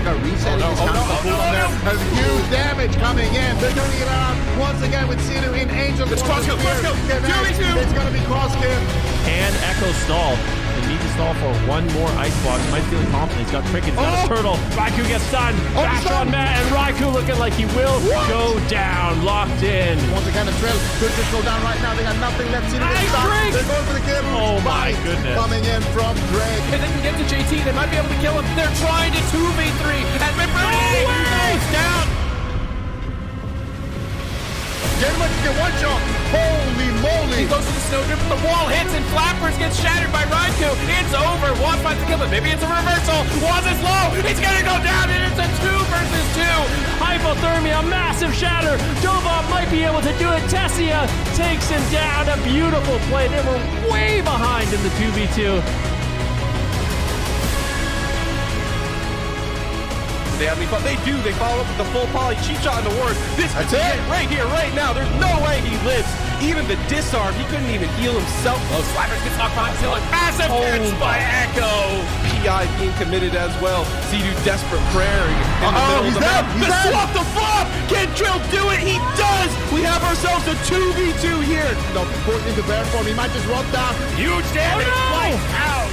Eka resetting his counter on there. A huge damage coming in. They're turning it around once again with Sinu in Angel. It's cross-kill. It's going to be cross-kill. Can Echo stall? They need to stall for one more Icebox. Might feel confident. He's got Cricket. He's got a turtle. Raikou gets stunned. Bash on Matt, and Raikou looking like he will go down. Locked in. Once again, a trail could just go down right now. They got nothing left. Sinu Nice break. They're going for the kill. Oh my goodness. Coming in from Drake. If they can get to JT, they might be able to kill him. They're trying to 2v3. And Mimbruni goes down. Gentlemen, you get one shot. Holy moly. He goes to the snowdrift, the wall hits, and Flappers gets shattered by Raikou. It's over. Waz finds the kill, but maybe it's a reversal. Waz is low. He's going to go down, and it's a 2 versus 2. Hypothermia, massive shatter. Dobov might be able to do it. Tessia takes him down. A beautiful play. They were way behind in the 2v2. They have any fun. They do. They follow up with the full poly cheap shot in the ward. This is it right here, right now. There's no way he lives. Even the disarm, he couldn't even heal himself. Oh, Slappers gets knocked behind Zilla. Massive catch by Echo. PI being committed as well. Sea-Doo desperate prayer. He's dead. The swap the flop. Can Drill do it? He does. We have ourselves a 2v2 here. No, put into bear form. He might just run down. Huge damage. Lights out.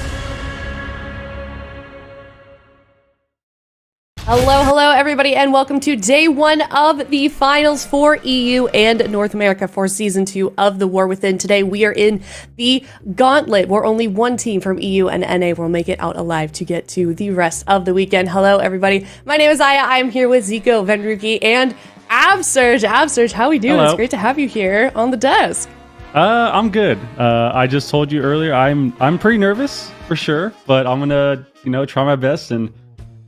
Hello, everybody, and welcome to day one of the finals for EU and North America for season 2 of the War Within. Today, we are in the Gauntlet, where only one team from EU and NA will make it out alive to get to the rest of the weekend. Hello, everybody. My name is Aya. I am here with Zico, Vendruki, and Absurge. Absurge, how we doing? Hello. It's great to have you here on the desk. I'm good. I just told you earlier, I'm pretty nervous for sure, but I'm gonna, try my best and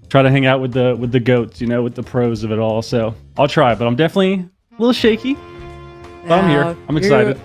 try to hang out with the goats, with the pros of it all. So I'll try, but I'm definitely a little shaky. But I'm here. I'm excited.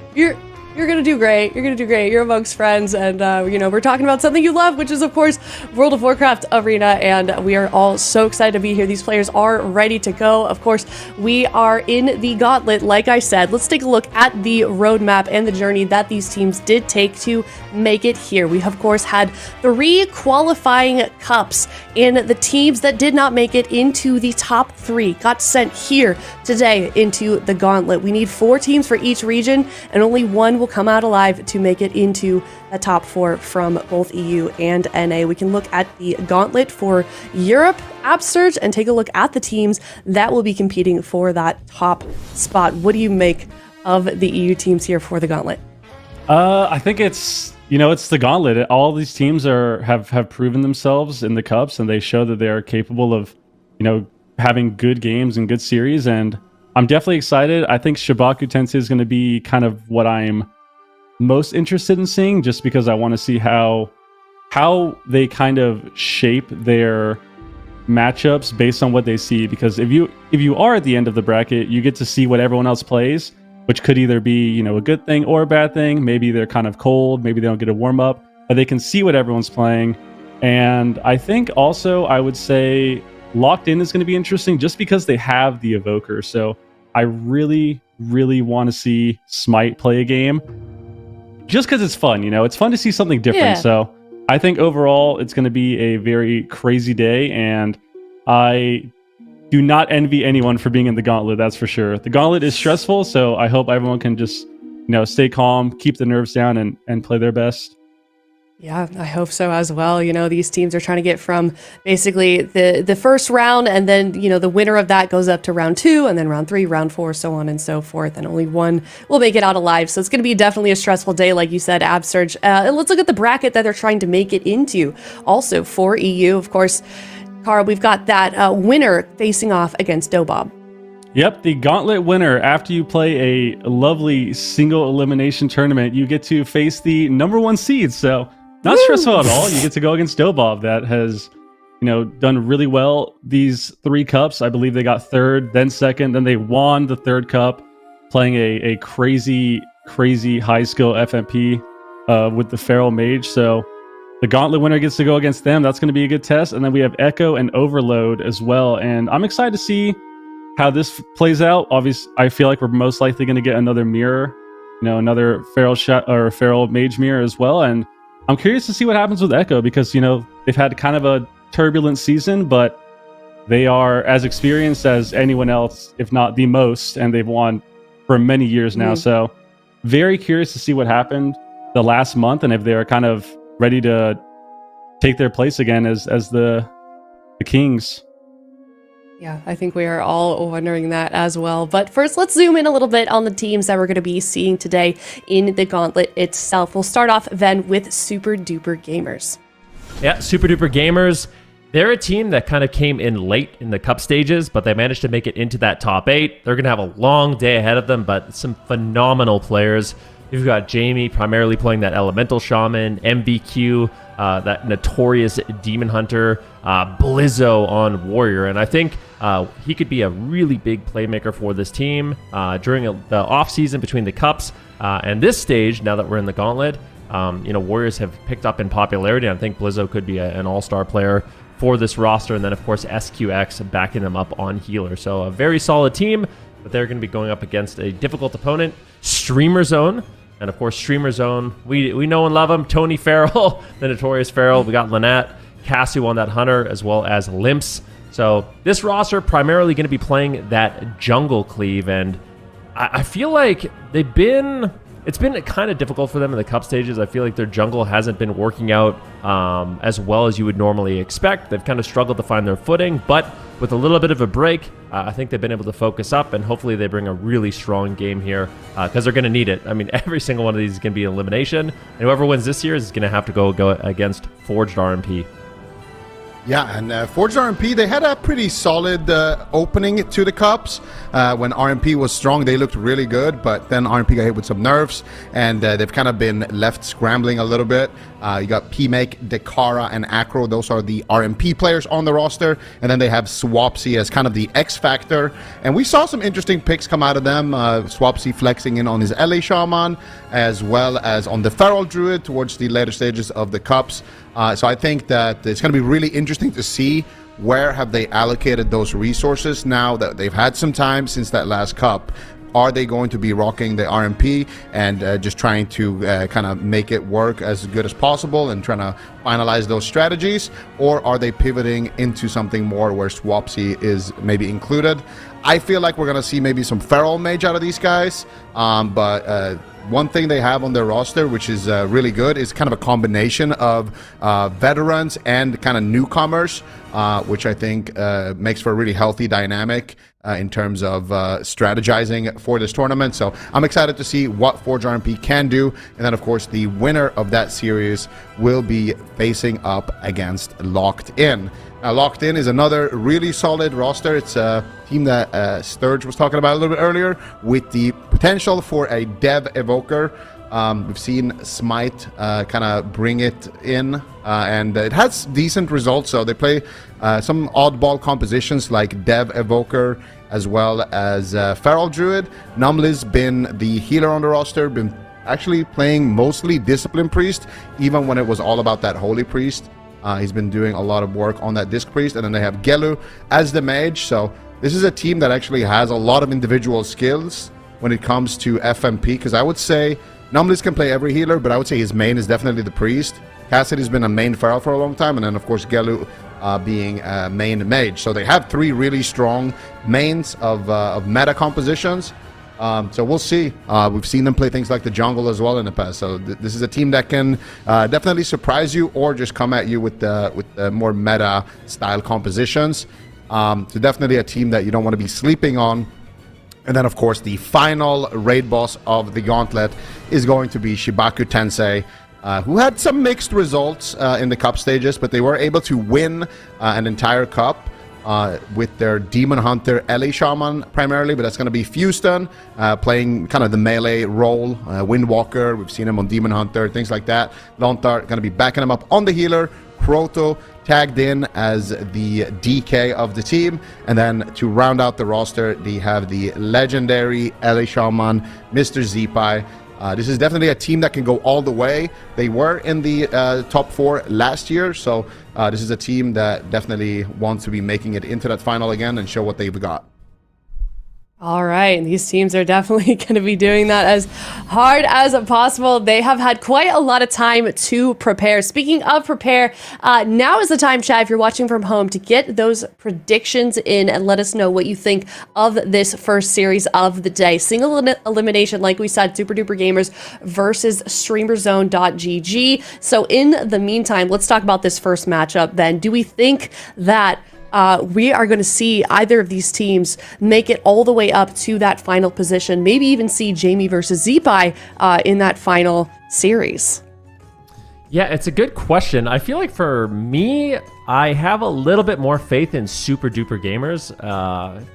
You're gonna do great. You're gonna do great. You're amongst friends, and we're talking about something you love, which is, of course, World of Warcraft Arena, and we are all so excited to be here. These players are ready to go. Of course, we are in the Gauntlet, like I said. Let's take a look at the roadmap and the journey that these teams did take to make it here. We, of course, had 3 qualifying cups, and the teams that did not make it into the top 3 got sent here today into the Gauntlet. We need 4 teams for each region, and only one will come out alive to make it into the top 4 from both EU and NA. We can look at the Gauntlet for Europe, Absurge, and take a look at the teams that will be competing for that top spot. What do you make of the EU teams here for the Gauntlet? I think it's the Gauntlet. All these teams have proven themselves in the cups, and they show that they are capable of having good games and good series. And I'm definitely excited. I think CHIBAKU TENSEI is going to be kind of what I'm most interested in seeing, just because I want to see how they kind of shape their matchups based on what they see. Because if you are at the end of the bracket, you get to see what everyone else plays, which could either be a good thing or a bad thing. Maybe they're kind of cold, maybe they don't get a warm up, but they can see what everyone's playing. And I think also I would say Locked In is going to be interesting just because they have the Evoker. So I really want to see Smite play a game just because it's fun. It's fun to see something different. Yeah. So I think overall it's going to be a very crazy day, and I do not envy anyone for being in the Gauntlet, that's for sure. The Gauntlet is stressful, so I hope everyone can just stay calm, keep the nerves down, and play their best. Yeah, I hope so as well. These teams are trying to get from basically the first round, and then, the winner of that goes up to round 2, and then round 3, round 4, so on and so forth. And only one will make it out alive. So it's going to be definitely a stressful day, like you said, Absurge. And let's look at the bracket that they're trying to make it into. Also for EU, of course, Carl, we've got that winner facing off against Dobov. Yep, the Gauntlet winner. After you play a lovely single elimination tournament, you get to face the number 1 seed. So not stressful at all. You get to go against Dobov, that has, done really well these 3 cups. I believe they got 3rd, then 2nd, then they won the 3rd cup, playing a crazy high skill FMP with the Feral Mage. So the Gauntlet winner gets to go against them. That's going to be a good test. And then we have Echo and Overload as well. And I'm excited to see how this plays out. Obviously, I feel like we're most likely going to get another mirror, another Feral shot or Feral Mage mirror as well. And I'm curious to see what happens with Echo, because they've had kind of a turbulent season, but they are as experienced as anyone else, if not the most, and they've won for many years now. So very curious to see what happened the last month and if they're kind of ready to take their place again as the kings. Yeah, I think we are all wondering that as well. But first, let's zoom in a little bit on the teams that we're going to be seeing today in the Gauntlet itself. We'll start off then with Super Duper Gamers. Yeah, Super Duper Gamers. They're a team that kind of came in late in the cup stages, but they managed to make it into that top 8. They're going to have a long day ahead of them, but some phenomenal players. You've got Jamie primarily playing that Elemental Shaman, MBQ, that notorious Demon Hunter, Blizzo on Warrior. And I think he could be a really big playmaker for this team during the off-season between the cups. And this stage, now that we're in the Gauntlet, Warriors have picked up in popularity. I think Blizzo could be an all-star player for this roster. And then, of course, SQX backing them up on healer. So a very solid team, but they're going to be going up against a difficult opponent, Streamer Zone. And of course, Streamer Zone, we know and love him. Tony Farrell, the notorious Farrell. We got Lynette, Cassie on that Hunter, as well as Limps. So this roster primarily going to be playing that jungle cleave. And I feel like it's been kind of difficult for them in the cup stages. I feel like their jungle hasn't been working out as well as you would normally expect. They've kind of struggled to find their footing, but with a little bit of a break, I think they've been able to focus up, and hopefully they bring a really strong game here because they're going to need it. I mean, every single one of these is going to be an elimination, and whoever wins this year is going to have to go against Forged RMP. Yeah, and Forged RMP, they had a pretty solid opening to the Cups. When RMP was strong, they looked really good, but then RMP got hit with some nerfs, and they've kind of been left scrambling a little bit. You got PMake, Dekara, and Acro. Those are the RMP players on the roster, and then they have Swapsy as kind of the X Factor. And we saw some interesting picks come out of them. Swapsy flexing in on his LA Shaman, as well as on the Feral Druid towards the later stages of the Cups. So I think that it's going to be really interesting to see where have they allocated those resources now that they've had some time since that last cup. Are they going to be rocking the RMP and just trying to kind of make it work as good as possible and trying to finalize those strategies? Or are they pivoting into something more where Swapsy is maybe included? I feel like we're going to see maybe some Feral Mage out of these guys, but one thing they have on their roster, which is really good, is kind of a combination of veterans and kind of newcomers, which I think makes for a really healthy dynamic in terms of strategizing for this tournament. So I'm excited to see what Forge RMP can do. And then, of course, the winner of that series will be facing up against Locked In. Now, Locked In is another really solid roster. It's a team that Sturge was talking about a little bit earlier, with the potential for a Dev Evoker. We've seen Smite kind of bring it in, and it has decent results. So they play some oddball compositions like Dev Evoker, as well as Feral Druid. Numli's been the healer on the roster, been actually playing mostly Discipline Priest, even when it was all about that Holy Priest. He's been doing a lot of work on that Disc Priest, and then they have Gelu as the mage. So this is a team that actually has a lot of individual skills when it comes to FMP, because I would say Numlis can play every healer, but I would say his main is definitely the Priest. Cassidy's been a main Feral for a long time, and then of course Gelu being a main mage. So they have three really strong mains of meta compositions. So we'll see. We've seen them play things like the jungle as well in the past. So this is a team that can definitely surprise you, or just come at you with the more meta style compositions. So definitely a team that you don't want to be sleeping on. And then, of course, the final raid boss of the Gauntlet is going to be CHIBAKU TENSEI, who had some mixed results in the cup stages, but they were able to win an entire cup with their Demon Hunter LA Shaman primarily, but that's going to be Fuston playing kind of the melee role. Windwalker, we've seen him on Demon Hunter, things like that. Lontar going to be backing him up on the healer. Kroto tagged in as the DK of the team. And then to round out the roster, they have the legendary LA Shaman, Mr. Zipai. This is definitely a team that can go all the way. They were in the top 4 last year, so this is a team that definitely wants to be making it into that final again and show what they've got. All right, and these teams are definitely going to be doing that as hard as possible. They have had quite a lot of time to prepare. Speaking of prepare, now is the time, chat, if you're watching from home, to get those predictions in and let us know what you think of this first series of the day. Single elimination, like we said, Super Duper Gamers versus StreamerZone.gg. So in the meantime, let's talk about this first matchup then. Do we think that we are going to see either of these teams make it all the way up to that final position, maybe even see Jamie versus Zeepai in that final series? Yeah, it's a good question. I feel like for me, I have a little bit more faith in Super Duper Gamers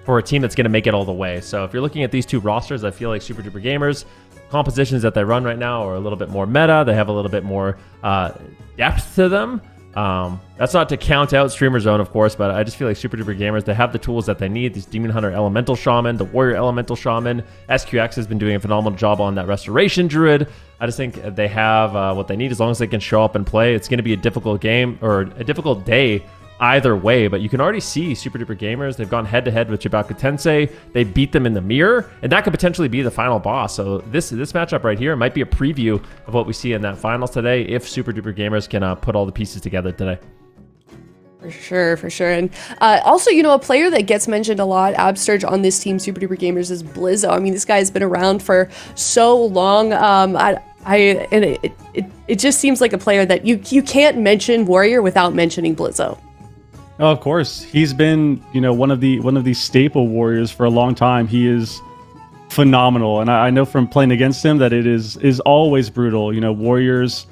for a team that's going to make it all the way. So if you're looking at these two rosters, I feel like Super Duper Gamers, compositions that they run right now are a little bit more meta. They have a little bit more depth to them. That's not to count out Streamer Zone, of course, but I just feel like Super Duper Gamers, they have the tools that they need. These Demon Hunter Elemental Shaman, the Warrior Elemental Shaman. SQX has been doing a phenomenal job on that Restoration Druid. I just think they have what they need as long as they can show up and play. It's going to be a difficult game, or a difficult day either way, but you can already see Super Duper Gamers. They've gone head-to-head with CHIBAKU Tensei. They beat them in the mirror, and that could potentially be the final boss. So this matchup right here might be a preview of what we see in that finals today if Super Duper Gamers can put all the pieces together today. For sure. And also, you know, a player that gets mentioned a lot, Absterge, on this team, Super Duper Gamers, is Blizzo. I mean, this guy has been around for so long. It just seems like a player that you can't mention Warrior without mentioning Blizzo. Oh, of course, he's been, you know, one of the staple warriors for a long time. He is phenomenal, and I know from playing against him that it is always brutal. You know, warriors.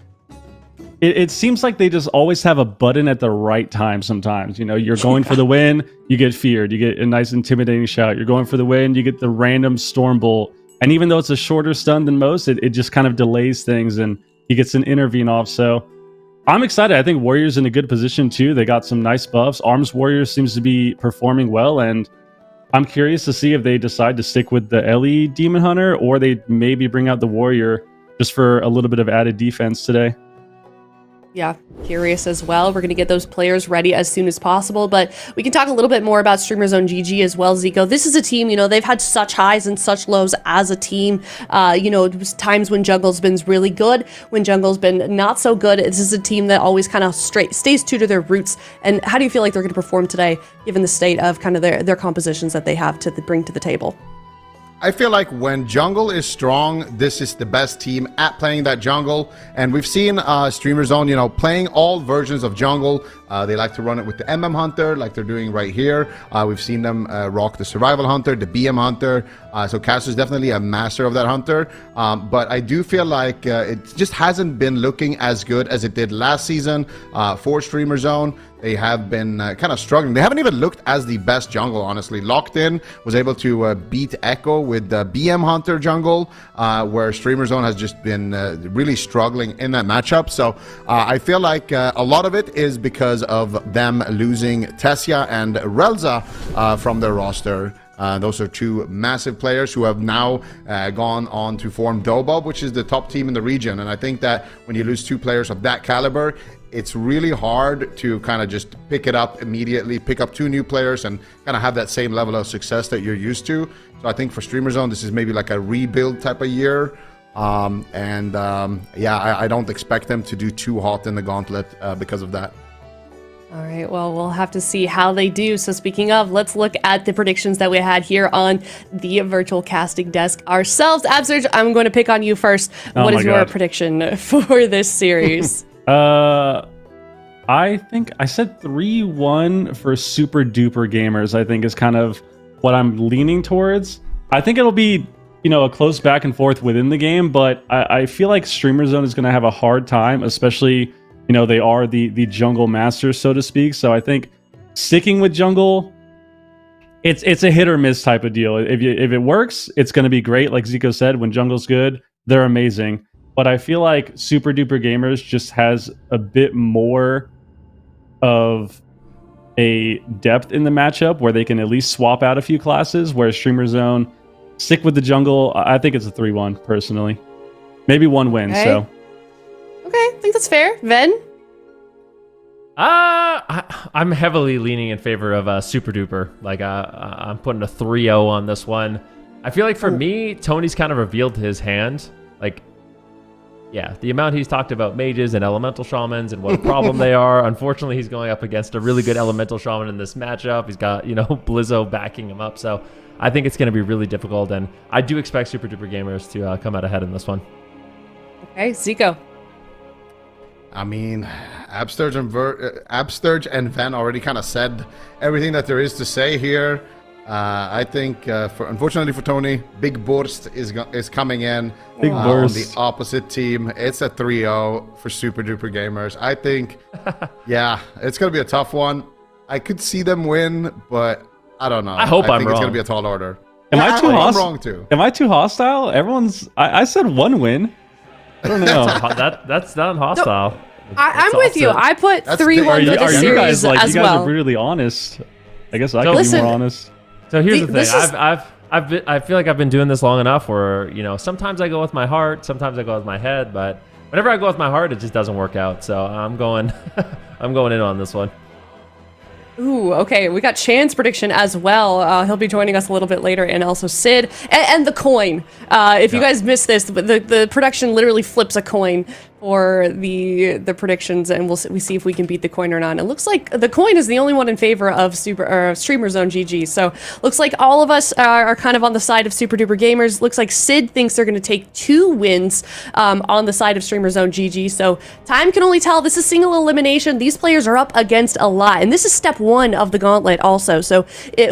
It seems like they just always have a button at the right time. Sometimes, you know, you're going for the win, you get feared, you get a nice intimidating shout. You're going for the win, you get the random storm bolt, and even though it's a shorter stun than most, it just kind of delays things, and he gets an intervene off. So I'm excited. I think Warrior's in a good position too. They got some nice buffs. Arms Warrior seems to be performing well, and I'm curious to see if they decide to stick with the Ellie Demon Hunter or they maybe bring out the Warrior just for a little bit of added defense today. Yeah, curious as well. We're going to get those players ready as soon as possible, but we can talk a little bit more about Streamer Zone GG as well, Zico. This is a team, you know, they've had such highs and such lows as a team. You know, there's times when jungle's been really good, when jungle's been not so good. This is a team that always kind of stays true to their roots. And how do you feel like they're going to perform today, given the state of kind of their compositions that they have to bring to the table? I feel like when jungle is strong, this is the best team at playing that jungle. And we've seen Streamer Zone, you know, playing all versions of jungle. They like to run it with the MM Hunter, like they're doing right here. We've seen them rock the Survival Hunter, the BM Hunter. So Cass is definitely a master of that hunter. But I do feel like it just hasn't been looking as good as it did last season for Streamer Zone. They have been kind of struggling. They haven't even looked as the best jungle, honestly. Locked In was able to beat Echo with the BM Hunter jungle, where Streamer Zone has just been really struggling in that matchup. So I feel like a lot of it is because of them losing Tessia and Relza from their roster. Those are two massive players who have now gone on to form Dobub, which is the top team in the region. And I think that when you lose two players of that caliber, it's really hard to kind of just pick it up immediately, pick up two new players and kind of have that same level of success that you're used to. So I think for Streamer Zone, this is maybe like a rebuild type of year. Yeah, I don't expect them to do too hot in the Gauntlet because of that. All right, well, we'll have to see how they do. So speaking of, let's look at the predictions that we had here on the virtual casting desk ourselves. Absurge, I'm going to pick on you first. What is your prediction for this series? I think I said 3-1 for Super Duper Gamers, I think is kind of what I'm leaning towards. I think it'll be, you know, a close back and forth within the game, but I feel like Streamer Zone is going to have a hard time, especially, you know, they are the jungle masters, so to speak. So I think sticking with jungle, it's a hit or miss type of deal. If it works, it's going to be great. Like Zico said, when jungle's good, they're amazing. But I feel like Super Duper Gamers just has a bit more of a depth in the matchup where they can at least swap out a few classes, whereas Streamer Zone stick with the jungle. I think it's a 3-1 personally. Maybe one win. Okay. So okay, I think that's fair. Ven? I'm heavily leaning in favor of Super Duper. Like, I'm putting a 3-0 on this one. I feel like for me, Tony's kind of revealed his hand. Like, yeah, the amount he's talked about mages and elemental shamans and what a problem they are. Unfortunately, he's going up against a really good elemental shaman in this matchup. He's got, Blizzo backing him up. So I think it's going to be really difficult. And I do expect Super Duper Gamers to come out ahead in this one. Okay, Zico. I mean, Absturge and Van already kind of said everything that there is to say here. I think, unfortunately for Tony, Big Burst is coming in on the opposite team. It's a 3-0 for Super Duper Gamers. I think, yeah, it's going to be a tough one. I could see them win, but I don't know. I think it's going to be a tall order. Am I too hostile? I'm wrong too. Am I too hostile? I said one win. I don't know. That's not hostile. No, I'm with you. I put 3-1 for the series you guys, as you guys well. are brutally honest. I guess I can be more honest. So here's the thing. I feel like I've been doing this long enough where, sometimes I go with my heart, sometimes I go with my head, but whenever I go with my heart, it just doesn't work out. So I'm going in on this one. Ooh, okay. We got Chan's prediction as well. He'll be joining us a little bit later, and also Sid and the coin. If you guys missed this, the production literally flips a coin for the predictions, and we see if we can beat the coin or not. And it looks like the coin is the only one in favor of Streamer Zone GG. So looks like all of us are kind of on the side of Super Duper Gamers. Looks like Sid thinks they're going to take 2 wins on the side of Streamer Zone GG. So time can only tell. This is single elimination. These players are up against a lot, and this is step 1 of the Gauntlet also. So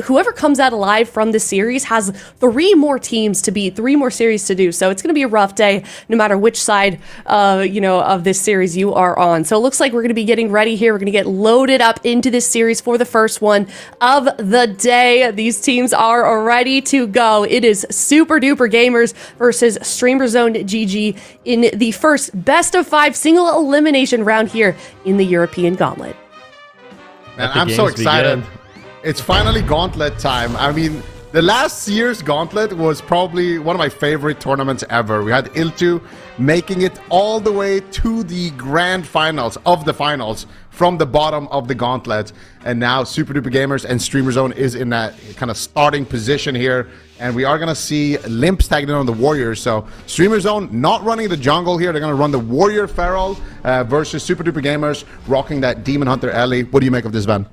whoever comes out alive from this series has 3 more teams to beat, 3 more series to do. So it's going to be a rough day, no matter which side of this series you are on. So it looks like we're going to be getting ready here. We're going to get loaded up into this series for the first one of the day. These teams are ready to go. It is Super Duper Gamers versus Streamer Zone GG in the first best of 5 single elimination round here in the European Gauntlet. Man, I'm so excited. It's finally Gauntlet time. I mean, the last year's Gauntlet was probably one of my favorite tournaments ever. We had Iltu making it all the way to the Grand Finals of the finals from the bottom of the Gauntlet. And now Super Duper Gamers and Streamer Zone is in that kind of starting position here. And we are going to see Limps tagged in on the Warriors. So Streamer Zone not running the jungle here. They're going to run the Warrior Feral versus Super Duper Gamers rocking that Demon Hunter Ellie. What do you make of this, Van?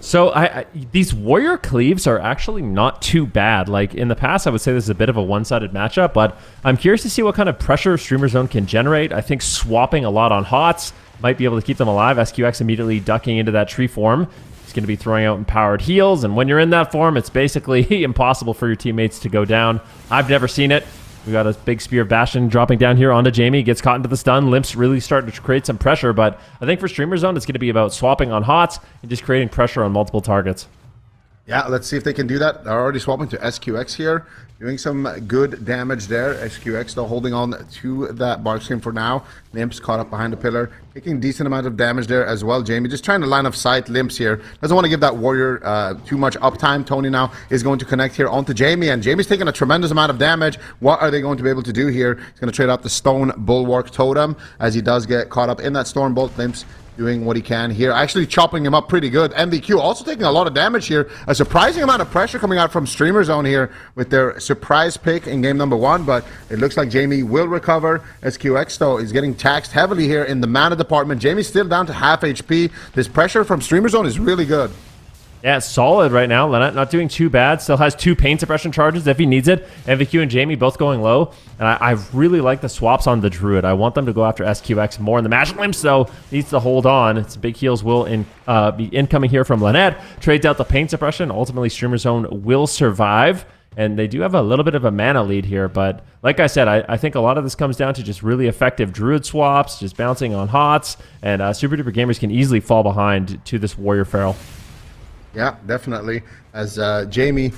So these Warrior Cleaves are actually not too bad. Like in the past, I would say this is a bit of a one-sided matchup, but I'm curious to see what kind of pressure Streamer Zone can generate. I think swapping a lot on HOTS might be able to keep them alive. SQX immediately ducking into that tree form. He's going to be throwing out empowered heals, and when you're in that form, it's basically impossible for your teammates to go down. I've never seen it. We got a big Spear of Bastion dropping down here onto Jamie. Gets caught into the stun. Limps really starting to create some pressure, but I think for Streamer Zone, it's going to be about swapping on HOTS and just creating pressure on multiple targets. Yeah, let's see if they can do that. They're already swapping to SQX here, doing some good damage there. SQX still holding on to that bark screen for now. Limps caught up behind the pillar, taking decent amount of damage there as well. Jamie just trying to line of sight Limps here. Doesn't want to give that Warrior too much uptime. Tony now is going to connect here onto Jamie, and Jamie's taking a tremendous amount of damage. What are they going to be able to do here? He's going to trade out the Stone Bulwark Totem as he does get caught up in that Storm Bolt. Limps doing what he can here, actually chopping him up pretty good. MVQ also taking a lot of damage here. A surprising amount of pressure coming out from Streamer Zone here with their surprise pick in game number 1, but it looks like Jamie will recover. SQX though is getting taxed heavily here in the mana department. Jamie's still down to half HP. This pressure from Streamer Zone is really good. Yeah, it's solid right now. Lynette not doing too bad. Still has 2 pain suppression charges if he needs it. MVQ and Jamie both going low. And I really like the swaps on the Druid. I want them to go after SQX more. And the Magic Limps, though, needs to hold on. Its big heals will be incoming here from Lynette. Trades out the pain suppression. Ultimately, Streamer Zone will survive. And they do have a little bit of a mana lead here. But like I said, I think a lot of this comes down to just really effective Druid swaps, just bouncing on HOTS. And Super Duper Gamers can easily fall behind to this Warrior Feral. Yeah, definitely. as Jamie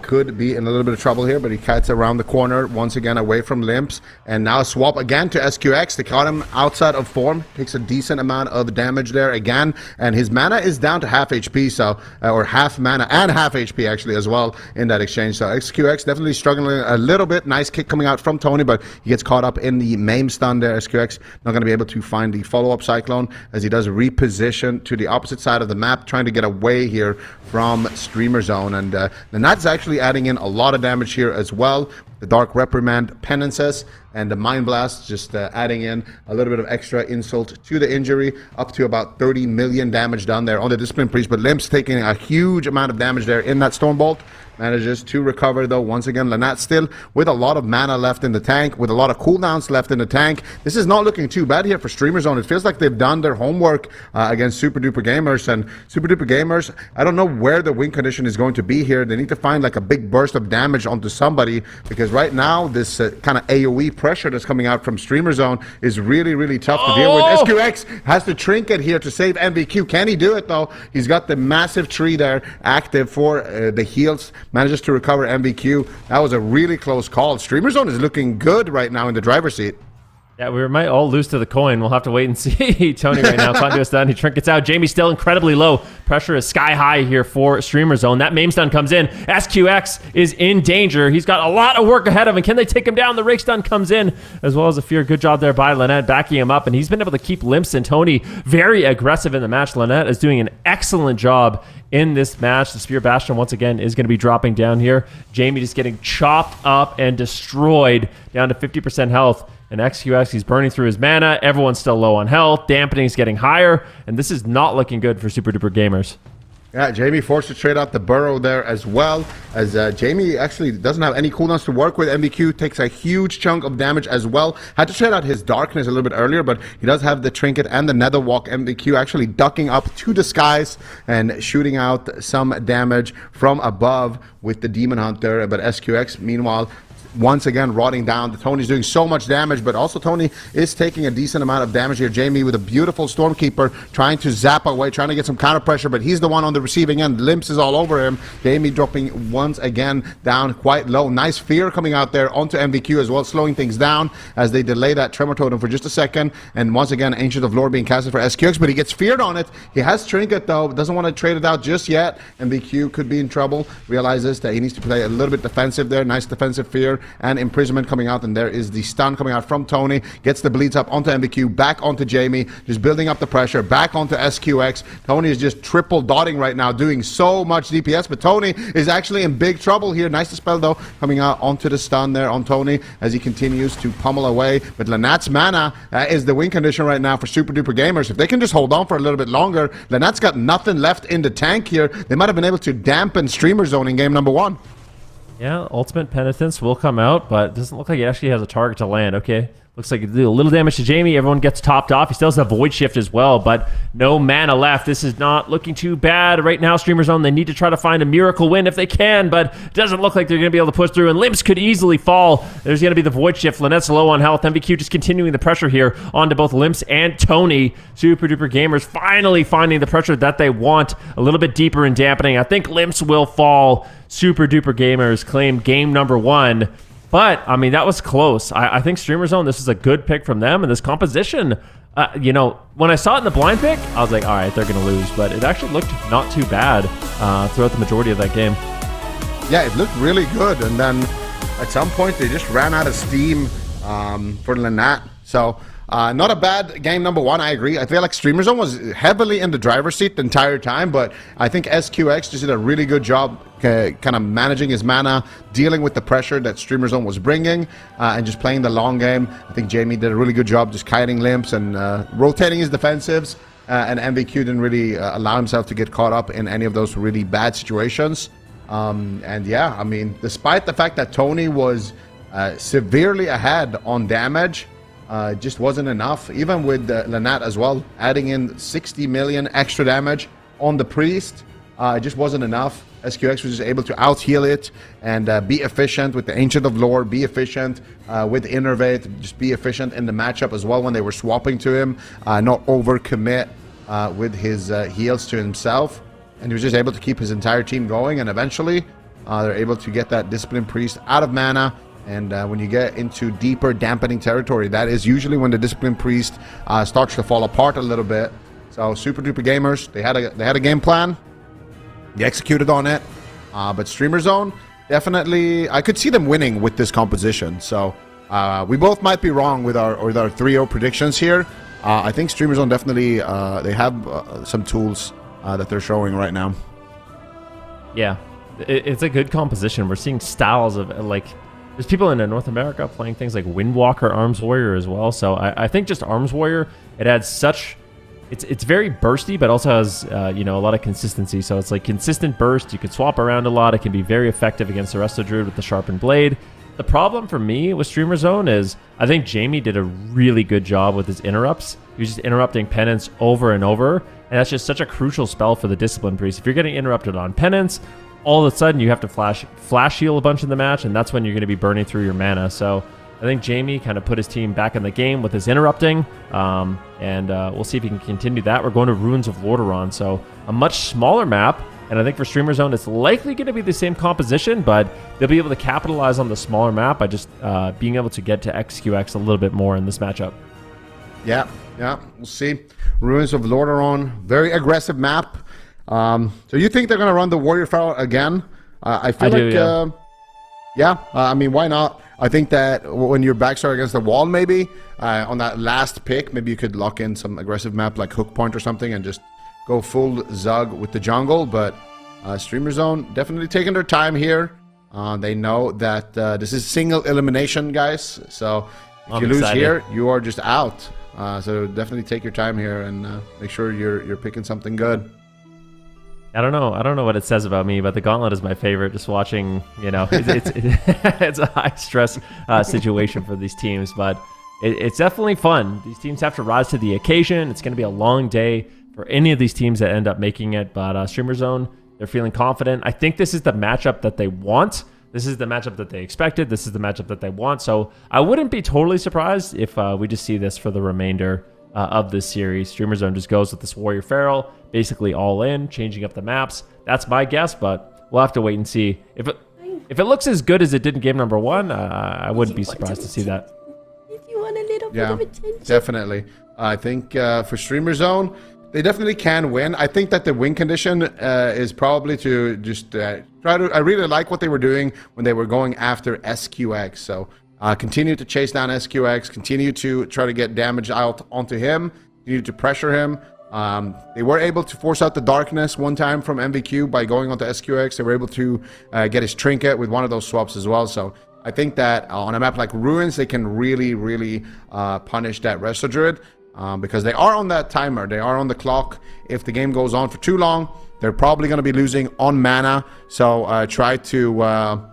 could be in a little bit of trouble here, but he cuts around the corner once again away from Limps, and now swap again to SQX. They caught him outside of form, takes a decent amount of damage there again, and his mana is down to half HP, so or half mana and half HP actually as well in that exchange. So SQX definitely struggling a little bit. Nice kick coming out from Tony, but he gets caught up in the maim stun there. SQX not going to be able to find the follow-up Cyclone as he does reposition to the opposite side of the map, trying to get away here from Streamer Zone. And Nanat's actually adding in a lot of damage here as well. The Dark Reprimand Penances and the Mind Blast just adding in a little bit of extra insult to the injury, up to about 30 million damage done there on the Discipline Priest. But Limps taking a huge amount of damage there in that Stormbolt. Manages to recover though. Once again, Lanat still with a lot of mana left in the tank, with a lot of cooldowns left in the tank. This is not looking too bad here for Streamer Zone. It feels like they've done their homework against Super Duper Gamers. And Super Duper Gamers, I don't know where the win condition is going to be here. They need to find like a big burst of damage onto somebody, because right now this kind of AoE pressure that's coming out from Streamer Zone is really, really tough to deal with. SQX has to trinket here to save MVQ. Can he do it though? He's got the massive tree there active for the heals. Manages to recover MVQ. That was a really close call. Streamer Zone is looking good right now in the driver's seat. Yeah, we might all lose to the coin. We'll have to wait and see. Tony right now, Conduit stun. He trinkets out. Jamie's still incredibly low. Pressure is sky high here for Streamer Zone. That maim stun comes in. SQX is in danger. He's got a lot of work ahead of him. Can they take him down? The rake stun comes in, as well as a fear. Good job there by Lynette, backing him up, and he's been able to keep Limps and Tony very aggressive in the match. Lynette is doing an excellent job in this match. The Spear Bastion once again is going to be dropping down here. Jamie just getting chopped up and destroyed down to 50% health. And XQX, he's burning through his mana. Everyone's still low on health. Dampening is getting higher. And this is not looking good for Super Duper Gamers. Yeah, Jamie forced to trade out the Burrow there as well, as Jamie actually doesn't have any cooldowns to work with. MVQ takes a huge chunk of damage as well. Had to trade out his Darkness a little bit earlier, but he does have the Trinket and the Netherwalk. MVQ actually ducking up to the skies and shooting out some damage from above with the Demon Hunter. But SQX, meanwhile, once again rotting down. Tony's doing so much damage, but also Tony is taking a decent amount of damage here. Jamie with a beautiful Stormkeeper trying to zap away, trying to get some counter pressure, but he's the one on the receiving end. Limps is all over him. Jamie dropping once again down quite low. Nice fear coming out there onto MVQ as well, slowing things down as they delay that Tremor Totem for just a second. And once again, Ancient of Lore being casted for SQX, but he gets feared on it. He has Trinket though, doesn't want to trade it out just yet. MVQ could be in trouble. Realizes that he needs to play a little bit defensive there. Nice defensive fear and imprisonment coming out, and there is the stun coming out from Tony. Gets the bleeds up onto MVQ, back onto Jamie, just building up the pressure, back onto SQX. Tony is just triple dotting right now, doing so much DPS, but Tony is actually in big trouble here. Nice dispel though, coming out onto the stun there on Tony as he continues to pummel away. But Lanat's mana is the win condition right now for Super Duper Gamers. If they can just hold on for a little bit longer, Lanat's got nothing left in the tank here. They might have been able to dampen Streamer Zone in game number 1. Yeah, Ultimate Penitence will come out, but it doesn't look like it actually has a target to land. Okay, looks like it did a little damage to Jamie. Everyone gets topped off. He still has a Void Shift as well, but no mana left. This is not looking too bad right now. Streamer Zone, they need to try to find a miracle win if they can, but it doesn't look like they're going to be able to push through, and Limps could easily fall. There's going to be the Void Shift. Lynette's low on health. MVQ just continuing the pressure here onto both Limps and Tony. Super Duper Gamers finally finding the pressure that they want, a little bit deeper in dampening. I think Limps will fall. Super Duper Gamers claim game number 1. But, I mean, that was close. I think Streamer Zone, this is a good pick from them. And this composition, you know, when I saw it in the blind pick, I was like, all right, they're going to lose. But it actually looked not too bad throughout the majority of that game. Yeah, it looked really good. And then at some point, they just ran out of steam for Lynette. So, not a bad game number 1, I agree. I feel like Streamer Zone was heavily in the driver's seat the entire time, but I think SQX just did a really good job kind of managing his mana, dealing with the pressure that Streamer Zone was bringing, and just playing the long game. I think Jamie did a really good job just kiting Limps and rotating his defensives, and MVQ didn't really allow himself to get caught up in any of those really bad situations. And yeah, I mean, despite the fact that Tony was severely ahead on damage, just wasn't enough, even with Lynette as well, adding in 60 million extra damage on the Priest. It just wasn't enough. SQX was just able to out-heal it and be efficient with the Ancient of Lore, be efficient with Innervate, just be efficient in the matchup as well when they were swapping to him, not overcommit with his heals to himself. and he was just able to keep his entire team going, and eventually they're able to get that Discipline Priest out of mana. And when you get into deeper dampening territory, that is usually when the Discipline Priest starts to fall apart a little bit. So Super Duper Gamers, they had a game plan, they executed on it, but Streamer Zone, definitely, I could see them winning with this composition. So we both might be wrong with our 3-0 predictions here. I think Streamer Zone definitely, they have some tools that they're showing right now. Yeah, it's a good composition. We're seeing styles of, like, there's people in North America playing things like Windwalker, Arms Warrior as well. So I think just Arms Warrior, it adds such, it's very bursty, but also has you know, a lot of consistency. So it's like consistent burst. You can swap around a lot. It can be very effective against the Resto Druid with the Sharpened Blade. The problem for me with Streamer Zone is I think Jamie did a really good job with his interrupts. He was just interrupting Penance over and over, and that's just such a crucial spell for the Discipline Priest. If you're getting interrupted on Penance, all of a sudden you have to flash heal a bunch in the match, and that's when you're going to be burning through your mana. So I think Jamie kind of put his team back in the game with his interrupting, and we'll see if he can continue that. We're going to Ruins of Lordaeron, so a much smaller map, and I think for Streamer Zone it's likely going to be the same composition, but they'll be able to capitalize on the smaller map by just being able to get to XQX a little bit more in this matchup. Yeah, we'll see. Ruins of Lordaeron, very aggressive map. So you think they're going to run the Warrior Pharaoh again? I feel I mean, why not? I think that when your backs are against the wall, maybe on that last pick, maybe you could lock in some aggressive map like Hook Point or something and just go full Zug with the jungle. But Streamer Zone definitely taking their time here. They know that this is single elimination, guys. So if you lose here, you are just out. So definitely take your time here and make sure you're picking something good. I don't know what it says about me, but the Gauntlet is my favorite. Just watching, you know, it's a high stress situation for these teams, but it's definitely fun. These teams have to rise to the occasion. It's going to be a long day for any of these teams that end up making it, but Streamer Zone, they're feeling confident. I think this is the matchup that they want. This is the matchup that they expected. This is the matchup that they want. So I wouldn't be totally surprised if we just see this for the remainder of this series. Streamer Zone just goes with this Warrior Feral, basically all in, changing up the maps. That's my guess, but we'll have to wait and see. If it looks as good as it did in game number 1, I wouldn't be surprised to see that. If you want a little bit of attention. Definitely. I think for Streamer Zone, they definitely can win. I think that the win condition is probably to just try to... I really like what they were doing when they were going after SQX. So continue to chase down SQX, continue to try to get damage out onto him, continue to pressure him. They were able to force out the darkness one time from MVQ by going onto SQX. They were able to get his trinket with one of those swaps as well. So I think that on a map like Ruins, they can really, really punish that Resto Druid because they are on that timer. They are on the clock. If the game goes on for too long, they're probably going to be losing on mana. So try to...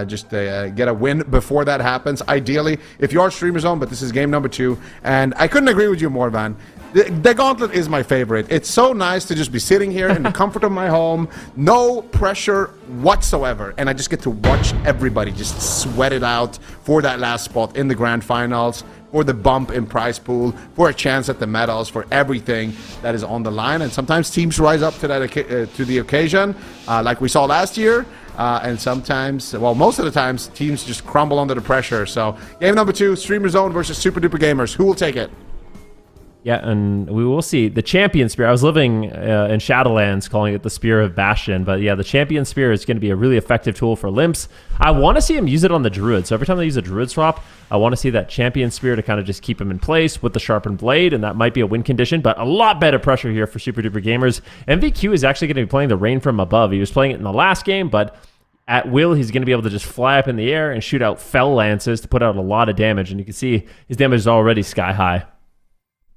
just get a win before that happens. Ideally, if you are Streamer Zone, but this is game number 2, and I couldn't agree with you more, Van. The Gauntlet is my favorite. It's so nice to just be sitting here in the comfort of my home, no pressure whatsoever, and I just get to watch everybody just sweat it out for that last spot in the Grand Finals, for the bump in prize pool, for a chance at the medals, for everything that is on the line. And sometimes teams rise up to that to the occasion, like we saw last year. And sometimes, well, most of the times, teams just crumble under the pressure. So, game number 2, Streamer Zone versus Super Duper Gamers. Who will take it? Yeah, and we will see. The Champion Spear, I was living in Shadowlands calling it the Spear of Bastion, but yeah, the Champion Spear is going to be a really effective tool for Limps. I want to see him use it on the Druid. So every time they use a Druid swap, I want to see that Champion Spear to kind of just keep him in place with the Sharpened Blade, and that might be a win condition, but a lot better pressure here for Super Duper Gamers. MVQ is actually going to be playing the Rain from Above. He was playing it in the last game, but at will, he's going to be able to just fly up in the air and shoot out Fell Lances to put out a lot of damage, and you can see his damage is already sky high.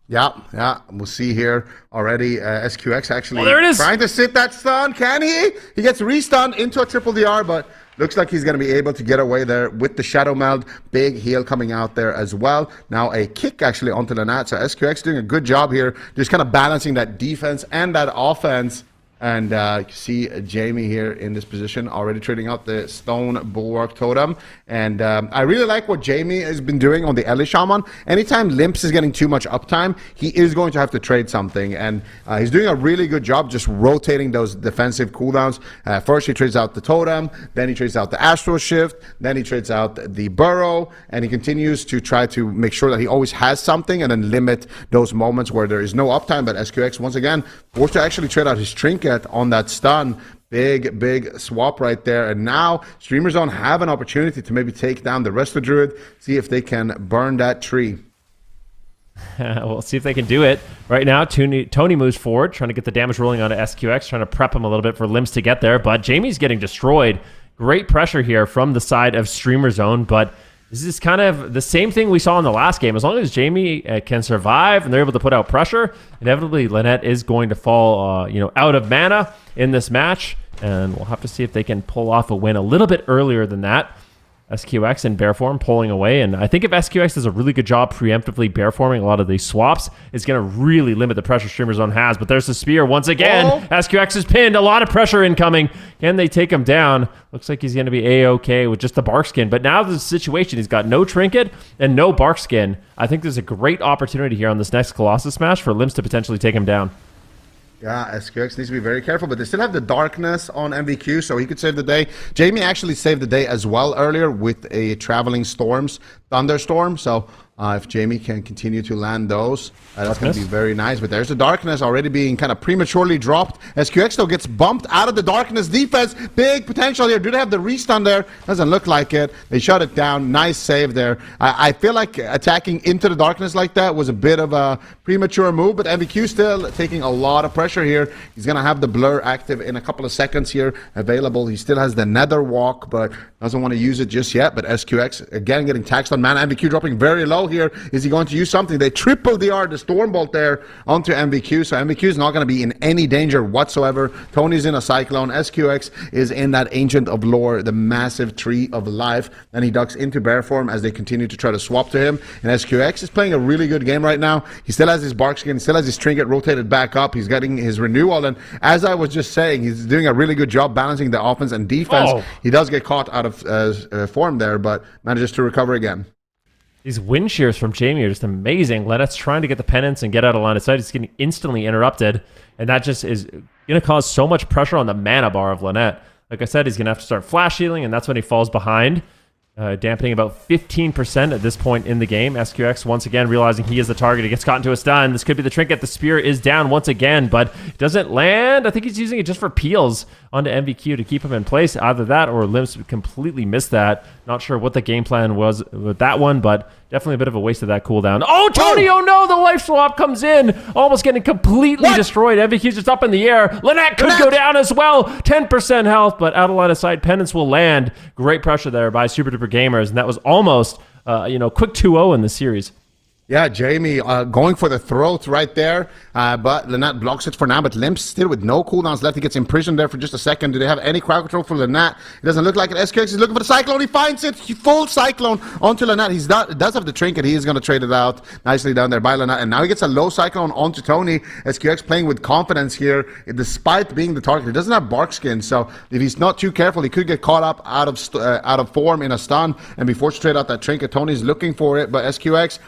Yeah, we'll see here already. SQX actually there it is. Trying to sit that stun. Can he? He gets restunned into a triple DR, but looks like he's going to be able to get away there with the Shadow Meld. Big heal coming out there as well. Now a kick actually onto the Nat. So SQX doing a good job here, just kind of balancing that defense and that offense. And you see Jamie here in this position, already trading out the Stone Bulwark Totem. And I really like what Jamie has been doing on the Ellie Shaman. Anytime Limps is getting too much uptime, he is going to have to trade something. And he's doing a really good job just rotating those defensive cooldowns. First, he trades out the Totem, then he trades out the Astral Shift, then he trades out the Burrow, and he continues to try to make sure that he always has something and then limit those moments where there is no uptime. But SQX, once again, forced to actually trade out his Trinket on that stun. Big swap right there. And now Streamer Zone have an opportunity to maybe take down the rest of Druid, see if they can burn that tree. We'll see if they can do it. Right now, Tony moves forward, trying to get the damage rolling onto SQX, trying to prep him a little bit for Limps to get there, but Jamie's getting destroyed. Great pressure here from the side of Streamer Zone, but this is kind of the same thing we saw in the last game. As long as Jamie can survive and they're able to put out pressure, inevitably Lynette is going to fall out of mana in this match, and we'll have to see if they can pull off a win a little bit earlier than that. SQX in bear form pulling away, and I think if SQX does a really good job preemptively bear forming a lot of these swaps, it's going to really limit the pressure Streamer Zone has. But there's the spear once again. Oh. SQX is pinned. A lot of pressure incoming. Can they take him down? Looks like he's going to be A-okay with just the bark skin. But now there's a situation. He's got no trinket and no bark skin. I think there's a great opportunity here on this next Colossus match for Limps to potentially take him down. Yeah, SQX needs to be very careful, but they still have the darkness on MVQ, so he could save the day. Jamie actually saved the day as well earlier with a Traveling Storms thunderstorm, so if Jamie can continue to land those, that's going to be very nice. But there's the darkness already being kind of prematurely dropped. SQX though gets bumped out of the darkness defense. Big potential here. Do they have the restun there? Doesn't look like it. They shut it down. Nice save there. I feel like attacking into the darkness like that was a bit of a premature move, but MVQ still taking a lot of pressure here. He's going to have the blur active in a couple of seconds here available. He still has the Nether Walk, but doesn't want to use it just yet. But SQX again getting taxed on mana. MVQ dropping very low here. Is he going to use something? They triple the Stormbolt there onto MVQ, so MVQ is not going to be in any danger whatsoever. Tony's in a Cyclone. SQX is in that Ancient of Lore, the massive Tree of Life. Then he ducks into bear form as they continue to try to swap to him. And SQX is playing a really good game right now. He still has his bark skin, still has his trinket rotated back up. He's getting his renewal, and as I was just saying, he's doing a really good job balancing the offense and defense. Oh. He does get caught out of form there, but manages to recover again. These wind shears from Jamie are just amazing. Lynette's trying to get the penance and get out of line of sight. He's getting instantly interrupted, and that just is going to cause so much pressure on the mana bar of Lynette. Like I said, he's going to have to start flash healing, and that's when he falls behind, dampening about 15% at this point in the game. SQX once again realizing he is the target. He gets caught into a stun. This could be the trinket. The spear is down once again, but it doesn't land. I think he's using it just for peels onto MVQ to keep him in place. Either that or Limps completely missed that. Not sure what the game plan was with that one, but definitely a bit of a waste of that cooldown. Oh, Tony! Oh no! The life swap comes in, almost getting completely destroyed. MVQ's just up in the air. Lynette could go down as well. 10% health, but out of line of sight. Penance will land. Great pressure there by Super Duper Gamers, and that was almost quick 2-0 in the series. Yeah, Jamie going for the throat right there, but Lynette blocks it for now, but Limps still with no cooldowns left. He gets imprisoned there for just a second. Do they have any crowd control for Lynette? It doesn't look like it. SQX is looking for the Cyclone. He finds it. Full Cyclone onto Lynette. He does have the trinket. He is going to trade it out nicely down there by Lynette, and now he gets a low Cyclone onto Tony. SQX playing with confidence here, despite being the target. He doesn't have bark skin, so if he's not too careful, he could get caught up out of form in a stun and be forced to trade out that trinket. Tony's looking for it, but SQX,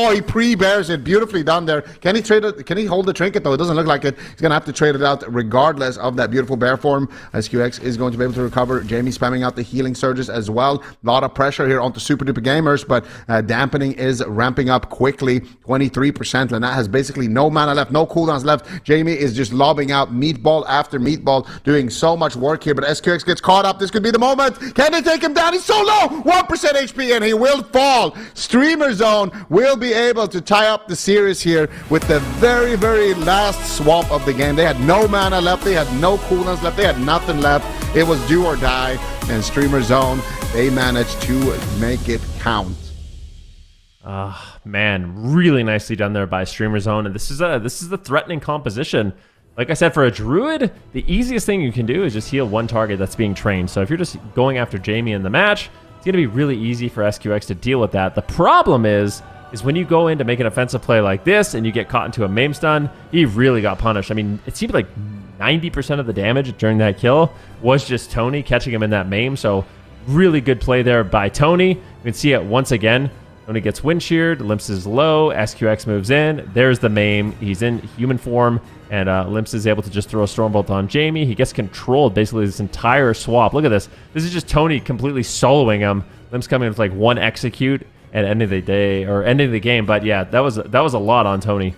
he pre-bears it. Beautifully done there. Can he trade it? Can he hold the trinket though? It doesn't look like it. He's going to have to trade it out regardless of that beautiful bear form. SQX is going to be able to recover. Jamie spamming out the healing surges as well. A lot of pressure here onto Super Duper Gamers, but dampening is ramping up quickly. 23%. Lynette has basically no mana left, no cooldowns left. Jamie is just lobbing out meatball after meatball, doing so much work here, but SQX gets caught up. This could be the moment. Can they take him down? He's so low. 1% HP and he will fall. Streamer Zone will be able to tie up the series here with the very, very last swap of the game. They had no mana left. They had no cooldowns left. They had nothing left. It was do or die. And Streamer Zone, they managed to make it count. Man, really nicely done there by Streamer Zone. And this is the threatening composition. Like I said, for a Druid, the easiest thing you can do is just heal one target that's being trained. So if you're just going after Jamie in the match, it's going to be really easy for SQX to deal with that. The problem is is when you go in to make an offensive play like this and you get caught into a maim stun, he really got punished. I mean, it seemed like 90% of the damage during that kill was just Tony catching him in that maim. So really good play there by Tony. You can see it once again. Tony gets wind sheared, Limps is low, SQX moves in. There's the maim. He's in human form, and Limps is able to just throw a Stormbolt on Jamie. He gets controlled basically this entire swap. Look at this. This is just Tony completely soloing him. Limps coming with like one execute at ending the day or ending the game. But yeah, that was a lot on Tony.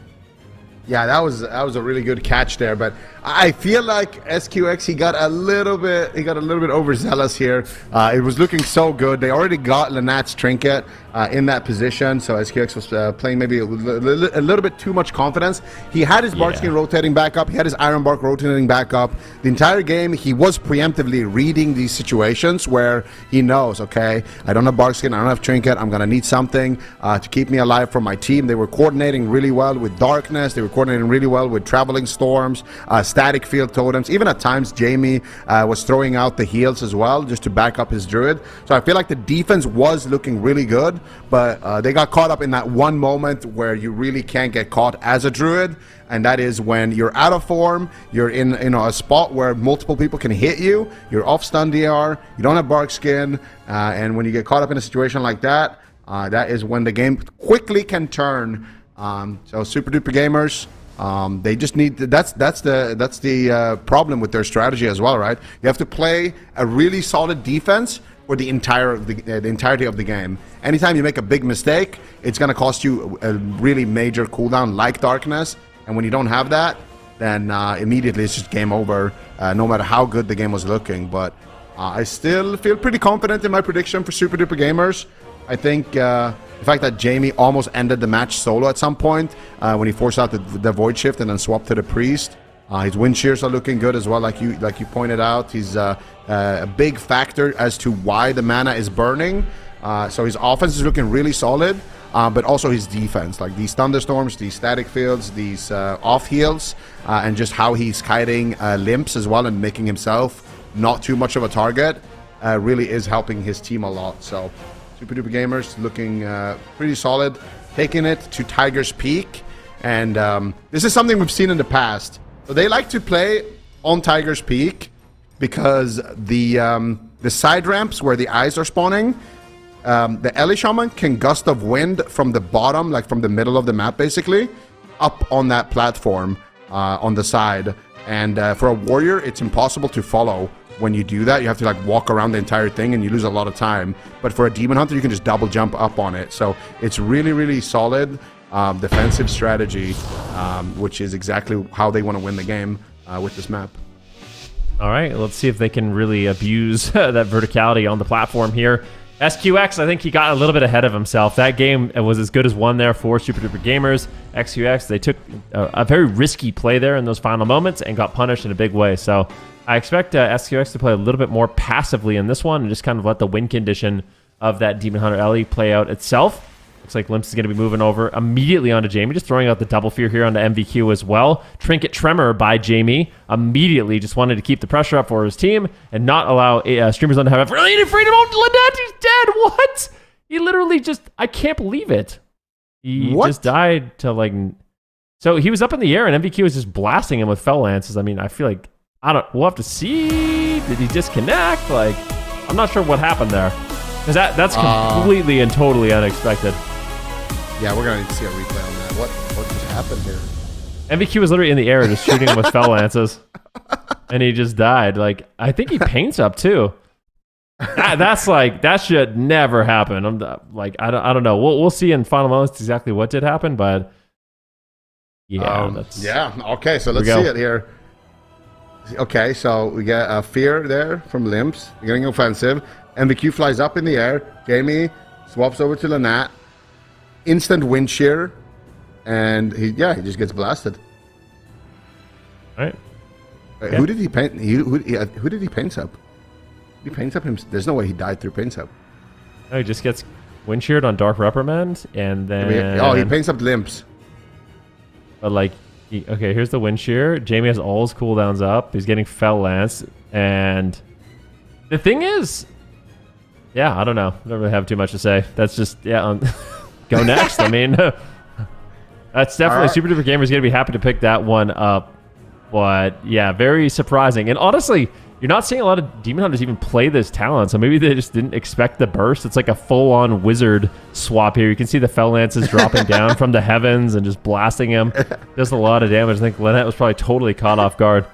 Yeah, that was a really good catch there, but I feel like SQX he got a little bit overzealous here. It was looking so good. They already got Lynette's trinket in that position, so SQX was playing maybe a little bit too much confidence. He had his bark skin rotating back up. He had his iron bark rotating back up. The entire game, he was preemptively reading these situations where he knows, okay, I don't have bark skin, I don't have trinket. I'm gonna need something to keep me alive from my team. They were coordinating really well with darkness. They were coordinating really well with traveling storms, static field totems. Even at times, Jamie was throwing out the heals as well just to back up his druid. So I feel like the defense was looking really good, but they got caught up in that one moment where you really can't get caught as a druid, and that is when you're out of form, you're in a spot where multiple people can hit you, you're off stun DR, you don't have bark skin, and when you get caught up in a situation like that, that is when the game quickly can turn. So Super Duper Gamers, they just need that's the problem with their strategy as well, right? You have to play a really solid defense for the entirety of the game. Anytime you make a big mistake, it's going to cost you a really major cooldown like darkness, and when you don't have that, then immediately it's just game over, no matter how good the game was looking. But I still feel pretty confident in my prediction for Super Duper Gamers. I think the fact that Jamie almost ended the match solo at some point when he forced out the Void Shift and then swapped to the Priest. His wind shears are looking good as well, like you pointed out. He's a big factor as to why the mana is burning. So his offense is looking really solid, but also his defense, like these thunderstorms, these static fields, these off heals, and just how he's kiting Limps as well and making himself not too much of a target really is helping his team a lot. So Super Duper Gamers looking pretty solid, taking it to Tiger's Peak, and this is something we've seen in the past. So they like to play on Tiger's Peak because the side ramps where the eyes are spawning, the Ellie Shaman can gust of wind from the bottom, like from the middle of the map basically, up on that platform on the side. And for a warrior, it's impossible to follow. When you do that, you have to like walk around the entire thing and you lose a lot of time. But for a demon hunter, you can just double jump up on it. So it's really, really solid defensive strategy, which is exactly how they want to win the game with this map. All right, let's see if they can really abuse that verticality on the platform here. SQX, I think he got a little bit ahead of himself. That game was as good as one there for Super Duper Gamers. XQX, they took a very risky play there in those final moments and got punished in a big way. So I expect SQX to play a little bit more passively in this one and just kind of let the win condition of that Demon Hunter Ellie play out itself. Looks like Limps is going to be moving over immediately onto Jamie, just throwing out the double fear here onto MVQ as well. Trinket Tremor by Jamie immediately just wanted to keep the pressure up for his team and not allow Streamers on to have related freedom. Oh, Lynette is dead. What? He literally just, I can't believe it. He just died to like, so he was up in the air and MVQ was just blasting him with Fell Lances. I mean, I feel like, we'll have to see. Did he disconnect? Like, I'm not sure what happened there. Because that's completely and totally unexpected. Yeah, we're going to see a replay on that. What just happened here? MVQ was literally in the air just shooting him with Fell Lances. And he just died. Like, I think he paints up too. That's like, that should never happen. I don't know. We'll see in final moments exactly what did happen, but yeah. Okay, so let's see it here. Okay, so we get a fear there from Limps. We're getting offensive. MVQ flies up in the air. Jamie swaps over to Lynette. Instant wind shear. And he just gets blasted. All right. Who did he paint? Who did he paint up? He paints up him. There's no way he died through paints up. No, he just gets wind sheared on Dark Reprimand, and then he paints up Limps. But like, okay, here's the wind shear. Jamie has all his cooldowns up. He's getting Fell Lance, and the thing is, I don't know. I don't really have too much to say. That's just go next. I mean, that's definitely Super Duper Gamer is going to be happy to pick that one up. But yeah, very surprising. And honestly, you're not seeing a lot of Demon Hunters even play this talent, so maybe they just didn't expect the burst. It's like a full-on wizard swap here. You can see the Fell Lances dropping down from the heavens and just blasting him. Does a lot of damage. I think Lynette was probably totally caught off guard.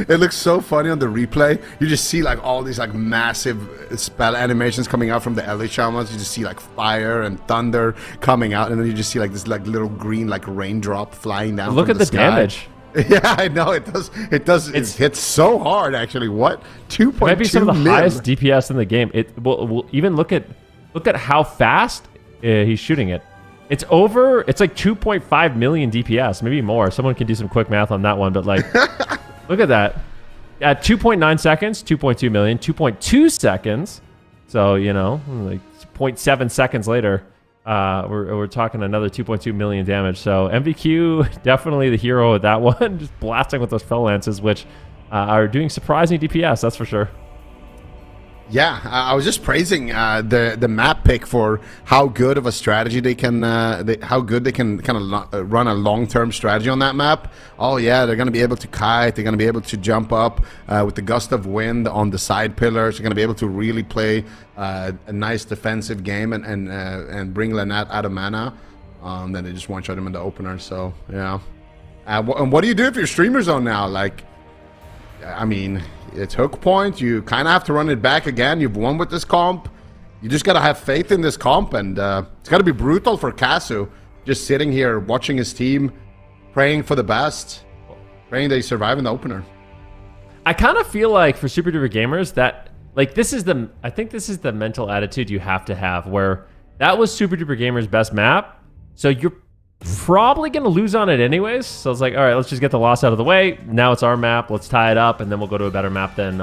It looks so funny on the replay. You just see like all these like massive spell animations coming out from the LA shamans. You just see like fire and thunder coming out, and then you just see like this like little green like raindrop flying down. Look from at the sky. Damage. Yeah, I know it does. It does. It hits so hard. Actually, what 2.2 might be some of the mil. highest DPS in the game. It will even look at how fast he's shooting it. It's over. It's like 2.5 million DPS, maybe more. Someone can do some quick math on that one, but like. Look at that. At 2.9 seconds, 2.2 million, 2.2 seconds. So, you know, like 0.7 seconds later, we're talking another 2.2 million damage. So MVQ, definitely the hero of that one. Just blasting with those Fell Lances, which are doing surprising DPS, that's for sure. Yeah, I was just praising the map pick for how good of a strategy they can, how good they can kind of run a long-term strategy on that map. Oh yeah, they're going to be able to kite. They're going to be able to jump up with the gust of wind on the side pillars. They're going to be able to really play a nice defensive game and bring Lynette out of mana. Then they just one-shot him in the opener. So yeah. And what do you do if you're streamer zone now? Like, I mean, it's hook point. You kind of have to run it back again. You've won with this comp. You just got to have faith in this comp. And it's got to be brutal for Kasu. Just sitting here, watching his team, praying for the best. Praying they survive in the opener. I kind of feel like for Super Duper Gamers that, like, I think this is the mental attitude you have to have, where that was Super Duper Gamers' best map. So you're probably going to lose on it anyways. So it's like, all right, let's just get the loss out of the way. Now it's our map. Let's tie it up, and then we'll go to a better map than,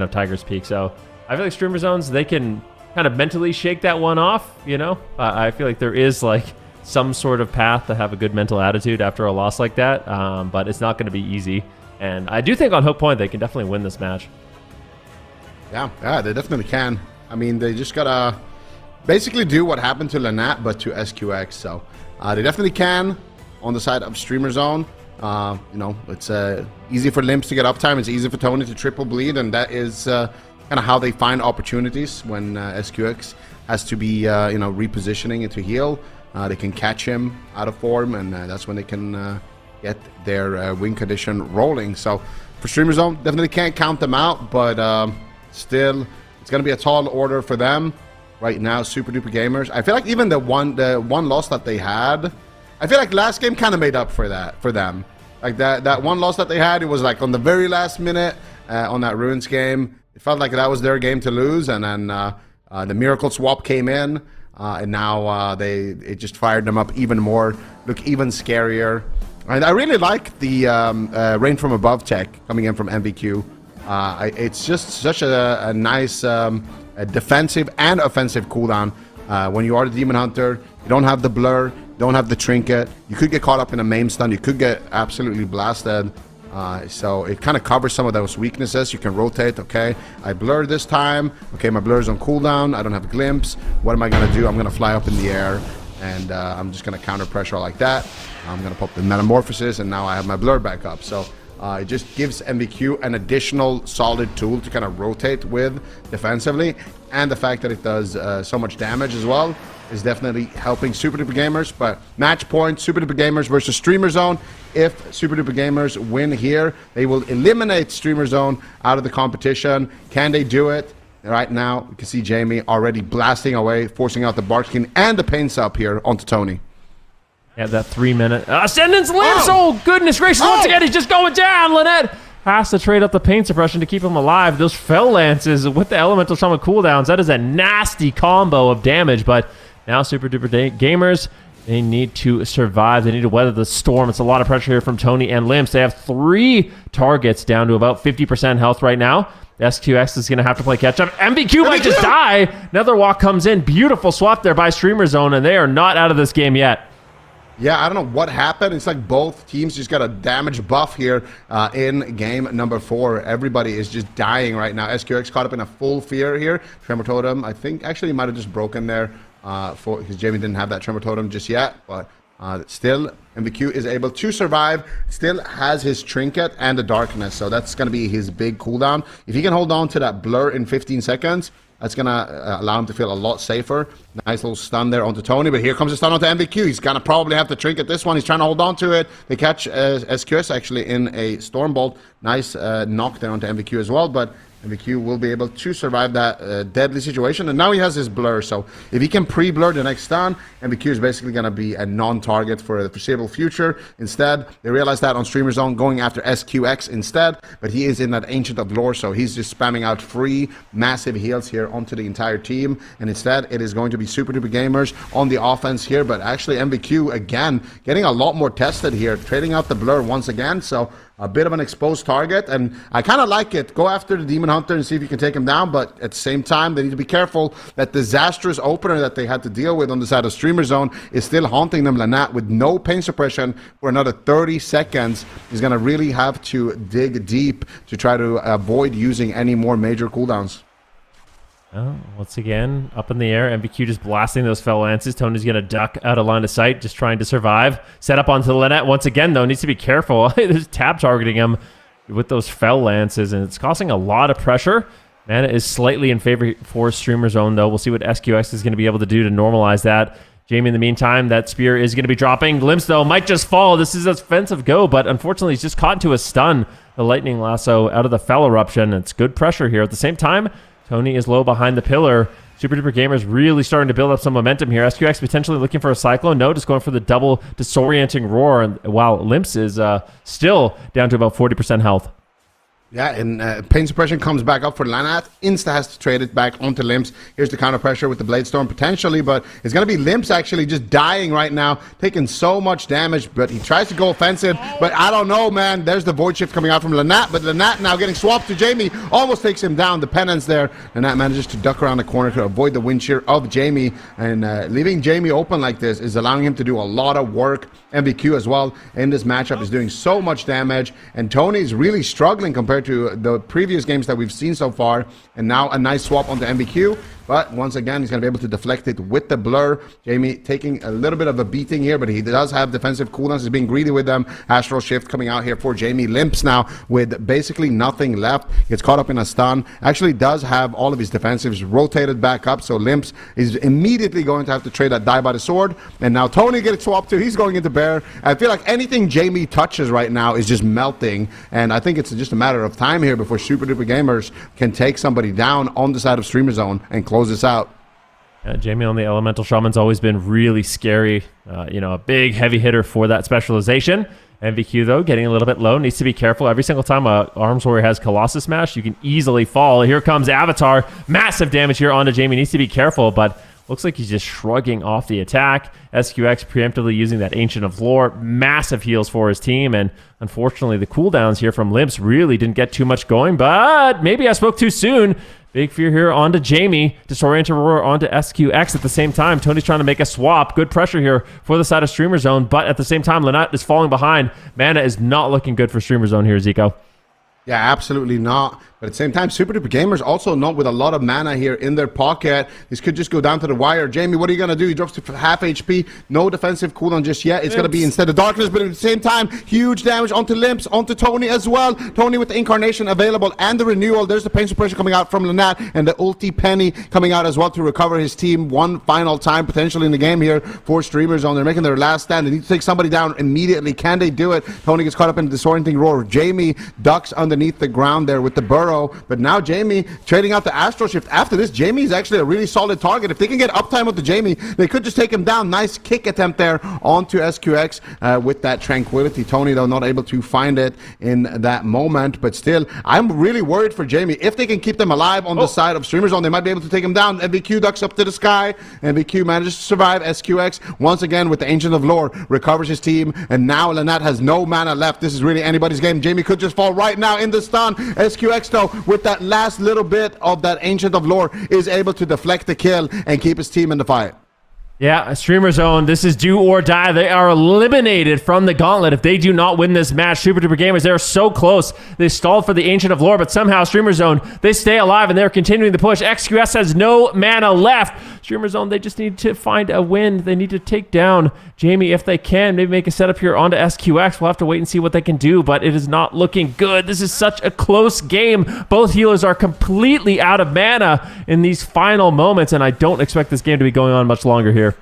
Tiger's Peak. So I feel like Streamer Zones, they can kind of mentally shake that one off, you know? I feel like there is, like, some sort of path to have a good mental attitude after a loss like that, but it's not going to be easy. And I do think on hook point, they can definitely win this match. Yeah, they definitely can. I mean, they just got to basically do what happened to Lynette, but to SQX, so... they definitely can on the side of Streamer Zone. It's easy for Limps to get uptime. It's easy for Tony to triple bleed, and that is kind of how they find opportunities when SQX has to be, repositioning it to heal. They can catch him out of form, and that's when they can get their win condition rolling. So for Streamer Zone, definitely can't count them out, but still, it's going to be a tall order for them. Right now, Super Duper Gamers. I feel like even the one loss that they had, I feel like last game kind of made up for that for them. Like that one loss that they had, it was like on the very last minute on that Ruins game. It felt like that was their game to lose, and then the Miracle Swap came in, and now it just fired them up even more, look even scarier. And I really like the Rain from Above tech coming in from MVQ. It's just such a nice. A defensive and offensive cooldown. When you are the Demon Hunter, you don't have the blur, you don't have the trinket. You could get caught up in a maim stun. You could get absolutely blasted. So it kind of covers some of those weaknesses. You can rotate. Okay, I blur this time. Okay, my blur is on cooldown. I don't have a glimpse. What am I going to do? I'm going to fly up in the air, and I'm just going to counter pressure like that. I'm going to pop the Metamorphosis, and now I have my blur back up. So it just gives MVQ an additional solid tool to kind of rotate with defensively, and the fact that it does so much damage as well is definitely helping Super Duper Gamers. But match point, Super Duper Gamers versus Streamer Zone. If Super Duper Gamers win here, they will eliminate Streamer Zone out of the competition. Can they do it? Right now, you can see Jamie already blasting away, forcing out the Barkskin and the Pain Sup here onto Tony. Yeah, that 3-minute Ascendance lives. Oh, goodness gracious! Once again, he's just going down. Lynette has to trade up the pain suppression to keep him alive. Those Fell Lances with the Elemental Shaman cooldowns, that is a nasty combo of damage. But now Super Duper Gamers, they need to survive. They need to weather the storm. It's a lot of pressure here from Tony and Limps. They have 3 targets down to about 50% health right now. SQX is going to have to play catch-up. MVQ might just die. Another walk comes in. Beautiful swap there by Streamer Zone, and they are not out of this game yet. Yeah, I don't know what happened. It's like both teams just got a damage buff here in game number 4. Everybody is just dying right now. SQX caught up in a full fear here. Tremor Totem, I think, actually might have just broken there because Jamie didn't have that Tremor Totem just yet, but still MVQ is able to survive, still has his Trinket and the Darkness, so that's going to be his big cooldown. If he can hold on to that Blur in 15 seconds, that's going to allow him to feel a lot safer. Nice little stun there onto Tony, but here comes the stun onto MVQ. He's going to probably have to Trinket this one. He's trying to hold on to it. They catch SQS actually in a Stormbolt. Nice knock there onto MVQ as well, but MVQ will be able to survive that deadly situation. And now he has his Blur, so if he can pre-blur the next stun, MVQ is basically going to be a non-target for the foreseeable future. Instead, they realize that on Streamer Zone, going after SQX instead, but he is in that Ancient of Lore, so he's just spamming out free massive heals here onto the entire team. And instead, it is going to be Super Duper Gamers on the offense here, but actually MVQ, again, getting a lot more tested here, trading out the Blur once again, so a bit of an exposed target, and I kind of like it. Go after the Demon Hunter and see if you can take him down, but at the same time, they need to be careful. That disastrous opener that they had to deal with on the side of Streamer Zone is still haunting them. Lanat, with no pain suppression for another 30 seconds, is going to really have to dig deep to try to avoid using any more major cooldowns. Oh, once again, up in the air. MVQ just blasting those fell lances. Tony's going to duck out of line of sight, just trying to survive. Set up onto the Lynette once again, though. Needs to be careful. There's tab targeting him with those fell lances, and it's causing a lot of pressure. Mana is slightly in favor for Streamer Zone, though. We'll see what SQX is going to be able to do to normalize that. Jamie, in the meantime, that spear is going to be dropping. Glimpse, though, might just fall. This is an offensive go, but unfortunately, he's just caught into a stun. The Lightning Lasso out of the fell eruption. It's good pressure here. At the same time, Tony is low behind the pillar. Super Duper Gamers really starting to build up some momentum here. SQX potentially looking for a Cyclone. No, just going for the double disorienting roar. And while Limps is still down to about 40% health. Yeah, and pain suppression comes back up for Lanat. Insta has to trade it back onto Limps. Here's the counter pressure with the Blade Storm potentially, but it's going to be Limps actually just dying right now, taking so much damage, but he tries to go offensive, but I don't know, man. There's the Void Shift coming out from Lanat, but Lanat now getting swapped to Jamie, almost takes him down. The penance there. Lanat manages to duck around the corner to avoid the wind shear of Jamie, and leaving Jamie open like this is allowing him to do a lot of work. MVQ as well in this matchup is doing so much damage, and Tony's really struggling compared to the previous games that we've seen so far. And now a nice swap onto MVQ, but once again he's going to be able to deflect it with the Blur. Jamie taking a little bit of a beating here, but he does have defensive cooldowns. He's being greedy with them. Astral Shift coming out here for Jamie. Limps now with basically nothing left, gets caught up in a stun. Actually does have all of his defensives rotated back up, so Limps is immediately going to have to trade that Die by the Sword. And now Tony gets swapped to, he's going into Bear. I feel like anything Jamie touches right now is just melting, and I think it's just a matter of time here before Super Duper Gamers can take somebody down on the side of Streamer Zone and close this out. Jamie on the Elemental Shaman's always been really scary. A big heavy hitter for that specialization. MVQ, though, getting a little bit low. Needs to be careful. Every single time a Arms Warrior has Colossus Smash, you can easily fall. Here comes Avatar. Massive damage here onto Jamie. Needs to be careful, but looks like he's just shrugging off the attack. SQX preemptively using that Ancient of Lore. Massive heals for his team, and unfortunately the cooldowns here from Limps really didn't get too much going, but maybe I spoke too soon. Big fear here onto Jamie. Disoriented Roar onto SQX at the same time. Tony's trying to make a swap. Good pressure here for the side of Streamer Zone, but at the same time, Lynette is falling behind. Mana is not looking good for Streamer Zone here, Zico. Yeah, absolutely not. But at the same time, Super Duper Gamers also not with a lot of mana here in their pocket. This could just go down to the wire. Jamie, what are you going to do? He drops to half HP. No defensive cooldown just yet. It's going to be instead of Darkness, but at the same time, huge damage onto Limps, onto Tony as well. Tony with the Incarnation available and the Renewal. There's the pain suppression coming out from Lanat, and the ulti Penny coming out as well to recover his team one final time potentially in the game here for Streamer Zone. They're making their last stand. They need to take somebody down immediately. Can they do it? Tony gets caught up in the Disorienting Roar. Jamie ducks underneath the ground there with the Burrow, but now Jamie trading out the Astral Shift. After this, Jamie is actually a really solid target. If they can get uptime with the Jamie, they could just take him down. Nice kick attempt there onto SQX with that Tranquility. Tony, though, not able to find it in that moment, but still, I'm really worried for Jamie. If they can keep them alive on the side of Streamer Zone, they might be able to take him down. MVQ ducks up to the sky. MVQ manages to survive. SQX, once again, with the Ancient of Lore, recovers his team, and now Lanat has no mana left. This is really anybody's game. Jamie could just fall right now in the stun. SQX, though, with that last little bit of that Ancient of Lore, is able to deflect the kill and keep his team in the fight. Yeah, Streamer Zone, this is do or die. They are eliminated from the Gauntlet if they do not win this match. Super Duper Gamers, they're so close. They stalled for the Ancient of Lore, but somehow Streamer Zone, they stay alive and they're continuing the push. XQS has no mana left. Streamer Zone, they just need to find a win. They need to take down Jamie if they can. Maybe make a setup here onto SQX. We'll have to wait and see what they can do, but it is not looking good. This is such a close game. Both healers are completely out of mana in these final moments, and I don't expect this game to be going on much longer here.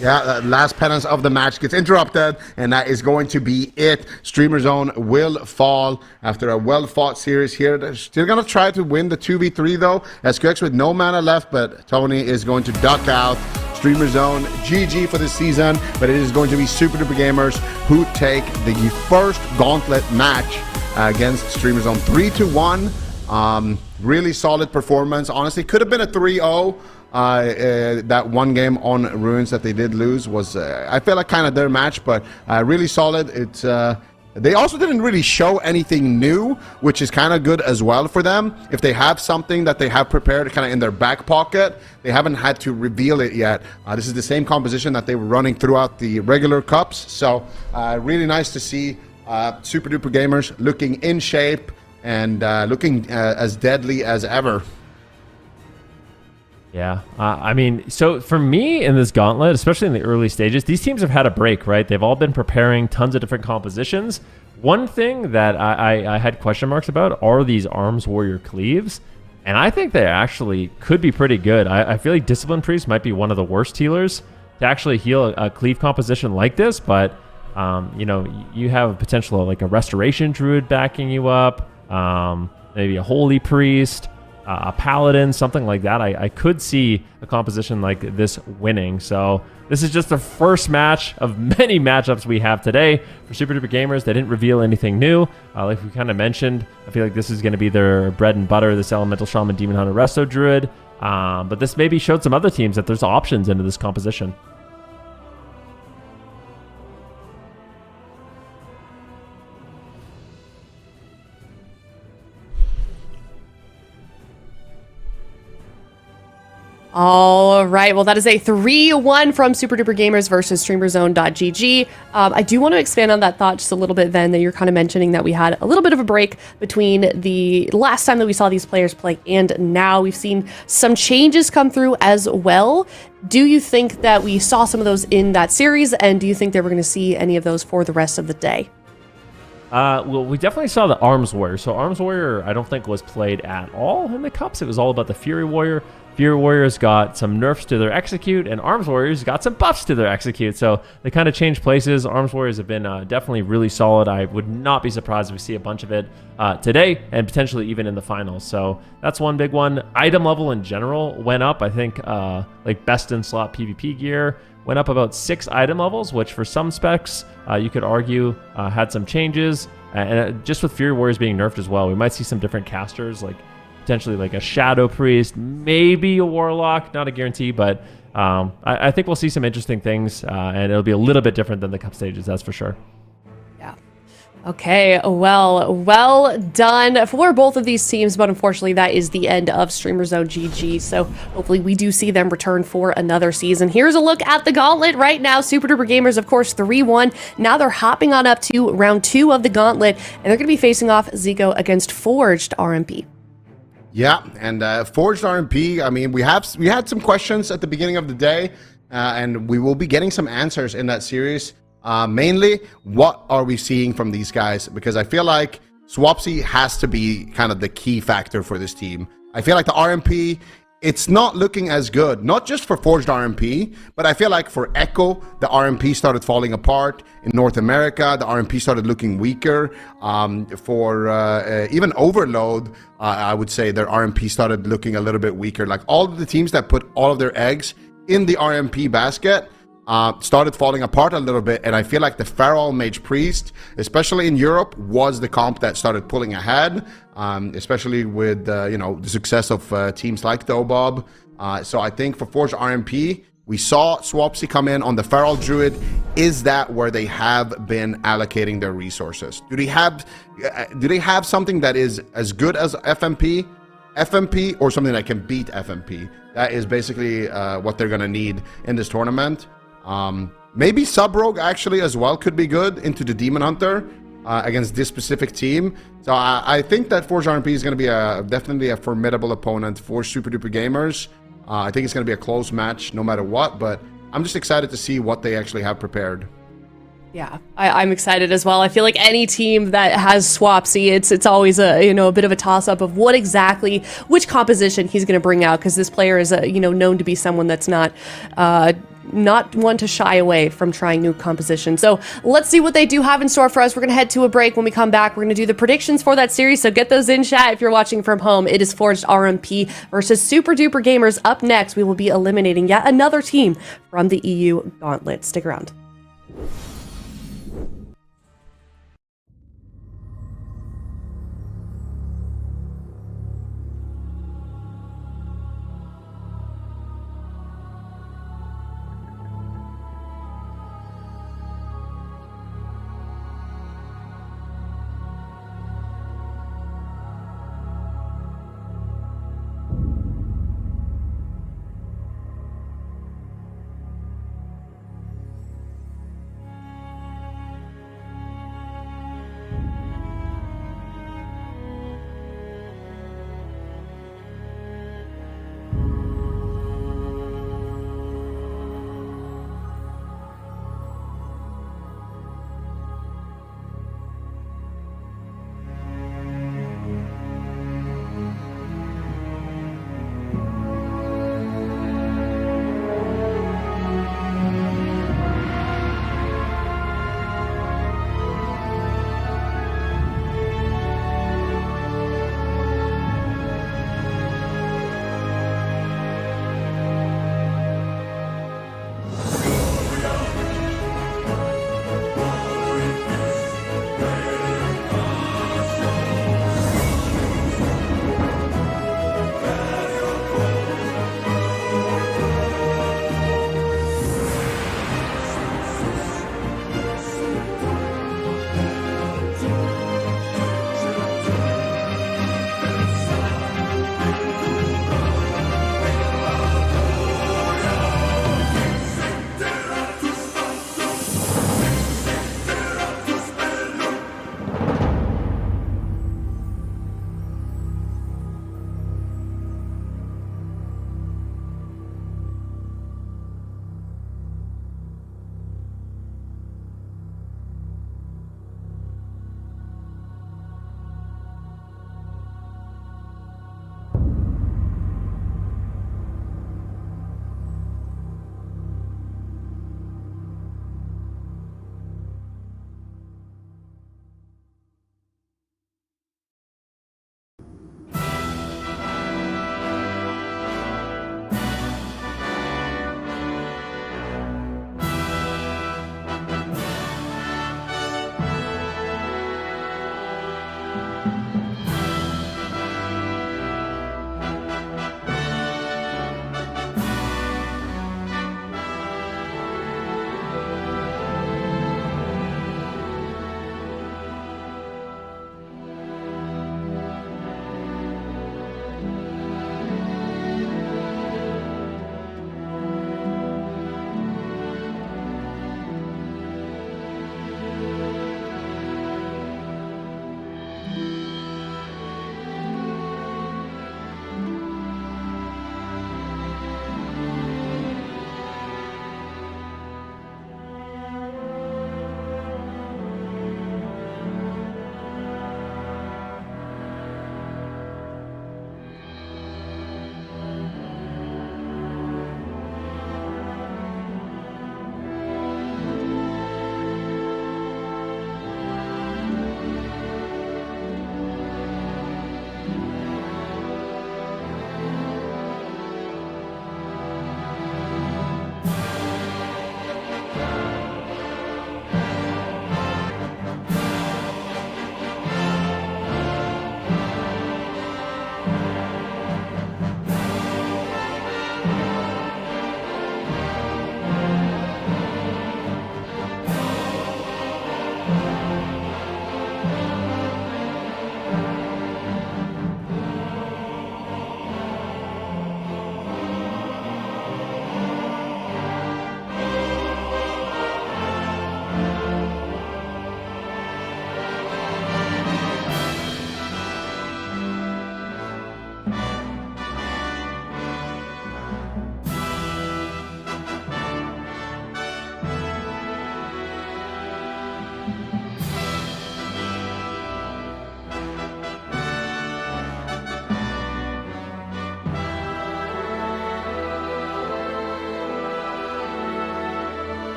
Yeah, last penance of the match gets interrupted, and that is going to be it. Streamer Zone will fall after a well-fought series here. They're still going to try to win the 2v3, though. SQX with no mana left, but Tony is going to duck out. Streamer Zone, GG for this season, but it is going to be Super Duper Gamers who take the first Gauntlet match against Streamer Zone 3-1. Really solid performance. Honestly, could have been a 3-0. That one game on Ruins that they did lose was, I feel like, kind of their match, but really solid. It's they also didn't really show anything new, which is kind of good as well for them. If they have something that they have prepared kind of in their back pocket, they haven't had to reveal it yet. This is the same composition that they were running throughout the regular cups, so really nice to see Super Duper Gamers looking in shape and looking as deadly as ever. Yeah, I mean, so for me in this Gauntlet, especially in the early stages, these teams have had a break, right? They've all been preparing tons of different compositions. One thing that I had question marks about are these Arms Warrior Cleaves, and I think they actually could be pretty good. I feel like Discipline Priest might be one of the worst healers to actually heal a Cleave composition like this, but, you know, you have potential of like a Restoration Druid backing you up, maybe a Holy Priest, a Paladin, something like that. I could see a composition like this winning. So this is just the first match of many matchups we have today for Super Duper Gamers. They didn't reveal anything new. Like we kind of mentioned, I feel like this is going to be their bread and butter, this Elemental Shaman, Demon Hunter, Resto Druid. But this maybe showed some other teams that there's options into this composition. All right, well, that is a 3-1 from Super Duper Gamers versus StreamerZone.gg. I do want to expand on that thought just a little bit then, that you're kind of mentioning that we had a little bit of a break between the last time that we saw these players play and now. We've seen some changes come through as well. Do you think that we saw some of those in that series, and do you think that we're going to see any of those for the rest of the day? Well, we definitely saw the Arms Warrior. So Arms Warrior, I don't think was played at all in the Cups. It was all about the Fury Warrior. Fury Warriors got some nerfs to their Execute, and Arms Warriors got some buffs to their Execute. So they kind of changed places. Arms Warriors have been definitely really solid. I would not be surprised if we see a bunch of it today, and potentially even in the finals. So that's one big one. Item level in general went up. I think like best in slot PvP gear went up about 6 item levels, which for some specs you could argue had some changes. And just with Fury Warriors being nerfed as well, we might see some different casters, like potentially like a Shadow Priest, maybe a Warlock, not a guarantee, but I think we'll see some interesting things, and it'll be a little bit different than the Cup stages, that's for sure. Yeah. Okay, well done for both of these teams, but unfortunately that is the end of Streamer Zone GG, so hopefully we do see them return for another season. Here's a look at the Gauntlet right now. Super Duper Gamers, of course, 3-1. Now they're hopping on up to round 2 of the Gauntlet, and they're going to be facing off Zico against Forged RMP. Yeah, and Forged RMP, I mean, we had some questions at the beginning of the day, and we will be getting some answers in that series. Mainly, what are we seeing from these guys? Because I feel like Swapsy has to be kind of the key factor for this team. I feel like the RMP, it's not looking as good, not just for Forged RMP, but I feel like for Echo, the RMP started falling apart. In North America, the RMP started looking weaker. For even Overload, I would say their RMP started looking a little bit weaker. Like all of the teams that put all of their eggs in the RMP basket started falling apart a little bit, and I feel like the Feral Mage Priest, especially in Europe, was the comp that started pulling ahead, especially with you know, the success of teams like Dobob. So I think for Forged RMP, we saw Swapsy come in on the Feral Druid. Is that where they have been allocating their resources? Do they have something that is as good as FMP, or something that can beat FMP? That is basically what they're gonna need in this tournament. Maybe Sub-Rogue actually as well could be good into the Demon Hunter against this specific team. So I think that Forged RMP is going to be definitely a formidable opponent for Super Duper Gamers. I think it's going to be a close match no matter what, but I'm just excited to see what they actually have prepared. Yeah, I'm excited as well. I feel like any team that has Swapsy, it's always a bit of a toss up of which composition he's going to bring out, because this player is known to be someone that's not one to shy away from trying new compositions. So let's see what they do have in store for us. We're going to head to a break. When we come back, we're going to do the predictions for that series. So get those in chat if you're watching from home. It is Forged RMP versus Super Duper Gamers. Up next, we will be eliminating yet another team from the EU Gauntlet. Stick around.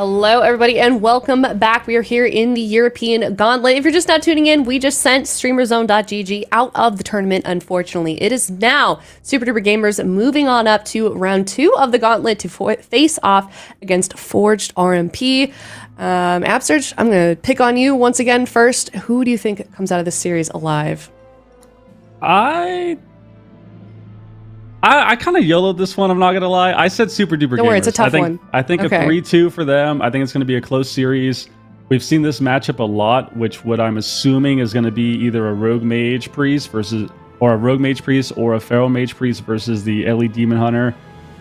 Hello, everybody, and welcome back. We are here in the European Gauntlet. If you're just now tuning in, we just sent StreamerZone.gg out of the tournament, unfortunately. It is now Super Duper Gamers moving on up to round 2 of the Gauntlet to face off against Forged RMP. Absurge, I'm going to pick on you once again first. Who do you think comes out of this series alive? I kind of YOLO'd this one, I'm not going to lie. I said Super Duper Gamers. Don't worry, it's a tough one. I think Okay. a 3-2 for them. I think it's going to be a close series. We've seen this matchup a lot, which what I'm assuming is going to be either a Rogue Mage Priest or a Feral Mage Priest versus the Ellie Demon Hunter.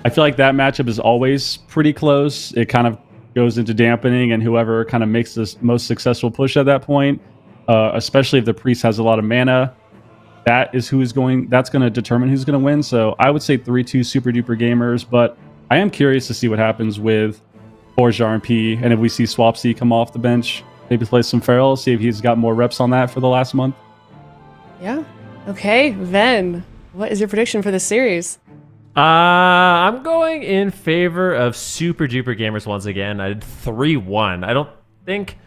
I feel like that matchup is always pretty close. It kind of goes into dampening, and whoever kind of makes the most successful push at that point, especially if the Priest has a lot of mana, that's going to determine who's going to win. So I would say 3-2 Super Duper Gamers, but I am curious to see what happens with Forged RMP, and if we see Swapsy come off the bench, maybe play some Feral, see if he's got more reps on that for the last month. Yeah. Okay, Ven, what is your prediction for this series? I'm going in favor of Super Duper Gamers once again. I did 3-1. I don't think...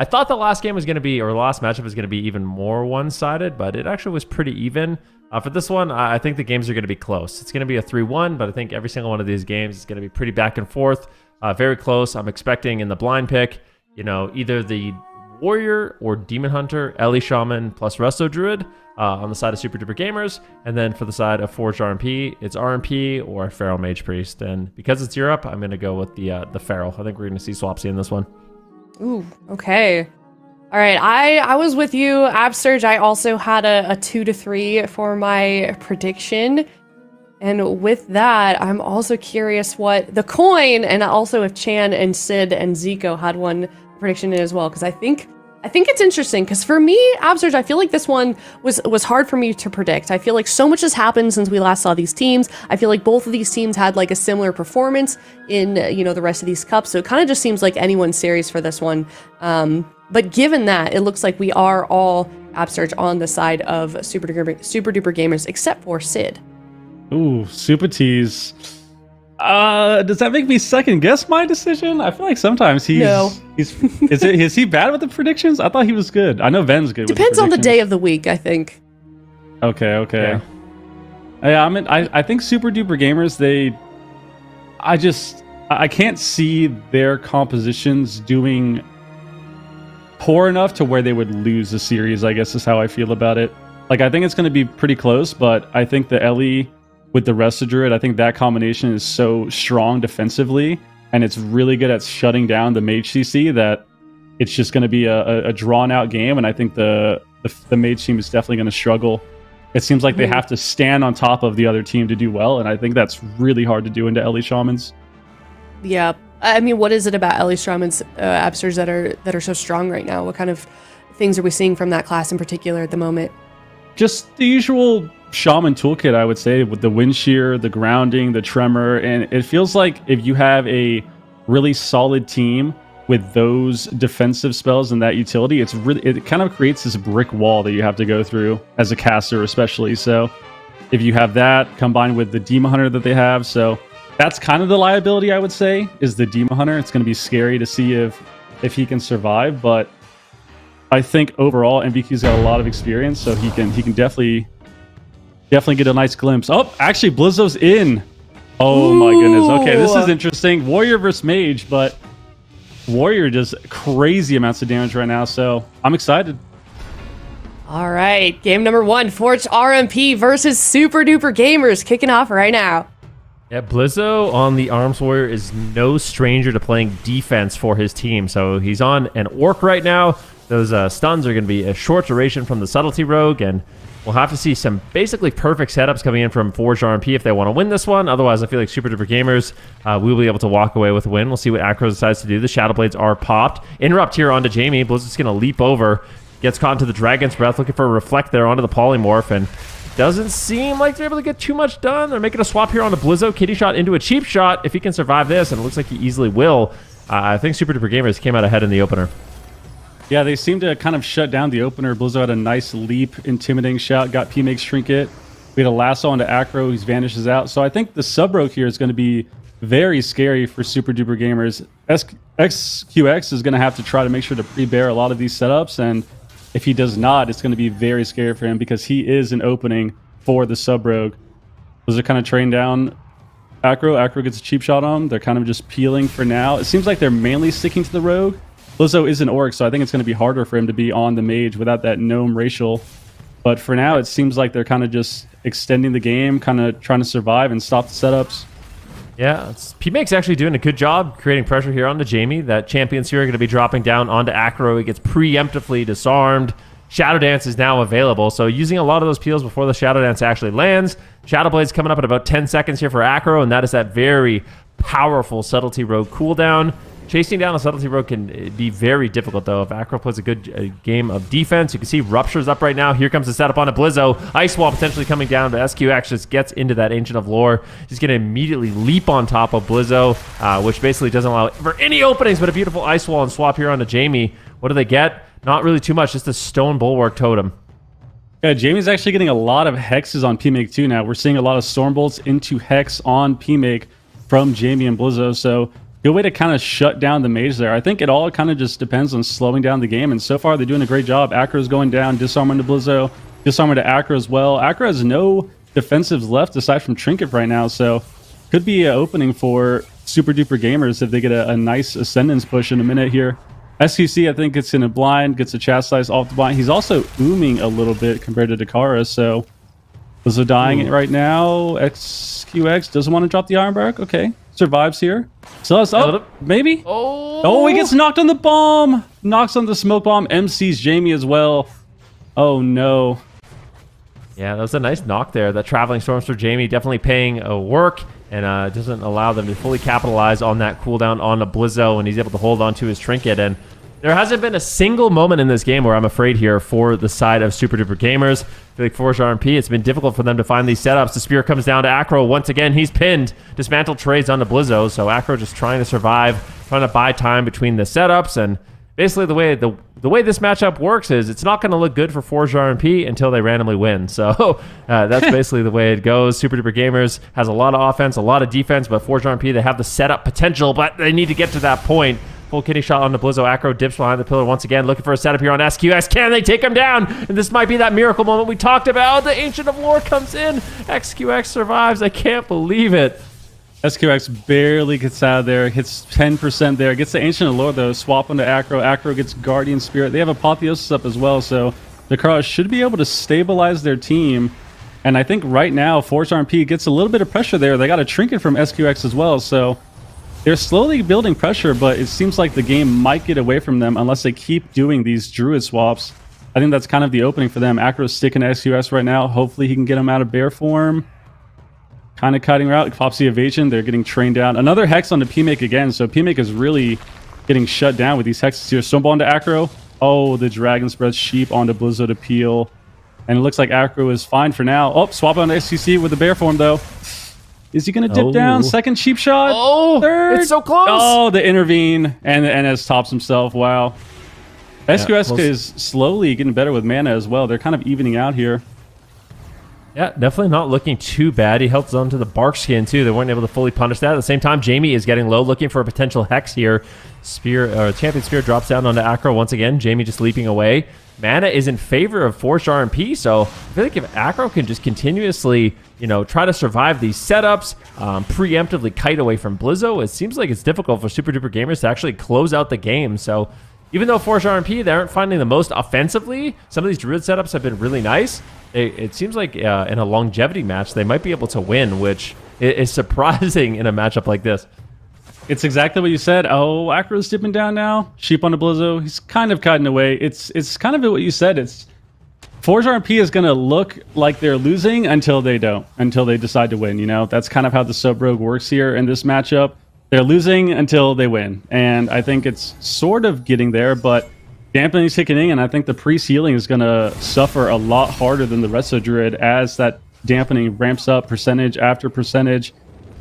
I thought the last game was going to be, or the last matchup was going to be even more one-sided, but it actually was pretty even. For this one, I think the games are going to be close. It's going to be a 3-1, but I think every single one of these games is going to be pretty back and forth, very close. I'm expecting in the blind pick, either the Warrior or Demon Hunter, Ellie Shaman plus Resto Druid on the side of Super Duper Gamers, and then for the side of Forged RMP, it's RMP or Feral Mage Priest. And because it's Europe, I'm going to go with the Feral. I think we're going to see Swapsy in this one. Ooh, okay. All right, I was with you, Absurge. I also had a 2-3 for my prediction. And with that, I'm also curious what the coin, and also if Chan and Sid and Zico had one prediction in as well, because I think it's interesting, because for me, Absurge, I feel like this one was hard for me to predict. I feel like so much has happened since we last saw these teams. I feel like both of these teams had like a similar performance in the rest of these cups, so it kind of just seems like anyone's series for this one. But given that, it looks like we are all, Absurge, on the side of Super Duper Gamers, except for Sid. Ooh, Super Tease. Does that make me second guess my decision? I feel like sometimes is he bad with the predictions? I thought he was good. I know Ven's good. Depends on the day of the week, I think. Okay. Yeah, I think Super Duper Gamers, I can't see their compositions doing poor enough to where they would lose the series, I guess is how I feel about it. Like, I think it's going to be pretty close, but I think the Ellie with the Resto Druid, I think that combination is so strong defensively, and it's really good at shutting down the Mage CC that it's just going to be a drawn-out game, and I think the Mage team is definitely going to struggle. It seems like they have to stand on top of the other team to do well, and I think that's really hard to do into Ellie Shamans. Yeah. I mean, what is it about Ellie Shamans, Absters that are so strong right now? What kind of things are we seeing from that class in particular at the moment? Just the usual Shaman toolkit, I would say, with the wind shear, the grounding, the tremor, and it feels like if you have a really solid team with those defensive spells and that utility, it kind of creates this brick wall that you have to go through as a caster, especially. So if you have that combined with the Demon Hunter that they have, so that's kind of the liability, I would say, is the Demon Hunter. It's going to be scary to see if he can survive, but I think overall MVQ's got a lot of experience, so he can definitely get a nice glimpse. Oh, actually, Blizzo's in. Oh my goodness. Okay, this is interesting. Warrior versus Mage, but Warrior does crazy amounts of damage right now, so I'm excited. All right, game number 1, Forged RMP versus Super Duper Gamers, kicking off right now. Yeah, Blizzo on the Arms Warrior is no stranger to playing defense for his team. So he's on an Orc right now. Those stuns are going to be a short duration from the Subtlety Rogue, and we'll have to see some basically perfect setups coming in from Forged RMP if they want to win this one. Otherwise, I feel like Super Duper Gamers will be able to walk away with a win. We'll see what Acro decides to do. The Shadow Blades are popped. Interrupt here onto Jamie. Blizzard's going to leap over. Gets caught into the Dragon's Breath, looking for a Reflect there onto the Polymorph, and doesn't seem like they're able to get too much done. They're making a swap here onto Blizzo. Kitty shot into a cheap shot. If he can survive this, and it looks like he easily will, I think Super Duper Gamers came out ahead in the opener. Yeah, they seem to kind of shut down the opener. Blizzo had a nice leap, intimidating shout, got P-Makes Trinket. We had a lasso onto Acro, he vanishes out. So I think the sub rogue here is going to be very scary for Super Duper Gamers. XQX is going to have to try to make sure to pre-bear a lot of these setups, and if he does not, it's going to be very scary for him because he is an opening for the sub-rogue. Those are kind of trained down Acro. Acro gets a cheap shot on him. They're kind of just peeling for now. It seems like they're mainly sticking to the rogue. Blizzo is an orc, so I think it's going to be harder for him to be on the mage without that gnome racial. But for now, it seems like they're kind of just extending the game, kind of trying to survive and stop the setups. Yeah, PMake's actually doing a good job creating pressure here onto Jamie. That champions here are going to be dropping down onto Acro. He gets preemptively disarmed. Shadow Dance is now available, so using a lot of those peels before the Shadow Dance actually lands. Shadow Blade's coming up in about 10 seconds here for Acro, and that is that very powerful Subtlety Rogue cooldown. Chasing down a Subtlety Rogue can be very difficult, though, if Acro plays a good game of defense. You can see Rupture's up right now. Here comes the setup on a Blizzo. Ice Wall potentially coming down, but SQX just gets into that Ancient of Lore. He's going to immediately leap on top of Blizzo, which basically doesn't allow for any openings, but a beautiful Ice Wall and swap here onto Jamie. What do they get? Not really too much, just a Stone Bulwark Totem. Yeah, Jamie's actually getting a lot of hexes on PMake too now. We're seeing a lot of Storm Bolts into hex on PMake from Jamie and Blizzo, so good way to kind of shut down the mage there. I think it all kind of just depends on slowing down the game, and so far they're doing a great job. Acro's going down, disarming to Blizzo, disarming to Acro as well. Acro has no defensives left aside from Trinket right now, so could be an opening for Super Duper Gamers if they get a nice Ascendance push in a minute here. SQC, I think, gets in a blind, gets a chastise off the blind. He's also ooming a little bit compared to Dakara, so Blizzo dying right now. XQX doesn't want to drop the Iron Bark. Okay, survives here. So maybe. Oh, he gets knocked on the bomb. Knocks on the smoke bomb. MCs Jamie as well. Oh no. Yeah, that was a nice knock there. That Traveling Storms for Jamie definitely paying work, and doesn't allow them to fully capitalize on that cooldown on a Blizzo, and he's able to hold on to his Trinket. And there hasn't been a single moment in this game where I'm afraid here for the side of Super Duper Gamers. I feel like Forge RMP, it's been difficult for them to find these setups. The spear comes down to Acro. Once again, he's pinned. Dismantle trades onto Blizzo, so Acro just trying to survive, trying to buy time between the setups. And basically the way this matchup works is it's not going to look good for Forge RMP until they randomly win. So that's basically the way it goes. Super Duper Gamers has a lot of offense, a lot of defense, but Forge RMP, they have the setup potential, but they need to get to that point. Full kidney shot on the Blizzo. Acro dips behind the pillar once again, looking for a setup here on SQX. Can they take him down? And this might be that miracle moment we talked about. The Ancient of Lore comes in. XQX survives. I can't believe it. SQX barely gets out of there, hits 10% there, gets the Ancient of Lore though, swap onto Acro. Acro gets Guardian Spirit. They have Apotheosis up as well, so the Dakara should be able to stabilize their team. And I think right now, Force RMP gets a little bit of pressure there. They got a Trinket from SQX as well, so they're slowly building pressure, but it seems like the game might get away from them unless they keep doing these Druid swaps. I think that's kind of the opening for them. Acro's sticking to SQS right now. Hopefully he can get him out of bear form. Kind of cutting route. Pops the evasion. They're getting trained down. Another hex on the PMake again, so PMake is really getting shut down with these hexes here. Stoneball onto Acro. Oh, the Dragon's Breath Sheep onto Blizzo to peel. And it looks like Acro is fine for now. Oh, swap on SCC with the bear form though. Is he going to dip down? Second cheap shot. Oh, third. It's so close. Oh, the intervene. And the NS tops himself. Wow. SQS is slowly getting better with mana as well. They're kind of evening out here. Yeah, definitely not looking too bad. He held on to the bark skin too. They weren't able to fully punish that. At the same time, Jamie is getting low, looking for a potential hex here. Champion Spear drops down onto Acro once again. Jamie just leaping away. Mana is in favor of Forged RMP, so I feel like if Acro can just continuously, try to survive these setups, preemptively kite away from Blizzo, it seems like it's difficult for Super Duper Gamers to actually close out the game. So even though Forged RMP, they aren't finding the most offensively, some of these Druid setups have been really nice. It seems like in a longevity match, they might be able to win, which is surprising in a matchup like this. It's exactly what you said. Oh, Acro's dipping down now. Sheep on the Blizzo. He's kind of cutting away. It's kind of what you said. It's Forge RMP is going to look like they're losing until they don't, until they decide to win. That's kind of how the sub-rogue works here in this matchup. They're losing until they win. And I think it's sort of getting there, but dampening's kicking in, and I think the priest healing is going to suffer a lot harder than the rest of Druid as that dampening ramps up percentage after percentage.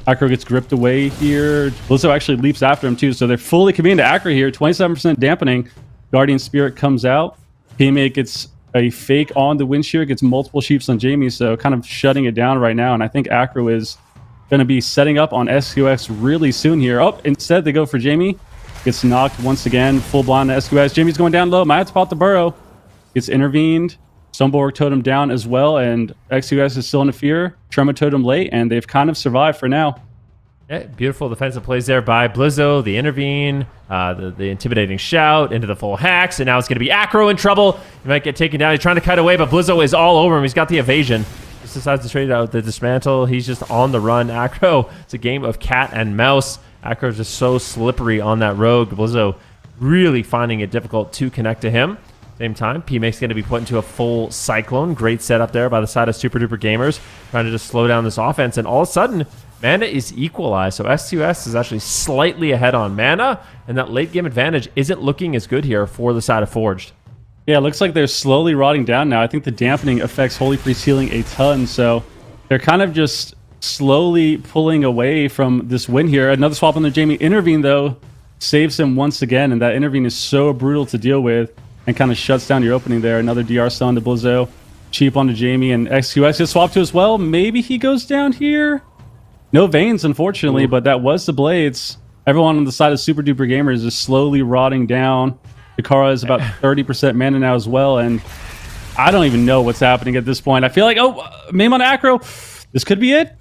Acro gets gripped away here. Blizzo actually leaps after him too, so they're fully committing to Acro here. 27% dampening. Guardian Spirit comes out. PMA gets a fake on the wind shear, gets multiple sheeps on Jamie, so kind of shutting it down right now, and I think Acro is going to be setting up on SQX really soon here. Oh, instead they go for Jamie. Gets knocked once again. Full blind to SQS. Jamie's going down low. Might have to pop the burrow. Gets intervened. Stoneborg Totem down as well, and XQS is still in the fear. Tremor Totem late, and they've kind of survived for now. Yeah, beautiful defensive plays there by Blizzo. The intervene, the intimidating shout into the full hacks, and now it's going to be AWC in trouble. He might get taken down. He's trying to cut away, but Blizzo is all over him. He's got the evasion. Just decides to trade out the dismantle. He's just on the run. AWC, it's a game of cat and mouse. AWC is just so slippery on that rogue. Blizzo really finding it difficult to connect to him. Same time, PMake's going to be put into a full cyclone. Great setup there by the side of Super Duper Gamers, trying to just slow down this offense. And all of a sudden, mana is equalized. So SQS is actually slightly ahead on mana, and that late game advantage isn't looking as good here for the side of Forged. Yeah, it looks like they're slowly rotting down now. I think the dampening affects Holy Priest healing a ton, so they're kind of just slowly pulling away from this win here. Another swap on the Jamie. Intervene, though, saves him once again, and that Intervene is so brutal to deal with and kind of shuts down your opening there. Another DR stun to Blizzo. Cheap onto Jamie, and XQS gets swapped to as well. Maybe he goes down here. No veins, unfortunately, but that was the blades. Everyone on the side of Super Duper Gamers is slowly rotting down. Jakara is about 30% mana now as well, and I don't even know what's happening at this point. I feel like, Mame on Acro. This could be it.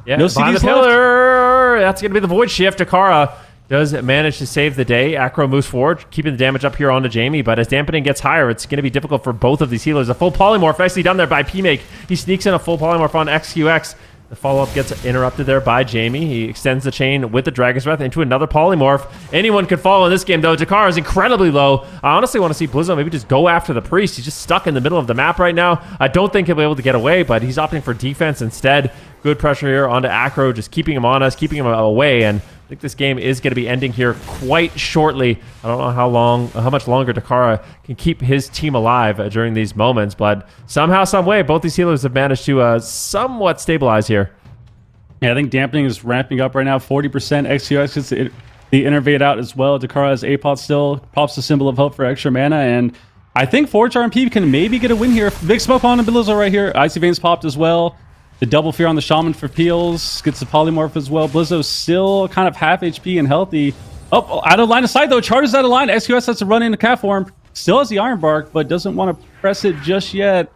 Yeah, no behind CDs the pillar. That's going to be the Void Shift. Jakara does manage to save the day. Acro moves forward, keeping the damage up here onto Jamie, but as dampening gets higher, it's going to be difficult for both of these healers. A full polymorph, nicely done there by PMake. He sneaks in a full polymorph on XQX. The follow-up gets interrupted there by Jamie. He extends the chain with the Dragon's Breath into another polymorph. Anyone could follow in this game, though. Jakara is incredibly low. I honestly want to see Blizzo maybe just go after the Priest. He's just stuck in the middle of the map right now. I don't think he'll be able to get away, but he's opting for defense instead. Good pressure here onto Acro, just keeping him on us, keeping him away, and I think this game is going to be ending here quite shortly. I don't know how much longer Jakara can keep his team alive during these moments, but somehow, some way, both these healers have managed to somewhat stabilize here. Yeah, I think dampening is ramping up right now. 40%. XQX gets the Innervate out as well. Jakara has APOT still, pops the symbol of hope for extra mana, and I think Forge RMP can maybe get a win here. Big smoke on Blizzo right here. Icy Veins popped as well. The double fear on the Shaman for peels. Gets the polymorph as well. Blizzo still kind of half HP and healthy. Oh, out of line of sight though. Charges out of line. SQS has to run into cat form. Still has the Iron Bark, but doesn't want to press it just yet.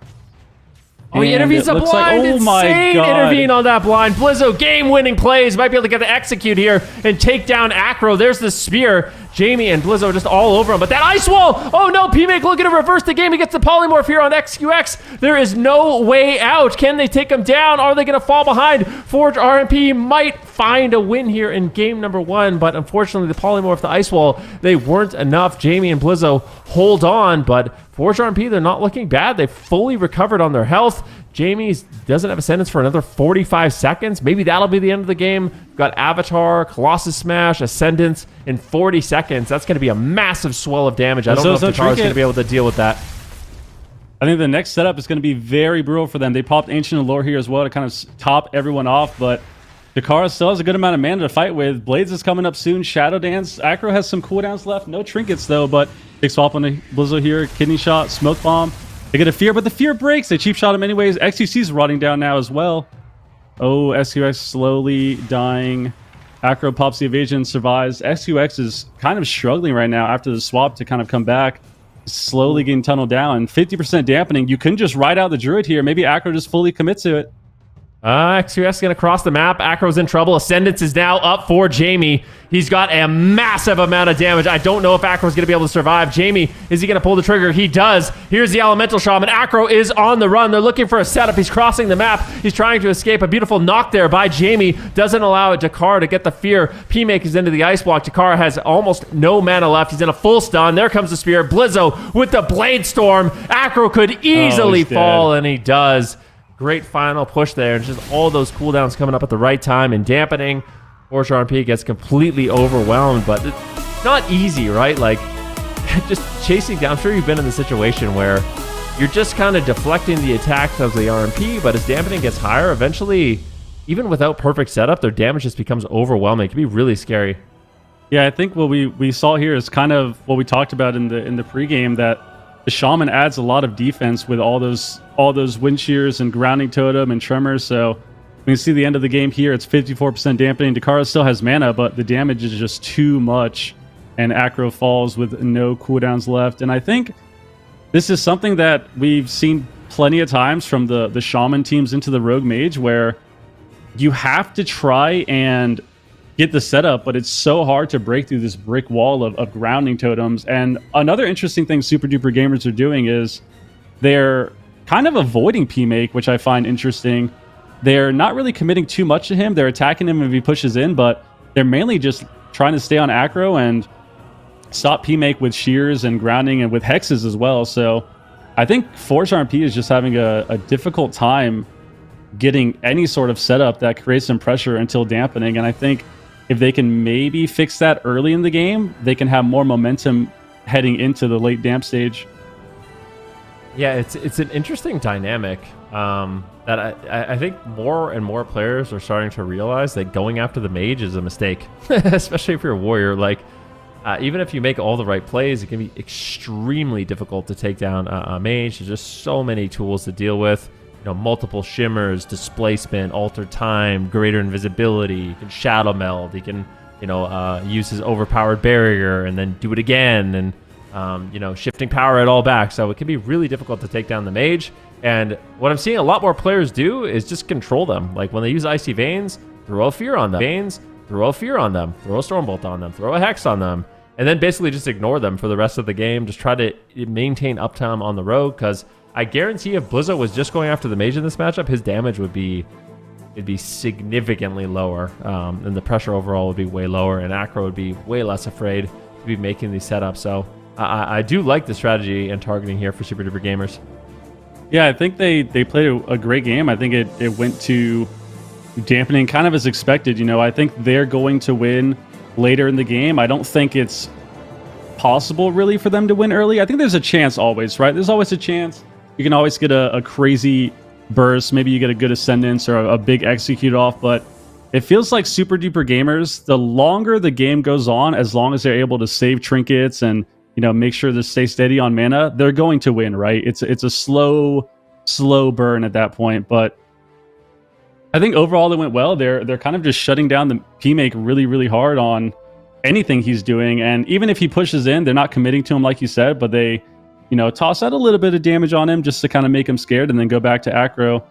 Oh, he intervenes a blind. Like, oh my God. Intervene on that blind. Blizzo, game-winning plays. Might be able to get the execute here and take down Acro. There's the spear. Jamie and Blizzo just all over him. But that ice wall! Oh no, PMake looking to reverse the game. He gets the polymorph here on XQX. There is no way out. Can they take him down? Are they going to fall behind? Forge RMP might find a win here in game number 1, but unfortunately the polymorph, the ice wall, they weren't enough. Jamie and Blizzo hold on, but Forge RMP, they're not looking bad. They fully recovered on their health. Jamie doesn't have a sentence for another 45 seconds. Maybe that'll be the end of the game. We've got Avatar, Colossus Smash, Ascendance in 40 seconds. That's going to be a massive swell of damage. I don't know if Jakara's going to be able to deal with that. I think the next setup is going to be very brutal for them. They popped Ancient Allure here as well to kind of top everyone off, but Jakara still has a good amount of mana to fight with. Blades is coming up soon. Shadow Dance. Acro has some cooldowns left. No trinkets, though, but big swap on the Blizzo here. Kidney Shot, Smoke Bomb. They get a fear, but the fear breaks. They cheap shot him anyways. XQC's rotting down now as well. Oh, SQX slowly dying. Acro pops the evasion, survives. XQX is kind of struggling right now after the swap to kind of come back. Slowly getting tunneled down. 50% dampening. You couldn't just ride out the Druid here. Maybe Acro just fully commits to it. XQS is going to cross the map. Acro's in trouble. Ascendance is now up for Jamie. He's got a massive amount of damage. I don't know if Acro's going to be able to survive. Jamie, is he going to pull the trigger? He does. Here's the Elemental Shaman. Acro is on the run. They're looking for a setup. He's crossing the map. He's trying to escape. A beautiful knock there by Jamie. Doesn't allow Jakara to get the fear. PMake is into the ice block. Jakara has almost no mana left. He's in a full stun. There comes the spear. Blizzo with the Blade Storm. Acro could easily fall, and he does. Great final push there, and just all those cooldowns coming up at the right time and dampening. Forge RMP gets completely overwhelmed, but it's not easy, right? Like, just chasing down. I'm sure you've been in the situation where you're just kind of deflecting the attacks of the RMP, but as dampening gets higher, eventually, even without perfect setup, their damage just becomes overwhelming. It can be really scary. Yeah, I think what we saw here is kind of what we talked about in the pregame, that the Shaman adds a lot of defense with all those wind shears and grounding totem and tremors. So we can see the end of the game here. It's 54% dampening. Jakara still has mana, but the damage is just too much. and Acro falls with no cooldowns left. And I think this is something that we've seen plenty of times from the Shaman teams into the Rogue Mage, where you have to try and get the setup, but it's so hard to break through this brick wall of grounding totems. And another interesting thing Super Duper Gamers are doing is they're kind of avoiding P-Make, which I find interesting. They're not really committing too much to him. They're attacking him if he pushes in, but they're mainly just trying to stay on Acro and stop P-Make with shears and grounding and with hexes as well. So I think Forge RMP is just having a difficult time getting any sort of setup that creates some pressure until dampening. And I think if they can maybe fix that early in the game, they can have more momentum heading into the late damp stage. Yeah, it's an interesting dynamic that I think more and more players are starting to realize that going after the mage is a mistake, especially if you're a warrior. Like, even if you make all the right plays, it can be extremely difficult to take down a mage. There's just so many tools to deal with. You know, multiple shimmers, displacement, alter time, greater invisibility. He can shadow meld. He can, use his overpowered barrier and then do it again, and shifting power it all back. So it can be really difficult to take down the mage. And what I'm seeing a lot more players do is just control them. Like when they use Icy Veins, throw a fear on them. Throw a fear on them. Throw a Stormbolt on them. Throw a Hex on them. And then basically just ignore them for the rest of the game. Just try to maintain uptime on the road, because I guarantee if Blizzo was just going after the mage in this matchup, his damage would be significantly lower, and the pressure overall would be way lower, and Acro would be way less afraid to be making these setups. So I do like the strategy and targeting here for Super Duper Gamers. Yeah, I think they played a great game. I think it went to dampening kind of as expected. I think they're going to win later in the game. I don't think it's possible really for them to win early. I think there's a chance always, right? There's always a chance. You can always get a crazy burst. Maybe you get a good Ascendance or a big execute off, but it feels like Super Duper Gamers, the longer the game goes on, as long as they're able to save trinkets and make sure to stay steady on mana, they're going to win, right? It's a slow burn at that point, but I think overall it went well. They're kind of just shutting down the P-Make really, really hard on anything he's doing, and even if he pushes in, they're not committing to him like you said, but they toss out a little bit of damage on him just to kind of make him scared and then go back to Acro.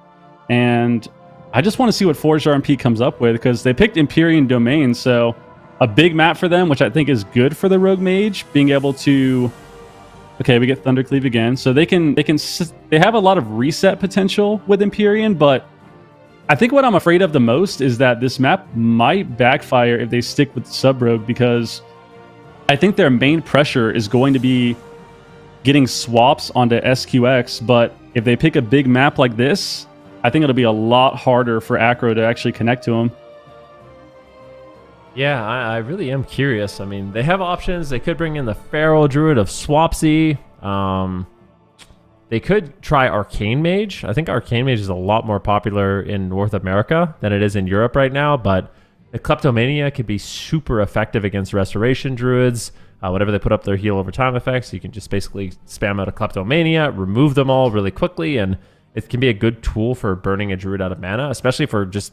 And I just want to see what Forged RMP comes up with, because they picked Empyrean Domain, so a big map for them, which I think is good for the Rogue Mage, being able to... Okay, we get Thundercleave again. So they have a lot of reset potential with Empyrean, but I think what I'm afraid of the most is that this map might backfire if they stick with Sub-Rogue, because I think their main pressure is going to be getting swaps onto SQX, but if they pick a big map like this, I think it'll be a lot harder for Acro to actually connect to him. Yeah, I really am curious. I mean, they have options. They could bring in the Feral Druid of Swapsy. They could try Arcane Mage. I think Arcane Mage is a lot more popular in North America than it is in Europe right now, but the Kleptomania could be super effective against Restoration Druids. Whenever they put up their heal over time effects, you can just basically spam out a Kleptomania, remove them all really quickly, and it can be a good tool for burning a Druid out of mana, especially for just...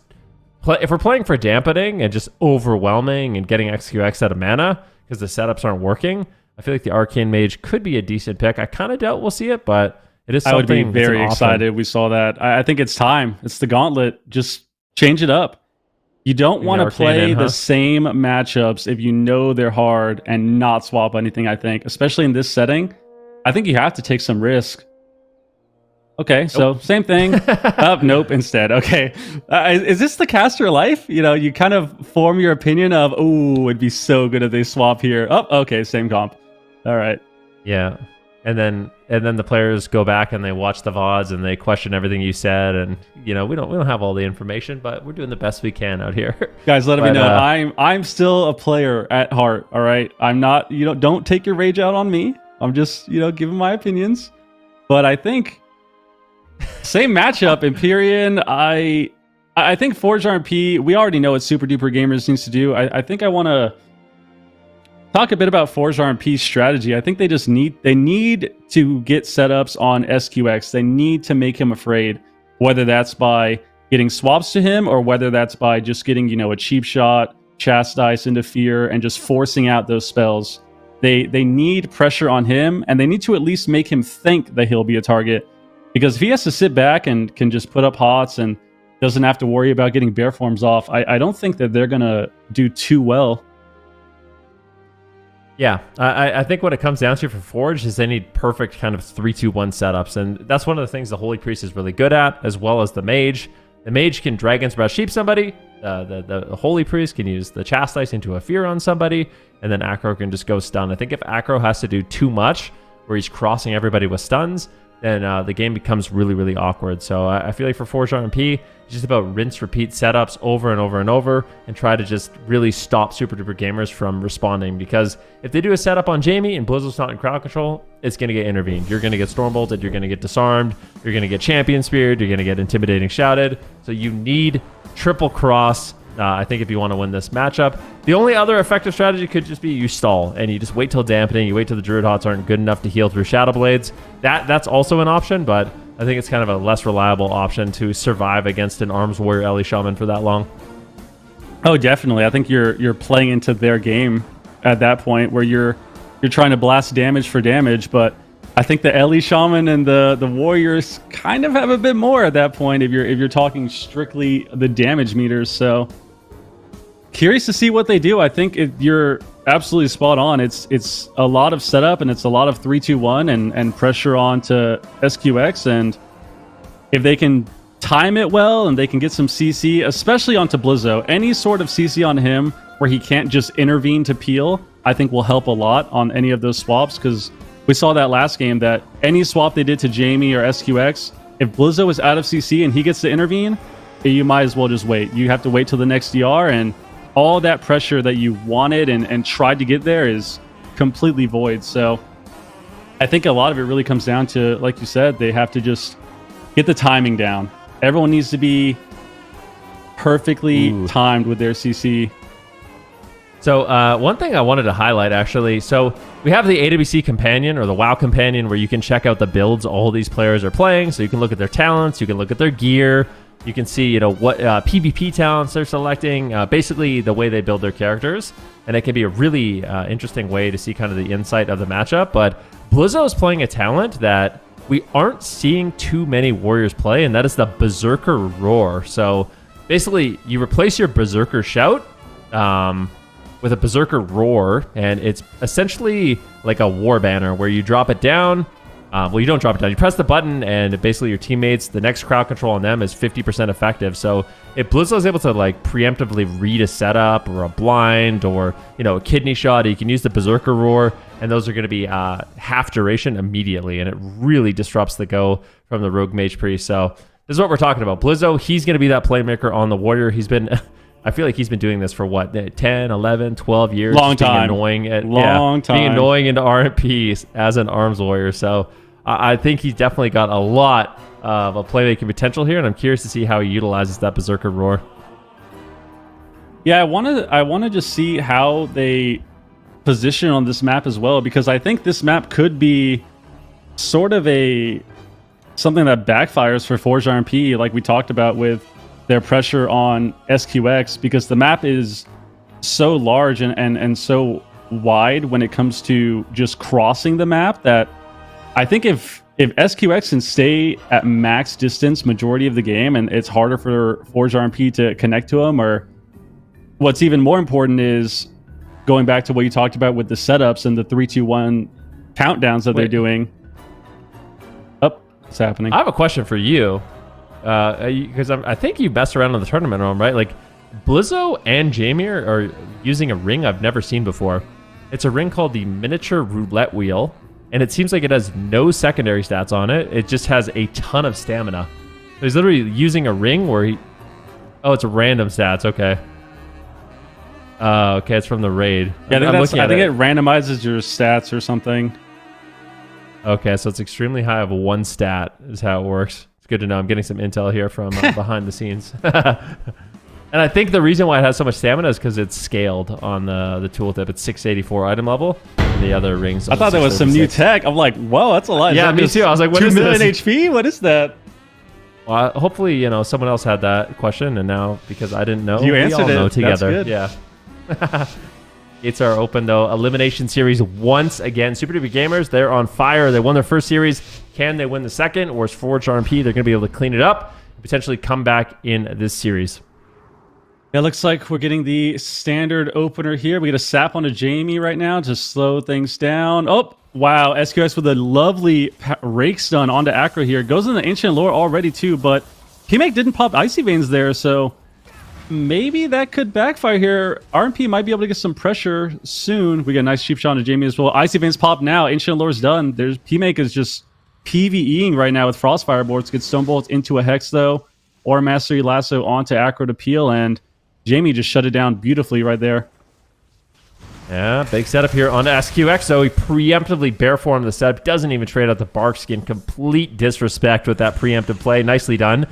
if we're playing for dampening and just overwhelming and getting XQX out of mana because the setups aren't working, I feel like the Arcane Mage could be a decent pick. I kind of doubt we'll see it, but it is something. I would be very excited we saw that. I think it's time. It's the Gauntlet. Just change it up. You don't want to play the same matchups if you know they're hard and not swap anything, I think. Especially in this setting, I think you have to take some risk. Okay, so same thing. Nope, instead. Okay. Is this the caster life? You kind of form your opinion of, oh, it'd be so good if they swap here. Oh, okay, same comp. All right. Yeah. And then the players go back and they watch the VODs and they question everything you said, and we don't have all the information, but we're doing the best we can out here. Guys, let me know. I'm still a player at heart, all right? I'm not, don't take your rage out on me. I'm just, giving my opinions. But I think same matchup, Empyrean. I think Forge RMP, we already know what Super Duper Gamers needs to do. I think I want to talk a bit about Forge RMP's strategy. I think they need to get setups on SQX. They need to make him afraid, whether that's by getting swaps to him or whether that's by just getting, a cheap shot Chastise into fear and just forcing out those spells. They need pressure on him, and they need to at least make him think that he'll be a target. Because if he has to sit back and can just put up hots and doesn't have to worry about getting bear forms off, I don't think that they're going to do too well. Yeah, I think what it comes down to for Forge is they need perfect kind of 3-2-1 setups, and that's one of the things the Holy Priest is really good at, as well as the Mage. The Mage can Dragon's Breath Sheep somebody, the Holy Priest can use the Chastise into a Fear on somebody, and then Acro can just go stun. I think if Acro has to do too much, where he's crossing everybody with stuns, then the game becomes really, really awkward. So I feel like for Forge RMP, it's just about rinse, repeat setups over and over and over, and try to just really stop Super Duper Gamers from responding. Because if they do a setup on Jamie and Blizzard's not in crowd control, it's going to get intervened. You're going to get storm bolted, you're going to get disarmed, you're going to get champion speared, you're going to get intimidating shouted. So you need triple cross. I think if you want to win this matchup, the only other effective strategy could just be you stall and you just wait till dampening. You wait till the Druid Hots aren't good enough to heal through Shadow Blades. That's also an option, but I think it's kind of a less reliable option to survive against an Arms Warrior Ellie Shaman for that long. Oh, definitely. I think you're playing into their game at that point where you're trying to blast damage for damage, but I think the Ellie Shaman and the Warriors kind of have a bit more at that point if you're talking strictly the damage meters. So curious to see what they do. I think you're absolutely spot on. It's a lot of setup and it's a lot of 3-2-1 and pressure on to SQX. And if they can time it well and they can get some CC, especially onto Blizzo, any sort of CC on him where he can't just intervene to peel, I think will help a lot on any of those swaps. Because we saw that last game that any swap they did to Jamie or SQX, if Blizzo is out of CC and he gets to intervene, you might as well just wait. You have to wait till the next DR, and all that pressure that you wanted and tried to get there is completely void. So I think a lot of it really comes down to, like you said, they have to just get the timing down. Everyone needs to be perfectly timed with their CC. So one thing I wanted to highlight, actually, so we have the AWC Companion or the WoW Companion where you can check out the builds all these players are playing. So you can look at their talents, you can look at their gear, you can see, what PvP talents they're selecting, basically the way they build their characters. And it can be a really interesting way to see kind of the insight of the matchup. But Blizzo is playing a talent that we aren't seeing too many Warriors play, and that is the Berserker Roar. So basically, you replace your Berserker Shout with a Berserker Roar, and it's essentially like a war banner where you drop it down. Well, you don't drop it down. You press the button, and basically your teammates, the next crowd control on them is 50% effective. So if Blizzo is able to like preemptively read a setup or a blind or a kidney shot, you can use the Berserker Roar, and those are going to be half duration immediately, and it really disrupts the go from the Rogue Mage Priest. So this is what we're talking about. Blizzo, he's going to be that playmaker on the Warrior. He's been... I feel like he's been doing this for 10, 11, 12 years. Long time. Being annoying Long time. Being annoying into RMP as an arms warrior. So I think he's definitely got a lot of a playmaking potential here, and I'm curious to see how he utilizes that Berserker Roar. Yeah, I want to just see how they position on this map as well, because I think this map could be sort of something that backfires for Forge RMP, like we talked about with their pressure on SQX, because the map is so large and so wide when it comes to just crossing the map that I think if SQX can stay at max distance majority of the game and it's harder for Forge RMP to connect to them, or what's even more important is going back to what you talked about with the setups and the 3-2-1 countdowns that they're doing. Oh, it's happening. I have a question for you. Because I think you messed around on the tournament room, right? Like, Blizzo and Jamie are using a ring I've never seen before. It's a ring called the Miniature Roulette Wheel, and it seems like it has no secondary stats on it. It just has a ton of stamina. So he's literally using a ring where he... Oh, it's a random stats. Okay. Okay, it's from the raid. Yeah, I think it randomizes your stats or something. Okay, so it's extremely high of one stat is how it works. Good to know. I'm getting some intel here from behind the scenes. And I think the reason why it has so much stamina is because it's scaled on the tooltip. It's 684 item level, and the other rings. I thought that was some new tech. I'm like, whoa, that's a lot. Yeah, me too. I was like, what 2 is million this? HP? What is that? Well, hopefully, someone else had that question, and now because I didn't know, You we answered all it. know together. That's good. Yeah. Gates are open, though. Elimination series once again. Super Duper Gamers, they're on fire. They won their first series. Can they win the second? Or is Forged RMP, they're going to be able to clean it up and potentially come back in this series? It looks like we're getting the standard opener here. We get a sap onto Jamie right now to slow things down. Oh, wow. SQX with a lovely rake stun onto Acro here. Goes in the Ancient Lore already, too, but PMake didn't pop Icy Veins there, so maybe that could backfire here. RMP might be able to get some pressure soon. We got a nice cheap shot on Jamie as well. Icy Veins pop now. Ancient Lore's done. There's PMake is just PvEing right now with Frostfire boards. Gets Stone Bolt into a Hex, though. Or Mastery Lasso onto Acro to peel, and Jamie just shut it down beautifully right there. Yeah, big setup here on SQX. So he preemptively bear formed the setup. Doesn't even trade out the Bark Skin. Complete disrespect with that preemptive play. Nicely done.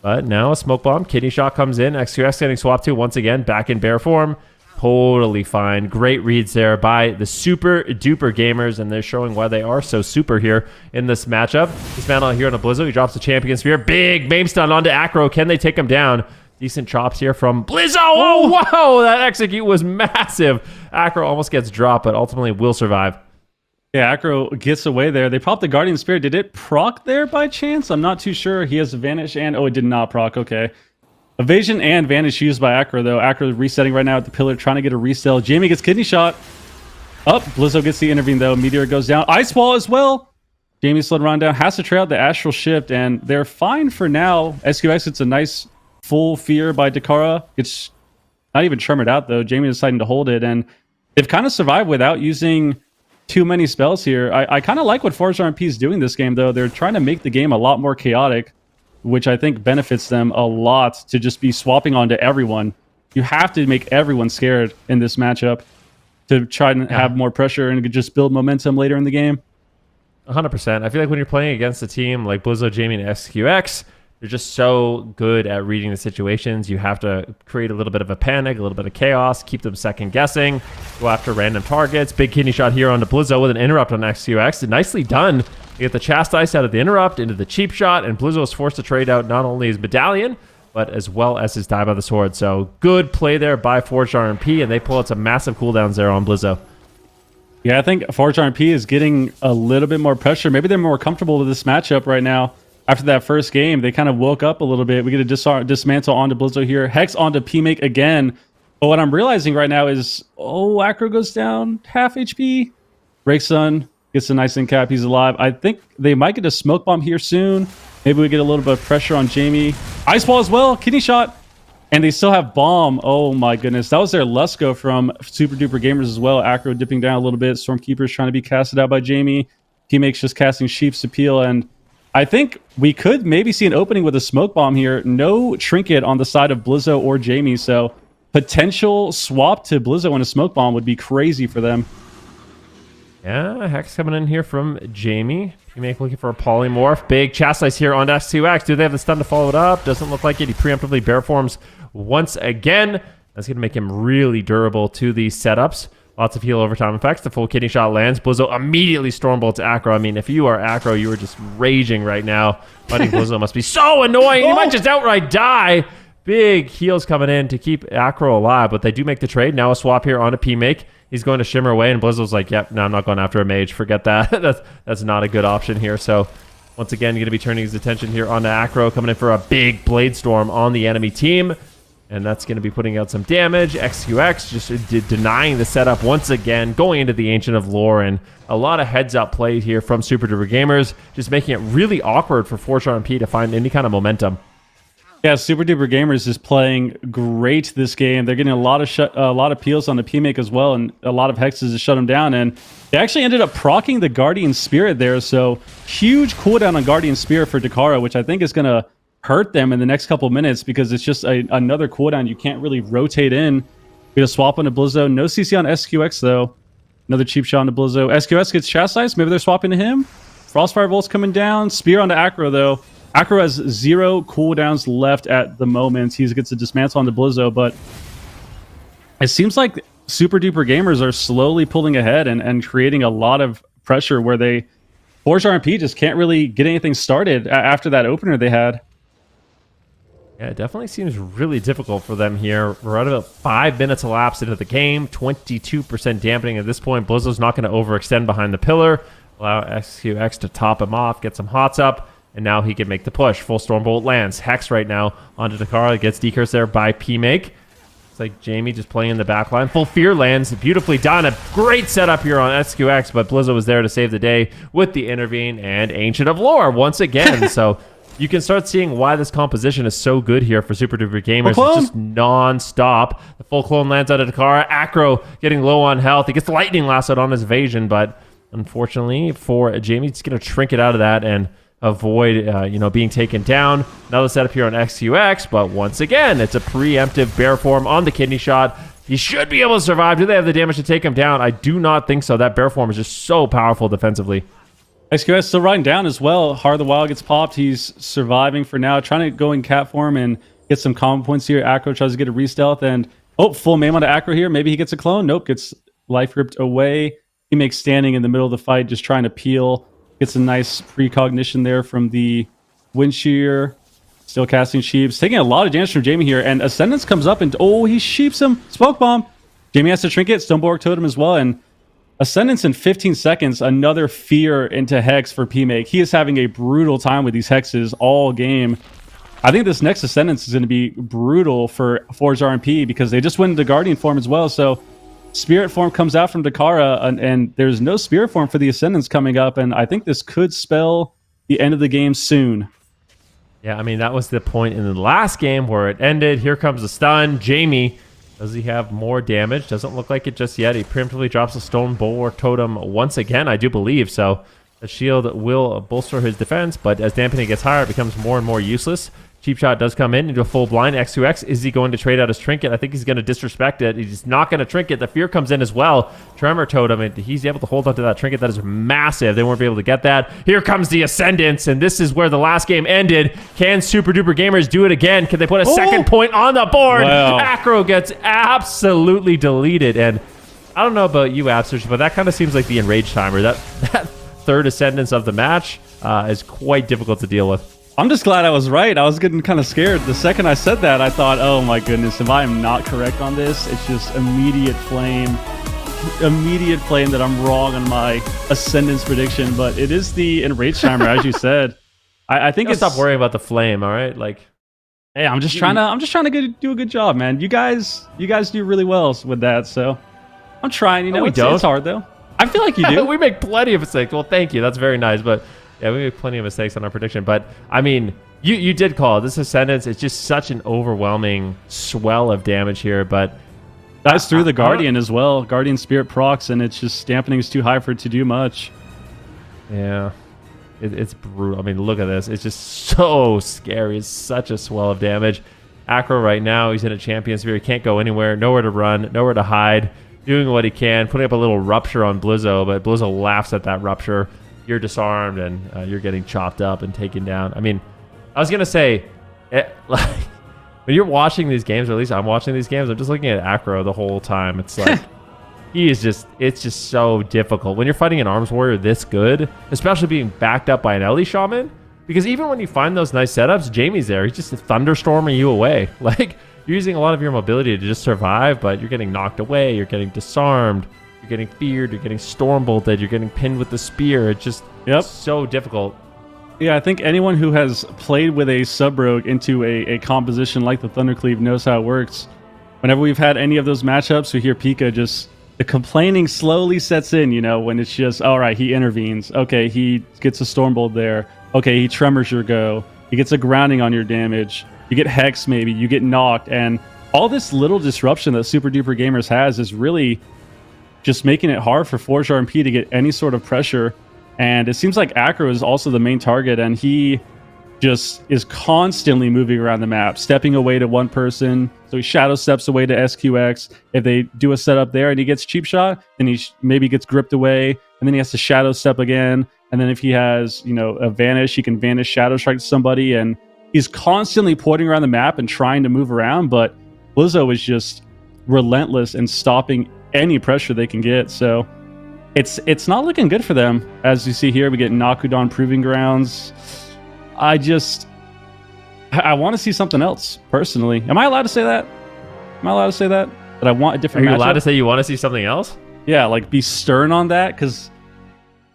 But now a Smoke Bomb. Kidney Shot comes in. SQX getting swapped to once again. Back in bear form. Totally fine. Great reads there by the Super Duper Gamers. And they're showing why they are so super here in this matchup. Dismantle here on a Blizzo. He drops the Champion Spear. Big Mame Stun onto Acro. Can they take him down? Decent chops here from Blizzo. Oh, wow. That execute was massive. Acro almost gets dropped, but ultimately will survive. Yeah, Acro gets away there. They popped the Guardian Spirit. Did it proc there by chance? I'm not too sure. He has Vanish and... Oh, it did not proc. Okay. Evasion and Vanish used by Acro, though. Acro resetting right now at the pillar, trying to get a resell. Jamie gets Kidney Shot. Up. Blizzo gets the intervene, though. Meteor goes down. Ice Wall as well. Jamie slowed Ron down. Has to try out the Astral Shift, and they're fine for now. SQX, it's a nice full fear by Dakara. It's not even tremor'd out, though. Jamie deciding to hold it, and they've kind of survived without using too many spells here. I kind of like what Forged RMP is doing this game, though. They're trying to make the game a lot more chaotic, which I think benefits them a lot to just be swapping onto everyone. You have to make everyone scared in this matchup to try and have more pressure and just build momentum later in the game. 100%. I feel like when you're playing against a team like Blizzo, Jamie, and SQX, they're just so good at reading the situations. You have to create a little bit of a panic, a little bit of chaos, keep them second guessing, go after random targets. Big Kidney Shot here onto Blizzo with an interrupt on XQX. Nicely done. You get the Chastise out of the interrupt into the cheap shot, and Blizzo is forced to trade out not only his medallion, but as well as his Die by the Sword. So good play there by Forged RMP, and they pull out some massive cooldowns there on Blizzo. Yeah, I think Forged RMP is getting a little bit more pressure. Maybe they're more comfortable with this matchup right now. After that first game, they kind of woke up a little bit. We get a dismantle onto Blizzo here. Hex onto PMake again. But what I'm realizing right now is, Acro goes down half HP. Rakesun gets a nice end cap. He's alive. I think they might get a Smoke Bomb here soon. Maybe we get a little bit of pressure on Jamie. Ice Wall as well. Kidney Shot. And they still have Bomb. Oh my goodness. That was their Lusco from Super Duper Gamers as well. Acro dipping down a little bit. Stormkeeper's trying to be casted out by Jamie. PMake's just casting Sheep's Appeal, and I think we could maybe see an opening with a Smoke Bomb here. No Trinket on the side of Blizzo or Jamie, so potential swap to Blizzo and a Smoke Bomb would be crazy for them. Yeah, Hex coming in here from Jamie. PMake looking for a Polymorph. Big Chastise here on S2X. Do they have the stun to follow it up? Doesn't look like it. He preemptively bear forms once again. That's going to make him really durable to these setups. Lots of heal overtime effects. The full Kidney Shot lands. Blizzo immediately Stormbolt to Acro. I mean, if you are Acro, you are just raging right now. Fighting Blizzo must be so annoying. He might just outright die. Big heals coming in to keep Acro alive, but they do make the trade. Now a swap here onto PMake. He's going to shimmer away, and Blizzo's like, yep, no, I'm not going after a mage. Forget that. That's not a good option here. So once again, going to be turning his attention here onto Acro, coming in for a big Blade Storm on the enemy team. And that's going to be putting out some damage. XQX just denying the setup once again, going into the Ancient of Lore, and a lot of heads-up play here from Super Duper Gamers, just making it really awkward for Forged RMP to find any kind of momentum. Yeah, Super Duper Gamers is playing great this game. They're getting a lot of peels on the PMake as well, and a lot of hexes to shut them down. And they actually ended up proccing the Guardian Spirit there, so huge cooldown on Guardian Spirit for Dakara, which I think is going to hurt them in the next couple minutes because it's just another cooldown you can't really rotate in. We get a swap onto Blizzo. No CC on SQX, though. Another cheap shot onto Blizzo. SQX gets Chastised. Maybe they're swapping to him. Frostfire Bolt's coming down. Spear onto Acro, though. Acro has 0 cooldowns left at the moment. He gets a dismantle onto Blizzo, but it seems like Super Duper Gamers are slowly pulling ahead and creating a lot of pressure where Forged RMP just can't really get anything started after that opener they had. Yeah, it definitely seems really difficult for them here. We're at about 5 minutes elapsed into the game. 22% dampening at this point. Blizzo's not going to overextend behind the pillar. Allow XQX to top him off, get some hots up, and now he can make the push. Full Stormbolt lands. Hex right now onto Takara. Gets decursed there by PMake. It's like Jamie just playing in the back line. Full Fear lands. Beautifully done. A great setup here on SQX, but Blizzo was there to save the day with the intervene and Ancient of Lore once again. So you can start seeing why this composition is so good here for Super Duper Gamers. It's just non-stop. The full clone lands out of Takara. Acro getting low on health. He gets the lightning lassoed on his evasion, but unfortunately for Jamie, he's going to trinket out of that and avoid being taken down. Another setup here on XQX, but once again, it's a preemptive bear form on the kidney shot. He should be able to survive. Do they have the damage to take him down? I do not think so. That bear form is just so powerful defensively. XQS still riding down as well. Heart of the Wild gets popped. He's surviving for now. Trying to go in cat form and get some combo points here. Acro tries to get a re-stealth and full maim onto Acro here. Maybe he gets a clone. Nope, gets life ripped away. He makes standing in the middle of the fight, just trying to peel. Gets a nice precognition there from the Wind Shear. Still casting Sheeps. Taking a lot of damage from Jamie here. And Ascendance comes up and he sheeps him. Smoke Bomb. Jamie has to trinket. Stoneborg Totem as well. And Ascendance in 15 seconds, another fear into Hex for PMake. He is having a brutal time with these Hexes all game. I think this next Ascendance is going to be brutal for Forge RMP because they just went into Guardian form as well. So Spirit form comes out from Dakara, and there's no Spirit form for the Ascendance coming up, and I think this could spell the end of the game soon. Yeah, I mean, that was the point in the last game where it ended. Here comes the stun. Jamie, does he have more damage? Doesn't look like it just yet. He preemptively drops a Stone Bulwark Totem once again, I do believe. So the shield will bolster his defense, but as dampening gets higher, it becomes more and more useless. Cheap Shot does come in into a full blind. X2X, is he going to trade out his trinket? I think he's going to disrespect it. He's not going to trinket. The fear comes in as well. Tremor Totem, and he's able to hold onto that trinket. That is massive. They won't be able to get that. Here comes the Ascendance, and this is where the last game ended. Can Super Duper Gamers do it again? Can they put a second point on the board? Wow. Acro gets absolutely deleted, and I don't know about you, Absers, but that kind of seems like the Enrage timer. That third Ascendance of the match is quite difficult to deal with. I'm just glad I was right. I was getting kind of scared. The second I said that, I thought, oh my goodness, if I am not correct on this, it's just immediate flame that I'm wrong on my Ascendance prediction. But it is the Enrage timer, as you said. I think it's stop worrying about the flame, all right? Like, hey, I'm just trying to do a good job, man. You guys do really well with that, so I'm trying. You know, it's hard though. I feel like you do. We make plenty of mistakes. Well, thank you. That's very nice, but. Yeah, we made plenty of mistakes on our prediction, but I mean, you did call it. This Ascendance. It's just such an overwhelming swell of damage here, but that's through the Guardian as well. Guardian Spirit procs, and it's just dampening is too high for it to do much. Yeah, it's brutal. I mean, look at this. It's just so scary. It's such a swell of damage. Acro right now, he's in a champion sphere. He can't go anywhere, nowhere to run, nowhere to hide, doing what he can, putting up a little rupture on Blizzo, but Blizzo laughs at that rupture. You're disarmed and you're getting chopped up and taken down. I mean, I was going to say, like, when you're watching these games, or at least I'm watching these games, I'm just looking at Acro the whole time. It's like, it's just so difficult. When you're fighting an Arms Warrior this good, especially being backed up by an Ellie Shaman, because even when you find those nice setups, Jamie's there. He's just thunderstorming you away. Like, you're using a lot of your mobility to just survive, but you're getting knocked away, you're getting disarmed. You're getting feared, you're getting storm bolted, you're getting pinned with the spear. It's just so difficult. Yeah, I think anyone who has played with a sub-rogue into a composition like the Thundercleave knows how it works. Whenever we've had any of those matchups, we hear Pika just, the complaining slowly sets in, you know, when it's just, all right, he intervenes. Okay, he gets a Stormbolt there. Okay, he tremors your go. He gets a grounding on your damage. You get Hex maybe, you get knocked. And all this little disruption that Super Duper Gamers has is really just making it hard for Forge RMP to get any sort of pressure. And it seems like Acro is also the main target, and he just is constantly moving around the map, stepping away to one person. So he shadow steps away to SQX. If they do a setup there and he gets cheap shot, then he maybe gets gripped away, and then he has to shadow step again. And then if he has, you know, a vanish, he can vanish shadow strike to somebody. And he's constantly porting around the map and trying to move around, but Blizzo is just relentless in stopping any pressure they can get. So it's not looking good for them. As you see here, we get Nakudan Proving Grounds. I want to see something else, personally. Am I allowed to say that? Am I allowed to say that? That I want a Are different you matchup? allowed to say you want to see something else? Yeah, like be stern on that, because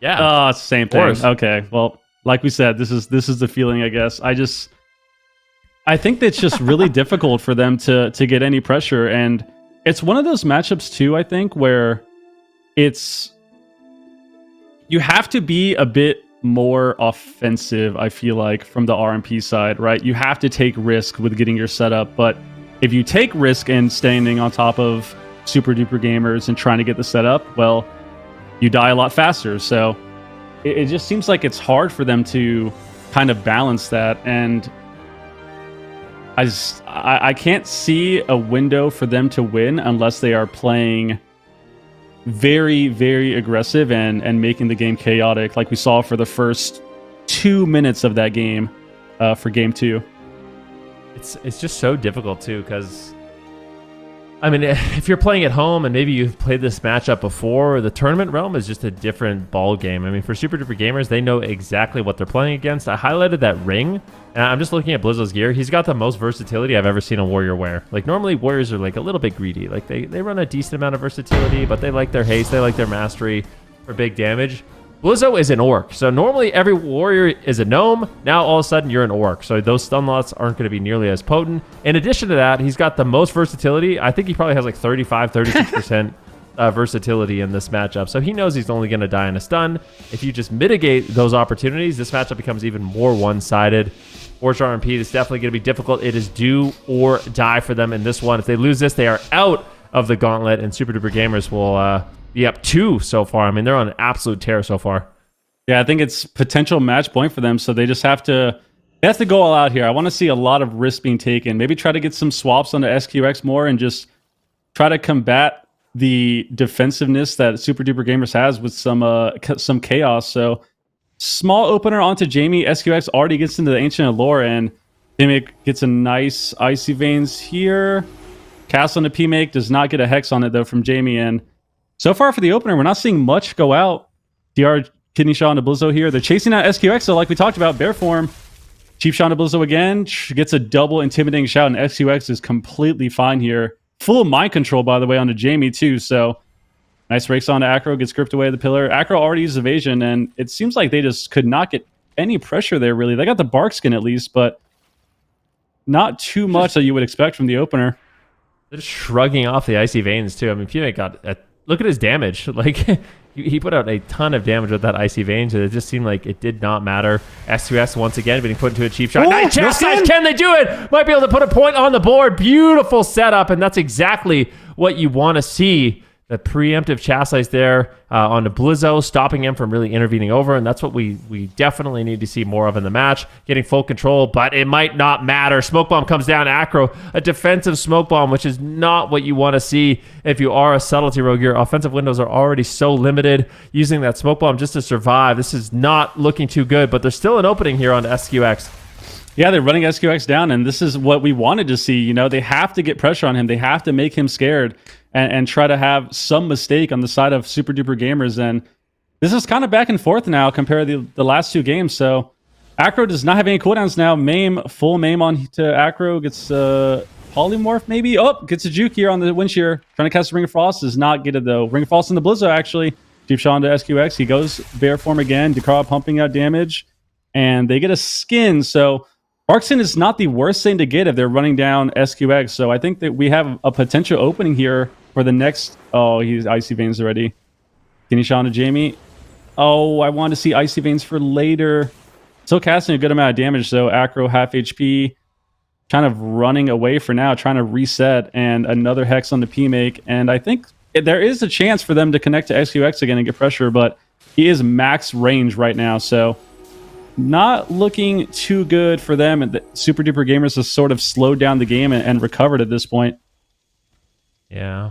Yeah. oh, it's the same thing. course. Okay, well, like we said, this is the feeling, I guess. I think that it's just really difficult for them to get any pressure, and it's one of those matchups too, I think, where you have to be a bit more offensive, I feel like, from the RMP side, right? You have to take risk with getting your setup, but if you take risk in standing on top of super duper gamers and trying to get the setup, well, you die a lot faster. So it just seems like it's hard for them to kind of balance that, and I can't see a window for them to win unless they are playing very, very aggressive and making the game chaotic, like we saw for the first 2 minutes of that game for game 2. It's just so difficult too, because I mean, if you're playing at home and maybe you've played this matchup before, the tournament realm is just a different ball game. I mean, for super duper gamers, they know exactly what they're playing against. I highlighted that ring, and I'm just looking at Blizzo's gear. He's got the most versatility I've ever seen a warrior wear. Like, normally warriors are like a little bit greedy. Like, they run a decent amount of versatility, but they like their haste, they like their mastery for big damage. Blizzo is an orc, so normally every warrior is a gnome. Now all of a sudden you're an orc, so those stun lots aren't going to be nearly as potent. In addition to that, he's got the most versatility. I think he probably has like 36% versatility in this matchup, so he knows he's only going to die in a stun. If you just mitigate those opportunities, this matchup becomes even more one-sided. Forge RMP is definitely going to be difficult. It is do or die for them in this one. If they lose this, they are out of the Gauntlet, and super duper gamers will be up 2 so far. I mean, they're on an absolute tear so far. Yeah, I think it's potential match point for them, so they just have to go all out here. I want to see a lot of risk being taken. Maybe try to get some swaps onto SQX more and just try to combat the defensiveness that Super Duper Gamers has with some chaos. So small opener onto Jamie. SQX already gets into the Ancient Allure, and P-Make gets a nice Icy Veins here. Cast on the P-Make, does not get a Hex on it though from Jamie, and so far for the opener, we're not seeing much go out. DR Kidney Shot into Blizzo here. They're chasing out SQX, so like we talked about, bear form. Chief Shot into Blizzo again. Gets a double intimidating shout, and SQX is completely fine here. Full mind control, by the way, onto Jamie too, so nice rakes onto Acro, gets gripped away at the pillar. Acro already used evasion, and it seems like they just could not get any pressure there, really. They got the bark skin at least, but not too much that you would expect from the opener. They're just shrugging off the Icy Veins too. I mean, P-Make got look at his damage. Like, he put out a ton of damage with that Icy Veins, and it just seemed like it did not matter. S2S once again being put into a cheap shot. Ooh, Nice chastise. Can they do it? Might be able to put a point on the board. Beautiful setup, and that's exactly what you want to see. The preemptive chastise there on the Blizzo, stopping him from really intervening over, and that's what we definitely need to see more of in the match. Getting full control, but it might not matter. Smoke bomb comes down. Acro, a defensive smoke bomb, which is not what you want to see if you are a subtlety rogue. Your offensive windows are already so limited. Using that smoke bomb just to survive, this is not looking too good, but there's still an opening here on SQX. Yeah, they're running SQX down, and this is what we wanted to see. You know, they have to get pressure on him. They have to make him scared and try to have some mistake on the side of Super Duper Gamers. And this is kind of back and forth now compared to the last 2 games. So Acro does not have any cooldowns now. Full maim on to Acro. Gets Polymorph maybe. Oh, gets a juke here on the Wind Shear. Trying to cast Ring of Frost. Does not get it though. Ring of Frost in the Blizzo actually. Chief Shot to SQX. He goes bear form again. Decraw pumping out damage. And they get a skin. So Barkson is not the worst thing to get if they're running down SQX. So I think that we have a potential opening here for the next... Oh, he's Icy Veins already. Can you shot to Jamie? Oh, I want to see Icy Veins for later. Still casting a good amount of damage, so Acro half HP. Kind of running away for now, trying to reset. And another Hex on the P-Make. And I think there is a chance for them to connect to SQX again and get pressure, but he is max range right now, so... Not looking too good for them. And Super Duper Gamers has sort of slowed down the game and recovered at this point. Yeah.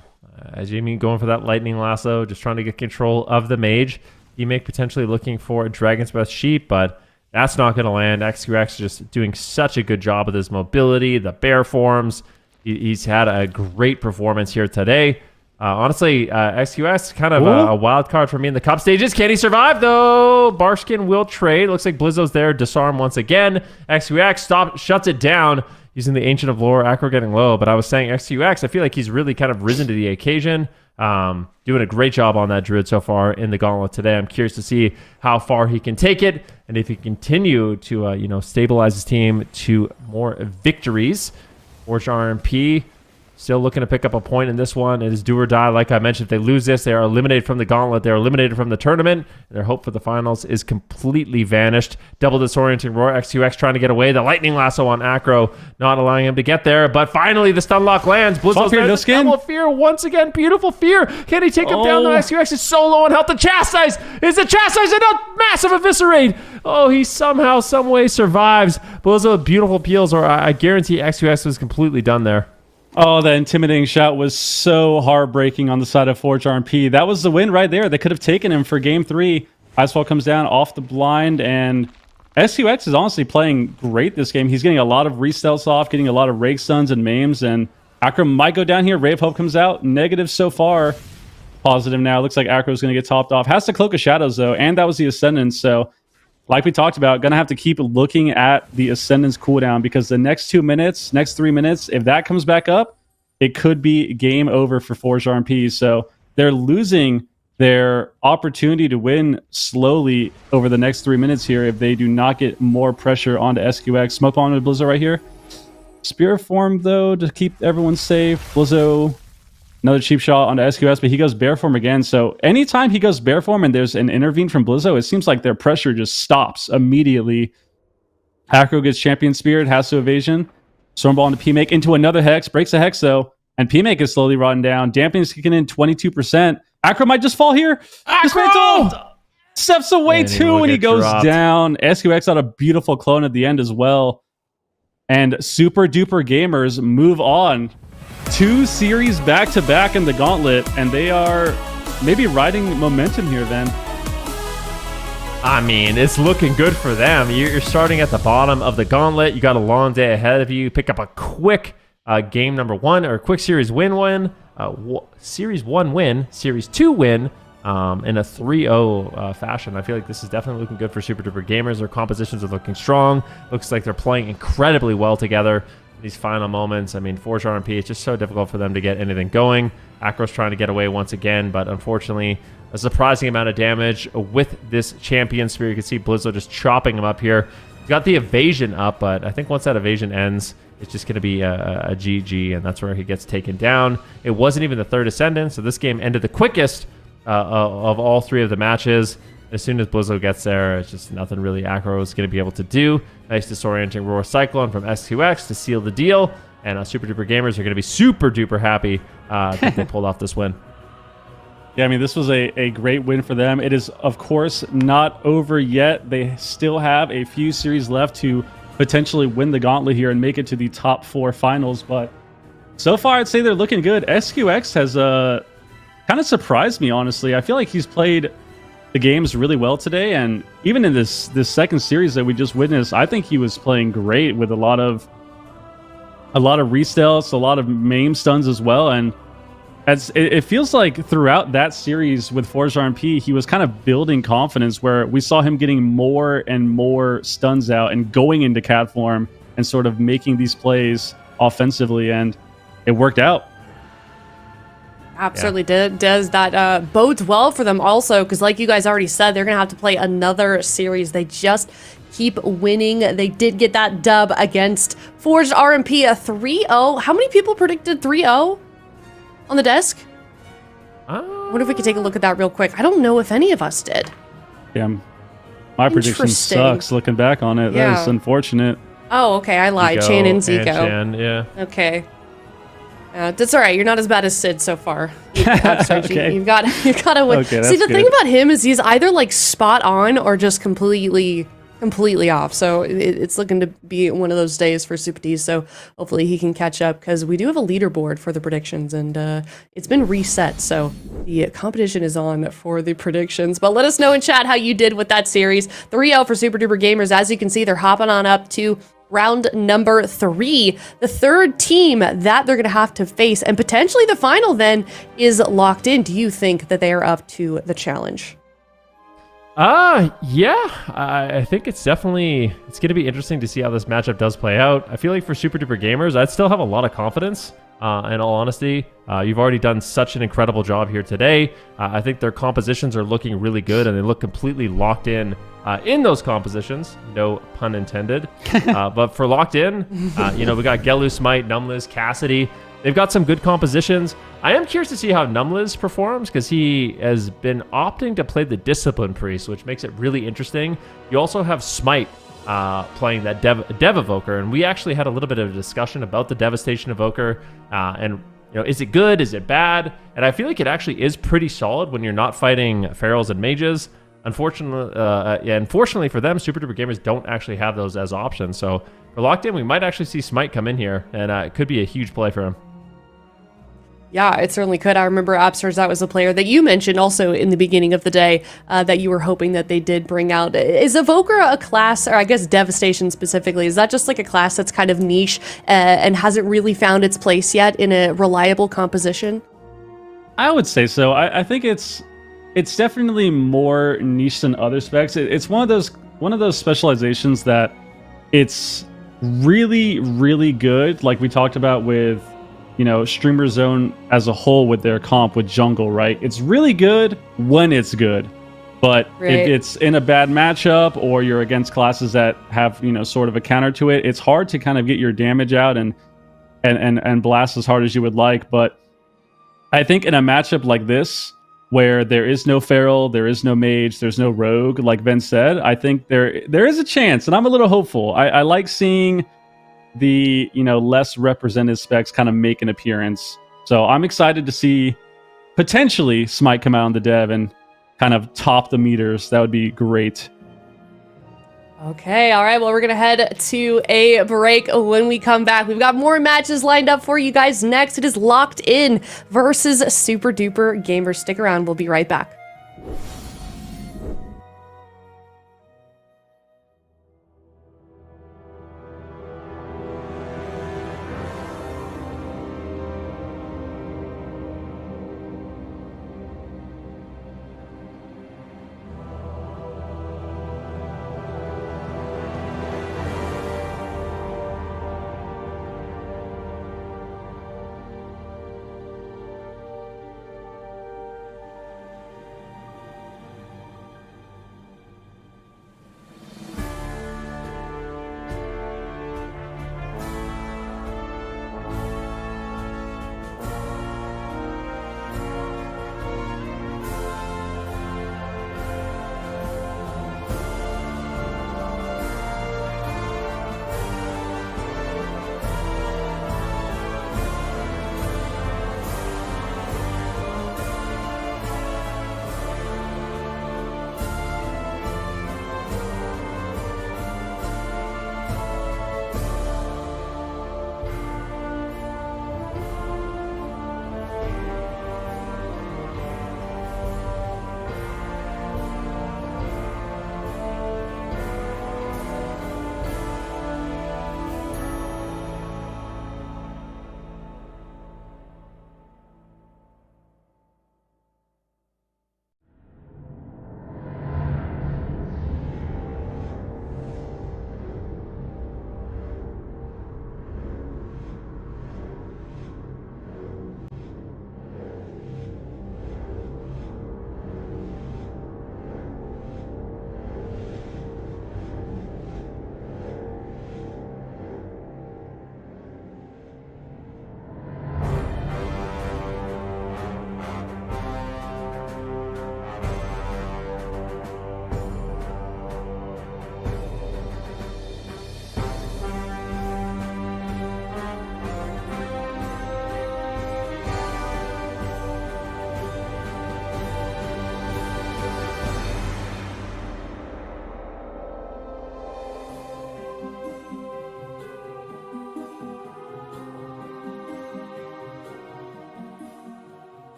Jamie going for that Lightning Lasso, just trying to get control of the Mage. P-Make potentially looking for a Dragon's Breath Sheep, but that's not going to land. XQX just doing such a good job with his mobility, the bear forms. He's had a great performance here today. Honestly, XQS kind of a wild card for me in the cup stages. Can he survive, though? Barshkin will trade. Looks like Blizzo's there. Disarm once again. XQX shuts it down using the Ancient of Lore. Acro getting low, but I was saying XQX, I feel like he's really kind of risen to the occasion. Doing a great job on that Druid so far in the Gauntlet today. I'm curious to see how far he can take it and if he can continue to stabilize his team to more victories. Forge RMP still looking to pick up a point in this one. It is do or die. Like I mentioned, if they lose this, they are eliminated from the Gauntlet. They are eliminated from the tournament. Their hope for the finals is completely vanished. Double disorienting roar. XQX trying to get away. The lightning lasso on Acro, not allowing him to get there. But finally, the stun lock lands. Blizzo's there. No skin. Double fear once again. Beautiful fear. Can he take him down? The XQX is so low on health. The chastise is the chastise and a massive eviscerate. Oh, he somehow, some way survives. Blizzo, beautiful peels, or I guarantee XQX was completely done there. Oh, that intimidating shot was so heartbreaking on the side of Forge RMP. That was the win right there. They could have taken him for game 3. Icefall comes down off the blind, and SQX is honestly playing great this game. He's getting a lot of restelts off, getting a lot of rake stuns and maims, and Acro might go down here. Ray of Hope comes out. Negative so far. Positive now. Looks like Acro's going to get topped off. Has the Cloak of Shadows, though, and that was the Ascendance, so like we talked about, gonna have to keep looking at the Ascendance cooldown because the next 2 minutes, next 3 minutes, if that comes back up, it could be game over for Forge RMP. So they're losing their opportunity to win slowly over the next 3 minutes here if they do not get more pressure onto SQX. Smoke bomb with Blizzo right here. Spirit form, though, to keep everyone safe. Blizzo, another cheap shot onto SQS, but he goes bear form again. So anytime he goes bear form and there's an intervene from Blizzo, it seems like their pressure just stops immediately. Acro gets Champion Spirit, has to evasion. Stormball into P-Make into another Hex, breaks a Hex though, and P-Make is slowly rotting down. Dampening is kicking in 22%. Acro might just fall here. Dismantled! Steps away too when he goes down. SQX got a beautiful clone at the end as well. And Super Duper Gamers move on. 2 series back-to-back in the Gauntlet, and they are maybe riding momentum here then. I mean, it's looking good for them. You're starting at the bottom of the Gauntlet. You got a long day ahead of you. Pick up a quick game number 1, or a quick series win. Series 1 win, Series 2 win, in a 3-0 fashion. I feel like this is definitely looking good for Super Duper Gamers. Their compositions are looking strong. Looks like they're playing incredibly well together. These final moments, I mean, Forge RMP, it's just so difficult for them to get anything going. Acro's trying to get away once again, but unfortunately, a surprising amount of damage with this Champion Spear. You can see Blizzo just chopping him up here. He's got the evasion up, but I think once that evasion ends, it's just going to be a GG, and that's where he gets taken down. It wasn't even the 3rd Ascendant, so this game ended the quickest of all 3 of the matches. As soon as Blizzo gets there, it's just nothing really Acro is going to be able to do. Nice disorienting Roar Cyclone from SQX to seal the deal. And Super Duper Gamers are going to be super duper happy that they pulled off this win. Yeah, I mean, this was a great win for them. It is, of course, not over yet. They still have a few series left to potentially win the Gauntlet here and make it to the top 4 finals. But so far, I'd say they're looking good. SQX has kind of surprised me, honestly. I feel like he's played the games really well today, and even in this second series that we just witnessed, I think he was playing great with a lot of restelts, a lot of maim stuns as well. And it feels like throughout that series with Forge RMP, he was kind of building confidence where we saw him getting more and more stuns out and going into cat form and sort of making these plays offensively, and it worked out. Absolutely does. That bodes well for them also, because like you guys already said, they're going to have to play another series. They just keep winning. They did get that dub against Forged RMP, a 3-0. How many people predicted 3-0 on the desk? I wonder if we could take a look at that real quick. I don't know if any of us did. Yeah, my prediction sucks looking back on it. Yeah. That is unfortunate. Oh, okay, I lied. Chan and Zico. Chan, yeah. Okay. That's all right. You're not as bad as Sid so far. Okay. You've got to win. Okay, See, the thing about him is he's either like spot on or just completely off. So it's looking to be one of those days for Super D. So hopefully he can catch up, because we do have a leaderboard for the predictions, and it's been reset. So the competition is on for the predictions. But let us know in chat how you did with that series. 3-0 for Super Duper Gamers. As you can see, they're hopping on up to round number 3. The third team that they're going to have to face, and potentially the final then, is locked in. Do you think that they are up to the challenge? Yeah, I think it's going to be interesting to see how this matchup does play out. I feel like for Super Duper Gamers, I'd still have a lot of confidence. In all honesty, you've already done such an incredible job here today. I think their compositions are looking really good, and they look completely locked in those compositions. No pun intended. But for locked in, we got Gelu, Smite, Numliz, Cassidy. They've got some good compositions. I am curious to see how Numliz performs because he has been opting to play the Discipline Priest, which makes it really interesting. You also have Smite playing that Dev Evoker, and we actually had a little bit of a discussion about the Devastation Evoker, and is it good, is it bad? And I feel like it actually is pretty solid when you're not fighting Ferals and Mages. Unfortunately for them, Super Duper Gamers don't actually have those as options. So for Locked In, we might actually see Smite come in here, and it could be a huge play for him. Yeah, it certainly could. I remember Abstars, that was a player that you mentioned also in the beginning of the day that you were hoping that they did bring out. Is Evoker a class, or I guess Devastation specifically, is that just like a class that's kind of niche and hasn't really found its place yet in a reliable composition? I would say so. I think it's definitely more niche than other specs. It's one of those specializations that it's really, really good. Like we talked about with Streamer Zone as a whole with their comp with jungle, right? It's really good when it's good. But if it's in a bad matchup or you're against classes that have, sort of a counter to it, it's hard to kind of get your damage out and blast as hard as you would like. But I think in a matchup like this, where there is no Feral, there is no Mage, there's no Rogue, like Ben said, I think there is a chance, and I'm a little hopeful. I like seeing the less represented specs kind of make an appearance. So I'm excited to see potentially Smite come out on the dev and kind of top the meters. That would be great. Okay, all right. Well, we're going to head to a break. When we come back, we've got more matches lined up for you guys next. It is Locked In versus Super Duper Gamers. Stick around. We'll be right back.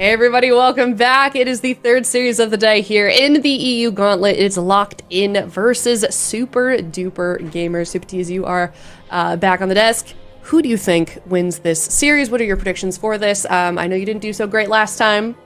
Hey everybody, welcome back. It is the third series of the day here in the EU Gauntlet. It's Locked In versus Super Duper Gamers. Super T's, you are back on the desk. Who do you think wins this series? What are your predictions for this? I know you didn't do so great last time.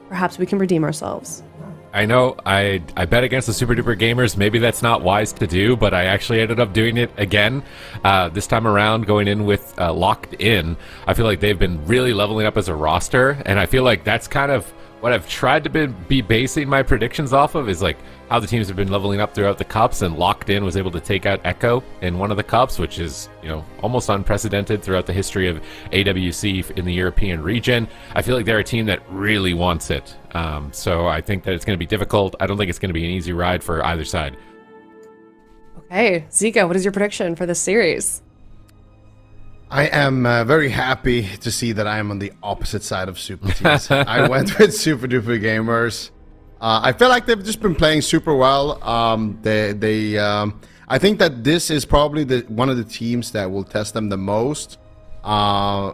Perhaps we can redeem ourselves. I know I bet against the Super Duper Gamers. Maybe that's not wise to do, but I actually ended up doing it again. This time around, going in with Locked In. I feel like they've been really leveling up as a roster, and I feel like that's kind of what I've tried to be basing my predictions off of, is like how the teams have been leveling up throughout the cups, and Locked In was able to take out Echo in one of the cups, which is, you know, almost unprecedented throughout the history of AWC in the European region. I feel like they're a team that really wants it. So I think that it's going to be difficult. I don't think it's going to be an easy ride for either side. Okay, Zika, what is your prediction for this series? I am very happy to see that I am on the opposite side of Super T's. I went with Super Duper Gamers. I feel like they've just been playing super well. I think that this is probably one of the teams that will test them the most. I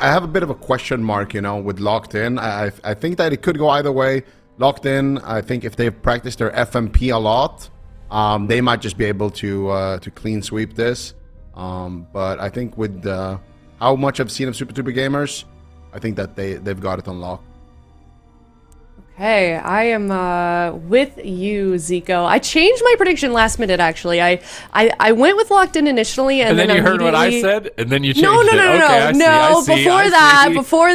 have a bit of a question mark, you know, with Locked In. I think that it could go either way. Locked In, I think if they've practiced their FMP a lot, they might just be able to clean sweep this. But I think with how much I've seen of Super Duper Gamers, I think that they've got it on lock. Hey, I am with you, Zico. I changed my prediction last minute, actually. I went with Locked In initially, and then you heard what I said, and then you changed no, it. No. Before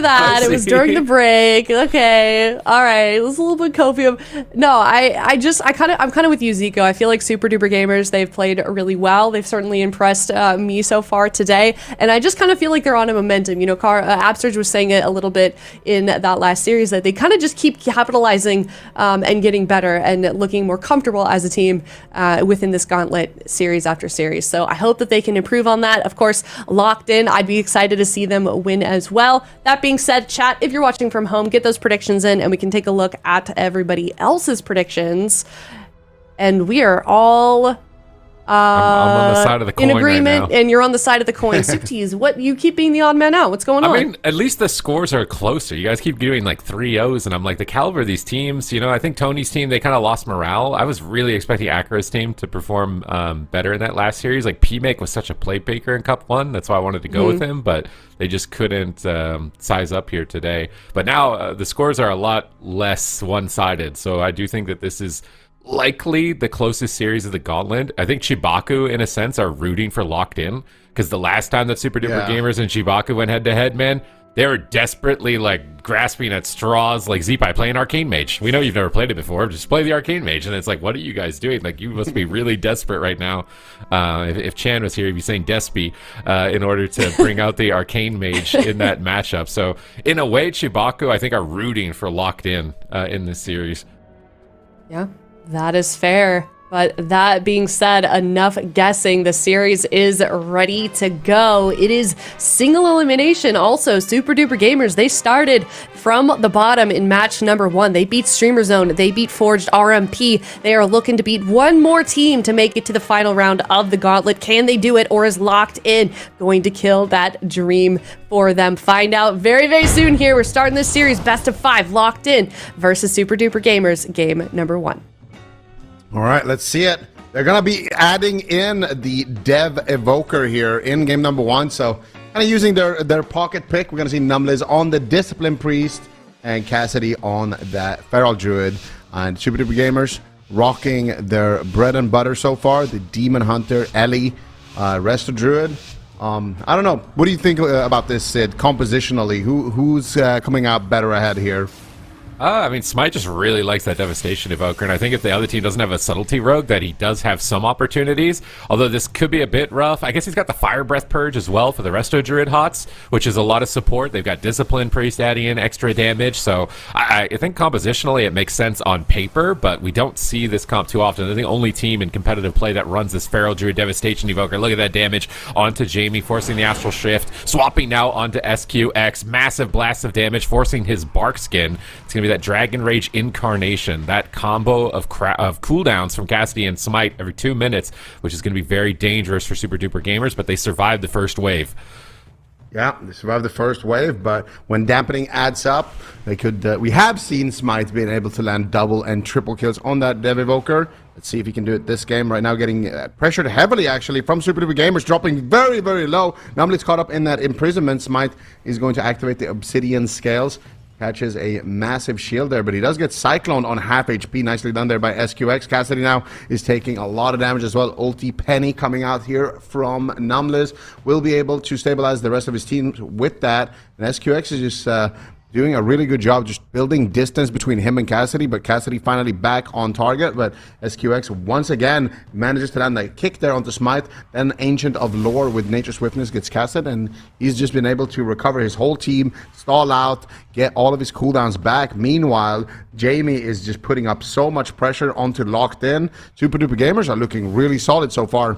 that, it was during the break. Okay, all right, it was a little bit copium. No, I'm kind of with you, Zico. I feel like Super Duper Gamers, they've played really well. They've certainly impressed me so far today, and I just kind of feel like they're on a momentum. You know, Absurge was saying it a little bit in that last series, that they kind of just keep capitalizing and getting better and looking more comfortable as a team within this Gauntlet series after series. So I hope that they can improve on that. Of course, Locked In, I'd be excited to see them win as well. That being said, chat, if you're watching from home, get those predictions in and we can take a look at everybody else's predictions. And we are all I'm on the side of the coin in agreement, right now. and you're on the side of the coin. Sifties, what, you keep being the odd man out? What's going on? I mean, at least the scores are closer. You guys keep doing like 3-0s, and I'm like, the caliber of these teams, you know, I think Tony's team, they kind of lost morale. I was really expecting Acura's team to perform better in that last series. Like, P-Make was such a play baker in Cup 1. That's why I wanted to go with him, but they just couldn't size up here today. But now the scores are a lot less one-sided, so I do think that this is likely the closest series of the Gauntlet. I think CHIBAKU, in a sense, are rooting for Locked In, because the last time that Super Duper Gamers and CHIBAKU went head-to-head, man, they were desperately, like, grasping at straws. Like, Zeepai, play an Arcane Mage. We know you've never played it before. Just play the Arcane Mage. And it's like, what are you guys doing? Like, you must be really desperate right now. If Chan was here, he'd be saying Despy in order to bring out the Arcane Mage in that matchup. So, in a way, CHIBAKU, I think, are rooting for Locked In this series. Yeah. That is fair. But that being said, enough guessing. The series is ready to go. It is single elimination. Also, Super Duper Gamers, they started from the bottom in match number 1. They beat Streamer Zone. They beat Forged RMP. They are looking to beat one more team to make it to the final round of the Gauntlet. Can they do it, or is Locked In going to kill that dream for them? Find out very, very soon here. We're starting this series, best of 5, Locked In versus Super Duper Gamers, game number 1. All right, let's see it. They're going to be adding in the Dev Evoker here in game number 1. So kind of using their pocket pick. We're going to see Numbles on the Discipline Priest and Cassidy on that Feral Druid. And Super Duper Gamers rocking their bread and butter so far. The Demon Hunter, Ellie, Resto Druid. I don't know. What do you think about this, Sid, compositionally? Who's coming out better ahead here? I mean, Smite just really likes that Devastation Evoker, and I think if the other team doesn't have a Subtlety Rogue, that he does have some opportunities, although this could be a bit rough. I guess he's got the Fire Breath Purge as well for the Resto Druid Hots, which is a lot of support. They've got Discipline Priest adding in extra damage, so I think compositionally it makes sense on paper, but we don't see this comp too often. They're the only team in competitive play that runs this Feral Druid Devastation Evoker. Look at that damage onto Jamie, forcing the Astral Shift, swapping now onto SQX, massive blast of damage, forcing his Bark Skin. It's going to be that Dragon Rage Incarnation, that combo of cooldowns from Cassidy and Smite every 2 minutes, which is going to be very dangerous for Super Duper Gamers, but they survived the first wave. Yeah, they survived the first wave, but when dampening adds up, they could. We have seen Smite being able to land double and triple kills on that Dev Evoker. Let's see if he can do it this game. Right now, getting pressured heavily, actually, from Super Duper Gamers, dropping very, very low. Normally, it's caught up in that imprisonment. Smite is going to activate the Obsidian Scales. Catches a massive shield there, but he does get cycloned on half HP. Nicely done there by SQX. Cassidy now is taking a lot of damage as well. Ulti Penny coming out here from Numlis will be able to stabilize the rest of his team with that. And SQX is just doing a really good job just building distance between him and Cassidy, but Cassidy finally back on target. But SQX once again manages to land a kick there onto Smite. Then Ancient of Lore with Nature Swiftness gets casted, and he's just been able to recover his whole team, stall out, get all of his cooldowns back. Meanwhile, Jamie is just putting up so much pressure onto Locked In. Super Duper Gamers are looking really solid so far.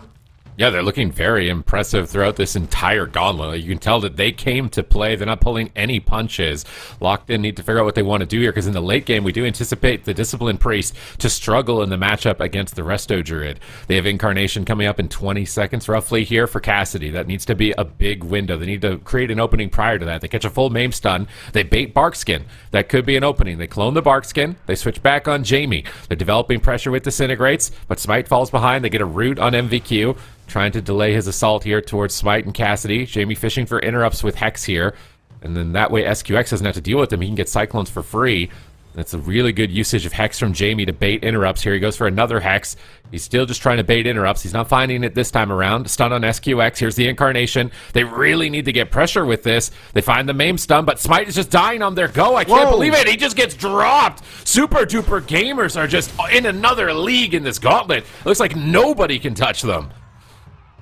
Yeah, they're looking very impressive throughout this entire gauntlet. You can tell that they came to play. They're not pulling any punches. Locked In need to figure out what they want to do here, because in the late game, we do anticipate the Discipline Priest to struggle in the matchup against the Resto Druid. They have Incarnation coming up in 20 seconds roughly here for Cassidy. That needs to be a big window. They need to create an opening prior to that. They catch a full Maim stun. They bait Barkskin. That could be an opening. They clone the Barkskin. They switch back on Jamie. They're developing pressure with Disintegrates, but Smite falls behind. They get a root on MVQ. Trying to delay his assault here towards Smite and Cassidy. Jamie fishing for interrupts with Hex here. And then that way SQX doesn't have to deal with them. He can get Cyclones for free. That's a really good usage of Hex from Jamie to bait interrupts. Here he goes for another Hex. He's still just trying to bait interrupts. He's not finding it this time around. Stun on SQX. Here's the Incarnation. They really need to get pressure with this. They find the Maim stun, but Smite is just dying on their go. I can't believe it. He just gets dropped. Super Duper Gamers are just in another league in this gauntlet. It looks like nobody can touch them.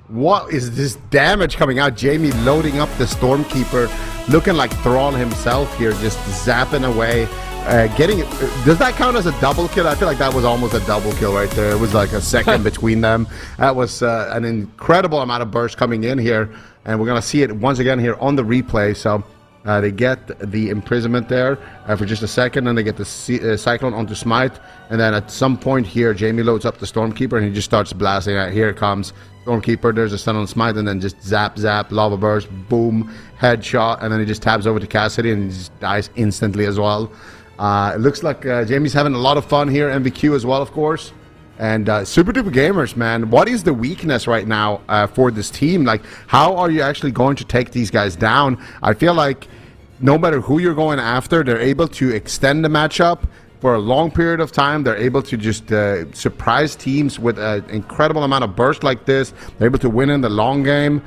What is this damage coming out? Jamie loading up the Stormkeeper, looking like Thrall himself here, just zapping away. Getting it. Does that count as a double kill? I feel like that was almost a double kill right there. It was like a second between them. That was an incredible amount of burst coming in here, and we're going to see it once again here on the replay. So they get the imprisonment there for just a second, and they get the Cyclone onto Smite, and then at some point here, Jamie loads up the Stormkeeper, and he just starts blasting it. Here it comes. Stormkeeper, there's a stun on Smite, and then just zap, lava burst, boom, headshot, and then he just tabs over to Cassidy, and he just dies instantly as well. It looks like Jamie's having a lot of fun here, MVQ as well, of course. And Super Duper Gamers, man, what is the weakness right now for this team? Like, how are you actually going to take these guys down? I feel like no matter who you're going after, they're able to extend the matchup for a long period of time. They're able to just surprise teams with an incredible amount of burst like this. They're able to win in the long game.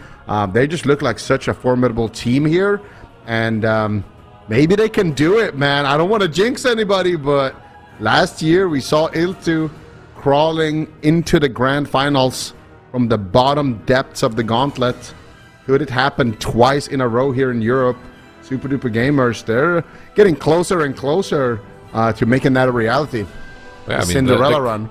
They just look like such a formidable team here. And maybe they can do it, man. I don't want to jinx anybody, but last year we saw Iltu crawling into the Grand Finals from the bottom depths of the Gauntlet. Could it happen twice in a row here in Europe? Super Duper Gamers, they're getting closer and closer to making that a reality. Yeah, I mean, Cinderella run.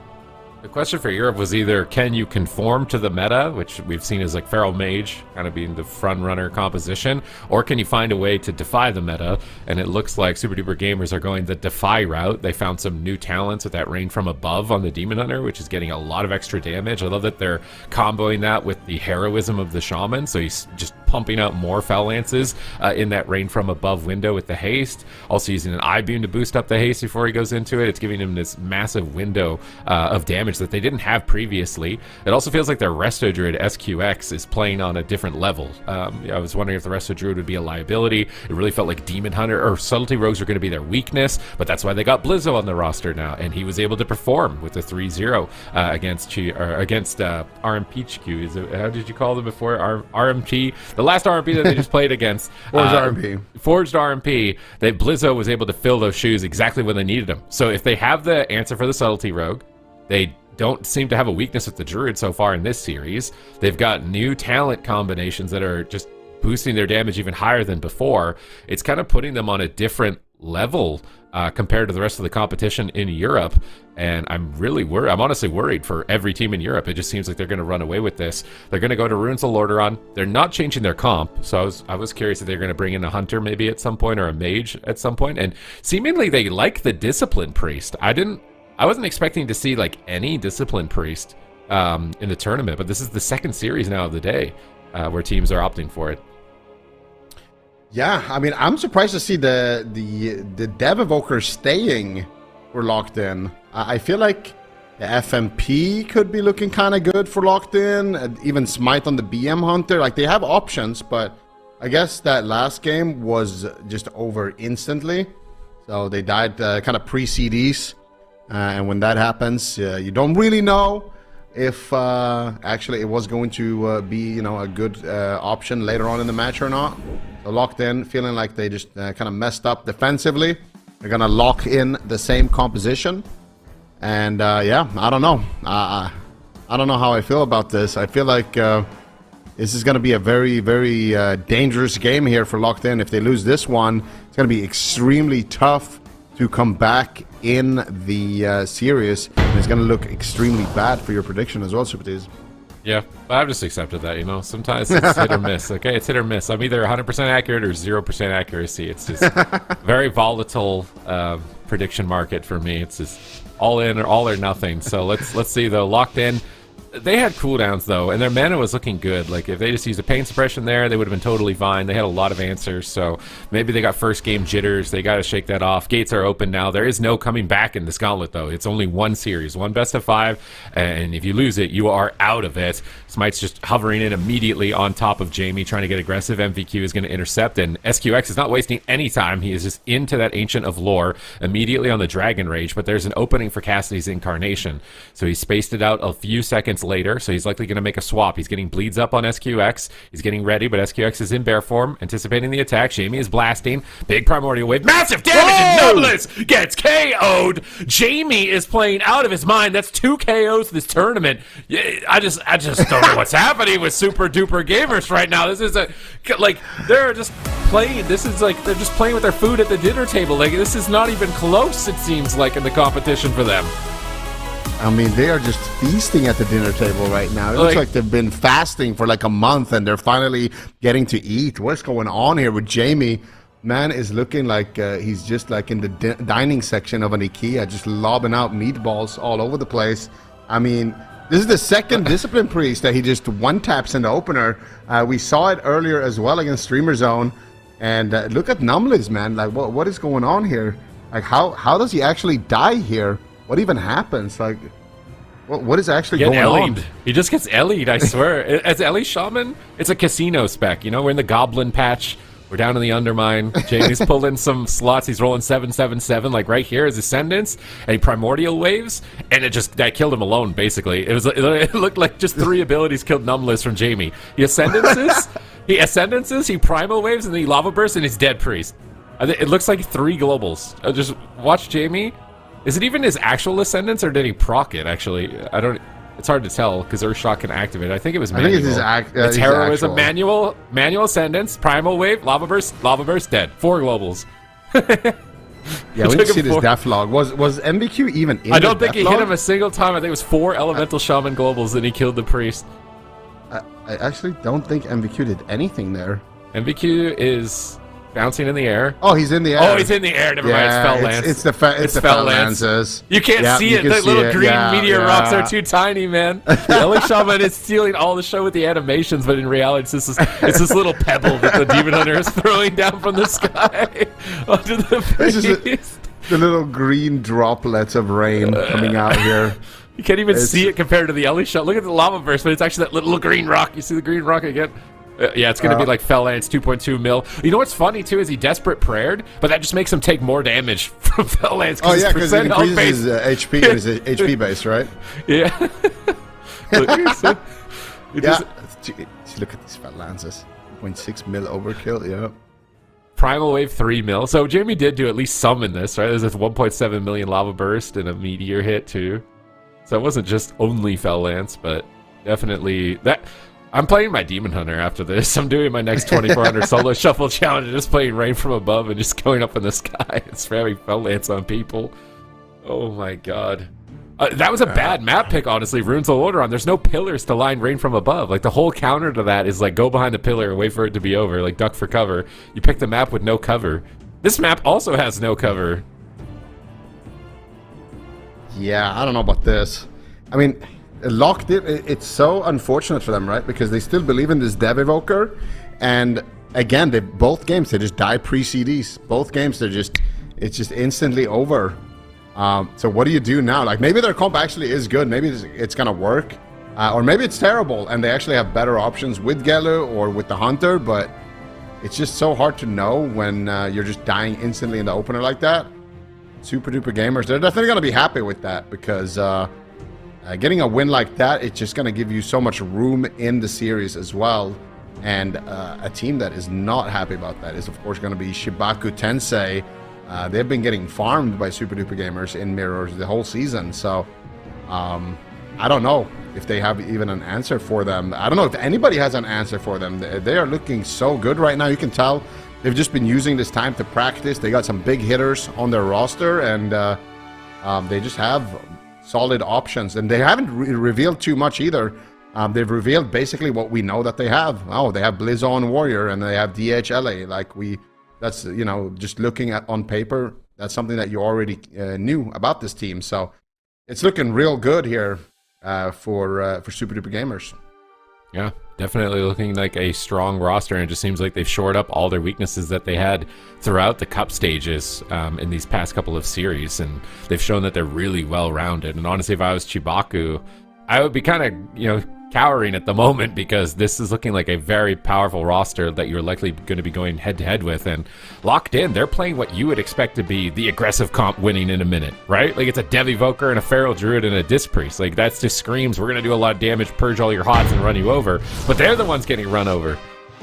The question for Europe was either, can you conform to the meta, which we've seen as like Feral Mage kind of being the front runner composition, or can you find a way to defy the meta? And it looks like Super Duper Gamers are going the defy route. They found some new talents with that Rain from Above on the Demon Hunter, which is getting a lot of extra damage. I love that they're comboing that with the heroism of the Shaman, so he's just pumping out more Fel Lances in that Rain from Above window with the haste. Also using an Eye Beam to boost up the haste before he goes into it. It's giving him this massive window of damage that they didn't have previously. It also feels like their Resto Druid SQX is playing on a different level. I was wondering if the Resto Druid would be a liability. It really felt like Demon Hunter or Subtlety Rogues were going to be their weakness, but that's why they got Blizzo on the roster now, and he was able to perform with the 3-0 against RMPCHKO. How did you call them before? RMP? The last RMP that they just played against. Forged RMP. Blizzo was able to fill those shoes exactly when they needed them. So if they have the answer for the Subtlety Rogue, they don't seem to have a weakness with the Druid so far in this series. They've got new talent combinations that are just boosting their damage even higher than before. It's kind of putting them on a different level compared to the rest of the competition in Europe. And I'm really worried. I'm honestly worried for every team in Europe. It just seems like they're going to run away with this. They're going to go to Runes of Lordaeron. They're not changing their comp. So I was curious if they're going to bring in a Hunter maybe at some point, or a Mage at some point. And seemingly they like the Discipline Priest. I wasn't expecting to see like any Discipline Priest in the tournament, but this is the second series now of the day where teams are opting for it. Yeah, I mean, I'm surprised to see the Dev Evoker staying for Locked In. I feel like the FMP could be looking kind of good for Locked In. Even Smite on the BM Hunter. Like, they have options, but I guess that last game was just over instantly. So they died kind of pre-CDs. And when that happens, you don't really know if actually it was going to be, you know, a good option later on in the match or not. So Locked In, feeling like they just kind of messed up defensively. They're going to lock in the same composition. And yeah, I don't know. I don't know how I feel about this. I feel like this is going to be a very, very dangerous game here for Locked In. If they lose this one, it's going to be extremely tough to come back in the series. And it's going to look extremely bad for your prediction as well, Super Tees. Yeah, I've just accepted that, you know. Sometimes it's hit or miss, okay? It's hit or miss. I'm either 100% accurate or 0% accuracy. It's just very volatile prediction market for me. It's just all in or all or nothing. So let's see, though. Locked In. They had cooldowns, though, and their mana was looking good. Like, if they just used a pain suppression there, they would have been totally fine. They had a lot of answers, so maybe they got first game jitters. They got to shake that off. Gates are open now. There is no coming back in this gauntlet, though. It's only one series, one best of 5, and if you lose it, you are out of it. Smite's just hovering in immediately on top of Jamie, trying to get aggressive. MVQ is going to intercept, and SQX is not wasting any time. He is just into that Ancient of Lore immediately on the Dragon Rage, but there's an opening for Cassidy's Incarnation, so he spaced it out a few seconds later, so he's likely going to make a swap. He's getting bleeds up on SQX. He's getting ready, but SQX is in bear form, anticipating the attack. Jamie is blasting. Big primordial wave. Massive damage, and Numbless gets KO'd. Jamie is playing out of his mind. That's 2 KOs this tournament. I just don't know what's happening with super duper gamers right now. This is they're just playing. This is like they're just playing with their food at the dinner table. Like, this is not even close, it seems like, in the competition for them. I mean, they are just feasting at the dinner table right now. It looks like they've been fasting for like a month and they're finally getting to eat. What's going on here with Jamie? Man is looking like he's just like in the dining section of an IKEA, just lobbing out meatballs all over the place. I mean, this is the second Discipline Priest that he just one-taps in the opener. We saw it earlier as well against Streamer Zone. And look at Numbless, man. Like, what is going on here? Like, how does he actually die here? What even happens? Like, what is actually going on? He just gets Ellied, I swear. As Ellie Shaman, it's a casino spec. You know, we're in the Goblin patch. We're down in the Undermine. Jamie's pulled in some slots. He's rolling 777, like right here, his Ascendance, and he Primordial Waves, and that killed him alone, basically. It looked like just 3 abilities killed Numbless from Jamie. He Ascendances, he Primal Waves, and then he Lava Burst, and he's dead Priest. It looks like 3 globals. Just watch Jamie. Is it even his actual Ascendance, or did he proc it, actually? It's hard to tell, because Earthshock can activate it. I think it was manual. I think it's Heroism, manual Ascendance, Primal Wave, Lava Burst, dead. 4 globals. Yeah, we didn't see this death log. Was MBQ even in I don't think he hit him a single time. I think it was 4 Elemental Shaman globals, and he killed the Priest. I actually don't think MBQ did anything there. MBQ is bouncing in the air. Oh, he's in the air. Oh, he's in the air. Never mind. It's Fell Lance. It's the Fell Lances. You can't see it. The little green meteor rocks are too tiny, man. The Ellie Shaman is stealing all the show with the animations, but in reality, it's this little pebble that the Demon Hunter is throwing down from the sky onto the Priest. The little green droplets of rain coming out here. You can't even see it compared to the Ellie Shaman. Look at the Lava Burst, but it's actually that little green rock. You see the green rock again? Yeah, it's going to be like Fell Lance, 2.2 mil. You know what's funny, too, is he Desperate Prayed, but that just makes him take more damage from Fell Lance. Oh, yeah, because it increases his HP and his HP base, right? Yeah. Look at these Fell Lances. 0.6 mil overkill, yeah. Primal Wave 3 mil. So Jamie did do at least some in this, right? There's this 1.7 million Lava Burst and a Meteor hit, too. So it wasn't just only Fell Lance, but definitely that... I'm playing my Demon Hunter after this. I'm doing my next 2400 solo shuffle challenge and just playing Rain from Above and just going up in the sky and spamming Fell Lance on people. Oh my god. That was a bad map pick, honestly. Runes of Lordaeron. There's no pillars to line Rain from Above. Like, the whole counter to that is like, go behind the pillar and wait for it to be over. Like, duck for cover. You pick the map with no cover. This map also has no cover. Yeah, I don't know about this. I mean... Locked it. It's so unfortunate for them, right? Because they still believe in this Dev Evoker, and again, both games, they just die pre-CDs. Both games, it's just instantly over. So what do you do now? Like, maybe their comp actually is good. Maybe it's going to work. Or maybe it's terrible, and they actually have better options with Gelu or with the Hunter, but it's just so hard to know when you're just dying instantly in the opener like that. Super Duper Gamers, they're definitely going to be happy with that, because getting a win like that, it's just going to give you so much room in the series as well. And a team that is not happy about that is, of course, going to be CHIBAKU TENSEI. They've been getting farmed by Super Duper Gamers in mirrors the whole season, so I don't know if they have even an answer for them. I don't know if anybody has an answer for them. They are looking so good right now. You can tell they've just been using this time to practice. They got some big hitters on their roster, and they just have solid options. And they haven't revealed too much either. They've revealed basically what we know that they have. Oh, they have Blizz on Warrior, and they have DHLA. That's, you know, just looking at on paper, that's something that you already knew about this team. So it's looking real good here for Super Duper Gamers. Yeah, definitely looking like a strong roster, and it just seems like they've shored up all their weaknesses that they had throughout the cup stages in these past couple of series, and they've shown that they're really well-rounded. And honestly, if I was CHIBAKU, I would be kind of, you know, cowering at the moment, because this is looking like a very powerful roster that you're likely going to be going head-to-head with. And locked in, they're playing what you would expect to be the aggressive comp winning in a minute, right? Like, it's a Devivoker and a Feral Druid and a Disc Priest. Like, that just screams, we're going to do a lot of damage, purge all your hots, and run you over. But they're the ones getting run over.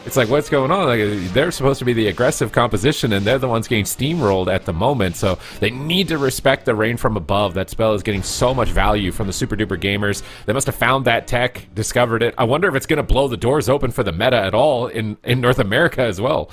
It's like, what's going on? Like, they're supposed to be the aggressive composition, and they're the ones getting steamrolled at the moment. So they need to respect the rain from above. That spell is getting so much value from the Super Duper Gamers. They must have found that tech, discovered it. I wonder if it's going to blow the doors open for the meta at all in North America as well.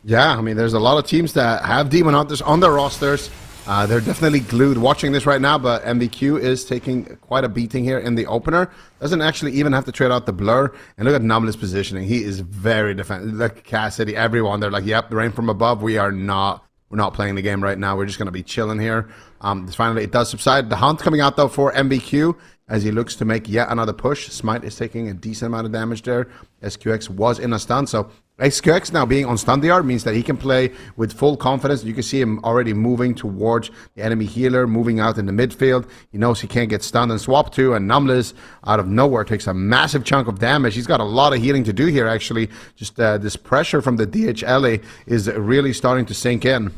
Yeah, I mean, there's a lot of teams that have Demon Hunters on their rosters. They're definitely glued watching this right now, but MVQ is taking quite a beating here in the opener. Doesn't actually even have to trade out the blur. And look at Numless positioning. He is very defensive. Like Cassidy, everyone, they're like, yep, the rain from above. We're not playing the game right now. We're just going to be chilling here. Finally, it does subside. The Hunt coming out, though, for MVQ as he looks to make yet another push. Smite is taking a decent amount of damage there. SQX was in a stun, so SQX now being on stun DR means that he can play with full confidence. You can see him already moving towards the enemy healer, moving out in the midfield. He knows he can't get stunned and swapped to, and Numless out of nowhere takes a massive chunk of damage. He's got a lot of healing to do here, actually. Just this pressure from the DHLA is really starting to sink in.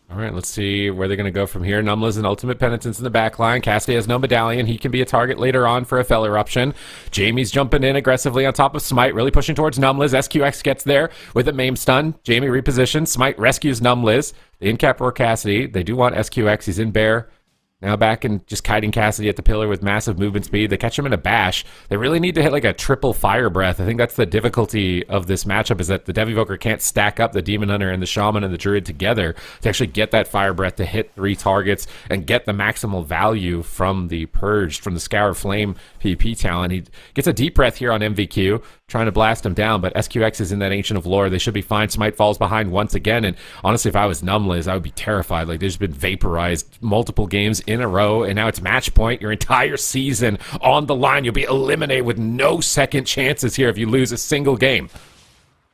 All right, let's see where they're going to go from here. Numless and Ultimate Penitence in the back line. Cassidy has no medallion. He can be a target later on for a Fell Eruption. Jamie's jumping in aggressively on top of Smite, really pushing towards Numless. SQX gets there with a Maim stun. Jamie repositions. Smite rescues Numless. They in-cap Roar Cassidy. They do want SQX. He's in Bear. Now back and just kiting Cassidy at the pillar with massive movement speed. They catch him in a bash. They really need to hit like a triple fire breath. I think that's the difficulty of this matchup, is that the Devivoker can't stack up the Demon Hunter and the Shaman and the Druid together to actually get that fire breath to hit 3 targets and get the maximal value from the Purged, from the Scour Flame PvP talent. He gets a deep breath here on MVQ, trying to blast him down, but SQX is in that Ancient of Lore. They should be fine. Smite falls behind once again, and honestly, if I was Numless, I would be terrified. Like, they've just been vaporized multiple games in a row, and now it's match point. Your entire season on the line. You'll be eliminated with no second chances here if you lose a single game.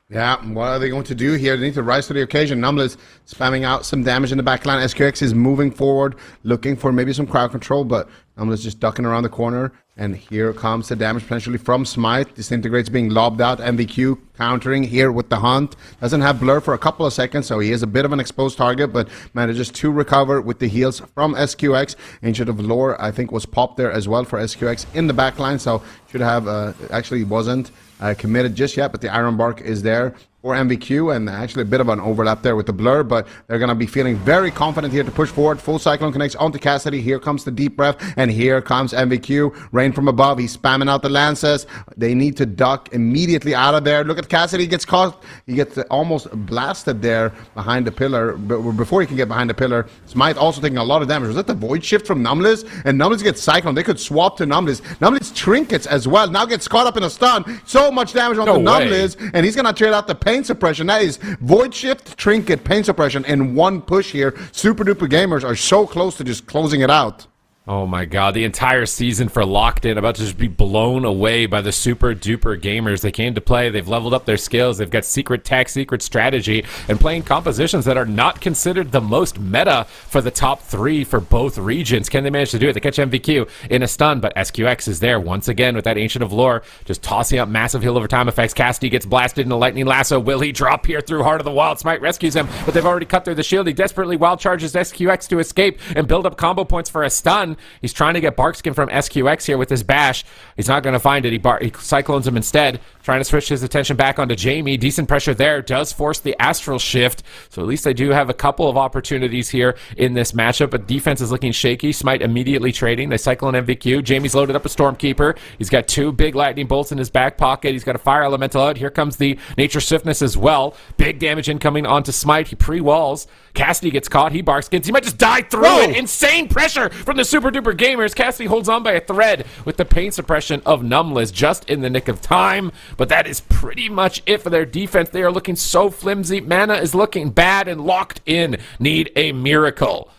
Yeah, what are they going to do here? They need to rise to the occasion. Numless spamming out some damage in the backline. SQX is moving forward, looking for maybe some crowd control, but Numless just ducking around the corner. And here comes the damage potentially from Smite. Disintegrates being lobbed out. MVQ countering here with the Hunt. Doesn't have blur for a couple of seconds, so he is a bit of an exposed target, but manages to recover with the heals from SQX. Ancient of Lore, I think, was popped there as well for SQX in the backline, so should have, actually wasn't committed just yet, but the Iron Bark is there for MVQ, and actually a bit of an overlap there with the blur, but they're going to be feeling very confident here to push forward. Full Cyclone connects onto Cassidy. Here comes the deep breath, and here comes MVQ. Rain from above. He's spamming out the lances. They need to duck immediately out of there. Look at Cassidy. He gets caught. He gets almost blasted there behind the pillar, but before he can get behind the pillar, Smite also taking a lot of damage. Was that the Void Shift from Numless? And Numless gets Cyclone. They could swap to Numless. Numless trinkets as well. Now gets caught up in a stun. So much damage onto Numless, and he's going to trade out the pain suppression. That is Void Shift, Trinket, pain suppression in one push here. Super Duper Gamers are so close to just closing it out. Oh my god, the entire season for Locked In about to just be blown away by the super duper gamers. They came to play, they've leveled up their skills, they've got secret tech, secret strategy, and playing compositions that are not considered the most meta for the top 3 for both regions. Can they manage to do it? They catch MVQ in a stun, but SQX is there once again with that Ancient of Lore, just tossing up massive heal over time effects. Cassidy gets blasted in a lightning lasso. Will he drop here through Heart of the Wild? Smite rescues him, but they've already cut through the shield. He desperately wild charges SQX to escape and build up combo points for a stun. He's trying to get Barkskin from SQX here with his bash. He's not going to find it. He cyclones him instead, trying to switch his attention back onto Jamie. Decent pressure there. Does force the Astral Shift. So at least they do have a couple of opportunities here in this matchup, but defense is looking shaky. Smite immediately trading. They cycle an MVQ. Jamie's loaded up a Stormkeeper. He's got 2 big lightning bolts in his back pocket. He's got a Fire Elemental out. Here comes the Nature Swiftness as well. Big damage incoming onto Smite. He pre-walls. Cassidy gets caught. He Barkskins. He might just die through it. Insane pressure from the super duper gamers. Cassidy holds on by a thread with the pain suppression of Numbless just in the nick of time, but that is pretty much it for their defense. They are looking so flimsy. Mana is looking bad, and Locked In need a miracle.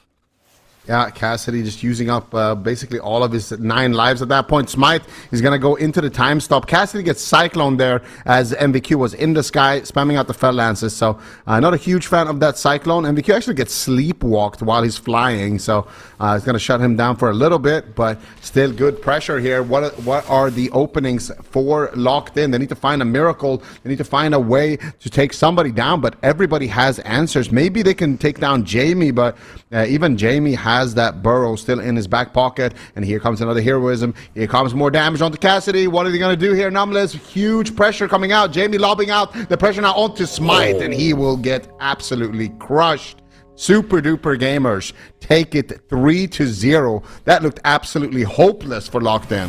Yeah, Cassidy just using up basically all of his 9 lives at that point. Smite is going to go into the time stop. Cassidy gets Cyclone there as MVQ was in the sky, spamming out the Fell Lances. So not a huge fan of that Cyclone. MVQ actually gets sleepwalked while he's flying. So it's going to shut him down for a little bit, but still good pressure here. What are the openings for Locked In? They need to find a miracle. They need to find a way to take somebody down, but everybody has answers. Maybe they can take down Jamie, but even Jamie has that burrow still in his back pocket, and here comes another heroism. Here comes more damage onto Cassidy. What are they going to do here? Numbless, huge pressure coming out. Jamie lobbing out the pressure now onto Smite, and he will get absolutely crushed. Super duper gamers take it 3-0. That looked absolutely hopeless for Locked In.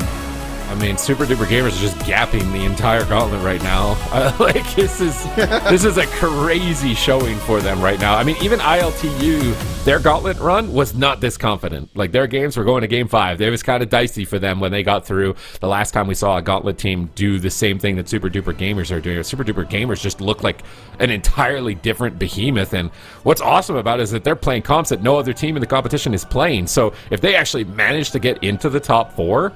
I mean, super duper gamers are just gapping the entire gauntlet right now. This is a crazy showing for them right now. I mean, even ILTU, their gauntlet run was not this confident. Like, their games were going to game 5. It was kind of dicey for them when they got through. The last time we saw a gauntlet team do the same thing that super duper gamers are doing. Super duper gamers just look like an entirely different behemoth. And what's awesome about it is that they're playing comps that no other team in the competition is playing. So if they actually manage to get into the top 4,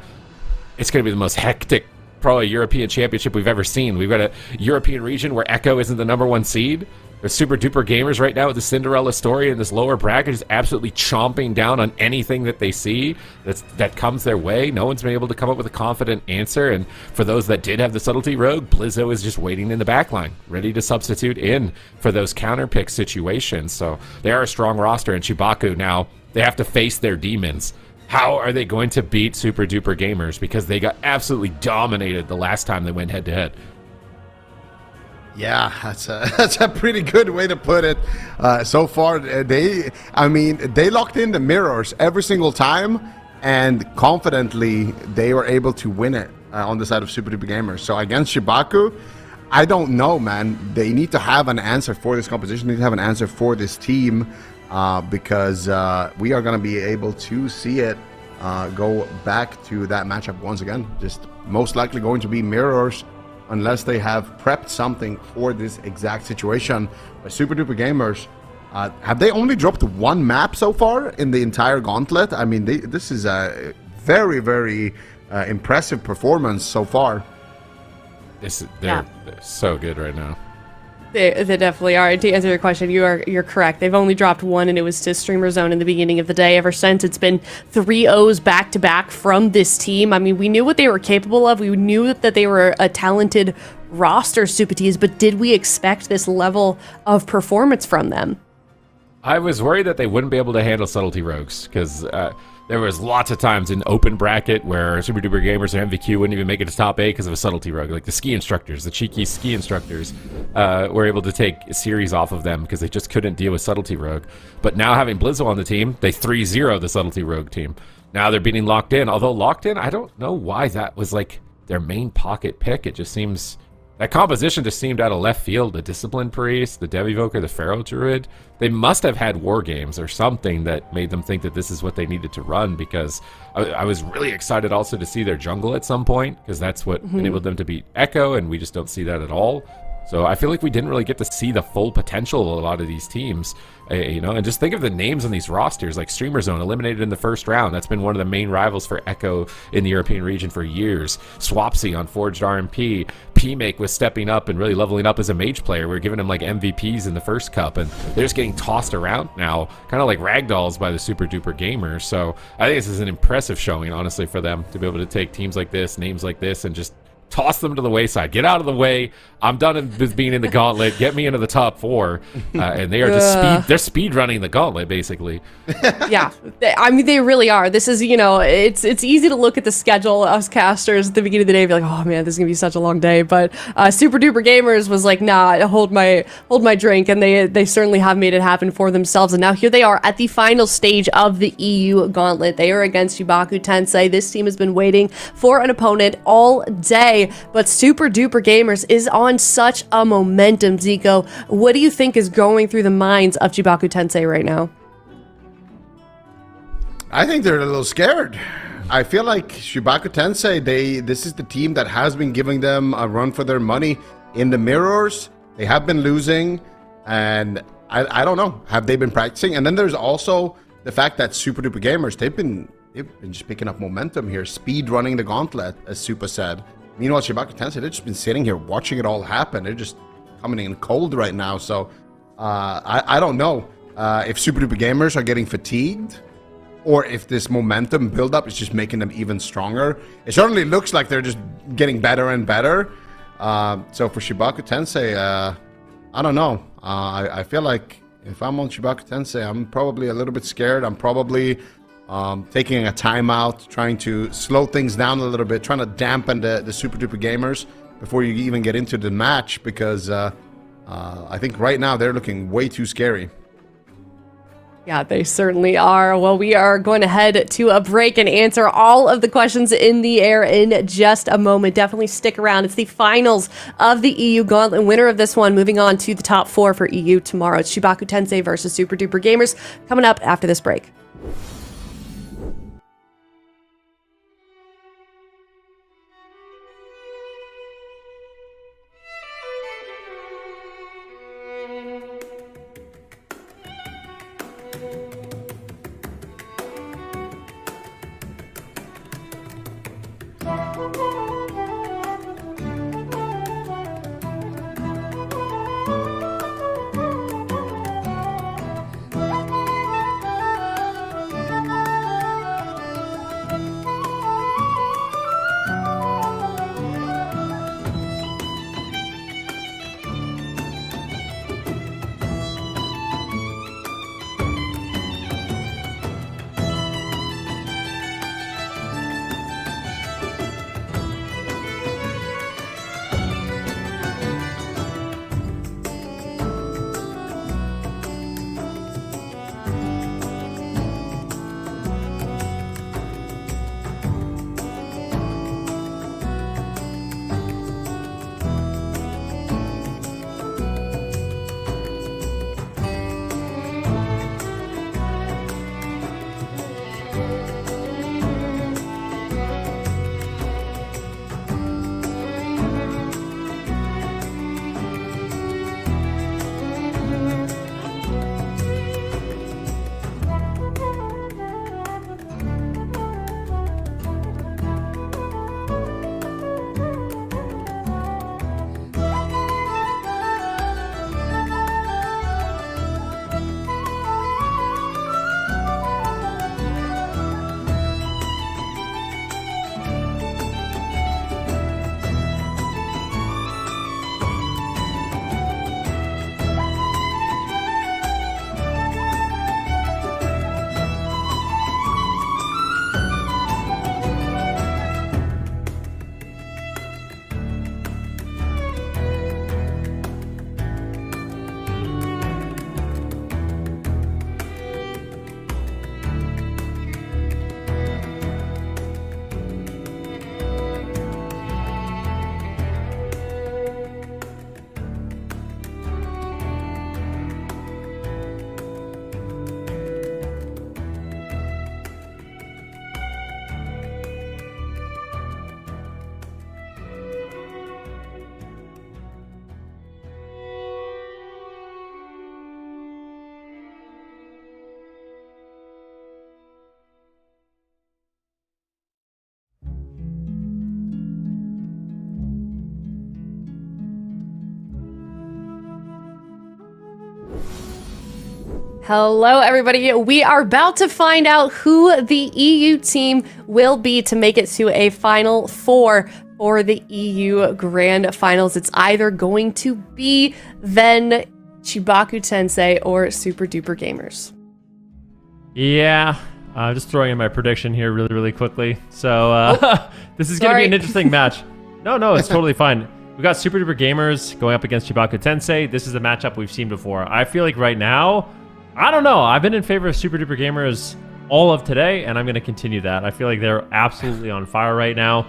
it's going to be the most hectic, probably European championship we've ever seen. We've got a European region where Echo isn't the #1 seed. There's super duper gamers right now with the Cinderella story in this lower bracket is absolutely chomping down on anything that they see that comes their way. No one's been able to come up with a confident answer, and for those that did have the subtlety rogue, Blizzo is just waiting in the back line, ready to substitute in for those counter pick situations. So they are a strong roster, and CHIBAKU now, they have to face their demons. How are they going to beat super duper gamers? Because they got absolutely dominated the last time they went head to head. Yeah, that's a pretty good way to put it. So far, they locked in the mirrors every single time, and confidently they were able to win it on the side of super duper gamers. So against CHIBAKU, I don't know, man. They need to have an answer for this composition. They need to have an answer for this team. Because we are going to be able to see it go back to that matchup once again. Just most likely going to be mirrors unless they have prepped something for this exact situation. But super duper gamers, have they only dropped 1 map so far in the entire gauntlet? I mean, this is a very, very impressive performance so far. They're so good right now. They definitely are. And to answer your question, you're correct. They've only dropped 1, and it was to Streamer Zone in the beginning of the day. Ever since, it's been 3 O's back to back from this team. I mean, we knew what they were capable of. We knew that they were a talented roster, Supatees, but did we expect this level of performance from them? I was worried that they wouldn't be able to handle subtlety rogues, because there was lots of times in open bracket where super duper gamers or MVQ wouldn't even make it to top 8 because of a subtlety rogue. Like the ski instructors, the cheeky ski instructors were able to take a series off of them because they just couldn't deal with subtlety rogue. But now having Blizzo on the team, they 3-0 the subtlety rogue team. Now they're beating Locked In. Although Locked In, I don't know why that was like their main pocket pick. It just seems... That composition just seemed out of left field. The Discipline Priest, the Devivoker, the Pharaoh Druid. They must have had war games or something that made them think that this is what they needed to run, because I was really excited also to see their jungle at some point, because that's what enabled them to beat Echo, and we just don't see that at all. So I feel like we didn't really get to see the full potential of a lot of these teams, you know, and just think of the names on these rosters, like Streamer Zone eliminated in the first round. That's been one of the main rivals for Echo in the European region for years. Swapsy on Forged RMP. PMake was stepping up and really leveling up as a mage player. We were giving him like MVPs in the first cup, and they're just getting tossed around now, kind of like ragdolls by the Super Duper Gamers. So I think this is an impressive showing, honestly, for them to be able to take teams like this, names like this, and just toss them to the wayside. Get out of the way. I'm done with being in the gauntlet. Get me into the top 4. And they are just they're speed running the gauntlet, basically. Yeah, I mean, they really are. This is, you know, it's easy to look at the schedule, us casters at the beginning of the day, and be like, oh man, this is gonna be such a long day. But Super Duper Gamers was like, nah, hold my drink, and they certainly have made it happen for themselves. And now here they are at the final stage of the EU Gauntlet. They are against CHIBAKU Tensei. This team has been waiting for an opponent all day. But Super Duper Gamers is on such a momentum, Zico. What do you think is going through the minds of CHIBAKU Tensei right now? I think they're a little scared. I feel like CHIBAKU Tensei, this is the team that has been giving them a run for their money in the mirrors. They have been losing, and I don't know. Have they been practicing? And then there's also the fact that Super Duper Gamers, they've been just picking up momentum here, speed running the gauntlet, as Super said. Meanwhile, CHIBAKU Tensei, they've just been sitting here watching it all happen. They're just coming in cold right now. So I don't know if Super Duper Gamers are getting fatigued, or if this momentum buildup is just making them even stronger. It certainly looks like they're just getting better and better. So for CHIBAKU Tensei, I don't know. I feel like if I'm on CHIBAKU Tensei, I'm probably a little bit scared. I'm probably taking a timeout, trying to slow things down a little bit, trying to dampen the Super Duper Gamers before you even get into the match, because I think right now they're looking way too scary. Yeah, they certainly are. Well, we are going to head to a break and answer all of the questions in the air in just a moment. Definitely stick around. It's the finals of the EU Gauntlet. Winner of this one moving on to the top 4 for EU tomorrow. It's CHIBAKU Tensei versus Super Duper Gamers coming up after this break. Hello, everybody. We are about to find out who the EU team will be to make it to a Final Four for the EU Grand Finals. It's either going to be then CHIBAKU Tensei or Super Duper Gamers. Yeah, just throwing in my prediction here really quickly. So this is going to be an interesting match. No, it's totally fine. We got Super Duper Gamers going up against CHIBAKU Tensei. This is a matchup we've seen before. I feel like right now, I don't know. I've been in favor of Super Duper Gamers all of today, and I'm going to continue that. I feel like they're absolutely on fire right now.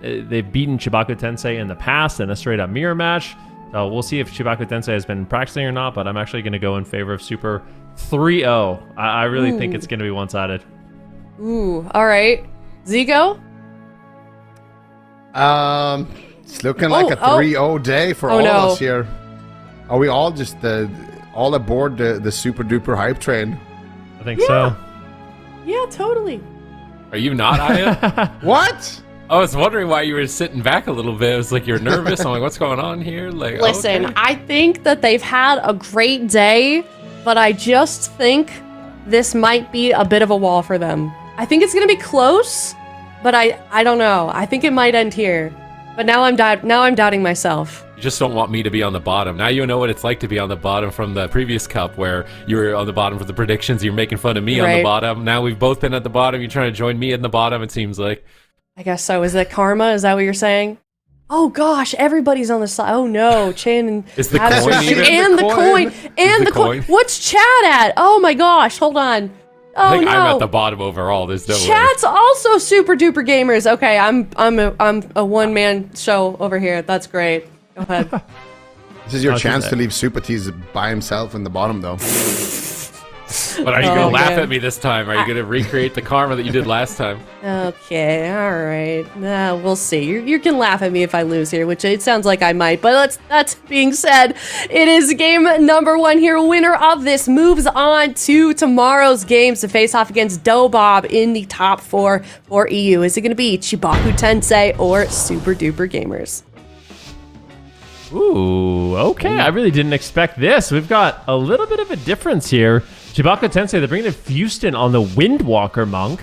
They've beaten CHIBAKU Tensei in the past in a straight-up mirror match. So we'll see if CHIBAKU Tensei has been practicing or not, but I'm actually going to go in favor of Super 3-0. I really think it's going to be one-sided. Ooh, all right. Zico? It's looking like a 3-0 day for all of us here. Are we all just all aboard the super duper hype train? I think so. Yeah, totally. Are you not, Aya? What? I was wondering why you were sitting back a little bit. It was like you're nervous. I'm like, what's going on here? Like, listen, okay. I think that they've had a great day, but I just think this might be a bit of a wall for them. I think it's going to be close, but I don't know. I think it might end here. But now I'm doubting myself. You just don't want me to be on the bottom. Now you know what it's like to be on the bottom from the previous cup where you were on the bottom for the predictions. You're making fun of me on the bottom. Now we've both been at the bottom. You're trying to join me in the bottom, it seems like. I guess so. Is it karma? Is that what you're saying? Oh gosh, everybody's on the side. Oh no, Chan and Is the coin even? And the coin. And the coin. What's Chad at? Oh my gosh, hold on. Oh I think no. I'm at the bottom overall. There's no way. Chat's also super duper gamers. Okay, I'm a one man show over here. That's great. Go ahead. This is your chance to leave Super Tease by himself in the bottom, though. But are you going to laugh at me this time? Are you going to recreate the karma that you did last time? Okay, all right. We'll see. You can laugh at me if I lose here, which it sounds like I might. But that being said, it is game number 1 here. Winner of this moves on to tomorrow's games to face off against Dobob in the top 4 for EU. Is it going to be CHIBAKU Tensei or Super Duper Gamers? Ooh, okay. I really didn't expect this. We've got a little bit of a difference here. CHIBAKU Tensei, they're bringing in Houston on the Windwalker Monk.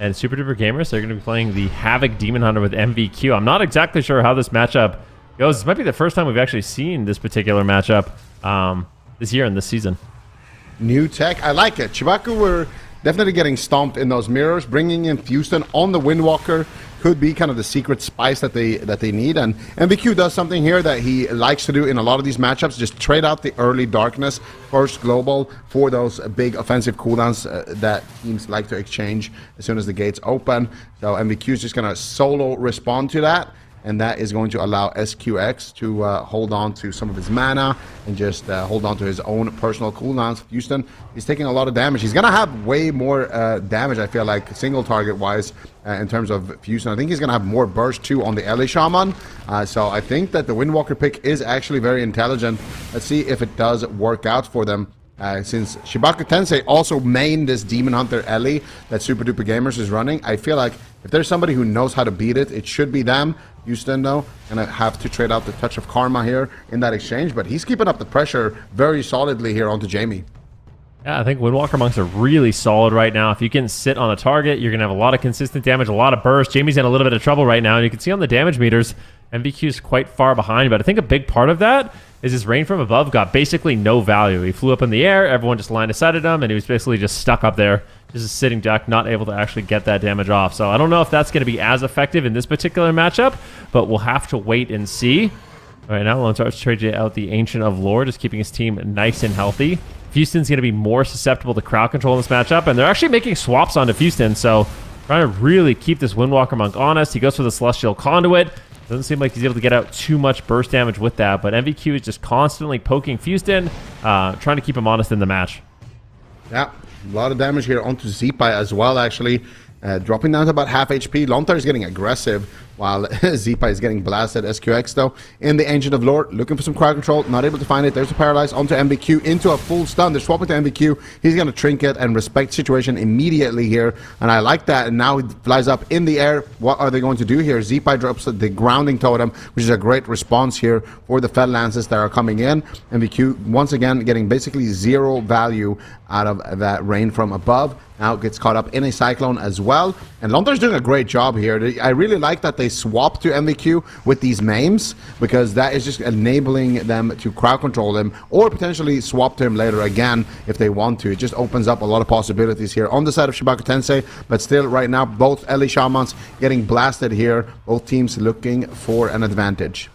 And Super Duper Gamers, they're going to be playing the Havoc Demon Hunter with MVQ. I'm not exactly sure how this matchup goes. This might be the first time we've actually seen this particular matchup this year and this season. New tech. I like it. CHIBAKU were definitely getting stomped in those mirrors. Bringing in Houston on the Windwalker could be kind of the secret spice that they need. And MVQ does something here that he likes to do in a lot of these matchups. Just trade out the early darkness, first global, for those big offensive cooldowns that teams like to exchange as soon as the gates open. So MVQ is just going to solo respond to that. And that is going to allow SQX to hold on to some of his mana and just hold on to his own personal cooldowns. Houston, he's taking a lot of damage. He's going to have way more damage, I feel like, single target-wise in terms of Houston. I think he's going to have more burst, too, on the Ellie Shaman. So I think that the Windwalker pick is actually very intelligent. Let's see if it does work out for them. Since CHIBAKU Tensei also mained this Demon Hunter Ellie that Super Duper Gamers is running, I feel like if there's somebody who knows how to beat it, it should be them. Houston, though, gonna have to trade out the touch of karma here in that exchange, but he's keeping up the pressure very solidly here onto Jamie. Yeah, I think Windwalker Monks are really solid right now. If you can sit on a target, you're going to have a lot of consistent damage, a lot of burst. Jamie's in a little bit of trouble right now, and you can see on the damage meters, MVQ is quite far behind, but I think a big part of that is his rain from above got basically no value. He flew up in the air, everyone just line of sighted him, and he was basically just stuck up there, just a sitting duck, not able to actually get that damage off. So I don't know if that's going to be as effective in this particular matchup, but we'll have to wait and see. All right, now Lone Star's traded out the Ancient of Lore, just keeping his team nice and healthy. Houston's going to be more susceptible to crowd control in this matchup, and they're actually making swaps onto Houston, so trying to really keep this Windwalker Monk honest. He goes for the Celestial Conduit. Doesn't seem like he's able to get out too much burst damage with that, but MVQ is just constantly poking Houston, trying to keep him honest in the match. Yeah, a lot of damage here onto Zipai as well, actually. Dropping down to about half HP. Lontar is getting aggressive while Zipa is getting blasted. SQX, though, in the Ancient of Lore, looking for some crowd control, not able to find it. There's a Paralyze onto MBQ, into a full stun. They're swapping to MBQ. He's going to Trinket and respect situation immediately here, and I like that. And now he flies up in the air. What are they going to do here? Zipa drops the grounding totem, which is a great response here for the Fed Lances that are coming in. MBQ, once again, getting basically zero value out of that rain from above. Now gets caught up in a Cyclone as well. And Lontar's doing a great job here. I really like that they swap to MVQ with these Maims, because that is just enabling them to crowd control him, or potentially swap to him later again if they want to. It just opens up a lot of possibilities here on the side of CHIBAKU Tensei. But still, right now, both Eli Shamans getting blasted here. Both teams looking for an advantage.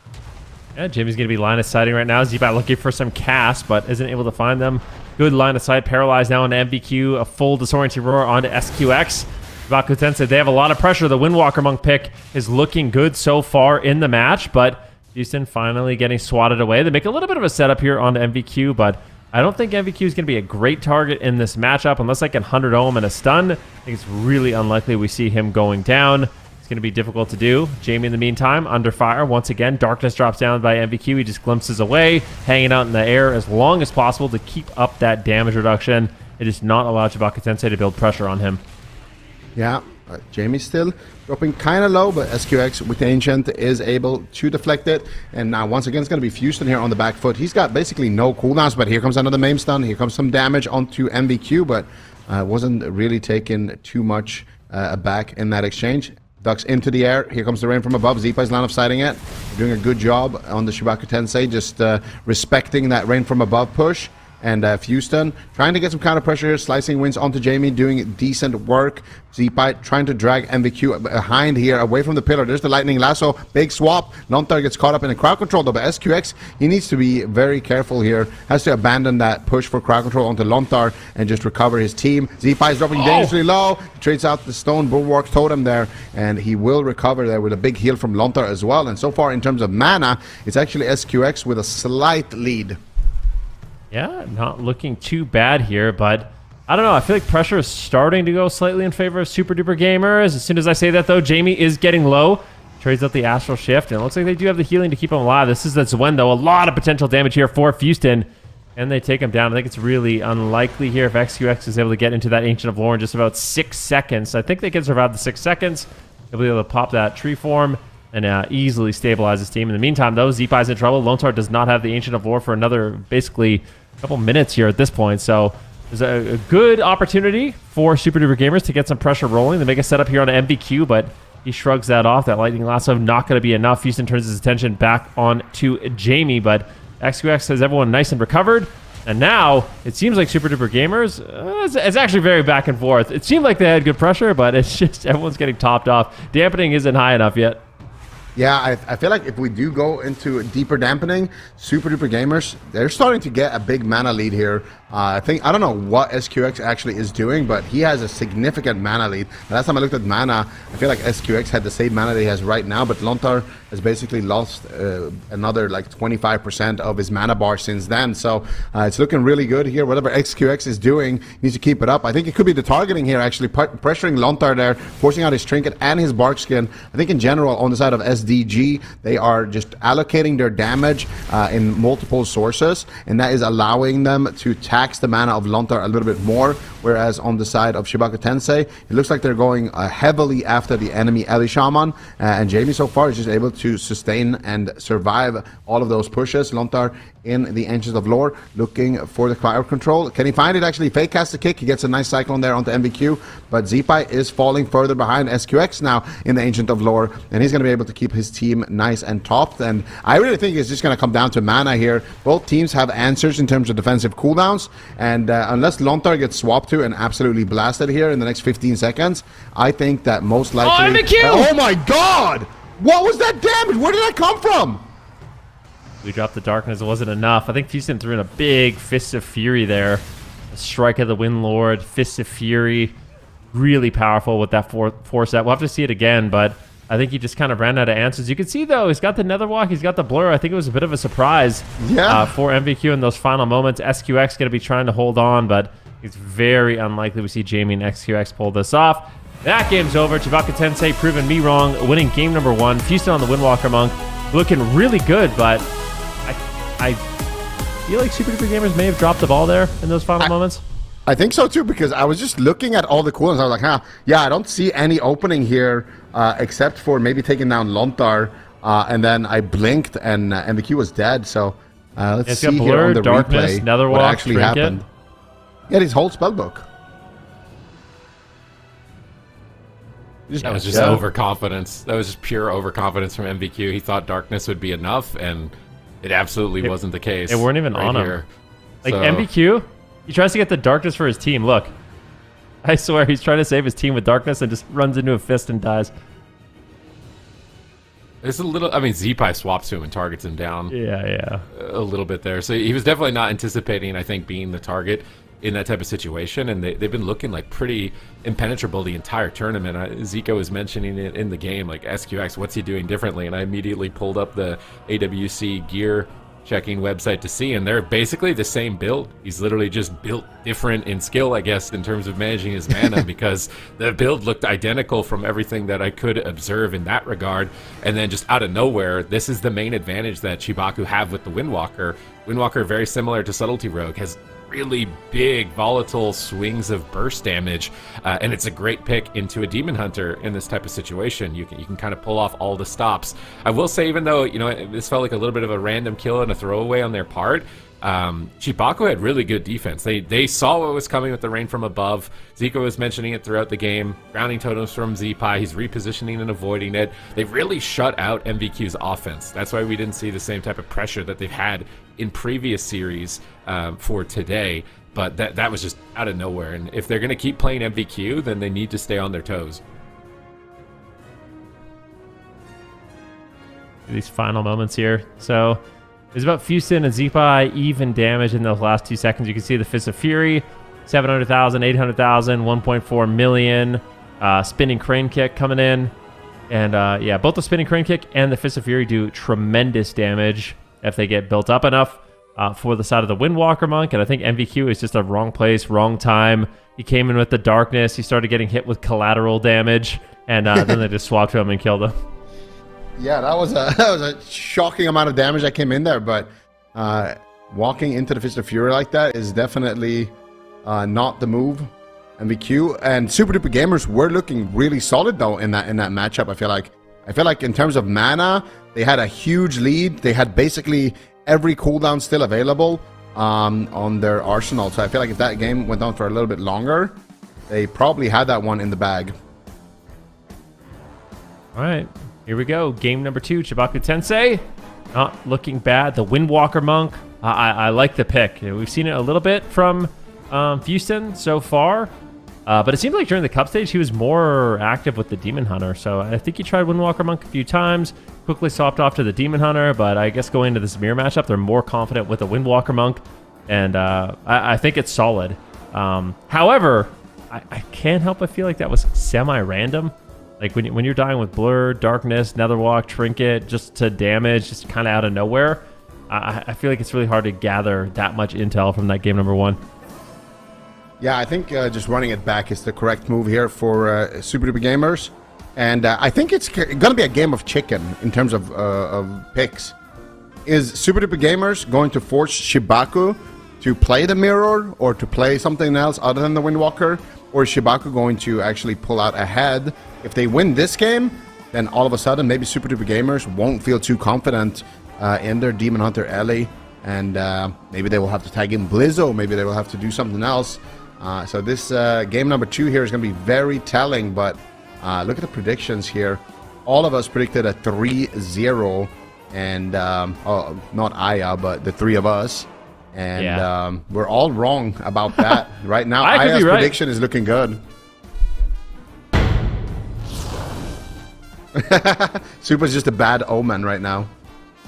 Yeah, Jimmy's going to be line of sighting right now. Zipa looking for some cast, but isn't able to find them. Good line of sight. Paralyzed now on MBQ. A full Disorienting Roar onto SQX. CHIBAKU Tensei, they have a lot of pressure. The Windwalker Monk pick is looking good so far in the match, but Houston finally getting swatted away. They make a little bit of a setup here onto MVQ, but I don't think MVQ is going to be a great target in this matchup unless I can 100 Ohm and a stun. I think it's really unlikely we see him going down. It's going to be difficult to do. Jamie, in the meantime, under fire. Once again, darkness drops down by MVQ. He just glimpses away, hanging out in the air as long as possible to keep up that damage reduction. It does not allow CHIBAKU Tensei to build pressure on him. Yeah, Jamie's still dropping kind of low, but SQX with Ancient is able to deflect it. And now, once again, it's going to be Houston here on the back foot. He's got basically no cooldowns, but here comes another Maim stun. Here comes some damage onto MVQ, but wasn't really taking too much back in that exchange. Ducks into the air. Here comes the rain from above. Zipa is line of sighting it. Doing a good job on the CHIBAKU Tensei, just respecting that rain from above push. And Houston trying to get some counter pressure here, slicing wins onto Jamie, doing decent work. Zipa trying to drag MVQ behind here, away from the pillar. There's the lightning lasso, big swap. Lontar gets caught up in a crowd control though, but SQX, he needs to be very careful here. Has to abandon that push for crowd control onto Lontar and just recover his team. Zipa is dropping dangerously low. He trades out the stone bulwark totem there, and he will recover there with a big heal from Lontar as well. And so far, in terms of mana, it's actually SQX with a slight lead. Yeah, not looking too bad here, but I don't know. I feel like pressure is starting to go slightly in favor of Super Duper Gamers. As soon as I say that, though, Jamie is getting low. Trades out the Astral Shift, and it looks like they do have the healing to keep him alive. This is the Zwen, though. A lot of potential damage here for Houston, and they take him down. I think it's really unlikely here if XQX is able to get into that Ancient of Lore in just about 6 seconds. I think they can survive the 6 seconds. They'll be able to pop that tree form and easily stabilize his team. In the meantime, though, Zipa's in trouble. Lone Star does not have the Ancient of Lore for another, basically, couple minutes here at this point, so there's a good opportunity for Super Duper Gamers to get some pressure rolling. They make a setup here on MVQ, but he shrugs that off. That lightning lasso not going to be enough. Houston turns his attention back on to Jamie, but XQX has everyone nice and recovered. And now it seems like Super Duper Gamers, it's actually very back and forth. It seemed like they had good pressure, but it's just everyone's getting topped off. Dampening isn't high enough yet. Yeah, I feel like if we do go into deeper dampening, Super Duper Gamers, they're starting to get a big mana lead here. I don't know what SQX actually is doing, but he has a significant mana lead. The last time I looked at mana, I feel like SQX had the same mana that he has right now, but Lontar has basically lost another like 25% of his mana bar since then. So it's looking really good here. Whatever XQX is doing, he needs to keep it up. I think it could be the targeting here, actually, pressuring Lontar there, forcing out his Trinket and his Bark Skin. I think in general, on the side of SDG, they are just allocating their damage in multiple sources, and that is allowing them to tax the mana of Lontar a little bit more, whereas on the side of CHIBAKU Tensei, it looks like they're going heavily after the enemy Eli Shaman, and Jamie so far is just able to sustain and survive all of those pushes. Lontar in the Ancients of Lore looking for the crowd control. Can he find it? Actually, fake cast the kick. He gets a nice cyclone there onto MVQ, but Zipai is falling further behind SQX now in the Ancient of Lore, and he's going to be able to keep his team nice and topped. And I really think it's just going to come down to mana here. Both teams have answers in terms of defensive cooldowns, and unless Lontar gets swapped to and absolutely blasted here in the next 15 seconds, I think that most likely... Oh my god! What was that damage? Where did that come from? We dropped the darkness. It wasn't enough. I think Houston threw in a big Fist of Fury there. A strike of the Wind Lord, Fist of Fury. Really powerful with that force set. We'll have to see it again, but I think he just kind of ran out of answers. You can see, though, he's got the Netherwalk, he's got the Blur. I think it was a bit of a surprise for MVQ in those final moments. SQX going to be trying to hold on, but it's very unlikely we see Jamie and XQX pull this off. That game's over. CHIBAKU TENSEI proving me wrong, winning game number 1. Houston on the Windwalker Monk, looking really good, but I feel like Super Duper Gamers may have dropped the ball there in those final moments. I think so too, because I was just looking at all the cooldowns. I was like, yeah, I don't see any opening here except for maybe taking down Lontar. And then I blinked and MVQ was dead. So let's see here on the Darkness, replay Netherwalk, what actually Trinket. happened. Yeah, his whole spellbook. That was just overconfidence. That was just pure overconfidence from MVQ. He thought Darkness would be enough, and it absolutely wasn't the case. They weren't even on him. here. Like, So- MVQ, he tries to get the Darkness for his team. Look, I swear he's trying to save his team with Darkness and just runs into a fist and dies. It's a little. I mean, Zeepai swaps to him and targets him down Yeah. a little bit there. So he was definitely not anticipating, I think, being the target in that type of situation. And they've been looking like pretty impenetrable the entire tournament. Zico was mentioning it in the game, like SQX, what's he doing differently? And I immediately pulled up the AWC gear checking website to see, and they're basically the same build. He's literally just built different in skill, I guess, in terms of managing his mana, because the build looked identical from everything that I could observe in that regard. And then just out of nowhere, this is the main advantage that CHIBAKU have with the Windwalker. Windwalker, very similar to Subtlety Rogue, has really big volatile swings of burst damage, and it's a great pick into a Demon Hunter in this type of situation. You can kind of pull off all the stops. I will say, even though this felt like a little bit of a random kill and a throwaway on their part, CHIBAKU had really good defense. They saw what was coming with the rain from above. Zico was mentioning it throughout the game. Grounding totems from Zeepai. He's repositioning and avoiding it. They really shut out MVQ's offense. That's why we didn't see the same type of pressure that they've had in previous series for today. But that was just out of nowhere. And if they're going to keep playing MVQ, then they need to stay on their toes. These final moments here. So it's about Houston and Zeepai even damage in those last 2 seconds. You can see the Fist of Fury, 700,000, 800,000, 1.4 million. Spinning Crane Kick coming in. And yeah, both the Spinning Crane Kick and the Fist of Fury do tremendous damage if they get built up enough for the side of the Windwalker Monk. And I think MVQ is just a wrong place, wrong time. He came in with the Darkness. He started getting hit with collateral damage. And then they just swapped him and killed him. Yeah, that was a shocking amount of damage that came in there, but walking into the Fist of Fury like that is definitely not the move. MVQ and Super Duper Gamers were looking really solid though in that matchup. I feel like in terms of mana, they had a huge lead. They had basically every cooldown still available on their arsenal. So I feel like if that game went on for a little bit longer, they probably had that one in the bag. All right. Here we go. Game number 2, CHIBAKU TENSEI. Not looking bad. The Windwalker Monk. I like the pick. We've seen it a little bit from Houston so far. But it seemed like during the cup stage, he was more active with the Demon Hunter. So I think he tried Windwalker Monk a few times. Quickly swapped off to the Demon Hunter. But I guess going into this mirror matchup, they're more confident with the Windwalker Monk. And I think it's solid. However, I can't help but feel like that was semi-random. Like when you're dying with Blur, Darkness, Netherwalk, Trinket, just to damage, just kind of out of nowhere, I feel like it's really hard to gather that much intel from that game number 1. Yeah, I think just running it back is the correct move here for Super Duper Gamers. And I think it's going to be a game of chicken in terms of picks. Is Super Duper Gamers going to force CHIBAKU to play the mirror or to play something else other than the Windwalker? Or is CHIBAKU going to actually pull out ahead? If they win this game, then all of a sudden maybe Super Duper Gamers won't feel too confident in their Demon Hunter Ellie, and maybe they will have to tag in Blizzo, maybe they will have to do something else. So this game number 2 here is going to be very telling, but look at the predictions here. All of us predicted a 3-0, and not Aya, but the 3 of us. And we're all wrong about that. Right now, Aya's prediction is looking good. Super's just a bad omen right now.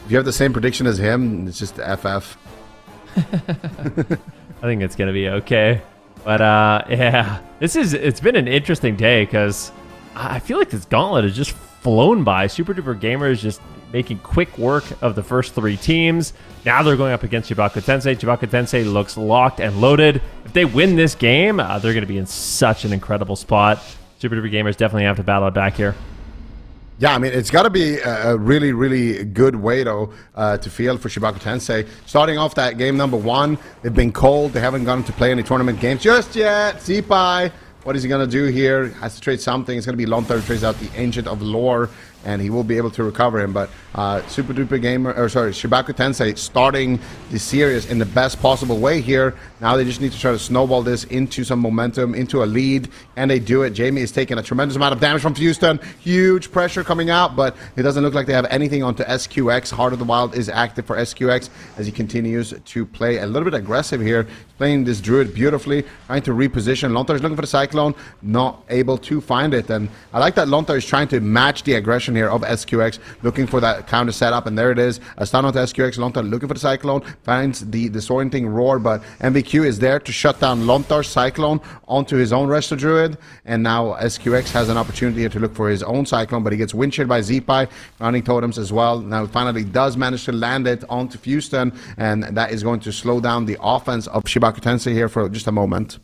If you have the same prediction as him, it's just FF. I think it's going to be okay. But yeah, it's been an interesting day because I feel like this gauntlet has just flown by. Super Duper Gamers just making quick work of the first 3 teams. Now they're going up against CHIBAKU TENSEI. CHIBAKU TENSEI looks locked and loaded. If they win this game, they're going to be in such an incredible spot. Super Duper Gamers definitely have to battle it back here. Yeah, I mean, it's got to be a really, really good way, though, to feel for CHIBAKU Tensei. Starting off that game number 1, they've been cold. They haven't gone to play any tournament games just yet. Zipai, what is he going to do here? Has to trade something. It's going to be Lontar who trades out the Ancient of Lore, and he will be able to recover him. But Super Duper CHIBAKU Tensei starting the series in the best possible way here. Now they just need to try to snowball this into some momentum, into a lead, and they do it. Jamie is taking a tremendous amount of damage from Houston. Huge pressure coming out, but it doesn't look like they have anything onto SQX. Heart of the Wild is active for SQX as he continues to play a little bit aggressive here. He's playing this Druid beautifully, trying to reposition. Lontar is looking for the Cyclone, not able to find it. And I like that Lontar is trying to match the aggression here of SQX, looking for that counter setup, and there it is. A stun onto SQX. Lontar looking for the Cyclone, finds the disorienting roar, but MVQ is there to shut down Lontar's Cyclone onto his own Resto Druid, and now SQX has an opportunity here to look for his own Cyclone, but he gets wind sheared by Zipai, grounding totems as well. Now he finally does manage to land it onto Houston, and that is going to slow down the offense of CHIBAKU Tensei here for just a moment.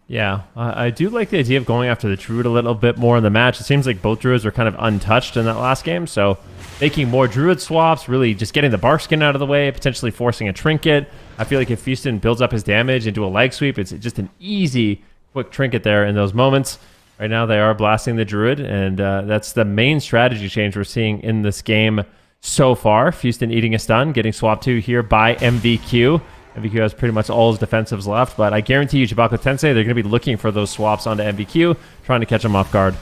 Yeah, I do like the idea of going after the Druid a little bit more in the match. It seems like both Druids were kind of untouched in that last game, so making more Druid swaps, really just getting the Bark Skin out of the way, potentially forcing a Trinket. I feel like if Houston builds up his damage into a leg sweep, it's just an easy, quick Trinket there in those moments. Right now they are blasting the Druid, and that's the main strategy change we're seeing in this game so far. Houston eating a stun, getting swapped to here by MVQ. MVQ has pretty much all his defensives left, but I guarantee you CHIBAKU Tensei, they're going to be looking for those swaps onto MVQ, trying to catch him off guard.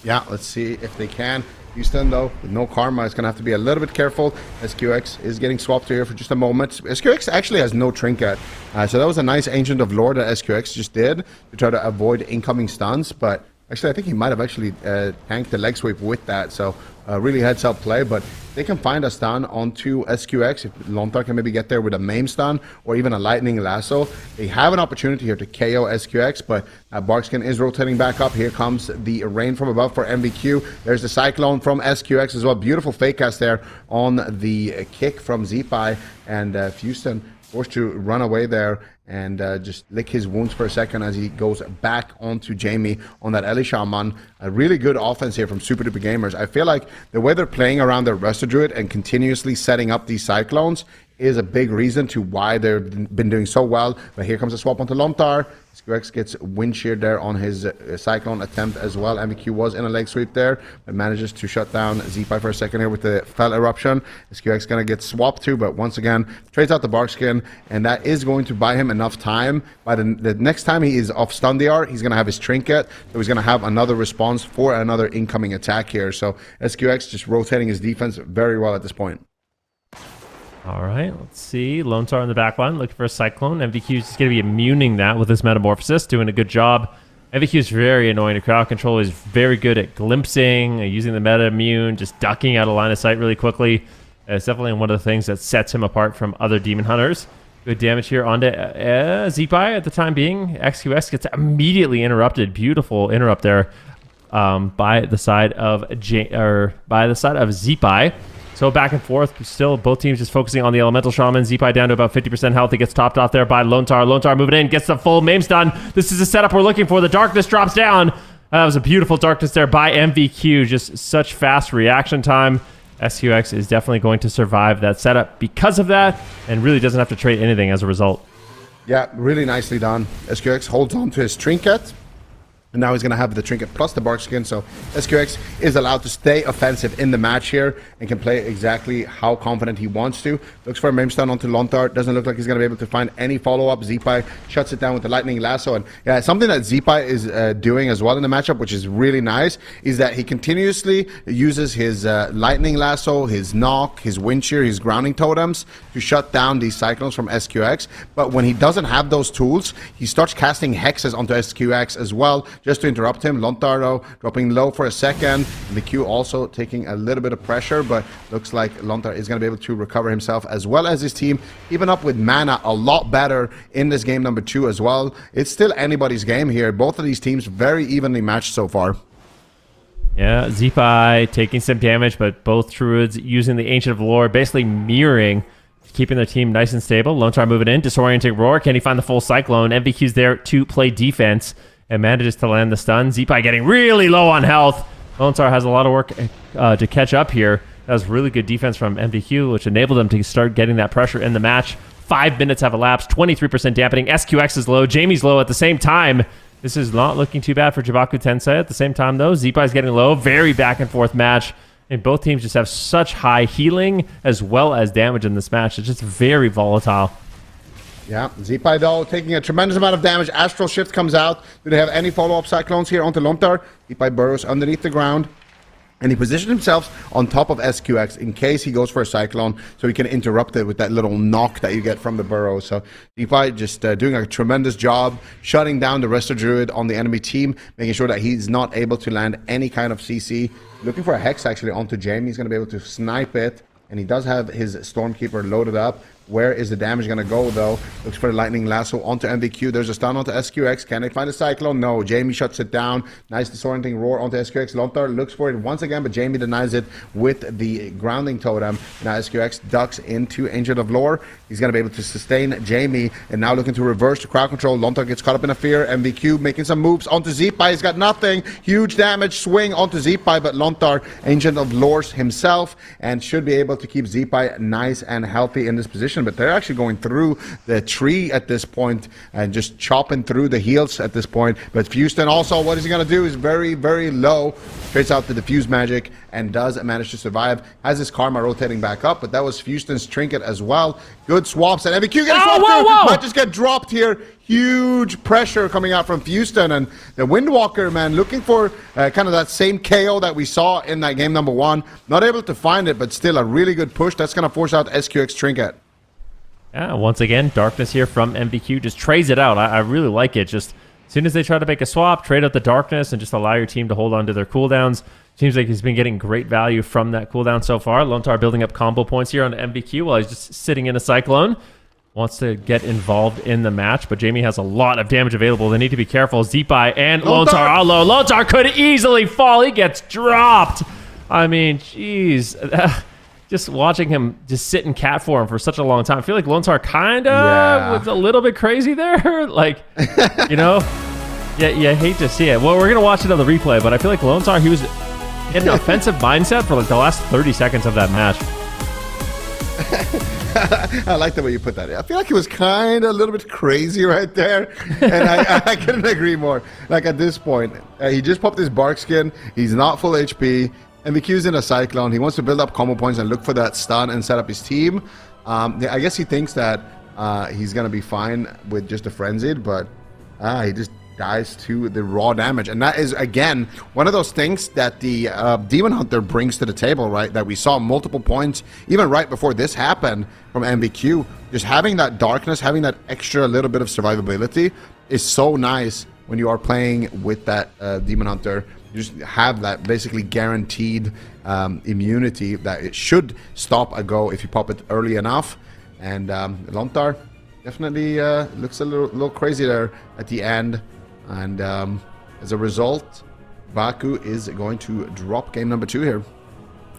Yeah, let's see if they can. Houston, though, with no karma, is going to have to be a little bit careful. SQX is getting swapped here for just a moment. SQX actually has no Trinket, so that was a nice Ancient of Lore that SQX just did to try to avoid incoming stuns, but actually I think he might have actually tanked the leg sweep with that, so really heads up play, but they can find a stun onto SQX if Lontar can maybe get there with a maim stun or even a lightning lasso. They have an opportunity here to KO SQX, but Barkskin is rotating back up. Here comes the rain from above for MVQ. There's the Cyclone from SQX as well. Beautiful fake cast there on the kick from Zipai, and Houston forced to run away there and just lick his wounds for a second as he goes back onto Jamie on that Eli Shaman. A really good offense here from Super Duper Gamers. I feel like the way they're playing around their Resto Druid and continuously setting up these Cyclones is a big reason to why they've been doing so well. But here comes a swap onto Lontar. SQX gets wind sheared there on his Cyclone attempt as well. MVQ was in a leg sweep there, but manages to shut down Zipai for a second here with the Fell Eruption. SQX going to get swapped too, but once again, trades out the Barkskin, and that is going to buy him enough time. By the next time he is off stun DR, he's going to have his Trinket, so he's going to have another response for another incoming attack here. So SQX just rotating his defense very well at this point. All right, let's see. Lone Star in the back line, looking for a Cyclone. MVQ is just going to be immuning that with his Metamorphosis, doing a good job. MVQ is very annoying to crowd control. He's very good at glimpsing, using the meta immune, just ducking out of line of sight really quickly. It's definitely one of the things that sets him apart from other Demon Hunters. Good damage here onto Zipai at the time being. XQS gets immediately interrupted. Beautiful interrupt there by the side of Zipai. So back and forth, still both teams just focusing on the Elemental Shaman. Zipai down to about 50% health. He gets topped off there by Lone Tar. Lone Tar moving in, gets the full maim stun. This is the setup we're looking for. The darkness drops down. That was a beautiful darkness there by MVQ. Just such fast reaction time. SQX is definitely going to survive that setup because of that, and really doesn't have to trade anything as a result. Yeah, really nicely done. SQX holds on to his Trinket. And now he's going to have the Trinket plus the Barkskin, so SQX is allowed to stay offensive in the match here and can play exactly how confident he wants to. Looks for a maim stun onto Lontar. Doesn't look like he's going to be able to find any follow-up. Zipai shuts it down with the Lightning Lasso. And yeah, something that Zipai is doing as well in the matchup, which is really nice, is that he continuously uses his Lightning Lasso, his Knock, his Wind Shear, his Grounding Totems to shut down these Cyclones from SQX. But when he doesn't have those tools, he starts casting Hexes onto SQX as well, just to interrupt him. Lontar, though, dropping low for a second. The Q also taking a little bit of pressure, but looks like Lontar is going to be able to recover himself as well as his team, even up with mana a lot better in this game number 2 as well. It's still anybody's game here. Both of these teams very evenly matched so far. Yeah, Zipai taking some damage, but both Druids using the Ancient of Lore, basically mirroring, keeping their team nice and stable. Lone Star moving in, disorienting Roar. Can he find the full Cyclone? MVQ's there to play defense. and manages to land the stun. Zeepai getting really low on health. Lone Star has a lot of work to catch up here. That was really good defense from MPQ, which enabled them to start getting that pressure in the match. 5 minutes have elapsed, 23% dampening. SQX is low, Jamie's low at the same time. This is not looking too bad for CHIBAKU TENSEI. At the same time, though, Zeepai's getting low. Very back and forth match. And both teams just have such high healing as well as damage in this match. It's just very volatile. Yeah, Zeepai though taking a tremendous amount of damage. Astral Shift comes out. Do they have any follow-up cyclones here onto Lontar? Zeepai burrows underneath the ground. And he positioned himself on top of SQX in case he goes for a cyclone, so he can interrupt it with that little knock that you get from the burrow. So Zeepai just doing a tremendous job shutting down the Resto Druid on the enemy team, making sure that he's not able to land any kind of CC. Looking for a Hex actually onto Jamie. He's going to be able to snipe it. And he does have his Stormkeeper loaded up. Where is the damage going to go, though? Looks for the Lightning Lasso onto MVQ. There's a stun onto SQX. Can they find a Cyclone? No. Jamie shuts it down. Nice disorienting roar onto SQX. Lontar looks for it once again, but Jamie denies it with the Grounding Totem. Now SQX ducks into Ancient of Lore. He's going to be able to sustain Jamie, and now looking to reverse the crowd control. Lontar gets caught up in a fear. MVQ making some moves onto Zeepai. He's got nothing. Huge damage swing onto Zeepai, but Lontar, Ancient of Lores himself, and should be able to keep Zeepai nice and healthy in this position. But they're actually going through the tree at this point and just chopping through the heals at this point. But Houston also, what is he going to do? Is very, very low. Trades out the Diffuse Magic and does manage to survive. Has his Karma rotating back up, but that was Houston's Trinket as well. Good swaps, and MVQ gets swapped through. Might just get dropped here. Huge pressure coming out from Houston, and the Windwalker, man, looking for kind of that same KO that we saw in that game number 1. Not able to find it, but still a really good push. That's going to force out SQX Trinket. Yeah, once again, Darkness here from MVQ. Just trades it out. I really like it. Just as soon as they try to make a swap, trade out the Darkness and just allow your team to hold on to their cooldowns. Seems like he's been getting great value from that cooldown so far. Lontar building up combo points here on MVQ while he's just sitting in a Cyclone. Wants to get involved in the match, but Jamie has a lot of damage available. They need to be careful. Zeepai and Lontar are low. Lontar could easily fall. He gets dropped. I mean, jeez. Just watching him just sit in cat form for such a long time. I feel like Lontar kind of was a little bit crazy there. Like, you know, yeah, you hate to see it. Well, we're going to watch it on the replay, but I feel like Lontar, he was in an offensive mindset for like the last 30 seconds of that match. I like the way you put that. I feel like he was kind of a little bit crazy right there, and I couldn't agree more. Like at this point, he just popped his bark skin. He's not full HP. MVQ's in a Cyclone. He wants to build up combo points and look for that stun and set up his team. I guess he thinks that he's going to be fine with just a Frenzied, but he just dies to the raw damage. And that is, again, one of those things that the Demon Hunter brings to the table, right? That we saw multiple points, even right before this happened from MVQ. Just having that darkness, having that extra little bit of survivability is so nice when you are playing with that Demon Hunter. You just have that basically guaranteed immunity that it should stop a go if you pop it early enough. And Lontar definitely looks a little crazy there at the end. And as a result, Baku is going to drop game number 2 here.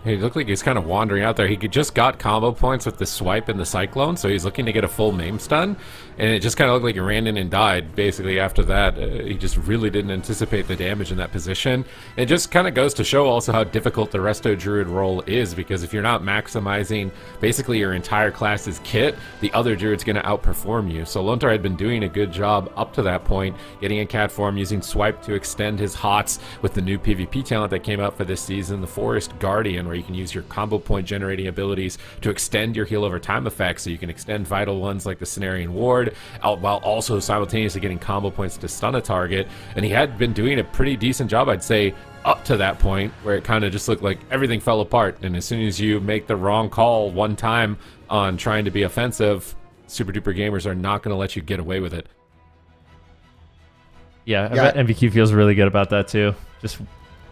He looked like he's kind of wandering out there. He just got combo points with the swipe and the Cyclone, so he's looking to get a full maim stun. And it just kind of looked like he ran in and died, basically, after that. He just really didn't anticipate the damage in that position. It just kind of goes to show also how difficult the Resto Druid role is, because if you're not maximizing basically your entire class's kit, the other Druid's going to outperform you. So Lontar had been doing a good job up to that point, getting in cat form, using swipe to extend his HOTS with the new PvP talent that came out for this season, the Forest Guardian, where you can use your combo point generating abilities to extend your heal over time effects, so you can extend vital ones like the Cenarian Ward, while also simultaneously getting combo points to stun a target. And he had been doing a pretty decent job, I'd say, up to that point, where it kind of just looked like everything fell apart. And as soon as you make the wrong call one time on trying to be offensive, Super Duper gamers are not going to let you get away with it. Yeah, I bet MVQ feels really good about that too. Just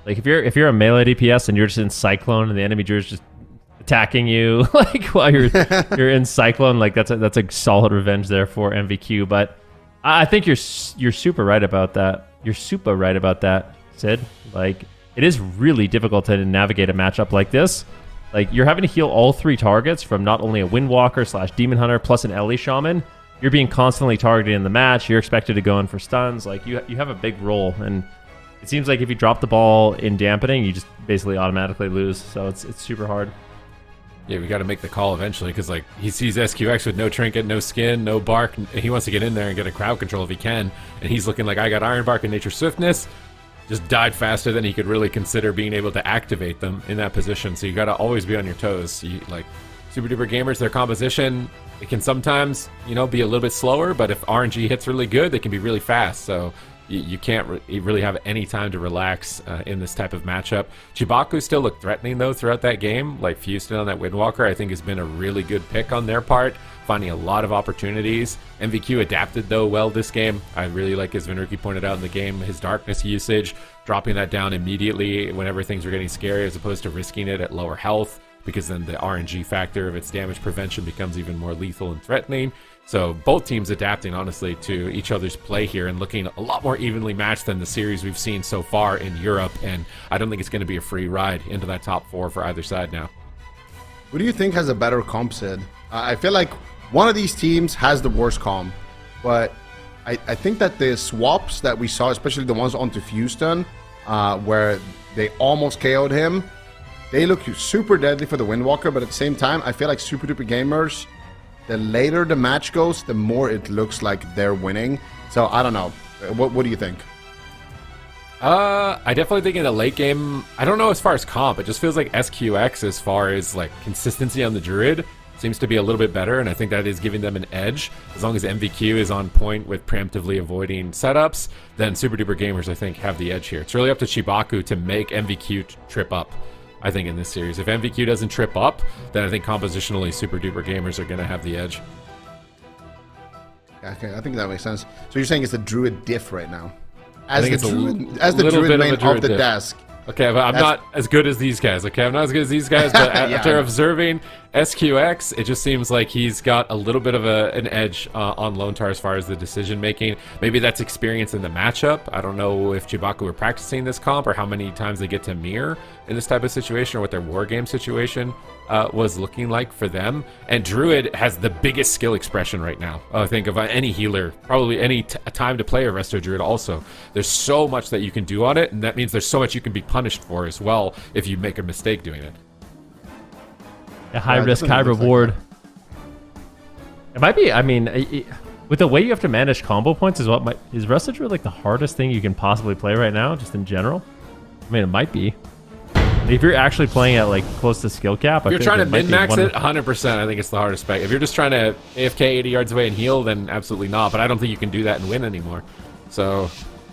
like if you're a melee DPS and you're just in Cyclone and the enemy druid's just attacking you like while you're in Cyclone, like that's a solid revenge there for MVQ. But I think you're super right about that. You're super right about that, Sid. Like it is really difficult to navigate a matchup like this. Like you're having to heal all 3 targets from not only a Windwalker / Demon Hunter plus an Ellie Shaman. you're being constantly targeted in the match. You're expected to go in for stuns. Like you have a big role, and it seems like if you drop the ball in dampening, you just basically automatically lose. So it's super hard. Yeah, we got to make the call eventually because like he sees SQX with no trinket, no skin, no bark, and he wants to get in there and get a crowd control if he can. And he's looking like I got Iron Bark and Nature Swiftness. Just died faster than he could really consider being able to activate them in that position. So you got to always be on your toes. Like Super Duper Gamers, their composition, it can sometimes, you know, be a little bit slower, but if RNG hits really good, they can be really fast. So you can't really have any time to relax in this type of matchup. CHIBAKU still looked threatening, though, throughout that game. Like, Houston on that Windwalker, I think, has been a really good pick on their part, finding a lot of opportunities. MVQ adapted, though, well this game. I really like, as Vinruki pointed out in the game, his darkness usage, dropping that down immediately whenever things were getting scary, as opposed to risking it at lower health, because then the RNG factor of its damage prevention becomes even more lethal and threatening. So both teams adapting, honestly, to each other's play here and looking a lot more evenly matched than the series we've seen so far in Europe. And I don't think it's going to be a free ride into that top 4 for either side now. Who do you think has a better comp, Sid? I feel like one of these teams has the worst comp, but I think that the swaps that we saw, especially the ones onto Houston, where they almost KO'd him, they look super deadly for the Windwalker, but at the same time, I feel like Super Duper Gamers, the later the match goes, the more it looks like they're winning. So I don't know. What do you think? I definitely think in the late game, I don't know as far as comp, it just feels like SQX as far as like consistency on the Druid seems to be a little bit better, and I think that is giving them an edge. As long as MVQ is on point with preemptively avoiding setups, then Super Duper Gamers, I think, have the edge here. It's really up to CHIBAKU to make MVQ trip up, I think, in this series. If MVQ doesn't trip up, then I think compositionally Super Duper Gamers are going to have the edge. Okay, I think that makes sense. So you're saying it's a Druid diff right now? I think As the Druid main off the diff. desk. Okay, but I'm not as good as these guys. Okay, I'm not as good as these guys, but after observing SQX, it just seems like he's got a little bit of an edge on Lontar as far as the decision making. Maybe that's experience in the matchup. I don't know if CHIBAKU were practicing this comp or how many times they get to mirror in this type of situation, or what their war game situation was looking like for them. And Druid has the biggest skill expression right now, I think, of any healer, probably any time to play a Resto Druid also. There's so much that you can do on it, and that means there's so much you can be punished for as well if you make a mistake doing it. A high risk, high reward. It might be, I mean, with the way you have to manage combo points is is Resto Druid like the hardest thing you can possibly play right now, just in general? I mean, it might be. If you're actually playing at like close to skill cap, if you're trying to min-max it, 100%, I think it's the hardest spec. If you're just trying to AFK 80 yards away and heal, then absolutely not. But I don't think you can do that and win anymore. So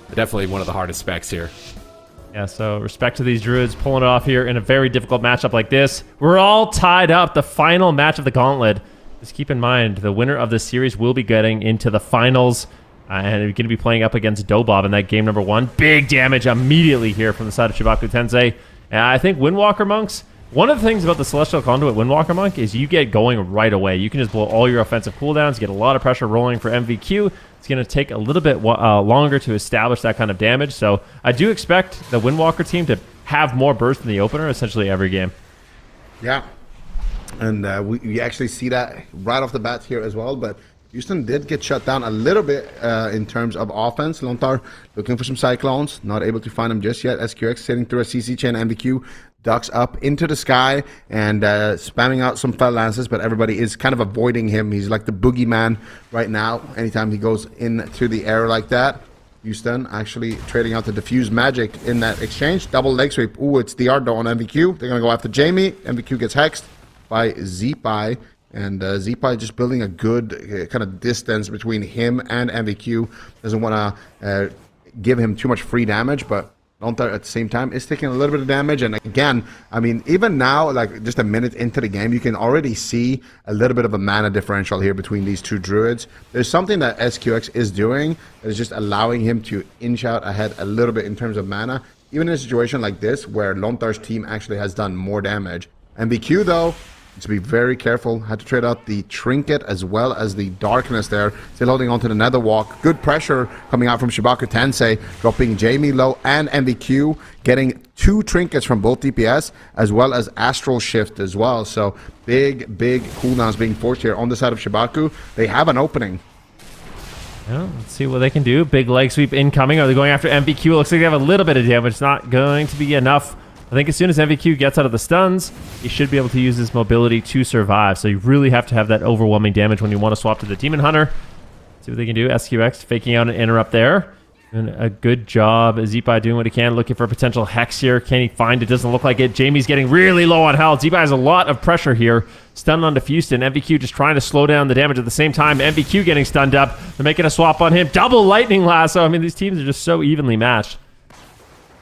definitely one of the hardest specs here. Yeah, so respect to these Druids pulling it off here in a very difficult matchup like this. We're all tied up. The final match of the Gauntlet. Just keep in mind, the winner of this series will be getting into the finals. And we're going to be playing up against Dobob in that game number 1. Big damage immediately here from the side of CHIBAKU TENSEI. And I think Windwalker Monks, one of the things about the Celestial Conduit Windwalker Monk is you get going right away. You can just blow all your offensive cooldowns, get a lot of pressure rolling for MVQ. It's going to take a little bit longer to establish that kind of damage. So I do expect the Windwalker team to have more burst in the opener essentially every game. Yeah. And we actually see that right off the bat here as well. But Houston did get shut down a little bit in terms of offense. Lontar looking for some Cyclones, not able to find them just yet. SQX sitting through a CC chain. MVQ ducks up into the sky and spamming out some fell lances, but everybody is kind of avoiding him. He's like the boogeyman right now. Anytime he goes into the air like that. Houston actually trading out the diffuse magic in that exchange. Double leg sweep. Ooh, it's the Ardo on MVQ. They're going to go after Jamie. MVQ gets hexed by Zeepai. And Zeepai just building a good kind of distance between him and MVQ. Doesn't want to give him too much free damage, but Lontar at the same time is taking a little bit of damage. And again, I mean, even now, like just a minute into the game, you can already see a little bit of a mana differential here between these two Druids. There's something that SQX is doing that is just allowing him to inch out ahead a little bit in terms of mana, even in a situation like this where Lontar's team actually has done more damage. MVQ, though, to be very careful. Had to trade out the Trinket as well as the Darkness there. Still holding on to the Nether Walk. Good pressure coming out from CHIBAKU TENSEI, dropping Jamie low and MVQ, getting 2 Trinkets from both DPS as well as Astral Shift as well. So big cooldowns being forced here on the side of CHIBAKU. They have an opening. Yeah, let's see what they can do. Big leg sweep incoming. Are they going after MVQ? Looks like they have a little bit of damage. Not going to be enough. I think as soon as MVQ gets out of the stuns, he should be able to use his mobility to survive. So you really have to have that overwhelming damage when you want to swap to the Demon Hunter. See what they can do. SQX faking out an interrupt there. And a good job. Zeepai doing what he can, looking for a potential hex here. Can he find it? Doesn't look like it. Jamie's getting really low on health. Zeepai has a lot of pressure here. Stunned onto Houston. MVQ just trying to slow down the damage at the same time. MVQ getting stunned up. They're making a swap on him. Double lightning lasso. I mean, these teams are just so evenly matched.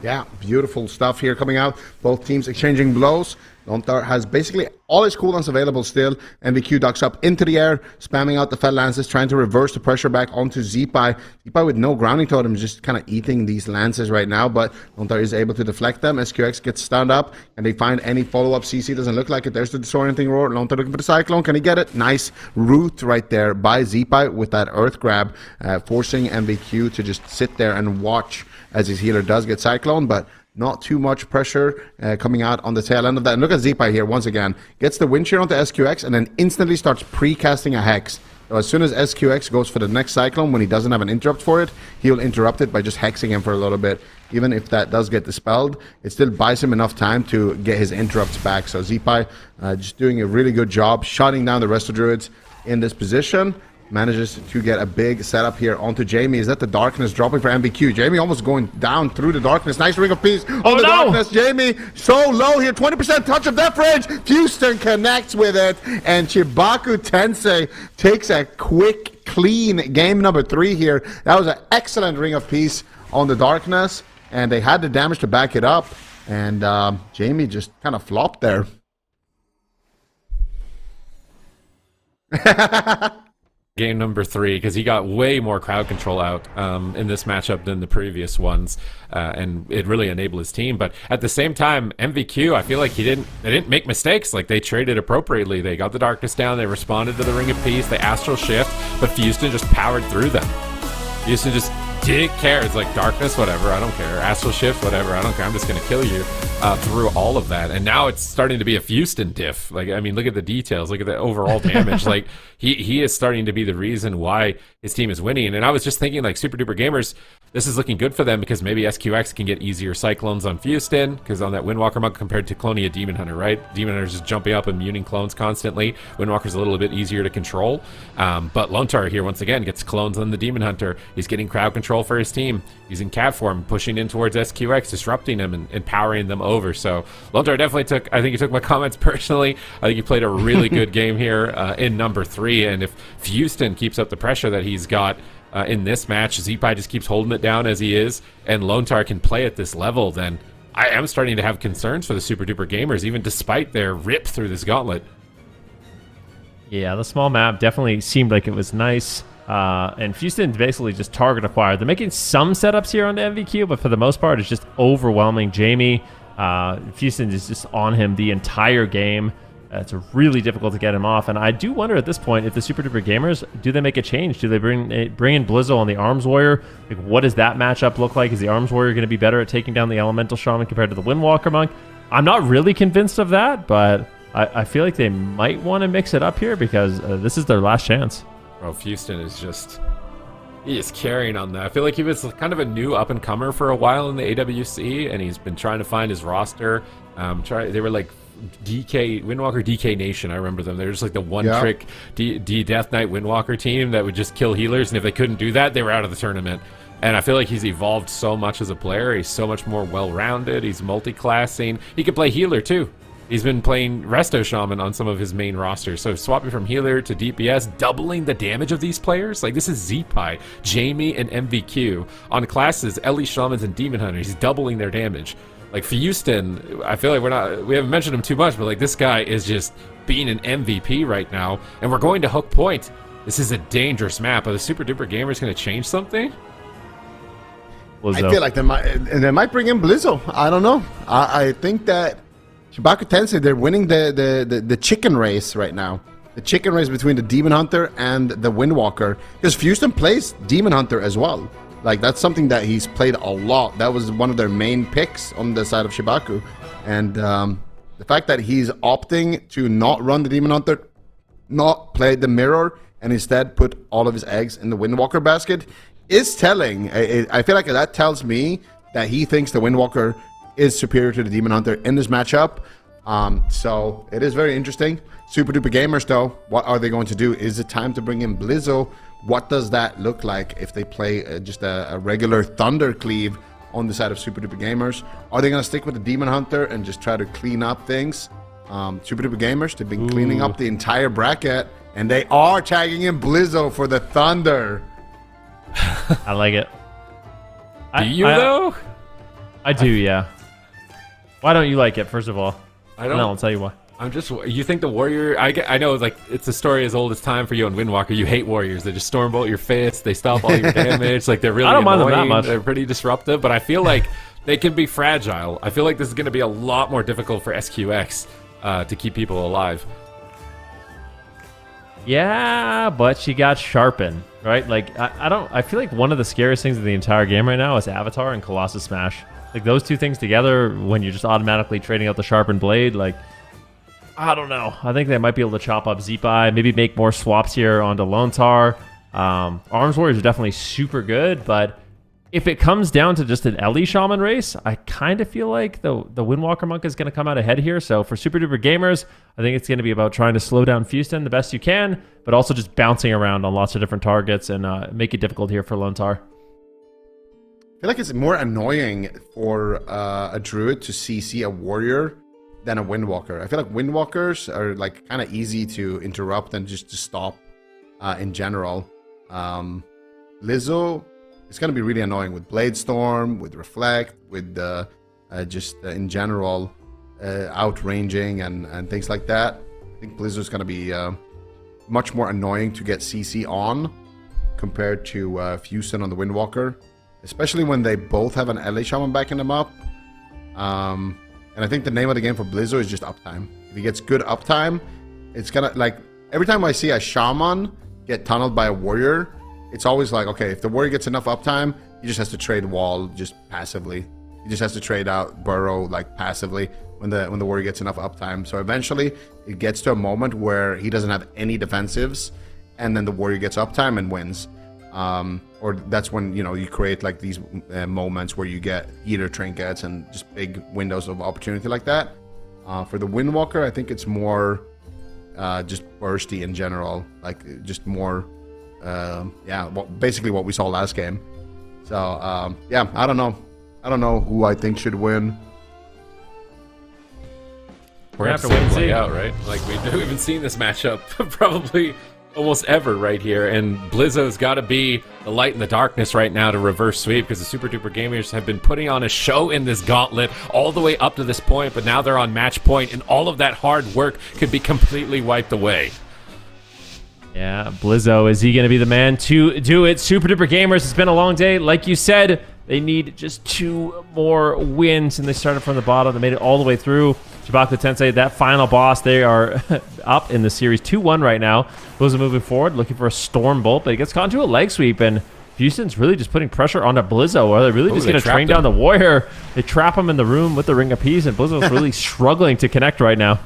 Yeah, beautiful stuff here coming out. Both teams exchanging blows. Lontar has basically all his cooldowns available still. MVQ ducks up into the air, spamming out the Fell Lances, trying to reverse the pressure back onto Zeepai. Zeepai with no grounding totem, just kind of eating these Lances right now, but Lontar is able to deflect them. SQX gets stunned up, and they find any follow-up CC. Doesn't look like it. There's the disorienting roar. Lontar looking for the Cyclone. Can he get it? Nice root right there by Zeepai with that Earth Grab, forcing MVQ to just sit there and watch as his healer does get Cyclone, but not too much pressure coming out on the tail end of that. And look at Zeepai here once again. Gets the wind shear onto SQX and then instantly starts pre-casting a Hex. So as soon as SQX goes for the next Cyclone, when he doesn't have an interrupt for it, he'll interrupt it by just hexing him for a little bit. Even if that does get dispelled, it still buys him enough time to get his interrupts back. So Zeepai just doing a really good job shutting down the rest of Druids in this position. Manages to get a big setup here onto Jamie. Is that the darkness dropping for MVQ? Jamie almost going down through the darkness. Nice ring of peace on the darkness. Jamie so low here. 20% touch of death range. Houston connects with it. And CHIBAKU Tensei takes a quick, clean game number 3 here. That was an excellent ring of peace on the darkness. And they had the damage to back it up. And Jamie just kind of flopped there. Game number 3, because he got way more crowd control out in this matchup than the previous ones, and it really enabled his team. But at the same time, MVQ, I feel like they didn't make mistakes. Like, they traded appropriately. They got the darkness down. They responded to the Ring of Peace. They astral shift, but Houston just powered through them. Houston just didn't care. It's like, darkness, whatever, I don't care. Astral shift, whatever, I don't care. I'm just gonna kill you through all of that. And now it's starting to be a Houston diff. Like, I mean, look at the details, look at the overall damage. Like, he is starting to be the reason why his team is winning. And I was just thinking, like, Super Duper Gamers, this is looking good for them because maybe SQX can get easier Cyclones on Houston, because on that Windwalker monk compared to Clonia Demon Hunter, right? Demon Hunter's just jumping up and muting clones constantly. Windwalker's a little bit easier to control. But Lontar here, once again, gets clones on the Demon Hunter. He's getting crowd control for his team. Using cat form, pushing in towards SQX, disrupting him and powering them over. So Lontar definitely I think he took my comments personally. I think he played a really good game here in number 3. And if Houston keeps up the pressure that he's got in this match, Zeepai just keeps holding it down as he is, and Lontar can play at this level, then I am starting to have concerns for the Super Duper Gamers, even despite their rip through this gauntlet. Yeah, the small map definitely seemed like it was nice. And Houston basically just target acquired. They're making some setups here on the MVQ, but for the most part, it's just overwhelming Jamie. Houston is just on him the entire game. It's really difficult to get him off. And I do wonder at this point if the Super Duper Gamers, do they make a change? Do they bring in Blizzo on the Arms Warrior? Like, what does that matchup look like? Is the Arms Warrior going to be better at taking down the Elemental Shaman compared to the Windwalker Monk? I'm not really convinced of that, but I feel like they might want to mix it up here because this is their last chance. Bro, Houston is just... he is carrying on that. I feel like he was kind of a new up-and-comer for a while in the AWC, and he's been trying to find his roster. They were like Windwalker DK Nation, I remember them. They were just like the one-trick Death Knight Windwalker team that would just kill healers, and if they couldn't do that, they were out of the tournament. And I feel like he's evolved so much as a player. He's so much more well-rounded. He's multi-classing. He can play healer, too. He's been playing Resto Shaman on some of his main rosters. So swapping from healer to DPS, doubling the damage of these players. Like, this is Zeepai, Jamie, and MVQ. On classes, Ellie Shamans and Demon Hunters, he's doubling their damage. Like, for Houston, I feel like we haven't mentioned him too much, but like, this guy is just being an MVP right now. And we're going to Hook Point. This is a dangerous map. Are the Super Duper Gamers going to change something? Blizzo. I feel like they might bring in Blizzo. I don't know. I think that CHIBAKU Tensei, they're winning the chicken race right now. The chicken race between the Demon Hunter and the Windwalker. Because Houston plays Demon Hunter as well. Like, that's something that he's played a lot. That was one of their main picks on the side of CHIBAKU. And the fact that he's opting to not run the Demon Hunter, not play the Mirror, and instead put all of his eggs in the Windwalker basket is telling. I feel like that tells me that he thinks the Windwalker is superior to the Demon Hunter in this matchup. So it is very interesting. Super Duper Gamers, though, what are they going to do? Is it time to bring in Blizzo? What does that look like if they play just a regular Thunder Cleave on the side of Super Duper Gamers? Are they going to stick with the Demon Hunter and just try to clean up things? Super Duper Gamers, they've been cleaning up the entire bracket, and they are tagging in Blizzo for the Thunder. I like it. Do you, though? I do, yeah. Why don't you like it, first of all? I don't. No, I'll tell you why. I'm just. You think the Warrior? I know, like, it's a story as old as time for you and Windwalker. You hate Warriors. They just stormbolt your fists. They stop all your damage. Like, they're really I don't mind them annoying. that much. They're pretty disruptive, but I feel like they can be fragile. I feel like this is going to be a lot more difficult for SQX to keep people alive. Yeah, but she got sharpened, right? Like, I feel like one of the scariest things in the entire game right now is Avatar and Colossus Smash. Like, those two things together, when you're just automatically trading out the sharpened blade, like, I don't know. I think they might be able to chop up Zeepai, maybe make more swaps here onto Lontar. Arms Warriors are definitely super good, but if it comes down to just an Ellie Shaman race, I kind of feel like the Windwalker Monk is going to come out ahead here. So for Super Duper Gamers, I think it's going to be about trying to slow down Houston the best you can, but also just bouncing around on lots of different targets and make it difficult here for Lontar. I feel like it's more annoying for a Druid to CC a Warrior than a Windwalker. I feel like Windwalkers are like kind of easy to interrupt and just to stop in general. Lizzo, it's going to be really annoying with Blade Storm, with Reflect, with just in general outranging and things like that. I think Blizzard's going to be much more annoying to get CC on compared to Fusen on the Windwalker, especially when they both have an LA Shaman backing them up. And I think the name of the game for Blizzo is just uptime. If he gets good uptime, it's gonna, like, every time I see a Shaman get tunneled by a Warrior, it's always like, okay, if the Warrior gets enough uptime, he just has to trade wall just passively. He just has to trade out Burrow like passively when the Warrior gets enough uptime. So eventually it gets to a moment where he doesn't have any defensives, and then the Warrior gets uptime and wins. Or that's when, you know, you create like these moments where you get healer trinkets and just big windows of opportunity like that. For the Windwalker, I think it's more just bursty in general, like just more, basically what we saw last game. So yeah, I don't know who I think should win. We're gonna have to wait and see out, right? Like, we haven't seen this matchup probably almost ever right here, and Blizzo's got to be the light in the darkness right now to reverse sweep, because the Super Duper Gamers have been putting on a show in this gauntlet all the way up to this point, but now they're on match point, and all of that hard work could be completely wiped away. Yeah, Blizzo, is he going to be the man to do it? Super Duper Gamers, it's been a long day. Like you said, they need just 2 more wins, and they started from the bottom. They made it all the way through. CHIBAKU TENSEI, that final boss, they are up in the series 2-1 right now. Blizzo moving forward, looking for a Storm Bolt, but he gets caught into a leg sweep, and Houston's really just putting pressure onto Blizzo. Are they really just going to train down the Warrior? They trap him in the room with the Ring of Peace, and Blizzo's really struggling to connect right now.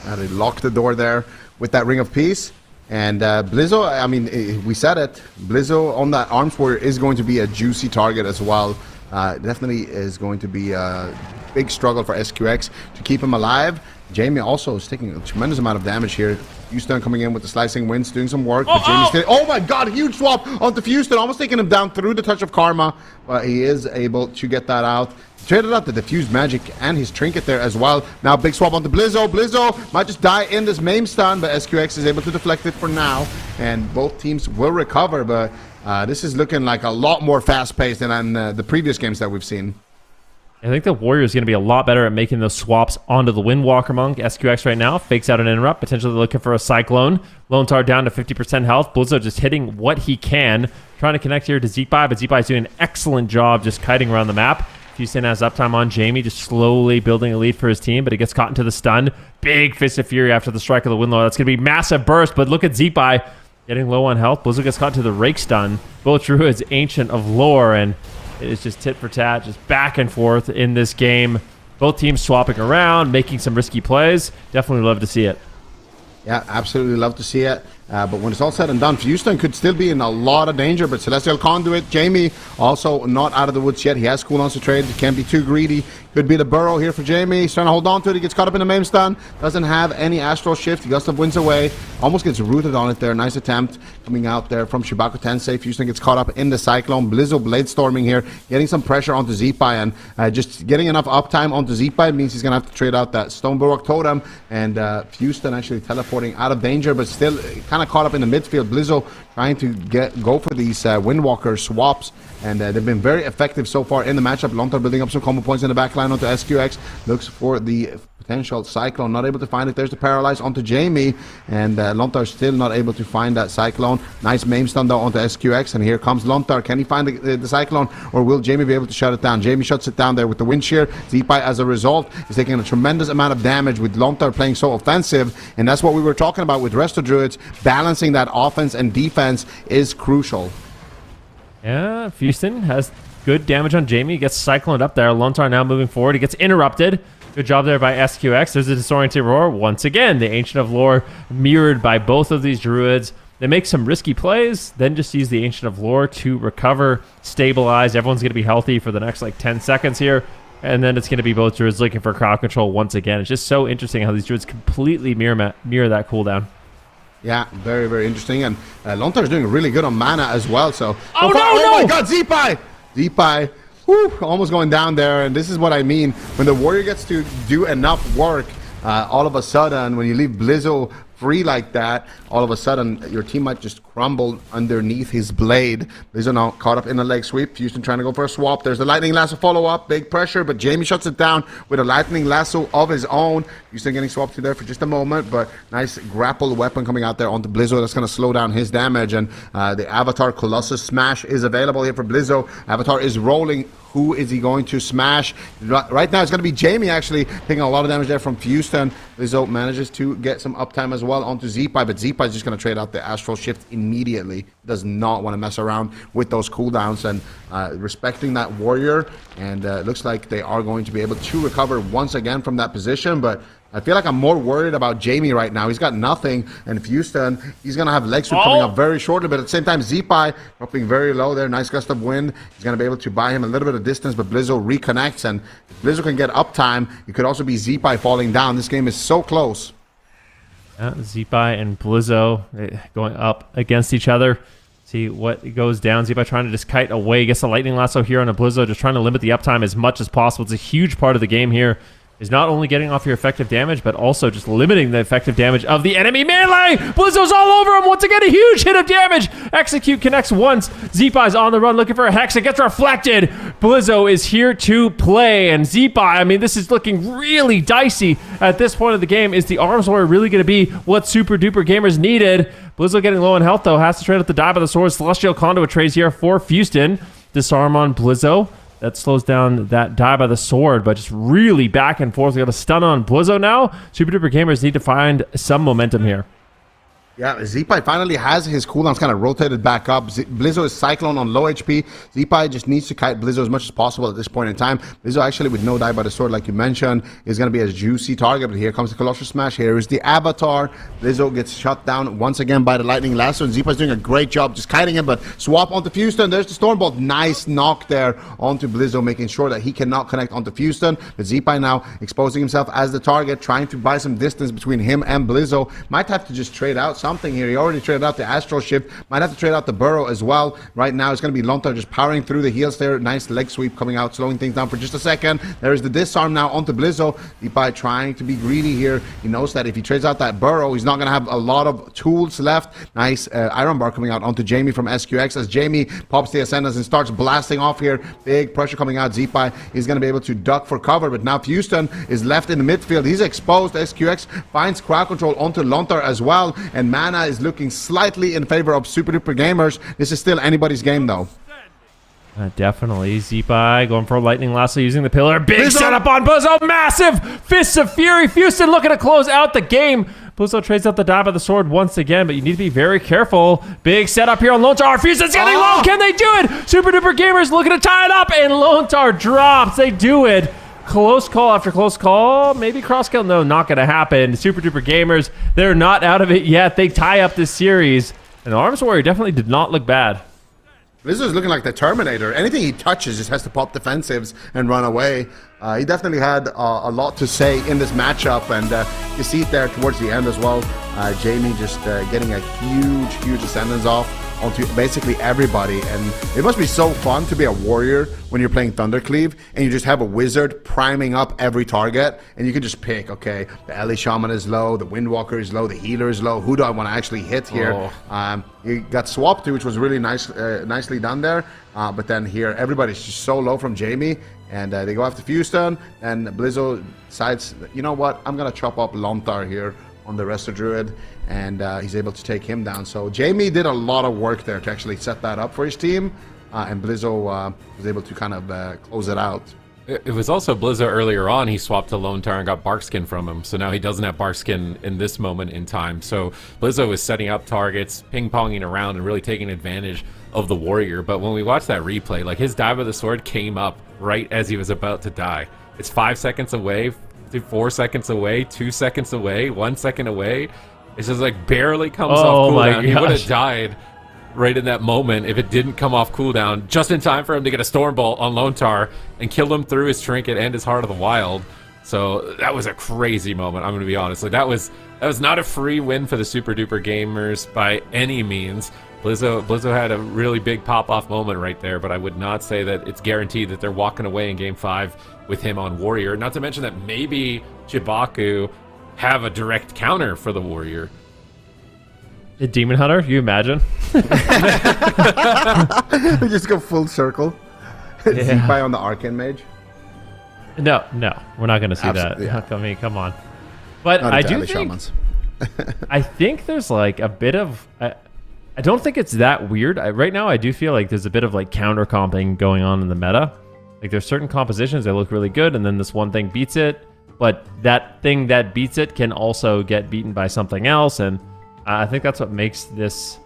They locked the door there with that Ring of Peace. And Blizzo, I mean, we said it. Blizzo on that Arms Warrior is going to be a juicy target as well. Definitely is going to be a big struggle for SQX to keep him alive. Jamie also is taking a tremendous amount of damage here. Houston coming in with the slicing winds, doing some work. But Jamie's still, oh my god, huge swap onto Houston, almost taking him down through the touch of karma. But he is able to get that out. Traded out the diffused magic and his trinket there as well. Now big swap onto Blizzo. Blizzo might just die in this maim stun, but SQX is able to deflect it for now. And both teams will recover, but this is looking like a lot more fast-paced than the previous games that we've seen. I think the Warrior is going to be a lot better at making those swaps onto the Windwalker Monk. SQX right now fakes out an interrupt, potentially looking for a Cyclone. Lontar down to 50% health. Blizzo just hitting what he can. Trying to connect here to Zeepai, but Zeepai is doing an excellent job just kiting around the map. Houston has uptime on Jamie, just slowly building a lead for his team, but he gets caught into the stun. Big Fist of Fury after the strike of the Windlord. That's going to be massive burst, but look at Zeepai getting low on health. Blizzo gets caught to the rake stun. Both Druids, ancient of lore, and it is just tit for tat, just back and forth in this game. Both teams swapping around, making some risky plays. Definitely love to see it. Yeah, absolutely love to see it. But when it's all said and done, Houston could still be in a lot of danger. But Celestial Conduit, Jamie, also not out of the woods yet. He has cooldowns to trade. He can't be too greedy. Could be the burrow here for Jamie. He's trying to hold on to it. He gets caught up in the main stun. Doesn't have any Astral Shift. Gust of wins away. Almost gets rooted on it there. Nice attempt coming out there from CHIBAKU TENSEI. Houston gets caught up in the Cyclone. Blizzo Blade Storming here. Getting some pressure onto Zeepai. And just getting enough uptime onto Zeepai means he's going to have to trade out that Stone Bulwark Totem. And Houston actually teleporting out of danger, but still kind of caught up in the midfield. Blizzo trying to go for these Windwalker swaps. And they've been very effective so far in the matchup. Lontar building up some combo points in the back line onto SQX. Looks for the potential Cyclone. Not able to find it. There's the Paralyze onto Jamie. And Lontar still not able to find that Cyclone. Nice maim stun though onto SQX. And here comes Lontar. Can he find the Cyclone? Or will Jamie be able to shut it down? Jamie shuts it down there with the Wind Shear. Zeepai, as a result, is taking a tremendous amount of damage with Lontar playing so offensive. And that's what we were talking about with Resto Druids. Balancing that offense and defense is crucial. Yeah, Houston has good damage on Jamie. He gets cycloned up there. Lontar now moving forward. He gets interrupted. Good job there by SQX. There's a Disoriented Roar. Once again, the Ancient of Lore mirrored by both of these Druids. They make some risky plays, then just use the Ancient of Lore to recover, stabilize. Everyone's going to be healthy for the next like 10 seconds here. And then it's going to be both Druids looking for crowd control once again. It's just so interesting how these Druids completely mirror that cooldown. Yeah, very, very interesting. And Lontar is doing really good on mana as well. So, oh my God, Zeepai! Zeepai, almost going down there. And this is what I mean. When the warrior gets to do enough work, all of a sudden, when you leave Blizzo free like that, all of a sudden, your team might just crumble underneath his blade. Blizzo now caught up in the leg sweep. Houston trying to go for a swap. There's the Lightning Lasso follow-up. Big pressure, but Jamie shuts it down with a Lightning Lasso of his own. Houston getting swapped to there for just a moment, but nice grapple weapon coming out there onto Blizzo. That's going to slow down his damage, and the Avatar Colossus Smash is available here for Blizzo. Avatar is rolling. Who is he going to smash? Right now, it's going to be Jamie, actually, taking a lot of damage there from Houston. Blizzo manages to get some uptime as well onto Zeepai, but Zeepai is just going to trade out the Astral Shift immediately. Does not want to mess around with those cooldowns, and respecting that warrior. And it looks like they are going to be able to recover once again from that position, but I feel like I'm more worried about Jamie right now. He's got nothing, and if Houston, he's going to have leg sweep coming up very shortly, but at the same time, Zeepai dropping very low there. Nice gust of wind. He's going to be able to buy him a little bit of distance, but Blizzo reconnects, and if Blizzo can get uptime, it could also be Zeepai falling down. This game is so close. Zeepai and Blizzo going up against each other. See what goes down. Zeepai trying to just kite away. Gets the Lightning Lasso here on a Blizzo, just trying to limit the uptime as much as possible. It's a huge part of the game here. Is not only getting off your effective damage, but also just limiting the effective damage of the enemy melee. Blizzo's all over him. Once again, a huge hit of damage. Execute connects once. Zeepai's on the run looking for a Hex. It gets reflected. Blizzo is here to play. And Zeepai, I mean, this is looking really dicey at this point of the game. Is the Arms Warrior really going to be what Super Duper Gamers needed? Blizzo getting low in health, though. Has to trade out the die by the sword. Celestial Conduit trades here for Houston. Disarm on Blizzo. That slows down that die by the sword, but just really back and forth. We got a stun on Blizzo now. Super Duper Gamers need to find some momentum here. Yeah, Zeepai finally has his cooldowns kind of rotated back up. Blizzo is Cyclone on low HP. Zeepai just needs to kite Blizzo as much as possible at this point in time. Blizzo actually with no die by the sword, like you mentioned, is going to be a juicy target. But here comes the Colossal Smash. Here is the Avatar. Blizzo gets shut down once again by the Lightning Lasso. And Zeepai's doing a great job just kiting him, but swap onto Houston. There's the Stormbolt. Nice knock there onto Blizzo, making sure that he cannot connect onto Houston. But Zeepai now exposing himself as the target, trying to buy some distance between him and Blizzo. Might have to just trade out something here. He already traded out the Astral Shift. Might have to trade out the Burrow as well. Right now, it's going to be Lontar just powering through the heals there. Nice leg sweep coming out, slowing things down for just a second. There is the disarm now onto Blizzo. Zeepai trying to be greedy here. He knows that if he trades out that Burrow, he's not going to have a lot of tools left. Nice Iron Bar coming out onto Jamie from SQX as Jamie pops the Ascendants and starts blasting off here. Big pressure coming out. Zeepai is going to be able to duck for cover, but now Houston is left in the midfield. He's exposed. SQX finds crowd control onto Lontar as well, and mana is looking slightly in favor of Super Duper Gamers. This is still anybody's game, though. Definitely. Zeepai going for a Lightning Lasso using the pillar. Big setup on Blizzo. Massive Fists of Fury. Houston looking to close out the game. Blizzo trades out the die by the sword once again, but you need to be very careful. Big setup here on Lontar. Houston's getting low. Can they do it? Super Duper Gamers looking to tie it up, and Lontar drops. They do it. Close call after close call. Maybe cross kill. No, not going to happen. Super Duper Gamers, they're not out of it yet. They tie up this series. And Arms Warrior definitely did not look bad. Blizzard's looking like the Terminator. Anything he touches just has to pop defensives and run away. He definitely had a lot to say in this matchup, and you see it there towards the end as well. Jamie just getting a huge ascendance off onto basically everybody, and it must be so fun to be a warrior when you're playing Thundercleave and you just have a wizard priming up every target, and you can just pick, okay, the Ellie Shaman is low, the Windwalker is low, the healer is low, who do I want to actually hit here? You got swapped to, which was really nicely done there, but then here everybody's just so low from Jamie, and they go after Fewstone, and Blizzo decides, you know what, I'm gonna chop up Lontar here on the Resto Druid, and he's able to take him down. So Jamie did a lot of work there to actually set that up for his team, and Blizzo was able to kind of close it out. It was also Blizzo earlier on, he swapped to Lontar and got Barkskin from him, so now he doesn't have Barkskin in this moment in time. So Blizzo was setting up targets, ping-ponging around, and really taking advantage of the warrior. But when we watched that replay, like, his dive of the sword came up right as he was about to die. It's 5 seconds away, 4 seconds away, 2 seconds away, 1 second away. It's just like barely comes off cooldown. He would have died right in that moment if it didn't come off cooldown, just in time for him to get a Stormbolt on Lontar and kill him through his Trinket and his Heart of the Wild. So that was a crazy moment, I'm going to be honest. Like, that was not a free win for the Super Duper Gamers by any means. Blizzo had a really big pop-off moment right there, but I would not say that it's guaranteed that they're walking away in Game 5 with him on Warrior. Not to mention that maybe CHIBAKU have a direct counter for the Warrior. The Demon Hunter, you imagine? We just go full circle. Yeah. By on the Arcane Mage. No, we're not going to see that. Yeah. I mean, come on. But I do think, I think there's like a bit of... I don't think it's that weird. Right now, I do feel like there's a bit of like counter-comping going on in the meta. Like, there's certain compositions that look really good, and then this one thing beats it. But that thing that beats it can also get beaten by something else, and I think that's what makes this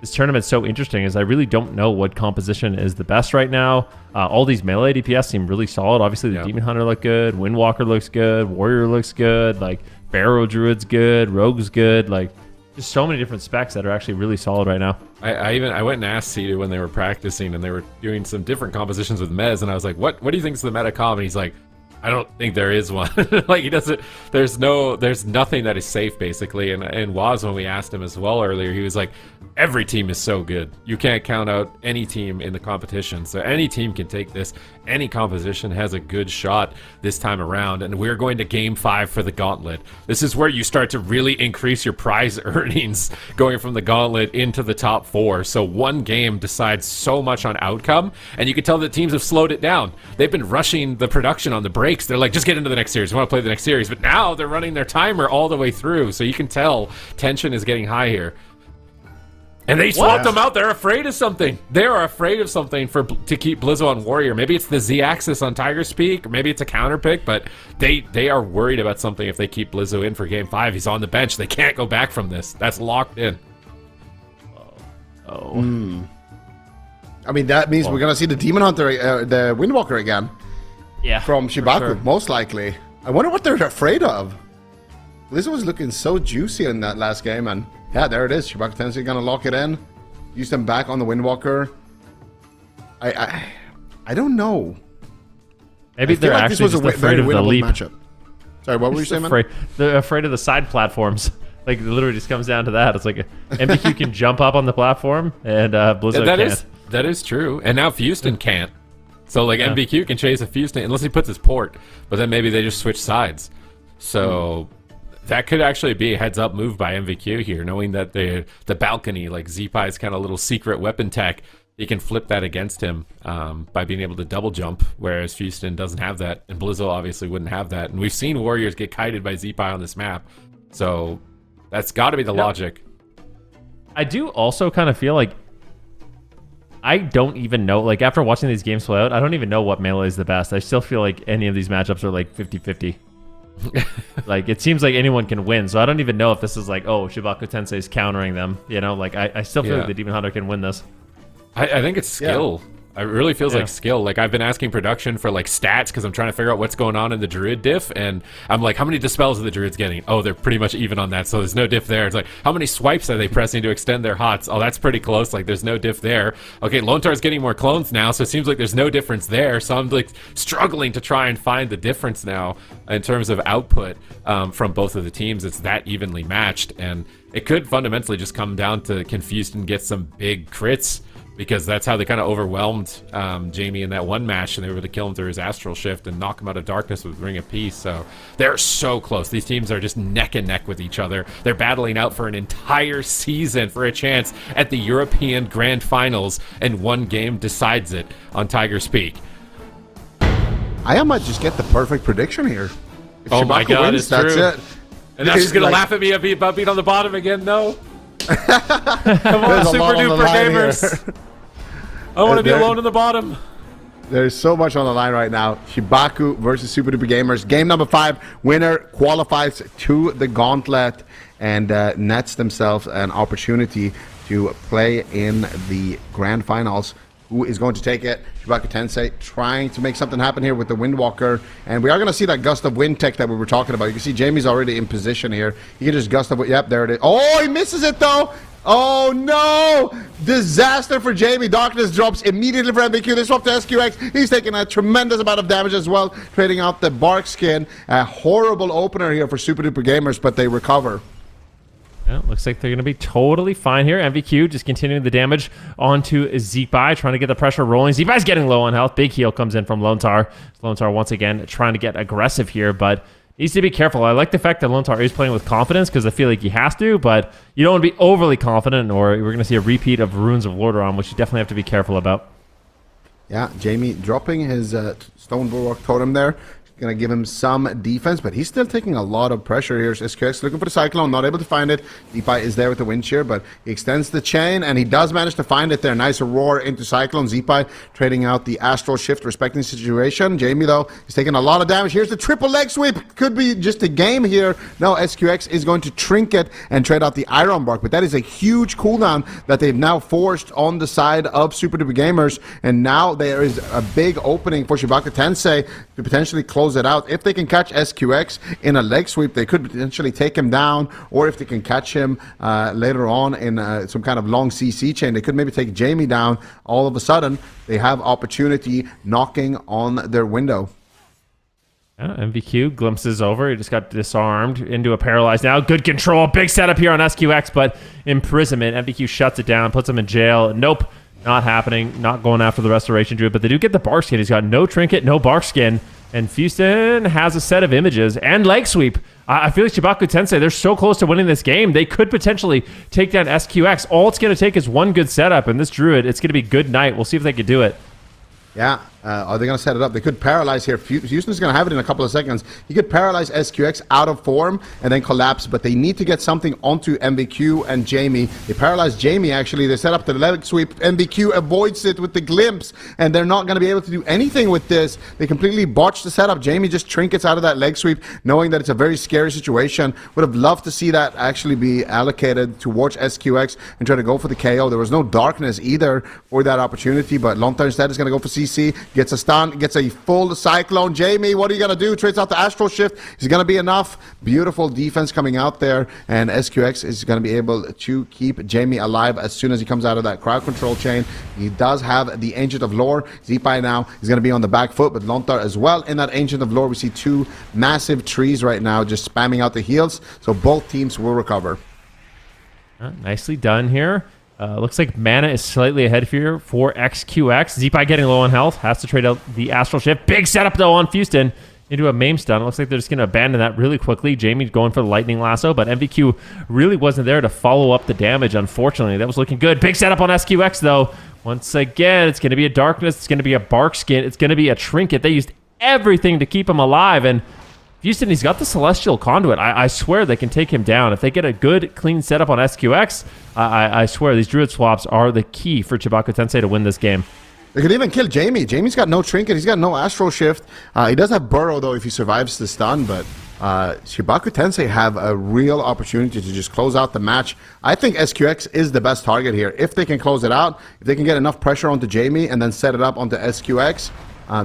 tournament so interesting, is I really don't know what composition is the best right now. All these melee DPS seem really solid. Obviously, the Demon Hunter look good, Windwalker looks good, Warrior looks good, like Pharaoh Druid's good, Rogue's good, like just so many different specs that are actually really solid right now. I went and asked Cedu when they were practicing, and they were doing some different compositions with Mez, and I was like, what do you think is the meta comp? And he's like, I don't think there is one. Like, he doesn't, there's nothing that is safe, basically. And Waz, when we asked him as well earlier, he was like, every team is so good. You can't count out any team in the competition. So any team can take this. Any composition has a good shot this time around. And we're going to Game 5 for the Gauntlet. This is where you start to really increase your prize earnings going from the Gauntlet into the top 4. So one game decides so much on outcome. And you can tell that teams have slowed it down. They've been rushing the production on the breaks. They're like, just get into the next series. We want to play the next series. But now they're running their timer all the way through. So you can tell tension is getting high here. And they swapped them out. They're afraid of something. They are afraid of something to keep Blizzo on Warrior. Maybe it's the Z-axis on Tiger's Peak. Or maybe it's a counter pick. But they are worried about something if they keep Blizzo in for Game 5. He's on the bench. They can't go back from this. That's locked in. I mean, that means we're going to see the Demon Hunter, the Windwalker again. Yeah. From CHIBAKU, sure. most likely. I wonder what they're afraid of. Blizzo was looking so juicy in that last game, and yeah, there it is. CHIBAKU TENSEI gonna lock it in. Use them back on the Windwalker. I don't know. Maybe they're like actually just afraid of the leap. Matchup. Sorry, what were you saying, man? They're afraid of the side platforms. Like, it literally just comes down to that. It's like MPQ can jump up on the platform, and Blizzo can't. That is true. And now Fewstone can't. So, like, MBQ can chase a Fewstone unless he puts his port, but then maybe they just switch sides. So that could actually be a heads-up move by MVQ here, knowing that the balcony, like Z-Pie's kind of little secret weapon tech, he can flip that against him by being able to double jump, whereas Fewstone doesn't have that, and Blizzo obviously wouldn't have that. And we've seen Warriors get kited by Z-Pie on this map, so that's got to be the logic. I do also kind of feel like I don't even know, like, after watching these games play out, I don't even know what melee is the best. I still feel like any of these matchups are like 50-50. Like, it seems like anyone can win, so I don't even know if this is like, oh, CHIBAKU TENSEI is countering them, you know? Like, I still feel like the Demon Hunter can win this. I think it's skill. It really feels like skill. Like, I've been asking production for like stats because I'm trying to figure out what's going on in the Druid diff, and I'm like, how many dispels are the Druids getting? Oh, they're pretty much even on that, so there's no diff there. It's like, how many swipes are they pressing to extend their hots? Oh, that's pretty close. Like, there's no diff there. Okay, Lontar's getting more clones now, so it seems like there's no difference there. So I'm like struggling to try and find the difference now in terms of output from both of the teams. It's that evenly matched, and it could fundamentally just come down to Confused and get some big crits, because that's how they kind of overwhelmed Jamie in that one match, and they were able to kill him through his Astral Shift and knock him out of darkness with Ring of Peace. So they're so close. These teams are just neck and neck with each other. They're battling out for an entire season for a chance at the European Grand Finals, and one game decides it on Tiger's Peak. I might just get the perfect prediction here. If Oh my CHIBAKU god, wins, it's that's true. it. And now she's going to Like- laugh at me about being on the bottom again. No. Come on, There's a Super lot on the Duper line gamers. here. I want to be There- alone in the bottom. There's so much on the line right now. CHIBAKU versus Super Duper Gamers. Game number 5. Winner qualifies to the Gauntlet and nets themselves an opportunity to play in the Grand Finals. Who is going to take it? CHIBAKU TENSEI trying to make something happen here with the Windwalker. And we are going to see that Gust of Wind tech that we were talking about. You can see Jamie's already in position here. He can just Gust of Wind. Yep, there it is. Oh, he misses it though. Oh no! Disaster for Jamie. Darkness drops immediately for MVQ. They swap to SQX. He's taking a tremendous amount of damage as well, trading out the Bark Skin. A horrible opener here for Super Duper Gamers, but they recover. Yeah, looks like they're going to be totally fine here. MVQ just continuing the damage onto Zeepai, trying to get the pressure rolling. Zeepai's getting low on health. Big heal comes in from Lontar. Lontar once again trying to get aggressive here, but needs to be careful. I like the fact that Lontar is playing with confidence because I feel like he has to, but you don't want to be overly confident or we're going to see a repeat of Runes of Lordaeron, which you definitely have to be careful about. Yeah, Jamie dropping his Stone Bulwark Totem there. Going to give him some defense, but he's still taking a lot of pressure here. SQX looking for the Cyclone, not able to find it. Zeepai is there with the Wind Shear, but he extends the chain, and he does manage to find it there. Nice roar into Cyclone. Zeepai trading out the Astral Shift, respecting the situation. Jamie, though, is taking a lot of damage. Here's the triple leg sweep. Could be just a game here. No, SQX is going to Trinket and trade out the Iron Bark, but that is a huge cooldown that they've now forced on the side of Super Duper Gamers, and now there is a big opening for CHIBAKU TENSEI to potentially close it out. If they can catch SQX in a leg sweep, they could potentially take him down, or if they can catch him later on in some kind of long CC chain, they could maybe take Jamie down. All of a sudden, they have opportunity knocking on their window. MVQ glimpses over. He just got disarmed into a paralyzed now. Good control. Big setup here on SQX, but imprisonment. MVQ shuts it down, puts him in jail. Nope. Not happening. Not going after the Restoration Druid, but they do get the Bark Skin. He's got no Trinket, no Bark Skin. And Houston has a set of images and leg sweep. I feel like CHIBAKU TENSEI, they're so close to winning this game. They could potentially take down SQX. All it's going to take is one good setup, and this Druid, it's going to be good night. We'll see if they can do it. Yeah, are they going to set it up? They could paralyze here. Houston's going to have it in a couple of seconds. He could paralyze SQX out of form and then collapse, but they need to get something onto MVQ and Jamie. They paralyze Jamie, actually. They set up the leg sweep. MVQ avoids it with the glimpse, and they're not going to be able to do anything with this. They completely botched the setup. Jamie just trinkets out of that leg sweep, knowing that it's a very scary situation. Would have loved to see that actually be allocated towards SQX and try to go for the KO. There was no darkness either for that opportunity, but Lontar instead is going to go for CC. Gets a stun, gets a full Cyclone. Jamie, what are you going to do? Trades out the Astral Shift. Is it going to be enough? Beautiful defense coming out there, and SQX is going to be able to keep Jamie alive as soon as he comes out of that crowd control chain. He does have the Ancient of Lore. Zeepai now is going to be on the back foot, but Lontar as well. In that Ancient of Lore, we see two massive trees right now just spamming out the heals, so both teams will recover. Nicely done here. Looks like mana is slightly ahead here for XQX. Zeepai getting low on health. Has to trade out the Astral Shift. Big setup, though, on Houston into a Maim Stun. It looks like they're just going to abandon that really quickly. Jamie going for the Lightning Lasso, but MVQ really wasn't there to follow up the damage, unfortunately. That was looking good. Big setup on SQX, though. Once again, it's going to be a Darkness. It's going to be a Bark Skin. It's going to be a Trinket. They used everything to keep him alive, and Houston, he's got the Celestial Conduit. I swear they can take him down. If they get a good, clean setup on SQX, I swear these Druid swaps are the key for CHIBAKU TENSEI to win this game. They could even kill Jamie. Jamie's got no Trinket. He's got no Astral Shift. He does have Burrow, though, if he survives the stun, but CHIBAKU Tensei have a real opportunity to just close out the match. I think SQX is the best target here. If they can close it out, if they can get enough pressure onto Jamie and then set it up onto SQX,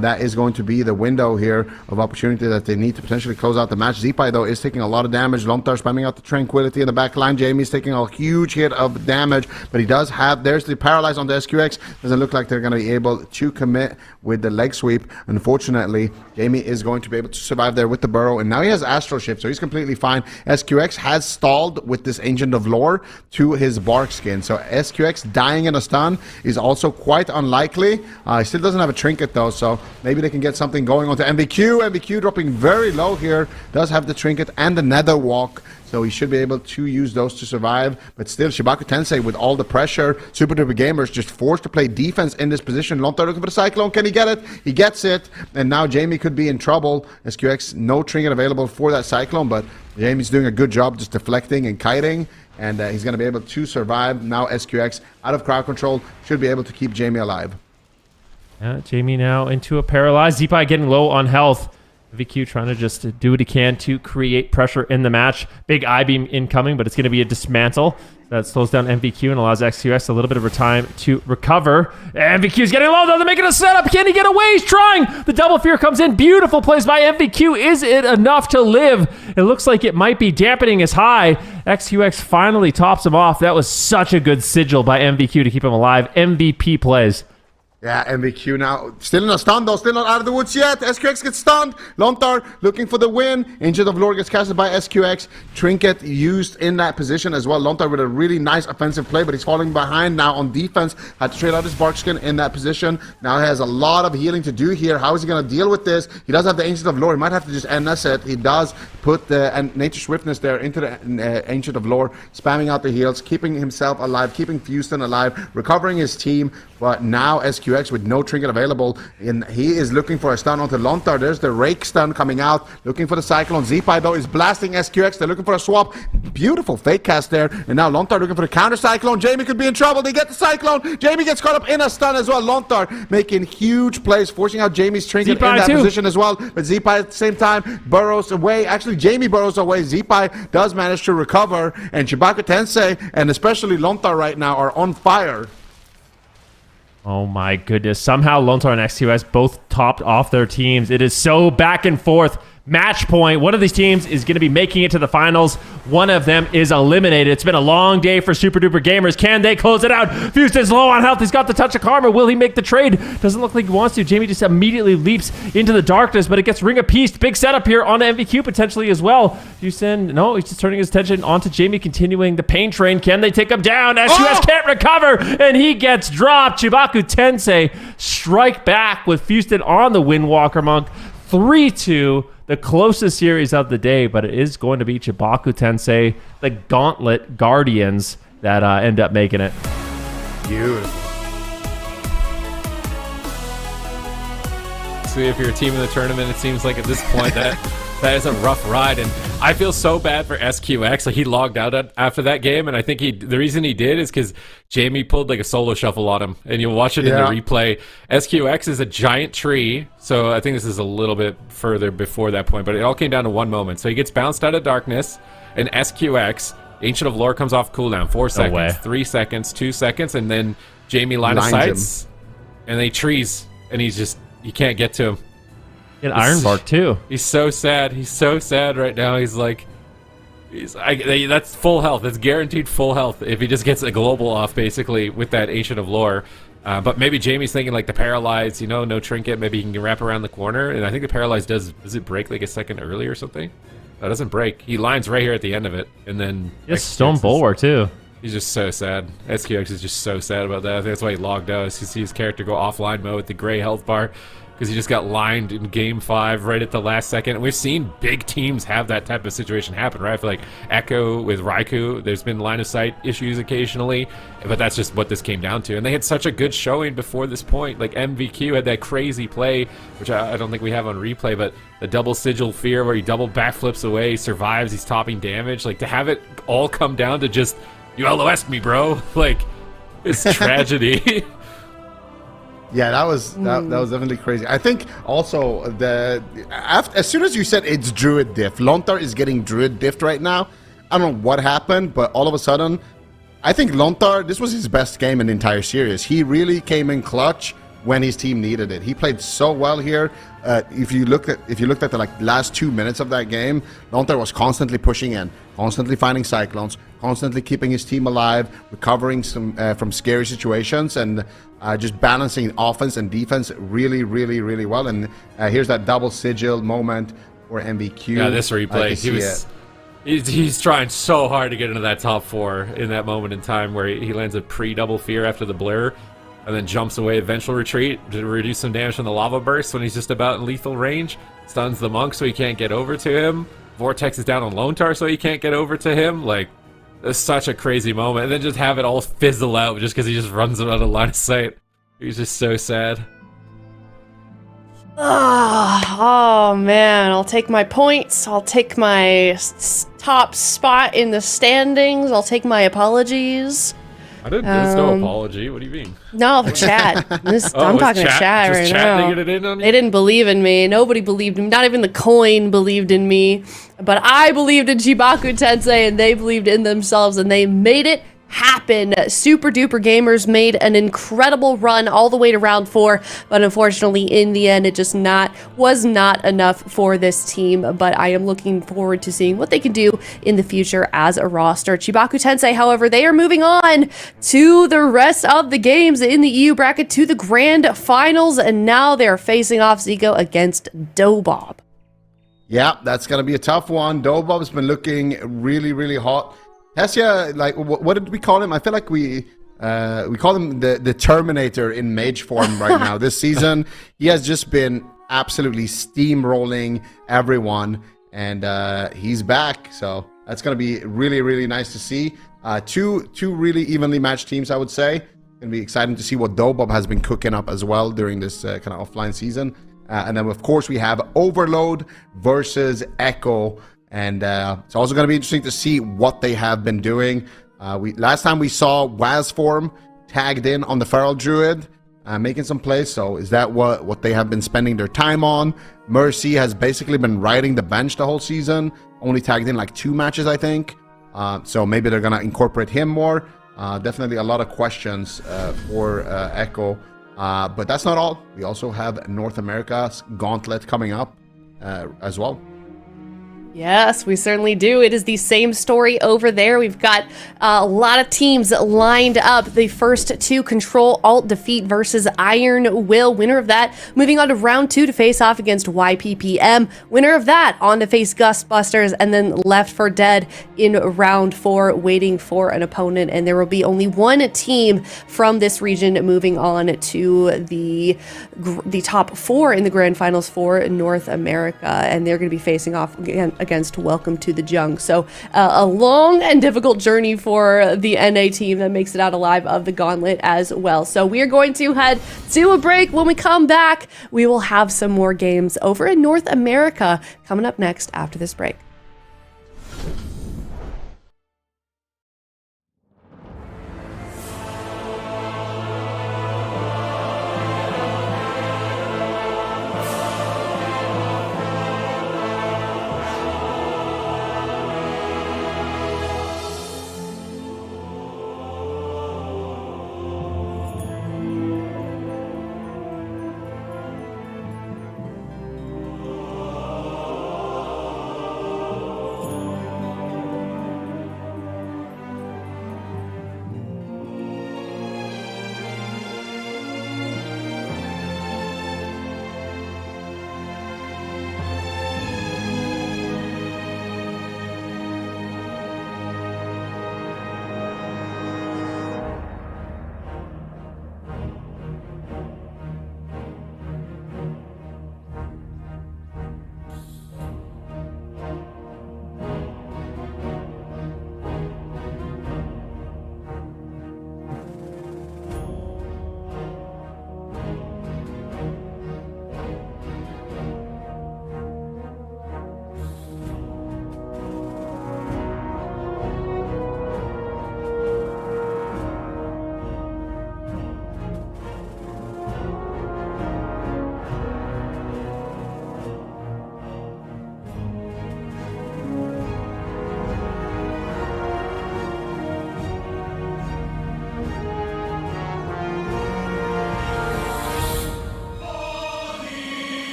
that is going to be the window here of opportunity that they need to potentially close out the match. Zipai, though, is taking a lot of damage. Lontar spamming out the Tranquility in the back line. Jamie's taking a huge hit of damage, but he does have... There's the Paralyze on the SQX. Doesn't look like they're going to be able to commit with the leg sweep. Unfortunately, Jamie is going to be able to survive there with the Burrow, and now he has Astral Shift, so he's completely fine. SQX has stalled with this Ancient of Lore to his Bark Skin, so SQX dying in a stun is also quite unlikely. He still doesn't have a Trinket, though, so maybe they can get something going onto MVQ. MVQ dropping very low here. Does have the Trinket and the Nether Walk, so he should be able to use those to survive. But still, CHIBAKU Tensei with all the pressure. Super Duper Gamers just forced to play defense in this position. Lontar looking for the Cyclone. Can he get it? He gets it. And now Jamie could be in trouble. SQX, no Trinket available for that Cyclone, but Jamie's doing a good job just deflecting and kiting. And he's going to be able to survive. Now SQX out of crowd control should be able to keep Jamie alive. Jamie now into a paralyzed. Zipai getting low on health. VQ trying to just do what he can to create pressure in the match. Big I-beam incoming, but it's going to be a dismantle. That slows down MVQ and allows XQS a little bit of a time to recover. MVQ's getting low, though. They're making a setup. Can he get away? He's trying. The double fear comes in. Beautiful plays by MVQ. Is it enough to live? It looks like it might be dampening his high. XQX finally tops him off. That was such a good sigil by MVQ to keep him alive. MVP plays. Yeah, MVQ now. Still in a stun, though. Still not out of the woods yet. SQX gets stunned. Lontar looking for the win. Ancient of Lore gets casted by SQX. Trinket used in that position as well. Lontar with a really nice offensive play, but he's falling behind now on defense. Had to trade out his Barkskin in that position. Now he has a lot of healing to do here. How is he going to deal with this? He does have the Ancient of Lore. He might have to just NS it. He does put the Nature Swiftness there into the Ancient of Lore, spamming out the heals, keeping himself alive, keeping Fuston alive, recovering his team. But now SQX with no Trinket available, and he is looking for a stun onto Lontar. There's the Rake stun coming out, looking for the Cyclone. Zipai, though, is blasting SQX. They're looking for a swap. Beautiful fake cast there. And now Lontar looking for the counter Cyclone. Jamie could be in trouble. They get the Cyclone. Jamie gets caught up in a stun as well. Lontar making huge plays, forcing out Jamie's Trinket Zipai in that too. position as well. But Zipai at the same time burrows away. Actually, Jamie burrows away. Zipai does manage to recover. And CHIBAKU Tensei, and especially Lontar right now, are on fire. Oh my goodness. Somehow Lontar and XQS both topped off their teams. It is so back and forth. Match point. One of these teams is going to be making it to the finals. One of them is eliminated. It's been a long day for Super Duper Gamers. Can they close it out? Fuston's low on health. He's got the touch of karma. Will he make the trade? Doesn't look like he wants to. Jamie just immediately leaps into the darkness, but it gets Ring of Peace. Big setup here on MVQ potentially as well. Houston, no, he's just turning his attention onto Jamie, continuing the pain train. Can they take him down? SQS can't recover, and he gets dropped. CHIBAKU Tensei strike back with Fuston on the Windwalker Monk. 3-2. The closest series of the day, but it is going to be CHIBAKU Tensei, the Gauntlet Guardians, that end up making it. Beautiful. See, if you're a team in the tournament, it seems like at this point that is a rough ride, and I feel so bad for SQX. Like, he logged out after that game, and I think the reason he did is because Jamie pulled like a solo shuffle on him, and you'll watch it in the replay. SQX is a giant tree, so I think this is a little bit further before that point, but it all came down to one moment. So he gets bounced out of darkness, and SQX, Ancient of Lore, comes off cooldown. 4 seconds, 3 seconds, 2 seconds, and then Jamie line of sights, and they trees, and he's just, you can't get to him. And Ironbark too. He's so sad. He's so sad right now. He's like, that's full health. That's guaranteed full health if he just gets a global off, basically, with that Ancient of Lore. But maybe Jamie's thinking like the Paralyze, no Trinket. Maybe he can wrap around the corner. And I think the Paralyze does it break like a second early or something? No, it doesn't break. He lines right here at the end of it. And then... Yes, Stone Bulwark too. He's just so sad. SQX is just so sad about that. I think that's why he logged out. Is to see his character go offline mode with the gray health bar, because he just got lined in Game 5 right at the last second. And we've seen big teams have that type of situation happen, right? I feel like Echo with Raikou, there's been line of sight issues occasionally, but that's just what this came down to. And they had such a good showing before this point. Like, MVQ had that crazy play, which I don't think we have on replay, but the double sigil fear where he double backflips away, survives, he's topping damage. Like, to have it all come down to just, you LOS'd me, bro. Like, it's tragedy. Yeah, that was definitely crazy. I think also as soon as you said it's Druid diff, Lontar is getting Druid diffed right now. I don't know what happened, but all of a sudden, I think Lontar, this was his best game in the entire series. He really came in clutch when his team needed it. He played so well here. If you looked at the last 2 minutes of that game, Lontar was constantly pushing in, constantly finding cyclones, constantly keeping his team alive, recovering from scary situations, and just balancing offense and defense really, really, really well. And here's that double sigil moment for MVQ. Yeah, this replay, he's trying so hard to get into that top 4 in that moment in time where he lands a pre-double fear after the blur, and then jumps away eventual retreat to reduce some damage from the lava burst when he's just about in lethal range. Stuns the monk so he can't get over to him. Vortex is down on Lontar so he can't get over to him. Like, it's such a crazy moment. And then just have it all fizzle out just because he just runs out of line of sight. He's just so sad. Oh man, I'll take my points. I'll take my top spot in the standings. I'll take my apologies. There's no apology. What do you mean? No, the chat. I'm talking to chat right now. They didn't believe in me. Nobody believed in me. Not even the coin believed in me. But I believed in CHIBAKU Tensei, and they believed in themselves, and they made it happen. Super Duper Gamers made an incredible run all the way to round 4, but unfortunately in the end it just was not enough for this team. But I am looking forward to seeing what they can do in the future as a roster. CHIBAKU Tensei, however, they are moving on to the rest of the games in the EU bracket, to the Grand Finals, and now they're facing off Zico against Dobob. Yeah, that's gonna be a tough one. Dobob's been looking really, really hot. Tessia, like, what did we call him? I feel like we call him the Terminator in mage form right now. This season, he has just been absolutely steamrolling everyone, and he's back. So that's going to be really, really nice to see. Two really evenly matched teams, I would say. Going to be exciting to see what Dobob has been cooking up as well during this kind of offline season. And then, of course, we have Overload versus Echo. And it's also going to be interesting to see what they have been doing. Last time we saw Wazform tagged in on the Feral Druid, making some plays. So is that what they have been spending their time on? Mercy has basically been riding the bench the whole season. Only tagged in like 2 matches, I think. So maybe they're going to incorporate him more. Definitely a lot of questions for Echo. But that's not all. We also have North America's Gauntlet coming up as well. Yes, we certainly do. It is the same story over there. We've got a lot of teams lined up. The first 2, Control Alt Defeat versus Iron Will. Winner of that moving on to round 2 to face off against YPPM. Winner of that on to face GUST Busters, and then Left for Dead in round 4 waiting for an opponent. And there will be only one team from this region moving on to the top 4 in the Grand Finals for North America. And they're going to be facing off against Welcome to the Jung. So a long and difficult journey for the NA team that makes it out alive of the Gauntlet as well. So we are going to head to a break. When we come back, we will have some more games over in North America coming up next after this break.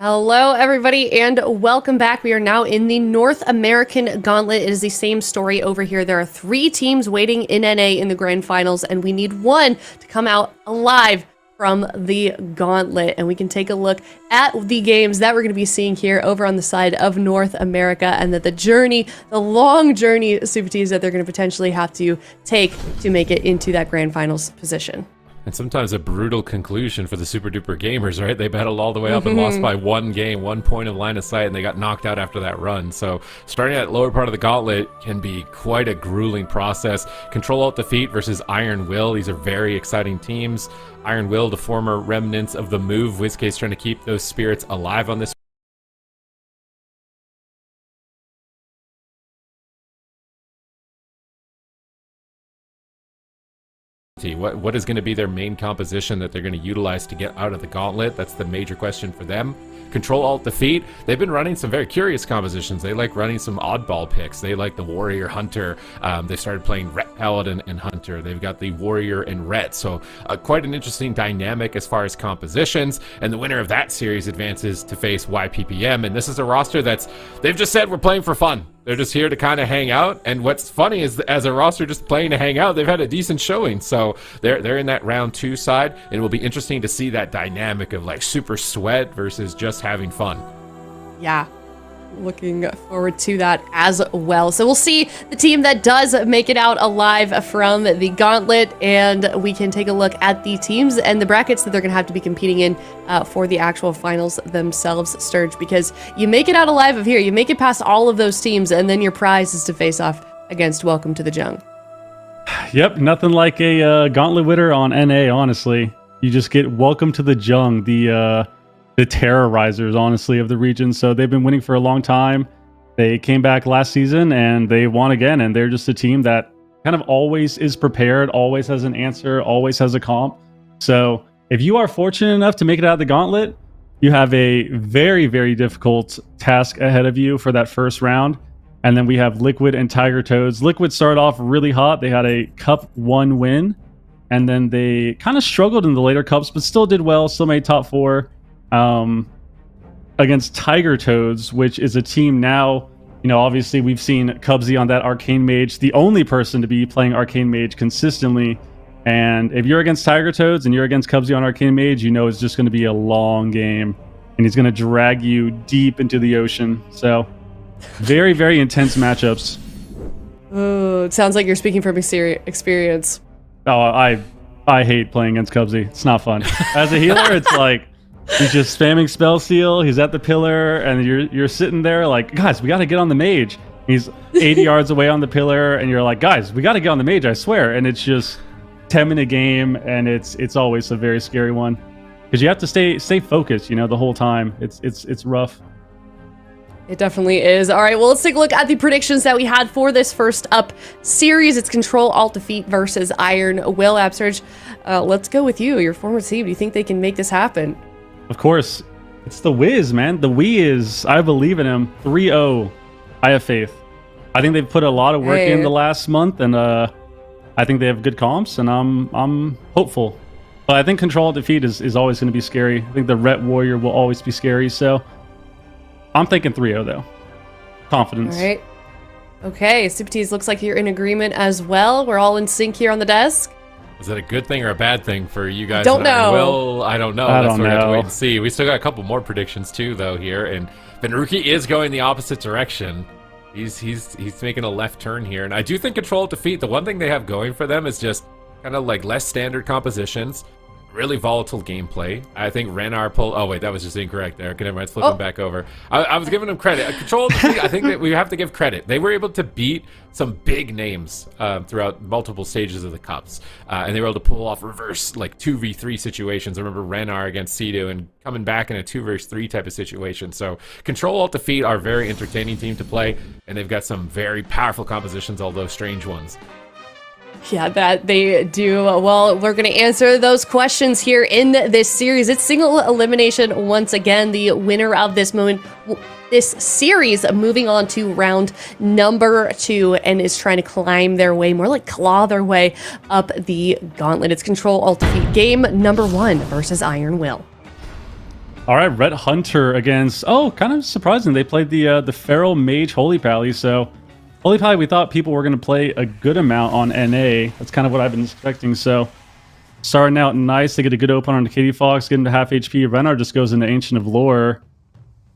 Hello, everybody, and welcome back. We are now in the North American Gauntlet. It is the same story over here. There are 3 teams waiting in NA in the Grand Finals, and we need one to come out alive from the Gauntlet. And we can take a look at the games that we're going to be seeing here over on the side of North America, and that the journey, the long journey, Super Teams, that they're going to potentially have to take to make it into that Grand Finals position. And sometimes a brutal conclusion for the super duper gamers, right? They battled all the way up and lost by 1 game, 1 point of line of sight, and they got knocked out after that run. So starting at lower part of the gauntlet can be quite a grueling process. Control-Alt-Defeat versus Iron Will. These are very exciting teams. Iron Will, the former remnants of the move. WizK's trying to keep those spirits alive on this. What is going to be their main composition that they're going to utilize to get out of the gauntlet? That's the major question for them. Control-Alt-Defeat, they've been running some very curious compositions. They like running some oddball picks. They like the Warrior Hunter. They started playing Ret Paladin and Hunter. They've got the Warrior and Ret. So quite an interesting dynamic as far as compositions. And the winner of that series advances to face YPPM. And this is a roster they've just said we're playing for fun. They're just here to kind of hang out. And what's funny is as a roster just playing to hang out, they've had a decent showing. So they're in that round 2 side. And it will be interesting to see that dynamic of like super sweat versus just having fun. Yeah, looking forward to that as well. So we'll see the team that does make it out alive from the gauntlet, and we can take a look at the teams and the brackets that they're going to have to be competing in for the actual finals themselves, Sturge, because you make it out alive of here, you make it past all of those teams, and then your prize is to face off against Welcome to the Jung. Yep, nothing like a gauntlet winner on NA, honestly. You just get Welcome to the Jung, the terrorizers, honestly, of the region. So they've been winning for a long time. They came back last season and they won again, and they're just a team that kind of always is prepared, always has an answer, always has a comp. So if you are fortunate enough to make it out of the gauntlet, you have a very, very difficult task ahead of you for that first round. And then we have Liquid and Tiger Toads. Liquid started off really hot. They had a Cup 1 win, and then they kind of struggled in the later Cups, but still did well, still made top 4. Against Tiger Toads, which is a team now, you know, obviously we've seen Cubsy on that Arcane Mage, the only person to be playing Arcane Mage consistently. And if you're against Tiger Toads and you're against Cubsy on Arcane Mage, you know it's just going to be a long game, and he's going to drag you deep into the ocean. So very, very intense matchups. Oh, it sounds like you're speaking from experience. Oh, I hate playing against Cubsy. It's not fun. As a healer, it's like he's just spamming spell seal. He's at the pillar, and you're sitting there like, guys, we got to get on the mage. He's 80 yards away on the pillar, and you're like, guys, we got to get on the mage, I swear. And it's just 10-minute game, and it's always a very scary one because you have to stay focused, you know, the whole time. It's rough. It definitely is. All right, well, let's take a look at the predictions that we had for this first up series. It's Control-Alt-Defeat versus Iron Will. Absurge, let's go with you. Your former team. Do you think they can make this happen? Of course. It's the Wiz, man. The Wiz. I believe in him. 3-0. I have faith. I think they've put a lot of work in the last month, and I think they have good comps, and I'm hopeful. But I think Control-Alt-Defeat is always going to be scary. I think the Ret Warrior will always be scary, so I'm thinking 3-0, though. Confidence. All right. Okay, Supertees, looks like you're in agreement as well. We're all in sync here on the desk. Is that a good thing or a bad thing for you guys? Don't know. Well, I don't know. I That's don't what we have to know. wait and see. We still got a couple more predictions too, though, here. And Benruki is going the opposite direction. He's making a left turn here, and I do think Control-Defeat. The one thing they have going for them is just kind of like less standard compositions, really volatile gameplay. I think Renar pulled. Oh wait, that was just incorrect there. Okay, never mind. It's flipping back over. I was giving him credit. Control-Defeat. I think that we have to give credit. They were able to beat some big names throughout multiple stages of the cups, and they were able to pull off reverse like 2v3 situations. I remember Renar against Cedo and coming back in a 2v3 type of situation. So Control-Alt-Defeat are a very entertaining team to play, and they've got some very powerful compositions, although strange ones. Yeah, that they do. Well, we're going to answer those questions here in this series. It's single elimination once again. The winner of this series moving on to round number 2 and is trying to climb their way, more like claw their way up the gauntlet. It's Control-Alt-Defeat game number 1 versus Iron Will. All right, Red Hunter against... Oh, kind of surprising. They played the Feral Mage Holy Pally. So, Holy Pally, we thought people were going to play a good amount on NA. That's kind of what I've been expecting. So, starting out nice. They get a good open on Katie Fox, getting to half HP. Renar just goes into Ancient of Lore.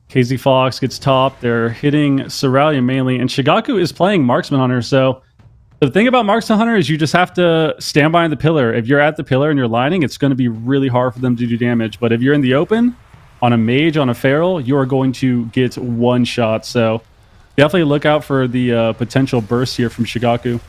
KZ Fox gets top. They're hitting Cerealia mainly. And CHIBAKU is playing Marksman Hunter. So, the thing about Marksman Hunter is you just have to stand behind the pillar. If you're at the pillar and you're lining, it's going to be really hard for them to do damage. But if you're in the open... on a mage, on a feral, you are going to get one shot. So definitely look out for the potential burst here from CHIBAKU.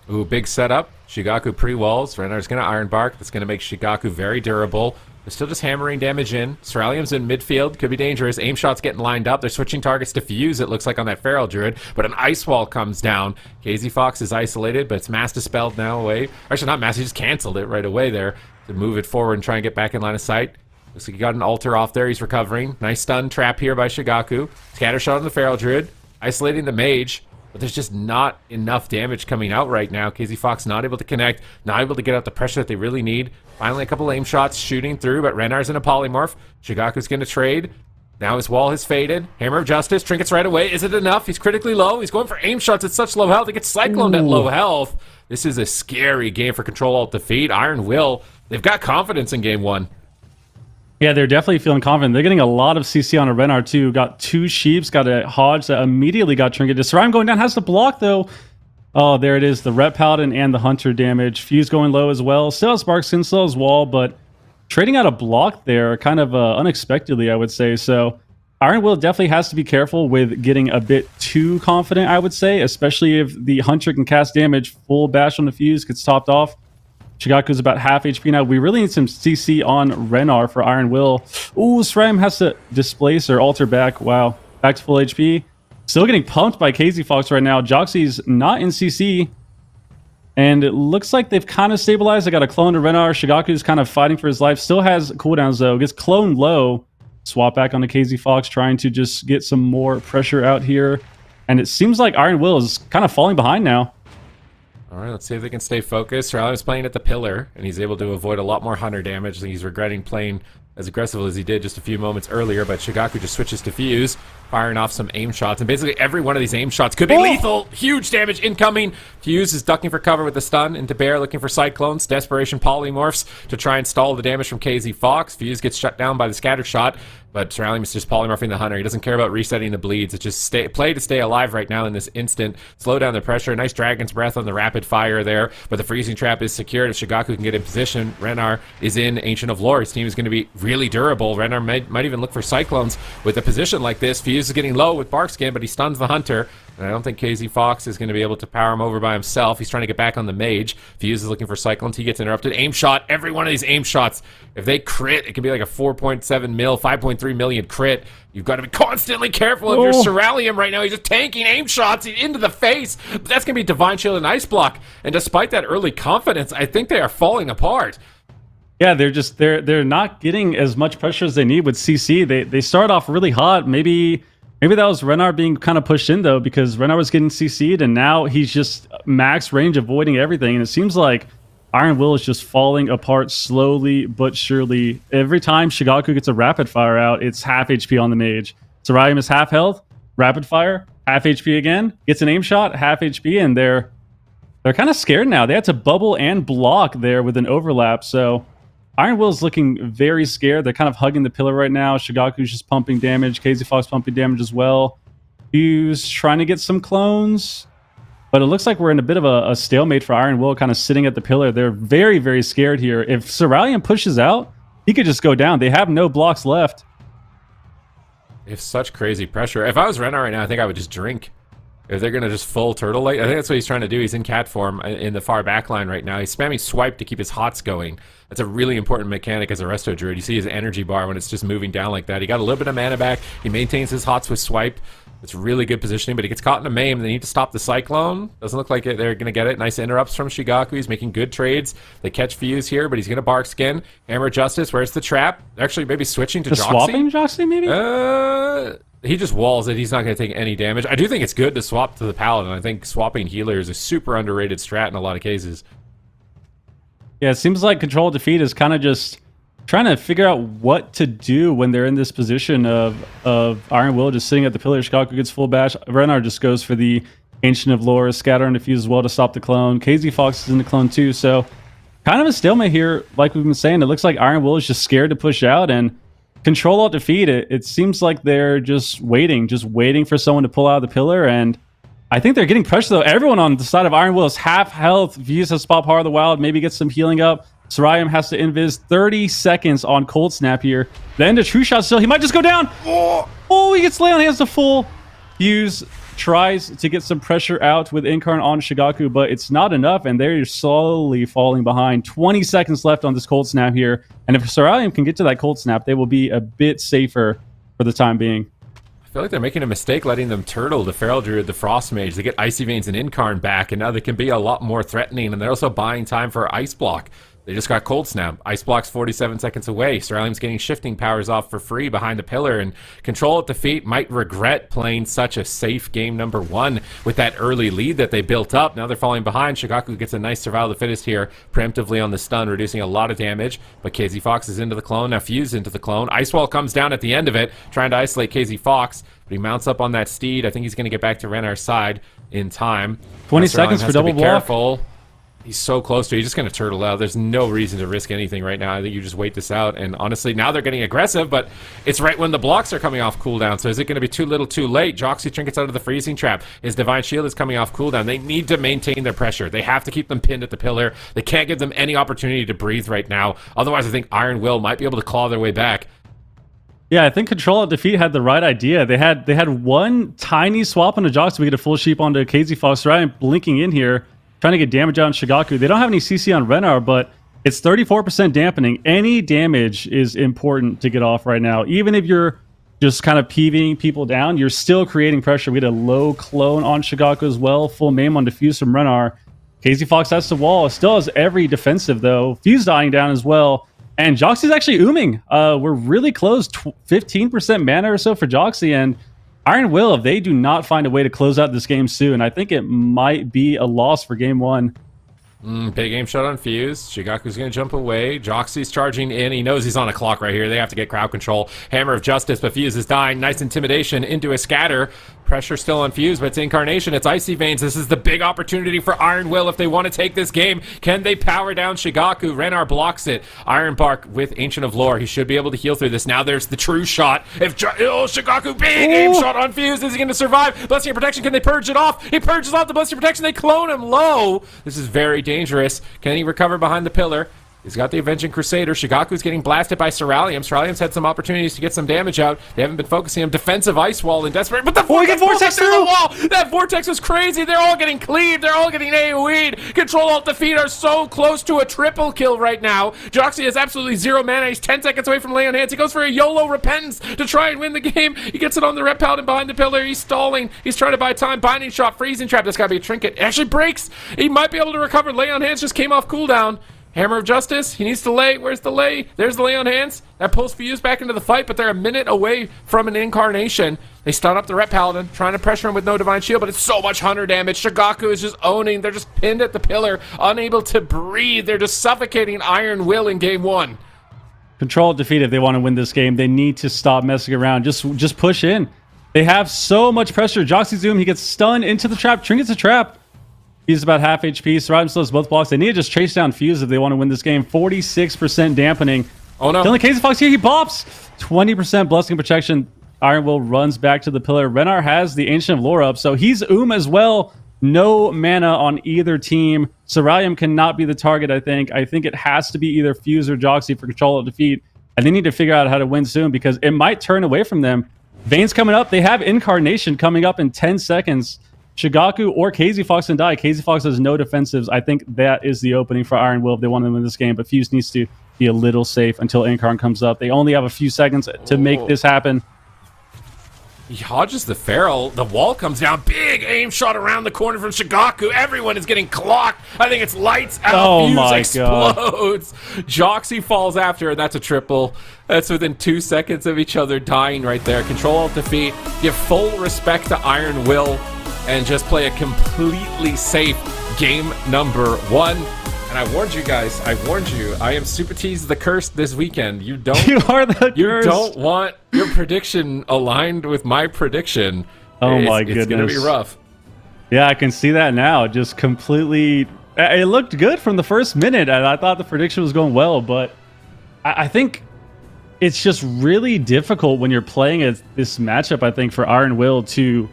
Ooh, big setup. CHIBAKU pre-walls. Renar's going to Iron Bark. That's going to make CHIBAKU very durable. They're still just hammering damage in. Cerealium's in midfield. Could be dangerous. Aim shots getting lined up. They're switching targets to Fuse, it looks like, on that Feral Druid. But an Ice Wall comes down. KZ Fox is isolated, but it's Mass Dispelled now away. Actually, not Mass. He just canceled it right away there to move it forward and try and get back in line of sight. Looks like he got an altar off there. He's recovering. Nice stun trap here by CHIBAKU. Scatter shot on the Feral Druid. Isolating the mage. But there's just not enough damage coming out right now. KZ Fox not able to connect. Not able to get out the pressure that they really need. Finally, a couple aim shots shooting through. But Renar's in a polymorph. CHIBAKU's going to trade. Now his wall has faded. Hammer of Justice. Trinkets right away. Is it enough? He's critically low. He's going for aim shots at such low health. He gets cycloned at low health. This is a scary game for Control Alt Defeat. Iron Will. They've got confidence in game one. Yeah, they're definitely feeling confident. They're getting a lot of CC on a Renar too. Got two Sheeps, got a Hodge that immediately got trinketed. Seraim going down, has to block though. Oh, there it is. The Ret Paladin and the Hunter damage. Fuse going low as well. Still has Sparkskin, still has Wall, but trading out a block there kind of unexpectedly, I would say. So Iron Will definitely has to be careful with getting a bit too confident, I would say, especially if the Hunter can cast damage. Full bash on the Fuse gets topped off. CHIBAKU's about half HP now. We really need some CC on Renar for Iron Will. Ooh, Sram has to displace or alter back. Wow. Back to full HP. Still getting pumped by KZ Fox right now. Joxy's not in CC. And it looks like they've kind of stabilized. I got a clone to Renar. CHIBAKU's kind of fighting for his life. Still has cooldowns though. Gets cloned low. Swap back on the KZ Fox, trying to just get some more pressure out here. And it seems like Iron Will is kind of falling behind now. All right, let's see if they can stay focused. Cerealium's playing at the pillar, and he's able to avoid a lot more Hunter damage. He's regretting playing as aggressive as he did just a few moments earlier, but CHIBAKU just switches to Fuse, firing off some aim shots, and basically every one of these aim shots could be lethal. Huge damage incoming. Fuse is ducking for cover with the stun into Bear, looking for Cyclones. Desperation polymorphs to try and stall the damage from KZ Fox. Fuse gets shut down by the scatter shot, but Cerealium is just polymorphing the Hunter. He doesn't care about resetting the bleeds. It's just play to stay alive right now in this instant. Slow down the pressure. Nice Dragon's Breath on the rapid fire there, but the freezing trap is secured. If CHIBAKU can get in position, Renar is in Ancient of Lore. His team is going to be really durable. Renar might even look for Cyclones with a position like this. Fuse is getting low with Barkskin, but he stuns the Hunter. And I don't think KZ Fox is going to be able to power him over by himself. He's trying to get back on the Mage. Fuse is looking for Cyclones. He gets interrupted. Aim shot. Every one of these aim shots, if they crit, it could be like a 4.7 mil, 5.3 million crit. You've got to be constantly careful. If you're Cerealium right now, he's just tanking aim shots into the face. But that's going to be Divine Shield and Ice Block. And despite that early confidence, I think they are falling apart. Yeah, they're not getting as much pressure as they need with CC. They start off really hot. Maybe that was Renar being kind of pushed in though, because Renar was getting CC'd and now he's just max range avoiding everything. And it seems like Iron Will is just falling apart slowly but surely. Every time CHIBAKU gets a rapid fire out, it's half HP on the Mage. Cerealium is half health, rapid fire, half HP again, gets an aim shot, half HP, and they're kind of scared now. They had to bubble and block there with an overlap, so Iron Will's looking very scared. They're kind of hugging the pillar right now. CHIBAKU's just pumping damage. KZ Fox pumping damage as well. Fuse trying to get some clones. But it looks like we're in a bit of a stalemate for Iron Will, kind of sitting at the pillar. They're very, very scared here. If Cerealium pushes out, he could just go down. They have no blocks left. They have such crazy pressure. If I was Renar right now, I think I would just drink. If they're going to just full turtle light, I think that's what he's trying to do. He's in cat form in the far back line right now. He's spamming swipe to keep his hots going. That's a really important mechanic as a Resto Druid. You see his energy bar when it's just moving down like that. He got a little bit of mana back. He maintains his hots with swipe. It's really good positioning, but he gets caught in a maim. They need to stop the Cyclone. Doesn't look like they're going to get it. Nice interrupts from CHIBAKU. He's making good trades. They catch Fuse here, but he's going to Barkskin. Hammer Justice. Where's the trap? Actually, maybe switching to Joxy. Swapping Joxy, maybe? He just walls it. He's not going to take any damage. I do think it's good to swap to the Paladin. I think swapping healer is a super underrated strat in a lot of cases. Yeah, it seems like Control Defeat is kind of just trying to figure out what to do when they're in this position of Iron Will just sitting at the pillar. CHIBAKU gets full bash. Renar just goes for the Ancient of Lore, scatter and defuse as well to stop the clone. KZ Fox is in the clone too, so kind of a stalemate here. Like we've been saying, it looks like Iron Will is just scared to push out and control alt defeat. It seems like they're just waiting for someone to pull out of the pillar, and I think they're getting pressure though. Everyone on the side of Iron Will is half health. Views has spot power of the wild, maybe get some healing up. Sorayam has to invis 30 seconds on Cold Snap here. Then the true shot still. He might just go down. Oh, he gets lay on hands to full. Fuse tries to get some pressure out with Incarn on CHIBAKU, but it's not enough, and they're slowly falling behind. 20 seconds left on this Cold Snap here, and if Sorayam can get to that Cold Snap, they will be a bit safer for the time being. I feel like they're making a mistake letting them turtle the Feral Druid, the Frost Mage. They get Icy Veins and Incarn back, and now they can be a lot more threatening, and they're also buying time for Ice Block. They just got Cold Snap. Ice Block's 47 seconds away. Sorayam's getting shifting powers off for free behind the pillar, and Control at defeat might regret playing such a safe game number 1 with that early lead that they built up. Now they're falling behind. CHIBAKU gets a nice survival of the fittest here, preemptively on the stun, reducing a lot of damage, but KZ Fox is into the clone. Now Fuse into the clone. Ice Wall comes down at the end of it, trying to isolate KZ Fox, but he mounts up on that steed. I think he's going to get back to Renar's side in time. 20 seconds for double block. Careful. He's so close to it. He's just going to turtle out. There's no reason to risk anything right now. I think you just wait this out. And honestly, now they're getting aggressive, but it's right when the blocks are coming off cooldown. So is it going to be too little too late? Joxy trinkets out of the freezing trap. His Divine Shield is coming off cooldown. They need to maintain their pressure. They have to keep them pinned at the pillar. They can't give them any opportunity to breathe right now. Otherwise, I think Iron Will might be able to claw their way back. Yeah, I think Control at defeat had the right idea. They had one tiny swap on the Jox to get a full sheep onto KZ Fox. Ryan blinking in here, trying to get damage on CHIBAKU. They don't have any CC on Renar, but it's 34% dampening. Any damage is important to get off right now. Even if you're just kind of peeving people down, you're still creating pressure. We had a low clone on CHIBAKU as well. Full maim on defuse from Renar. KZ Fox has the wall. Still has every defensive though. Fuse dying down as well. And Joxy's actually ooming. We're really close. 15% mana or so for Joxy, and Iron Will, if they do not find a way to close out this game soon, I think it might be a loss for game 1. Big aim shot on Fuse. CHIBAKU's going to jump away. Joxy's charging in. He knows he's on a clock right here. They have to get crowd control. Hammer of Justice, but Fuse is dying. Nice intimidation into a scatter. Pressure still on Fuse, but it's Incarnation. It's Icy Veins. This is the big opportunity for Iron Will if they want to take this game. Can they power down CHIBAKU? Renar blocks it. Iron Bark with Ancient of Lore. He should be able to heal through this. Now there's the true shot. If CHIBAKU, big aim shot on Fuse. Is he going to survive? Blessing of Protection, can they purge it off? He purges off the Blessing of Protection. They clone him low. This is very dangerous. Can he recover behind the pillar? He's got the Avenging Crusader. CHIBAKU's getting blasted by Sorayam. Sorayam's had some opportunities to get some damage out. They haven't been focusing on defensive ice wall and desperate. But the vortex through the wall! That vortex was crazy. They're all getting cleaved. They're all getting AoE'd. Control Alt Defeat are so close to a triple kill right now. Joxy has absolutely 0 mana. He's 10 seconds away from Lay on Hands. He goes for a YOLO Repentance to try and win the game. He gets it on the Rep Paladin behind the pillar. He's stalling. He's trying to buy time. Binding Shot, Freezing Trap. That's got to be a trinket. It actually breaks. He might be able to recover. Lay on Hands just came off cooldown. Hammer of Justice, he needs to lay. Where's the lay? There's the Lay on Hands. That pulls Fuse back into the fight, but they're a minute away from an Incarnation. They stun up the Rep Paladin, trying to pressure him with no Divine Shield, but it's so much Hunter damage. CHIBAKU is just owning. They're just pinned at the pillar, unable to breathe. They're just suffocating Iron Will in game 1. Control defeat. If they want to win this game, they need to stop messing around. Just push in. They have so much pressure. Joxy Zoom, he gets stunned into the trap. Trinket's a trap. He's about half HP. Sorayam still has both blocks. They need to just chase down Fuse if they want to win this game. 46% dampening. Oh no. The only KZ Fox here, he bops. 20% Blessing Protection. Iron Will runs back to the pillar. Renar has the Ancient of Lore up, so he's as well. No mana on either team. Sorayam cannot be the target, I think. I think it has to be either Fuse or Joxy for Control of Defeat. And they need to figure out how to win soon because it might turn away from them. Vayne's coming up. They have Incarnation coming up in 10 seconds. CHIBAKU or KZ Fox can die. KZ Fox has no defensives. I think that is the opening for Iron Will if they want to win this game. But Fuse needs to be a little safe until Incarn comes up. They only have a few seconds to make this happen. He hodges the Feral. The wall comes down. Big aim shot around the corner from CHIBAKU. Everyone is getting clocked. I think it's lights out. Oh Fuse my explodes. God. Joxy falls after, and that's a triple. That's within 2 seconds of each other dying right there. Control Alt Defeat. Give full respect to Iron Will and just play a completely safe game number 1. And I warned you guys. I warned you. I am Super T's the cursed this weekend. You don't. You are the You cursed. don't want your prediction aligned with my prediction. Oh my It's gonna be goodness. rough. Yeah, I can see that now. Just completely. It looked good from the first minute, and I thought the prediction was going well, but I think it's just really difficult when you're playing this matchup, I think, for Iron Will to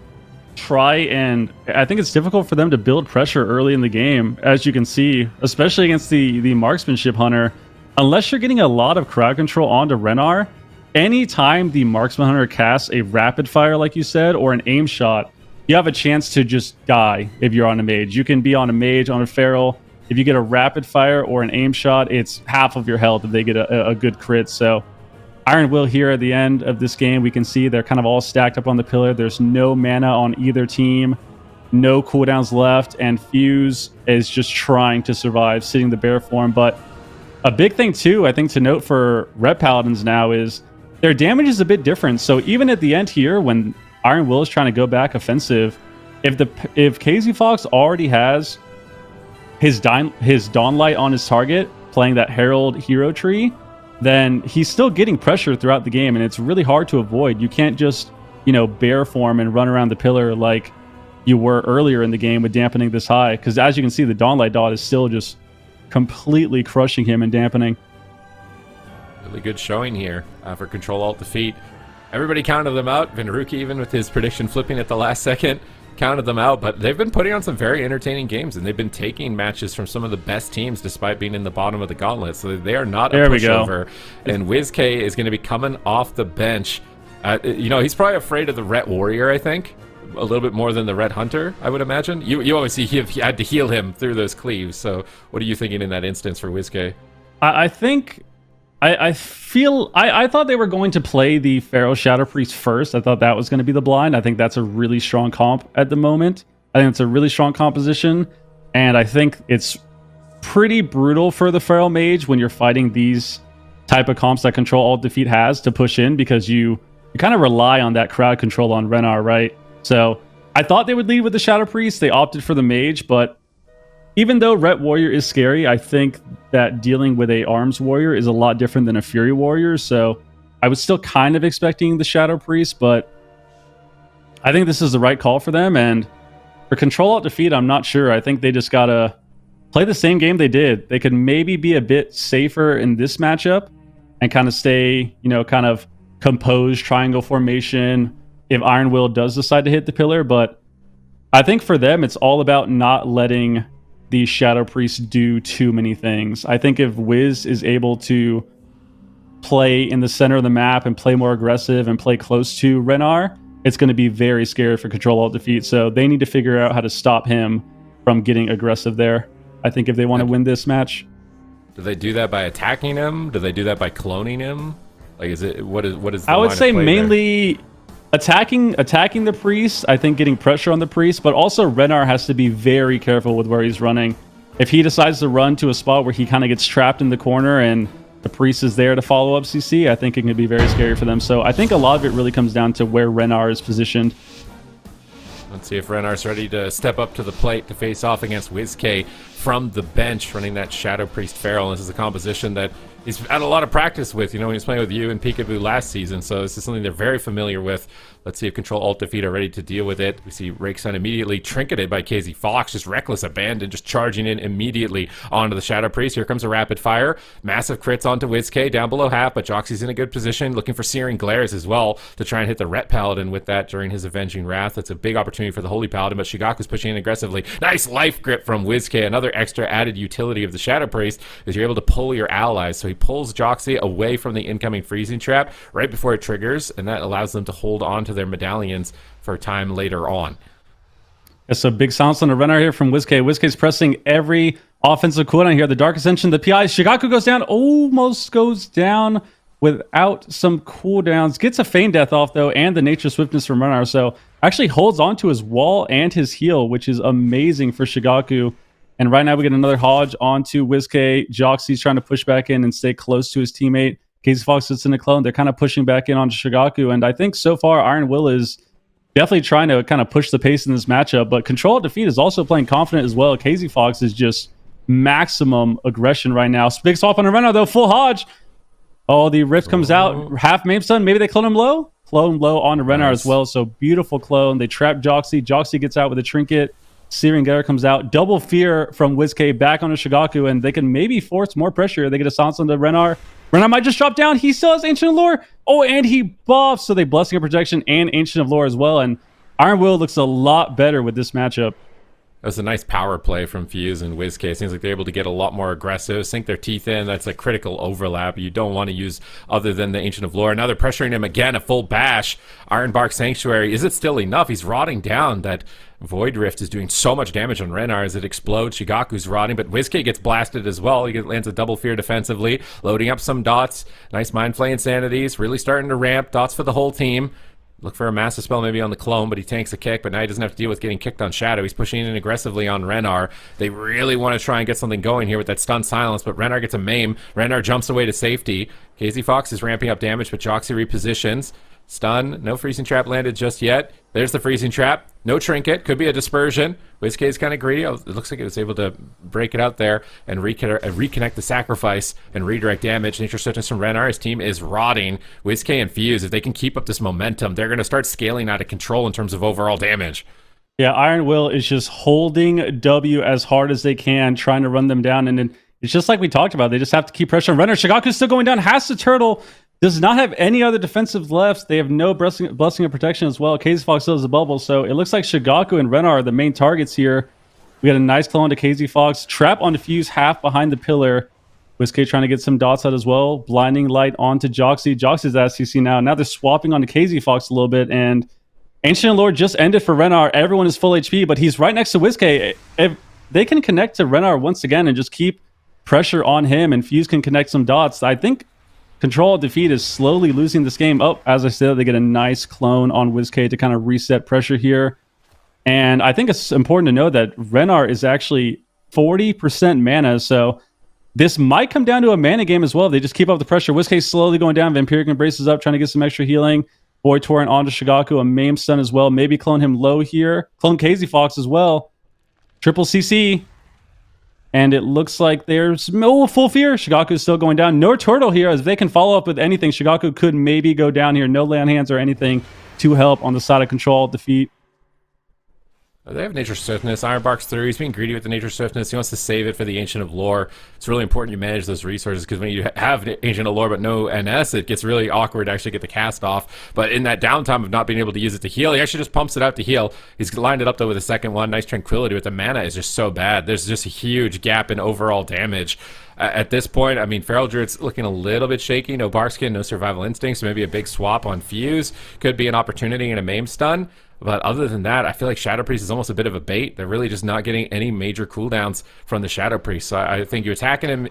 try, and I think it's difficult for them to build pressure early in the game, as you can see, especially against the marksmanship hunter. Unless you're getting a lot of crowd control onto Renar, anytime the marksman hunter casts a rapid fire, like you said, or an aim shot, you have a chance to just die if you're on a mage. You can be on a mage, on a feral. If you get a rapid fire or an aim shot, it's half of your health if they get a good crit. So Iron Will here at the end of this game, we can see they're kind of all stacked up on the pillar. There's no mana on either team, no cooldowns left, and Fuse is just trying to survive, sitting the bear form. But a big thing too, I think, to note for Red Paladins now is their damage is a bit different. So even at the end here, when Iron Will is trying to go back offensive, if KZ Fox already has his Dawnlight on his target, playing that Herald hero tree, then he's still getting pressure throughout the game, and it's really hard to avoid. You can't just, bear form and run around the pillar like you were earlier in the game with dampening this high, because as you can see, the Dawnlight dot is still just completely crushing him and dampening. Really good showing here for Control Alt Defeat. Everybody counted them out. Vinruki, even with his prediction flipping at the last second, counted them out. But they've been putting on some very entertaining games, and they've been taking matches from some of the best teams despite being in the bottom of the gauntlet. So they are not a pushover. And WizK is going to be coming off the bench. He's probably afraid of the Ret Warrior, I think. A little bit more than the Red Hunter, I would imagine. You obviously had to heal him through those cleaves. So what are you thinking in that instance for WizK? I think... I thought they were going to play the Pharaoh Shadow Priest first. I thought that was going to be the blind. I think that's a really strong comp at the moment. I think it's a really strong composition, and I think it's pretty brutal for the Feral Mage when you're fighting these type of comps that Control Alt Defeat has to push in, because you kind of rely on that crowd control on Renar, right? So I thought they would lead with the Shadow Priest. They opted for the Mage, but even though Ret Warrior is scary, I think that dealing with a Arms Warrior is a lot different than a Fury Warrior, so I was still kind of expecting the Shadow Priest, but I think this is the right call for them, and for Control Alt Defeat, I'm not sure. I think they just gotta play the same game they did. They could maybe be a bit safer in this matchup and kind of stay, kind of composed triangle formation if Iron Will does decide to hit the pillar, but I think for them, it's all about not letting the Shadow Priest do too many things. I think if Wiz is able to play in the center of the map and play more aggressive and play close to Renar, it's going to be very scary for Control Alt Defeat. So they need to figure out how to stop him from getting aggressive there, I think, if they want to win this match. Do they do that by attacking him? Do they do that by cloning him? Like, what is the I would line say of play mainly there? attacking the priest. I think getting pressure on the priest, but also Renar has to be very careful with where he's running. If he decides to run to a spot where he kind of gets trapped in the corner and the priest is there to follow up CC, I think it can be very scary for them. So I think a lot of it really comes down to where Renar is positioned. Let's see if Renar's ready to step up to the plate to face off against WizK from the bench, running that Shadow Priest Feral. This is a composition that he's had a lot of practice with, when he was playing with you and Peekaboo last season, so this is something they're very familiar with. Let's see if Control Alt Defeat are ready to deal with it. We see Rakeson immediately trinketed by KZ Fox, just reckless abandon, just charging in immediately onto the Shadow Priest. Here comes a rapid fire. Massive crits onto WizK, down below half, but Joxy's in a good position, looking for Searing Glares as well to try and hit the Ret Paladin with that during his Avenging Wrath. That's a big opportunity for the Holy Paladin, but CHIBAKU's pushing in aggressively. Nice life grip from WizK. Another extra added utility of the Shadow Priest is you're able to pull your allies. So he pulls Joxy away from the incoming freezing trap right before it triggers, and that allows them to hold on to their medallions for time later on. It's a big silence on the Renar here from WizK. WizK's pressing every offensive cooldown here. The Dark Ascension, the PI. CHIBAKU goes down, almost goes down without some cooldowns. Gets a Feign Death off, though, and the Nature Swiftness from Renar. So actually holds on to his wall and his heal, which is amazing for CHIBAKU. And right now we get another Hodge onto WizK. Joxy's trying to push back in and stay close to his teammate. KZ Fox sits in a clone. They're kind of pushing back in onto CHIBAKU. And I think so far Iron Will is definitely trying to kind of push the pace in this matchup. But Control Alt Defeat is also playing confident as well. KZ Fox is just maximum aggression right now. Big swap on a Rennar though, full Hodge. Oh, the Rift comes out, half Mame Stun. Maybe they clone him low? Clone low on the Rennar as well. So beautiful clone. They trap Joxy. Joxy gets out with a trinket. Searing Glare comes out. Double fear from WizK back on the CHIBAKU, and they can maybe force more pressure. They get a silence on the Rennar. Rennar might just drop down. He still has Ancient of Lore. Oh, and he buffs. So they Blessing of Protection and Ancient of Lore as well. And Iron Will looks a lot better with this matchup. That was a nice power play from Fuse and WizK. It seems like they're able to get a lot more aggressive, sink their teeth in. That's a critical overlap you don't want to use other than the Ancient of Lore. Now they're pressuring him again, a full bash. Ironbark Sanctuary, is it still enough? He's rotting down. That Void Rift is doing so much damage on Rennar as it explodes. Chigaku's rotting, but WizK gets blasted as well. He lands a double fear defensively, loading up some dots. Nice Mind Flay Insanities, really starting to ramp. Dots for the whole team. Look for a Massive Spell maybe on the clone, but he tanks a kick, but now he doesn't have to deal with getting kicked on Shadow. He's pushing in aggressively on Rennar. They really want to try and get something going here with that stun silence, but Rennar gets a maim. Rennar jumps away to safety. KZ Fox is ramping up damage, but Joxy repositions. Stun, no Freezing Trap landed just yet. There's the Freezing Trap. No Trinket, could be a dispersion. WizK is kind of greedy. Oh, it looks like it was able to break it out there and reconnect the sacrifice and redirect damage. Nature Swiftness from Rennar. His team is rotting. WizK and Fuse, if they can keep up this momentum, they're going to start scaling out of control in terms of overall damage. Yeah, Iron Will is just holding W as hard as they can, trying to run them down. And then it's just like we talked about. They just have to keep pressure on Rennar. Chigaku's still going down, has to turtle. Does not have any other defensive left. They have no blessing of protection as well. KZ Fox still has a bubble, so it looks like Chigaku and Rennar are the main targets here. We got a nice clone to KZ Fox. Trap on Diffuse, half behind the pillar. WizK trying to get some dots out as well. Blinding Light onto Joxy. Joxy's at SCC now. Now they're swapping onto KZ Fox a little bit, and Ancient Lord just ended for Rennar. Everyone is full HP, but he's right next to WizK. If they can connect to Rennar once again and just keep pressure on him, and Fuse can connect some dots, I think Control of Defeat is slowly losing this game. Oh, as I said, they get a nice clone on WizK to kind of reset pressure here. And I think it's important to know that Rennar is actually 40% mana, so this might come down to a mana game as well. They just keep up the pressure. WizK slowly going down. Vampiric Embrace is up, trying to get some extra healing. Void Torrent onto Chigaku, a Maim Stun as well. Maybe clone him low here. Clone KZ Fox as well. Triple CC. And it looks like there's no full fear. Chigaku is still going down. No turtle here. As they can follow up with anything, Chigaku could maybe go down here. No land hands or anything to help on the side of Control Defeat. They have Nature Swiftness. Ironbark's through. He's being greedy with the Nature Swiftness. He wants to save it for the Ancient of Lore. It's really important you manage those resources, because when you have Ancient of Lore but no NS, it gets really awkward to actually get the cast off. But in that downtime of not being able to use it to heal, he actually just pumps it out to heal. He's lined it up, though, with a second one. Nice Tranquility, but the mana is just so bad. There's just a huge gap in overall damage. At this point, I mean, Feral Druid's looking a little bit shaky. No Barkskin, no Survival Instinct, so maybe a big swap on Fuse could be an opportunity in a Maim Stun. But other than that, I feel like Shadow Priest is almost a bit of a bait. They're really just not getting any major cooldowns from the Shadow Priest. So I think you attack him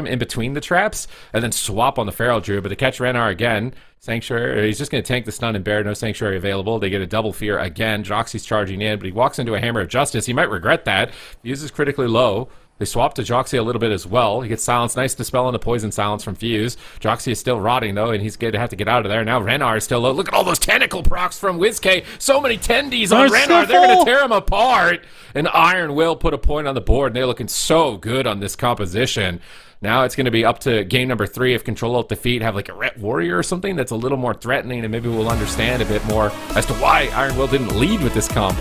in between the traps, and then swap on the Feral Druid. But to catch Rennar again, Sanctuary, he's just going to tank the stun and bear. No Sanctuary available. They get a double fear again. Joxy's charging in, but he walks into a Hammer of Justice. He might regret that. He uses critically low. They swap to Joxy a little bit as well. He gets silence. Nice dispel on the poison silence from Fuse. Joxy is still rotting, though, and he's going to have to get out of there. Now Rennar is still low. Look at all those tentacle procs from WizK. So many tendies on Rennar. They're going to tear him apart. And Iron will put a point on the board, and they're looking so good on this composition. Now it's going to be up to game number 3 if Control Alt Defeat have like a Ret Warrior or something that's a little more threatening, and maybe we'll understand a bit more as to why Iron Will didn't lead with this comp.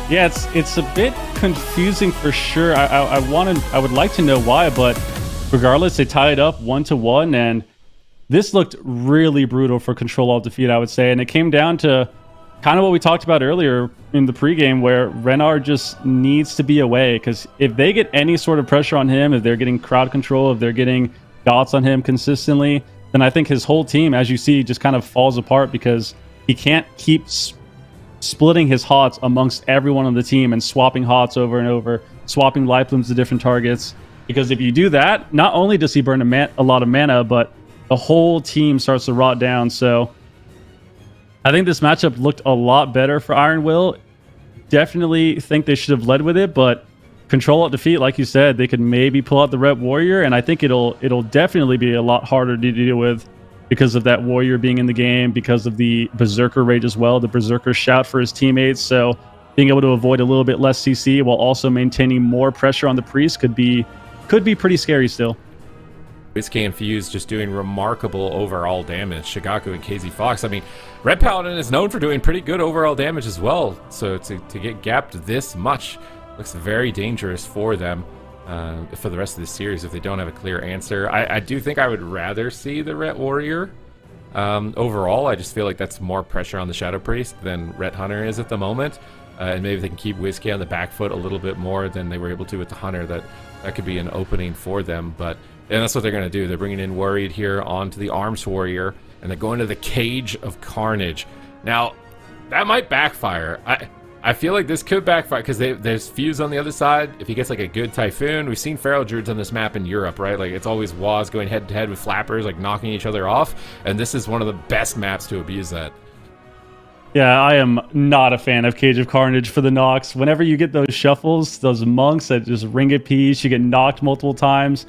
Yeah, it's a bit confusing for sure. I would like to know why, but regardless, they tied up 1-1, and this looked really brutal for Control Alt Defeat, I would say. And it came down to kind of what we talked about earlier in the pregame, where Rennar just needs to be away, because if they get any sort of pressure on him, if they're getting crowd control, if they're getting dots on him consistently, then I think his whole team, as you see, just kind of falls apart, because he can't keep splitting his HOTS amongst everyone on the team and swapping HOTS over and over, swapping life blooms to different targets. Because if you do that, not only does he burn a lot of mana, but the whole team starts to rot down. So I think this matchup looked a lot better for Iron Will. Definitely think they should have led with it, but Control Alt Defeat, like you said, they could maybe pull out the Ret Warrior, and I think it'll definitely be a lot harder to deal with, because of that Warrior being in the game, because of the Berserker Rage as well, the Berserker Shout for his teammates. So being able to avoid a little bit less CC while also maintaining more pressure on the priest could be pretty scary still. WizKay and Fuse just doing remarkable overall damage. CHIBAKU and KZ Fox. I mean, Red Paladin is known for doing pretty good overall damage as well. So to get gapped this much looks very dangerous for them for the rest of the series if they don't have a clear answer. I do think I would rather see the Ret Warrior. Overall, I just feel like that's more pressure on the Shadow Priest than Ret Hunter is at the moment. And maybe if they can keep WizKay on the back foot a little bit more than they were able to with the Hunter, that could be an opening for them. And that's what they're going to do. They're bringing in Worried here onto the Arms Warrior, and they're going to the Cage of Carnage. Now, that might backfire. I feel like this could backfire because there's Fuse on the other side. If he gets like a good Typhoon, we've seen Feral Druids on this map in Europe, right? Like it's always Waz going head to head with Flappers, like knocking each other off. And this is one of the best maps to abuse that. Yeah, I am not a fan of Cage of Carnage for the Nox. Whenever you get those shuffles, those monks that just ring a piece, you get knocked multiple times.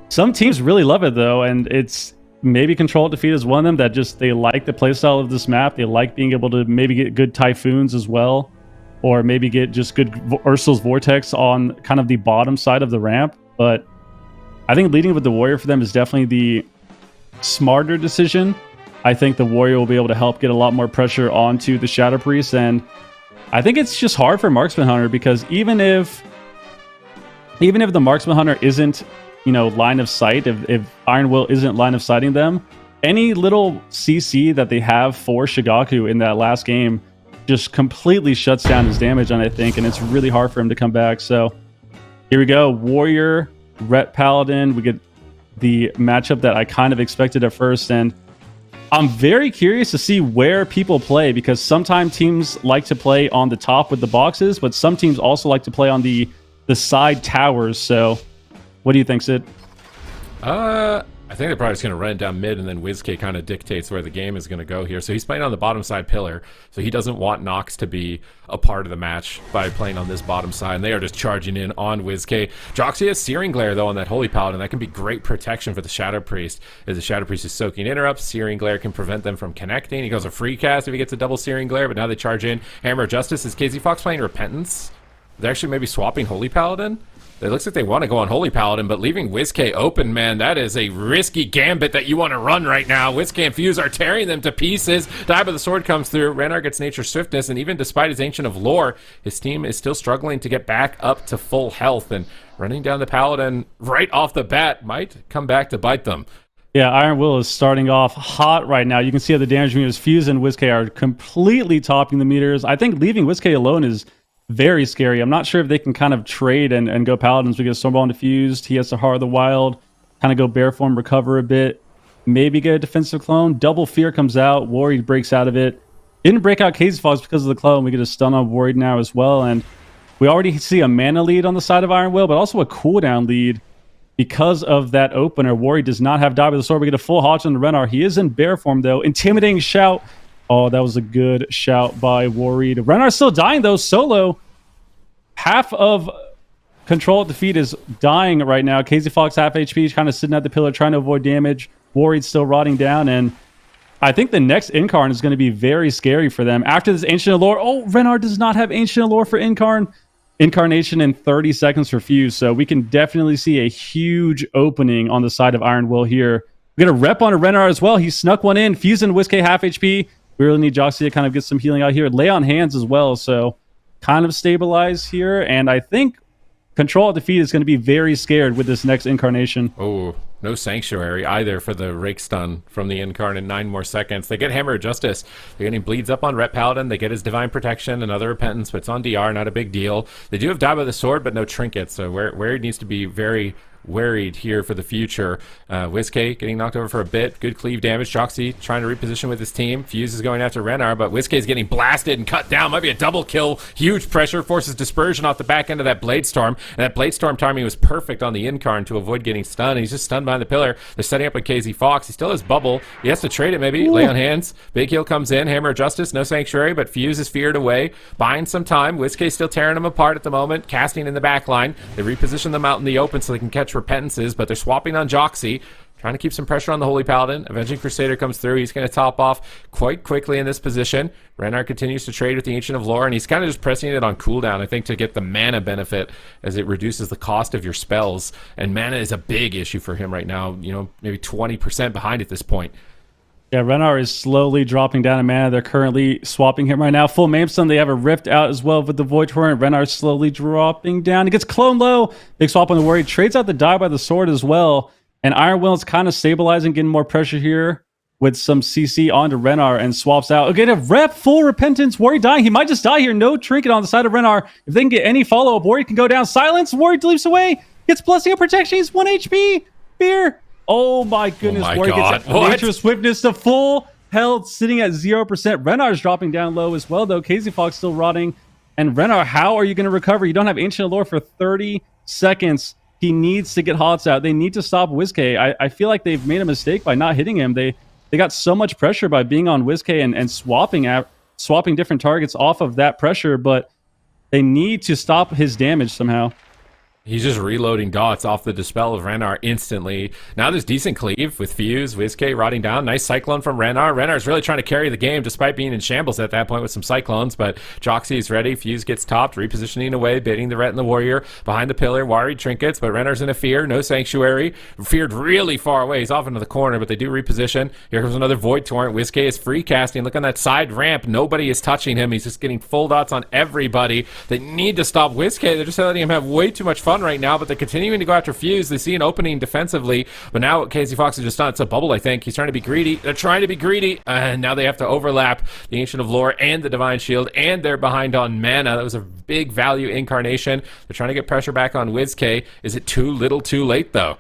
Some teams really love it though, and it's maybe Control Defeat is one of them that just they like the playstyle of this map. They like being able to maybe get good Typhoons as well, or maybe get just good Ursul's Vortex on kind of the bottom side of the ramp. But I think leading with the Warrior for them is definitely the smarter decision. I think the Warrior will be able to help get a lot more pressure onto the Shadow Priest, and I think it's just hard for Marksman Hunter because even if the Marksman Hunter isn't line of sight, if Iron Will isn't line of sighting them, any little CC that they have for CHIBAKU in that last game just completely shuts down his damage on, I think, and it's really hard for him to come back. So here we go. Warrior, Ret Paladin. We get the matchup that I kind of expected at first, and I'm very curious to see where people play because sometimes teams like to play on the top with the boxes, but some teams also like to play on the side towers. So what do you think, Sid? I think they're probably just going to run it down mid, and then WizKay kind of dictates where the game is going to go here. So he's playing on the bottom side pillar, so he doesn't want Nox to be a part of the match by playing on this bottom side, and they are just charging in on WizKay. Joxy has Searing Glare, though, on that Holy Paladin. That can be great protection for the Shadow Priest. As the Shadow Priest is soaking interrupts, Searing Glare can prevent them from connecting. He goes a free cast if he gets a double Searing Glare, but now they charge in. Hammer of Justice. Is KZ Fox playing Repentance? They're actually maybe swapping Holy Paladin? It looks like they want to go on Holy Paladin, but leaving WizKay open, man, that is a risky gambit that you want to run right now. WizKay and Fuse are tearing them to pieces. Dive of the Sword comes through. Renar gets Nature's Swiftness, and even despite his Ancient of Lore, his team is still struggling to get back up to full health, and running down the Paladin right off the bat might come back to bite them. Yeah, Iron Will is starting off hot right now. You can see how the damage meters, Fuse and WizKay, are completely topping the meters. I think leaving WizKay alone is very scary. I'm not sure if they can kind of trade and go Paladins because Stormball and Diffused. He has to Heart of the Wild, kind of go Bear Form, recover a bit, maybe get a defensive clone. Double Fear comes out. Worried breaks out of it. Didn't break out KZ Fox because of the clone. We get a stun on Worried now as well. And we already see a mana lead on the side of Iron Will, but also a cooldown lead because of that opener. Worried does not have Dive of the Sword. We get a full Hodge on the Renar. He is in Bear Form, though. Intimidating Shout. Oh, that was a good shout by Worried. Renar's still dying, though, solo. Half of Control Defeat is dying right now. KZ Fox, half HP. He's kind of sitting at the pillar, trying to avoid damage. Worried still rotting down, and I think the next Incarn is going to be very scary for them. After this Ancient of Lore, oh, Renar does not have Ancient of Lore for Incarn. Incarnation in 30 seconds for Fuse, so we can definitely see a huge opening on the side of Iron Will here. We got a rep on a Renar as well. He snuck one in. Fuse and WizKay half HP. We really need Joxy to kind of get some healing out here. Lay on hands as well, so kind of stabilize here. And I think Control Defeat is going to be very scared with this next Incarnation. Oh, no Sanctuary either for the Rake Stun from the Incarn in 9 more seconds. They get Hammer of Justice. They're getting bleeds up on Ret Paladin. They get his Divine Protection, another Repentance, but it's on DR, not a big deal. They do have Dive of the Sword, but no Trinkets, so where it needs to be very worried here for the future. WizKay getting knocked over for a bit. Good cleave damage. Joxy trying to reposition with his team. Fuse is going after Renar, but WizKay is getting blasted and cut down. Might be a double kill. Huge pressure. Forces Dispersion off the back end of that Blade Storm. And that Blade Storm timing was perfect on the Incarn to avoid getting stunned. He's just stunned behind the pillar. They're setting up a KZ Fox. He still has Bubble. He has to trade it maybe. Ooh. Lay on hands. Big heal comes in. Hammer of Justice. No Sanctuary, but Fuse is feared away. Buying some time. WizKay still tearing them apart at the moment. Casting in the back line. They reposition them out in the open so they can catch Repentances, but they're swapping on Joxy. Trying to keep some pressure on the Holy Paladin. Avenging Crusader comes through. He's going to top off quite quickly in this position. Renar continues to trade with the Ancient of Lore, and he's kind of just pressing it on cooldown, I think, to get the mana benefit as it reduces the cost of your spells. And mana is a big issue for him right now. You know, maybe 20% behind at this point. Yeah, Renar is slowly dropping down in mana. They're currently swapping him right now. Full Mamestone, they have a Rift out as well with the Void Torrent. Renar slowly dropping down. He gets Clone low. Big swap on the Warrior. Trades out the Die by the Sword as well. And Iron Will is kind of stabilizing, getting more pressure here with some CC onto Renar and swaps out. Again, a rep, full Repentance. Warrior dying. He might just die here. No Trinket on the side of Renar. If they can get any follow-up, Warrior can go down. Silence. Warrior leaps away. Gets Blessing of Protection. He's 1 HP. Fear. Oh my goodness. Oh my Warrior God. gets Nature Swiftness to full health, sitting at 0%. Renar's dropping down low as well, though. Casey Fox still rotting. And Renar, how are you going to recover? You don't have Ancient Allure for 30 seconds. He needs to get Hots out. They need to stop WizK. I feel like they've made a mistake by not hitting him. They got so much pressure by being on WizK and swapping different targets off of that pressure, but they need to stop his damage somehow. He's just reloading dots off the Dispel of Renar instantly. Now there's decent cleave with Fuse, WizK rotting down. Nice Cyclone from Renar. Renar's really trying to carry the game despite being in shambles at that point with some Cyclones, but Joxy is ready. Fuse gets topped, repositioning away, baiting the Ret and the Warrior. Behind the pillar, Worried Trinkets, but Renar's in a Fear. No Sanctuary. Feared really far away. He's off into the corner, but they do reposition. Here comes another Void Torrent. WizK is free casting. Look on that side ramp. Nobody is touching him. He's just getting full dots on everybody. They need to stop WizK. They're just letting him have way too much fun right now, but they're continuing to go after Fuse. They see an opening defensively, but now Casey Fox is just done. It's a bubble, I think. He's trying to be greedy. They're trying to be greedy, and now they have to overlap the Ancient of Lore and the Divine Shield, and they're behind on mana. That was a big value incarnation. They're trying to get pressure back on WizK. Is it too little too late, though?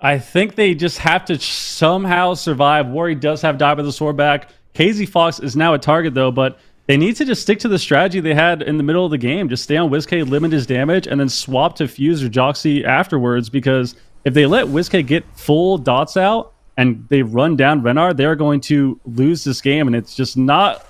I think they just have to somehow survive. Warrior does have Die by the Sword back. Casey Fox is now a target, though, but they need to just stick to the strategy they had in the middle of the game. Just stay on WizK, limit his damage, and then swap to Fuse or Joxy afterwards, because if they let WizK get full dots out and they run down Renar, they're going to lose this game, and it's just not...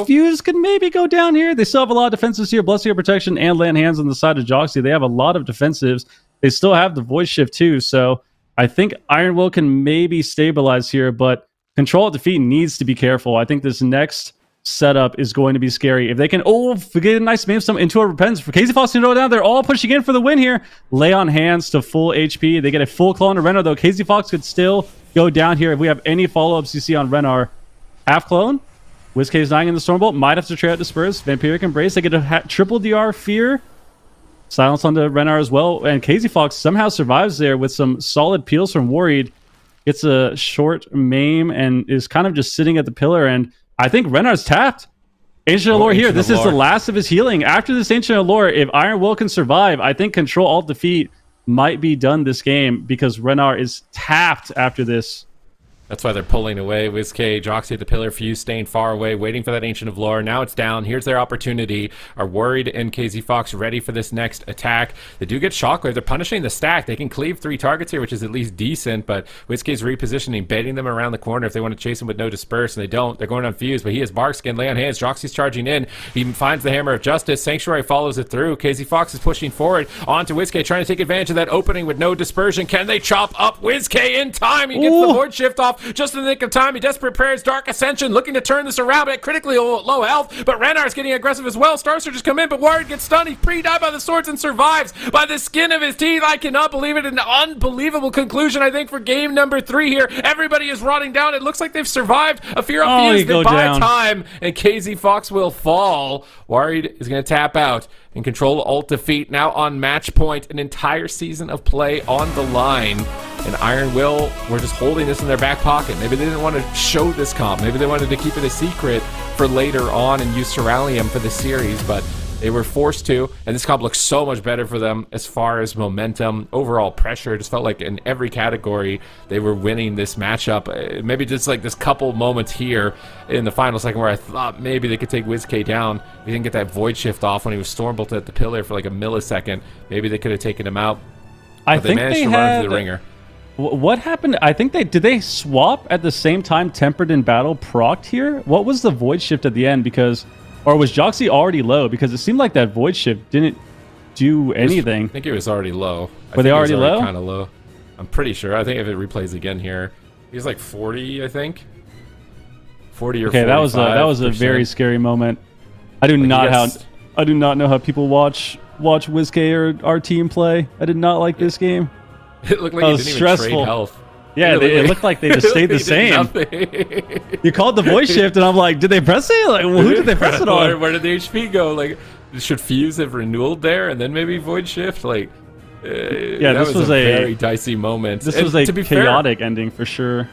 Fuse could maybe go down here. They still have a lot of defensives here. Blessing of Protection and Land Hands on the side of Joxy. They have a lot of defensives. They still have the Void Shift too, so I think Iron Will can maybe stabilize here, but Control at Defeat needs to be careful. I think this next setup is going to be scary. If they can, forget a nice Mamestone into a Repentance for Casey Fox to go down. They're all pushing in for the win here. Lay on Hands to full HP. They get a full clone to Renar, though. Casey Fox could still go down here if we have any follow-ups you see on Renar. Half clone. WizK is dying in the Stormbolt. Might have to trade out Disperse. Vampiric Embrace. They get a triple DR Fear. Silence onto Renar as well. And Casey Fox somehow survives there with some solid peels from Worried. Gets a short maim and is kind of just sitting at the pillar, and I think Renar's tapped. Ancient Allure here. This is the last of his healing. After this Ancient Allure, if Iron Will can survive, I think Control Alt Defeat might be done this game, because Renar is tapped after this. That's why they're pulling away. WizK, Joxy at the pillar, Fuse staying far away, waiting for that Ancient of Lore. Now it's down. Here's their opportunity. Are Worried and Casey Fox ready for this next attack? They do get Shockwave. They're punishing the stack. They can cleave 3 targets here, which is at least decent, but WizK's repositioning, baiting them around the corner if they want to chase him with no Disperse, and they don't. They're going on Fuse, but he has Barkskin, Lay on Hands. Joxy's charging in. He finds the Hammer of Justice. Sanctuary follows it through. Casey Fox is pushing forward onto WizK, trying to take advantage of that opening with no Dispersion. Can they chop up WizK in time? He gets the Void Shift off just in the nick of time. He desperate prayers, Dark Ascension, looking to turn this around, but at critically low health. But Renar's getting aggressive as well. Star Searchers come in, but Warrior gets stunned. He pre-died by the swords and survives by the skin of his teeth. I cannot believe it. An unbelievable conclusion, I think, for game number 3 here. Everybody is rotting down. It looks like they've survived. A Fear of Fuse. They buy time, and Casey Fox will fall. Worried is going to tap out and Control Alt Defeat now on match point. An entire season of play on the line. And Iron Will were just holding this in their back pocket. Maybe they didn't want to show this comp. Maybe they wanted to keep it a secret for later on and use Ceruleum for the series, but they were forced to. And this comp looks so much better for them as far as momentum, overall pressure. It just felt like in every category they were winning this matchup. Maybe just like this couple moments here in the final second where I thought maybe they could take WizK down. He didn't get that Void Shift off when he was Stormbolted at the pillar for like a millisecond. Maybe they could have taken him out. I think they managed to run to the ringer. What happened? I think did they swap at the same time? Tempered in Battle procced here. What was the Void Shift at the end? Because, or was Joxy already low? Because it seemed like that Void Shift didn't do anything. I think it was already low. Were they already low? Kind of low. I'm pretty sure. I think if it replays again here, he's like 40, I think. 40 or okay, 45%. that was a very scary moment. I do not know how people watch WizK or our team play. I did not like this game. It looked like he didn't even trade health. Yeah, it looked like they just stayed the same. You called the voice shift, and I'm like, did they press it? Like, well, who did they press it on? Where did the HP go? Like, should Fuse have renewed there and then maybe void shift? Like, yeah, this was a very dicey moment. This was a chaotic ending for sure.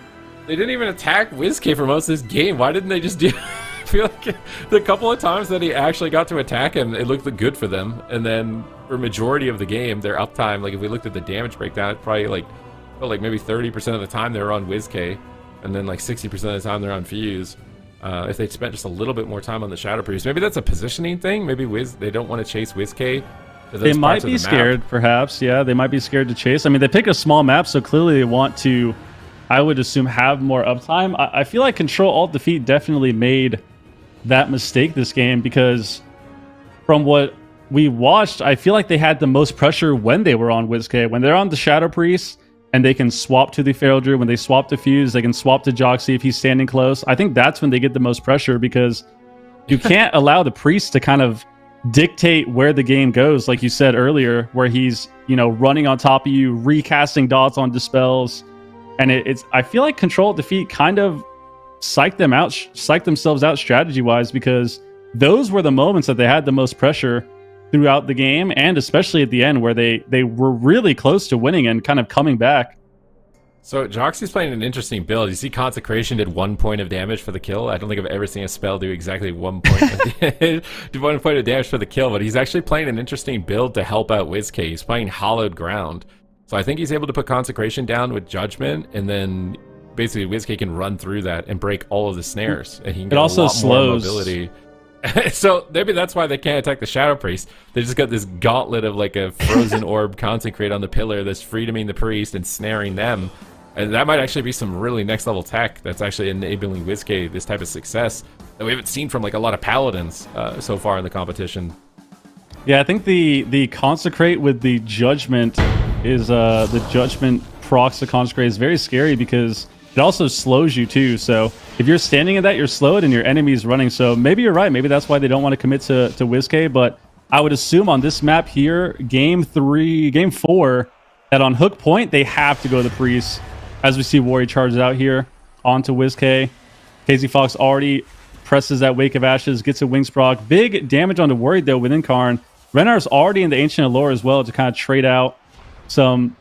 They didn't even attack WizK for most of this game. Why didn't they just do? I feel like the couple of times that he actually got to attack him, it looked good for them. And then for majority of the game, their uptime, like if we looked at the damage breakdown, it's probably like maybe 30% of the time they were on WizK, and then like 60% of the time they're on Fuse. If they'd spent just a little bit more time on the Shadow Priest, maybe that's a positioning thing. Maybe they don't want to chase WizK. They might be scared, perhaps. Yeah, they might be scared to chase. I mean, they picked a small map, so clearly they want to, I would assume, have more uptime. I feel like Control-Alt-Defeat definitely made that mistake this game, because from what we watched, I feel like they had the most pressure when they were on WizK. When they're on the Shadow Priest and they can swap to the Feral Druid, when they swap to Fuse, they can swap to Joxy if he's standing close. I think that's when they get the most pressure, because you can't allow the Priest to kind of dictate where the game goes, like you said earlier, where he's, running on top of you, recasting dots on dispels. And it's I feel like Control-Alt-Defeat kind of psyched themselves out strategy-wise, because those were the moments that they had the most pressure throughout the game, and especially at the end, where they were really close to winning and kind of coming back. So Joxy's playing an interesting build. You see Consecration did 1 point of damage for the kill. I don't think I've ever seen a spell do exactly 1 point do 1 point of damage for the kill, but he's actually playing an interesting build to help out WizK. He's playing Hallowed Ground. So I think he's able to put Consecration down with Judgment, and then basically WizK can run through that and break all of the snares, and he can get a lot more mobility. So maybe that's why they can't attack the Shadow Priest. They just got this gauntlet of like a frozen orb Consecrate on the pillar that's freedoming the priest and snaring them. And that might actually be some really next level tech that's actually enabling WizK this type of success that we haven't seen from like a lot of paladins so far in the competition. Yeah, I think the Consecrate with the Judgment is the Judgment procs to Consecrate is very scary, because it also slows you too. So if you're standing in that, you're slowed and your enemy's running. So maybe you're right. Maybe that's why they don't want to commit to WizK. But I would assume on this map here, game 4, that on hook point, they have to go to the Priest. As we see Warrior charges out here onto WizK. KZ Fox already presses that Wake of Ashes, gets a Wings proc. Big damage onto Warrior though with Incarn. Renar's already in the Ancient Allure as well to kind of trade out some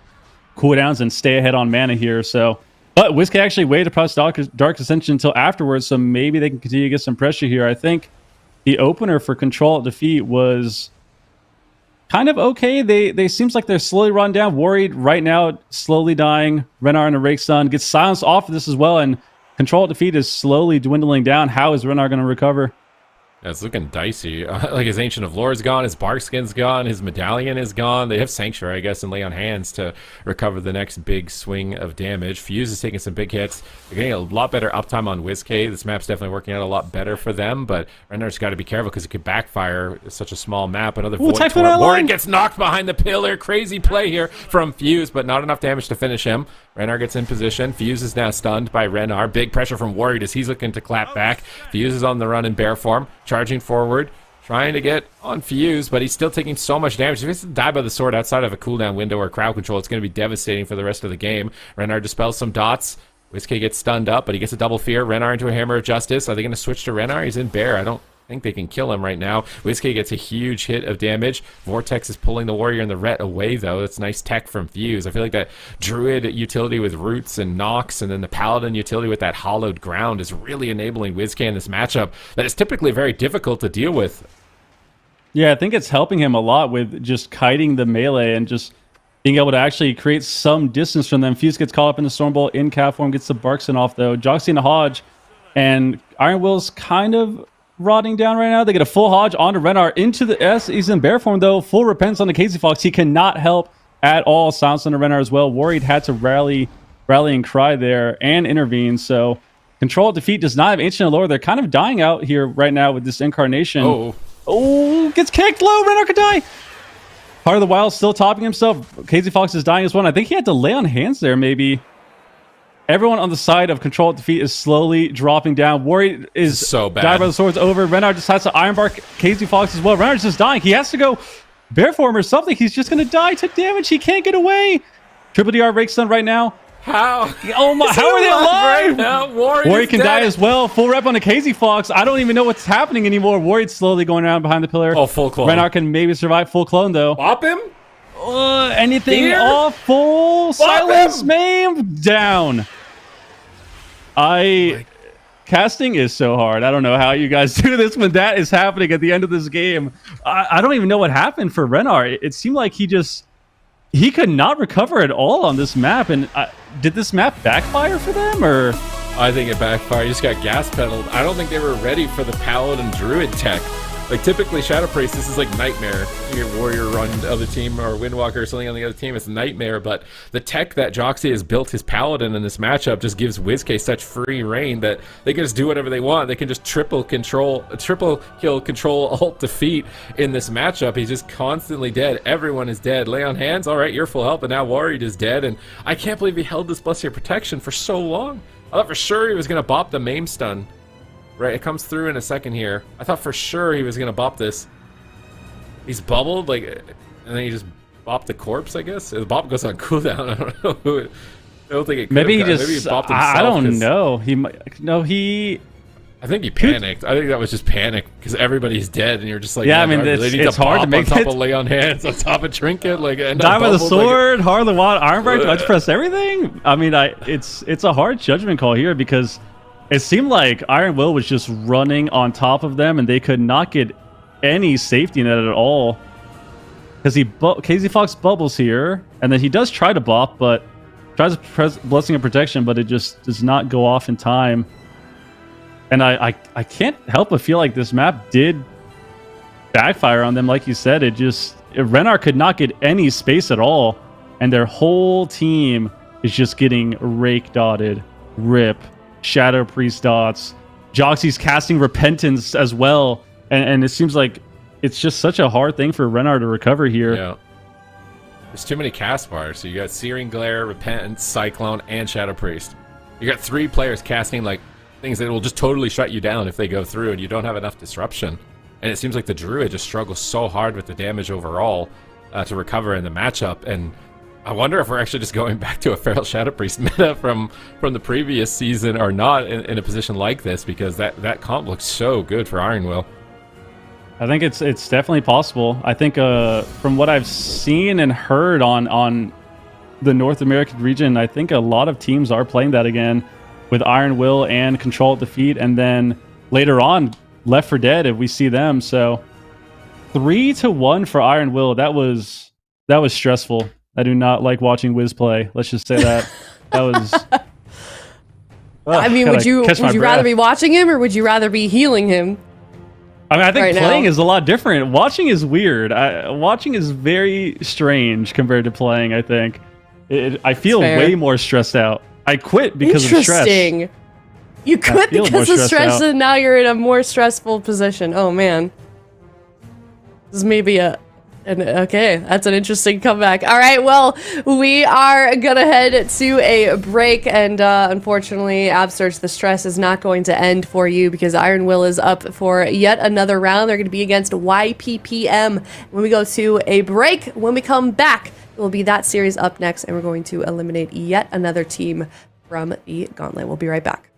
cooldowns and stay ahead on mana here. So, but WizK actually waited to press Dark Ascension until afterwards, so maybe they can continue to get some pressure here. I think the opener for Control-Alt-Defeat was kind of okay. They seems like they're slowly run down. Worried right now, slowly dying. Renar and a Rake Sun gets silenced off of this as well, and Control-Alt-Defeat is slowly dwindling down. How is Renar going to recover? Yeah, it's looking dicey. Like his Ancient of Lore is gone, his Bark Skin's gone, his Medallion is gone. They have Sanctuary, I guess, and Lay on Hands to recover the next big swing of damage. Fuse is taking some big hits. They're getting a lot better uptime on WizK. This map's definitely working out a lot better for them, but Renar's got to be careful because it could backfire. It's such a small map. Another Void Torrent. Warden gets knocked behind the pillar. Crazy play here from Fuse, but not enough damage to finish him. Renar gets in position. Fuse is now stunned by Renar. Big pressure from Warrior as he's looking to clap back. Fuse is on the run in bear form, charging forward, trying to get on Fuse, but he's still taking so much damage. If he has to die by the sword outside of a cooldown window or crowd control, it's going to be devastating for the rest of the game. Renar dispels some dots. WizK gets stunned up, but he gets a double fear. Renar into a Hammer of Justice. Are they going to switch to Renar? He's in bear. I don't think they can kill him right now. WizK gets a huge hit of damage. Vortex is pulling the Warrior and the Ret away, though. That's nice tech from Fuse. I feel like that Druid utility with Roots and Nox, and then the Paladin utility with that Hollowed Ground is really enabling WizK in this matchup that is typically very difficult to deal with. Yeah, I think it's helping him a lot with just kiting the melee and just being able to actually create some distance from them. Fuse gets caught up in the Stormbolt in cat form, gets the Barkson off, though. Joxy and a Hodge, and Iron Will's kind of rotting down right now. They get a full Hodge onto Renar into the S. He's in bear form though. Full Repentance on the KZ Fox. He cannot help at all. Silence onto Renar as well. Worried had to rally and cry there and intervene. So Control-Alt-Defeat does not have Ancient Allure. They're kind of dying out here right now with this Incarnation. Oh, gets kicked low. Renar could die. Heart of the Wild still topping himself. Casey Fox is dying as well. I think he had to lay on hands there, maybe. Everyone on the side of Control at Defeat is slowly dropping down. Worry is so bad. Died by the Swords over. Renard just has to Ironbark Casey Fox as well. Renard's just dying. He has to go bear form or something. He's just going to die. Took damage. He can't get away. Triple DR Rake Stun right now. How? Oh my! How are they alive? Right now, Warrior can die as well. Full rep on the Casey Fox. I don't even know what's happening anymore. Warrior's slowly going around behind the pillar. Oh, full clone. Renard can maybe survive full clone though. Bop him? Anything Here? off? Full silence. Maim down. Casting is so hard. I don't know how you guys do this when that is happening at the end of this game. I don't even know what happened for Renard. It seemed like he could not recover at all on this map. And did this map backfire for them, or? I think it backfired. He just got gas pedaled. I don't think they were ready for the Paladin Druid tech. Like, typically, Shadow Priest, this is like Nightmare. You get Warrior run the other team, or Windwalker or something on the other team. It's Nightmare, but the tech that Joxy has built his Paladin in this matchup just gives WizK such free reign that they can just do whatever they want. They can just triple kill, control, alt, defeat in this matchup. He's just constantly dead. Everyone is dead. Lay on hands. All right, you're full health, but now Warrior is dead, and I can't believe he held this Bless Your Protection for so long. I thought for sure he was going to bop the Maim stun. Right, it comes through in a second here. I thought for sure he was going to bop this. He's bubbled, like, and then he just bopped the corpse, I guess. The bop goes on cooldown. I don't know. I don't think it could Maybe he maybe he just, bopped himself. I don't know. I think he panicked. I think that was just panic because everybody's dead and you're just like, yeah, I mean, they need it's to hard to bop make on top it. of Lay on Hands, on top of Trinket, like, and Die by the Sword, like, Heart of the Wild, Ironbark, let's press everything. I mean, it's a hard judgment call here because it seemed like Iron Will was just running on top of them and they could not get any safety net at all. Because Casey Fox bubbles here, and then he does try to bop, but tries to press Blessing of Protection, but it just does not go off in time. And I can't help but feel like this map did backfire on them. Like you said, Renard could not get any space at all, and their whole team is just getting rake dotted. Rip. Shadow Priest dots. Joxy's casting Repentance as well. And it seems like it's just such a hard thing for Renard to recover here. Yeah. There's too many cast bars. So you got Searing Glare, Repentance, Cyclone, and Shadow Priest. You got 3 players casting like things that will just totally shut you down if they go through, and you don't have enough disruption. And it seems like the Druid just struggles so hard with the damage overall to recover in the matchup. And I wonder if we're actually just going back to a Feral Shadow Priest meta from the previous season or not in a position like this, because that comp looks so good for Iron Will. I think it's definitely possible. I think from what I've seen and heard on the North American region, I think a lot of teams are playing that again with Iron Will and Control at Defeat, and then later on Left 4 Dead if we see them. So 3-1 for Iron Will. That was stressful. I do not like watching Wiz play. Let's just say that. That was. I mean, would you rather be watching him or would you rather be healing him? I mean, I think right playing now is a lot different. Watching is weird. Watching is very strange compared to playing, I think. I feel way more stressed out. I quit because of stress. Interesting. You quit because of stress and now you're in a more stressful position. Oh, man. This is maybe okay, that's an interesting comeback. All right, well, we are gonna head to a break, and unfortunately, Absurge, the stress is not going to end for you because Iron Will is up for yet another round. They're going to be against YPPM when we go to a break. When we come back, it will be that series up next, and we're going to eliminate yet another team from the Gauntlet. We'll be right back.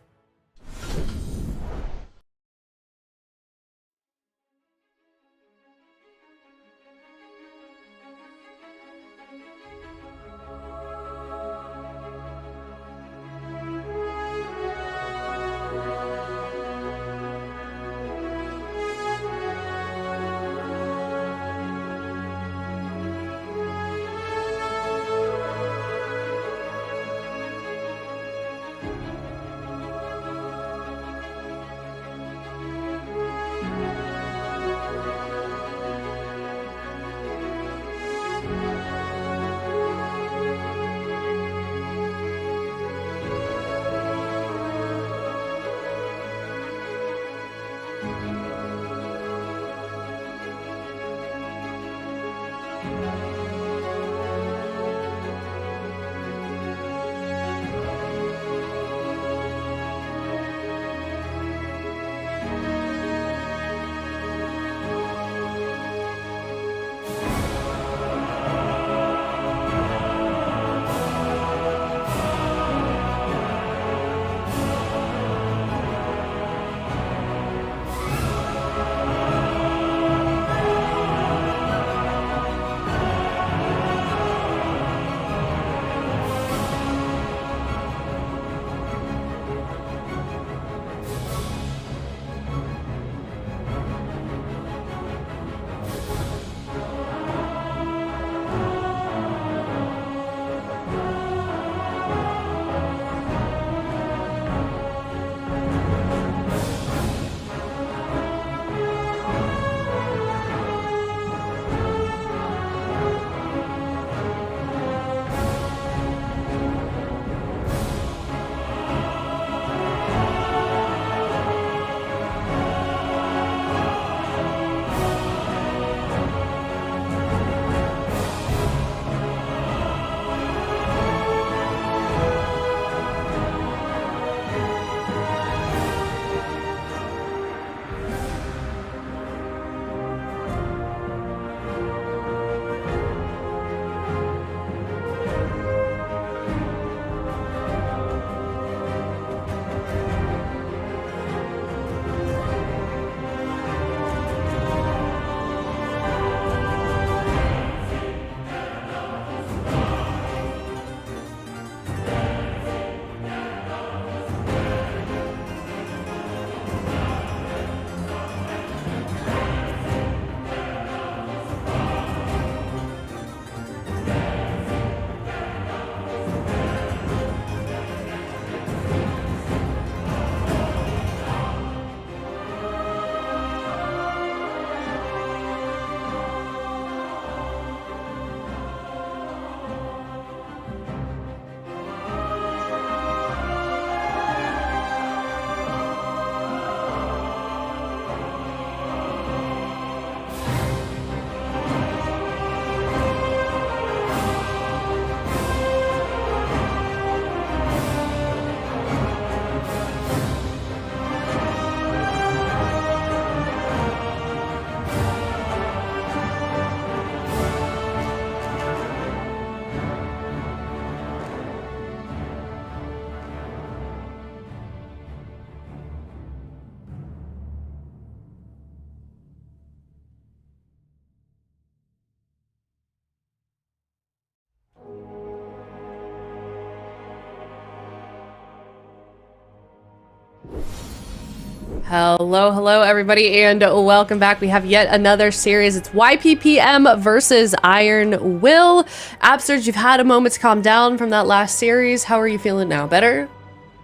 Hello, everybody, and welcome back. We have yet another series. It's YPPM versus Iron Will. Absurd, you've had a moment to calm down from that last series. How are you feeling now? Better?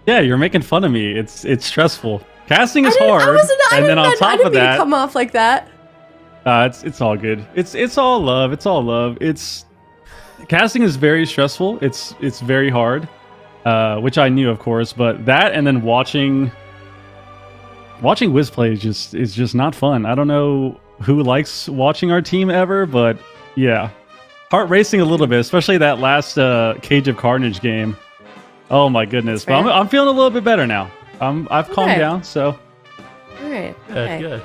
Yeah, you're making fun of me. It's stressful. Casting is I hard, and then on I top didn't of mean to that, come off like that. it's all good. It's all love. It's all love. It's casting is very stressful. It's very hard, which I knew, of course. But that and then watching Wiz play is just not fun. I don't know who likes watching our team ever, but yeah, heart racing a little bit, especially that last Cage of Carnage game. Oh my goodness! But I'm feeling a little bit better now. I've calmed down, so. All right. Good.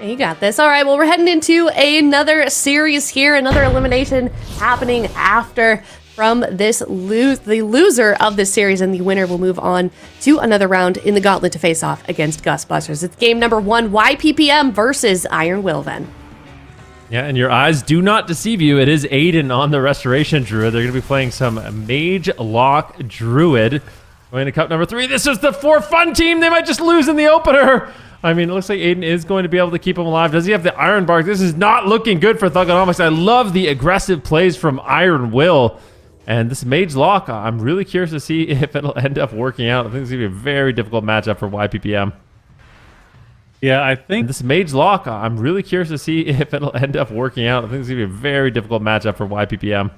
You got this. All right, well, we're heading into another series here, another elimination happening after from this the loser of this series, and the winner will move on to another round in the Gauntlet to face off against Ghostbusters. It's game number 1, YPPM versus Iron Will then. Yeah, and your eyes do not deceive you. It is Aiden on the Restoration Druid. They're going to be playing some Mage Lock Druid. Going to cup number 3. This is the For Fun team. They might just lose in the opener. I mean, it looks like Aiden is going to be able to keep him alive. Does he have the Iron Bark? This is not looking good for Thugonomics. I love the aggressive plays from Iron Will. And this Mage Lock, I'm really curious to see if it'll end up working out. I think it's going to be a very difficult matchup for YPPM. Yeah, I think this Mage Lock, I'm really curious to see if it'll end up working out. I think it's going to be a very difficult matchup for YPPM.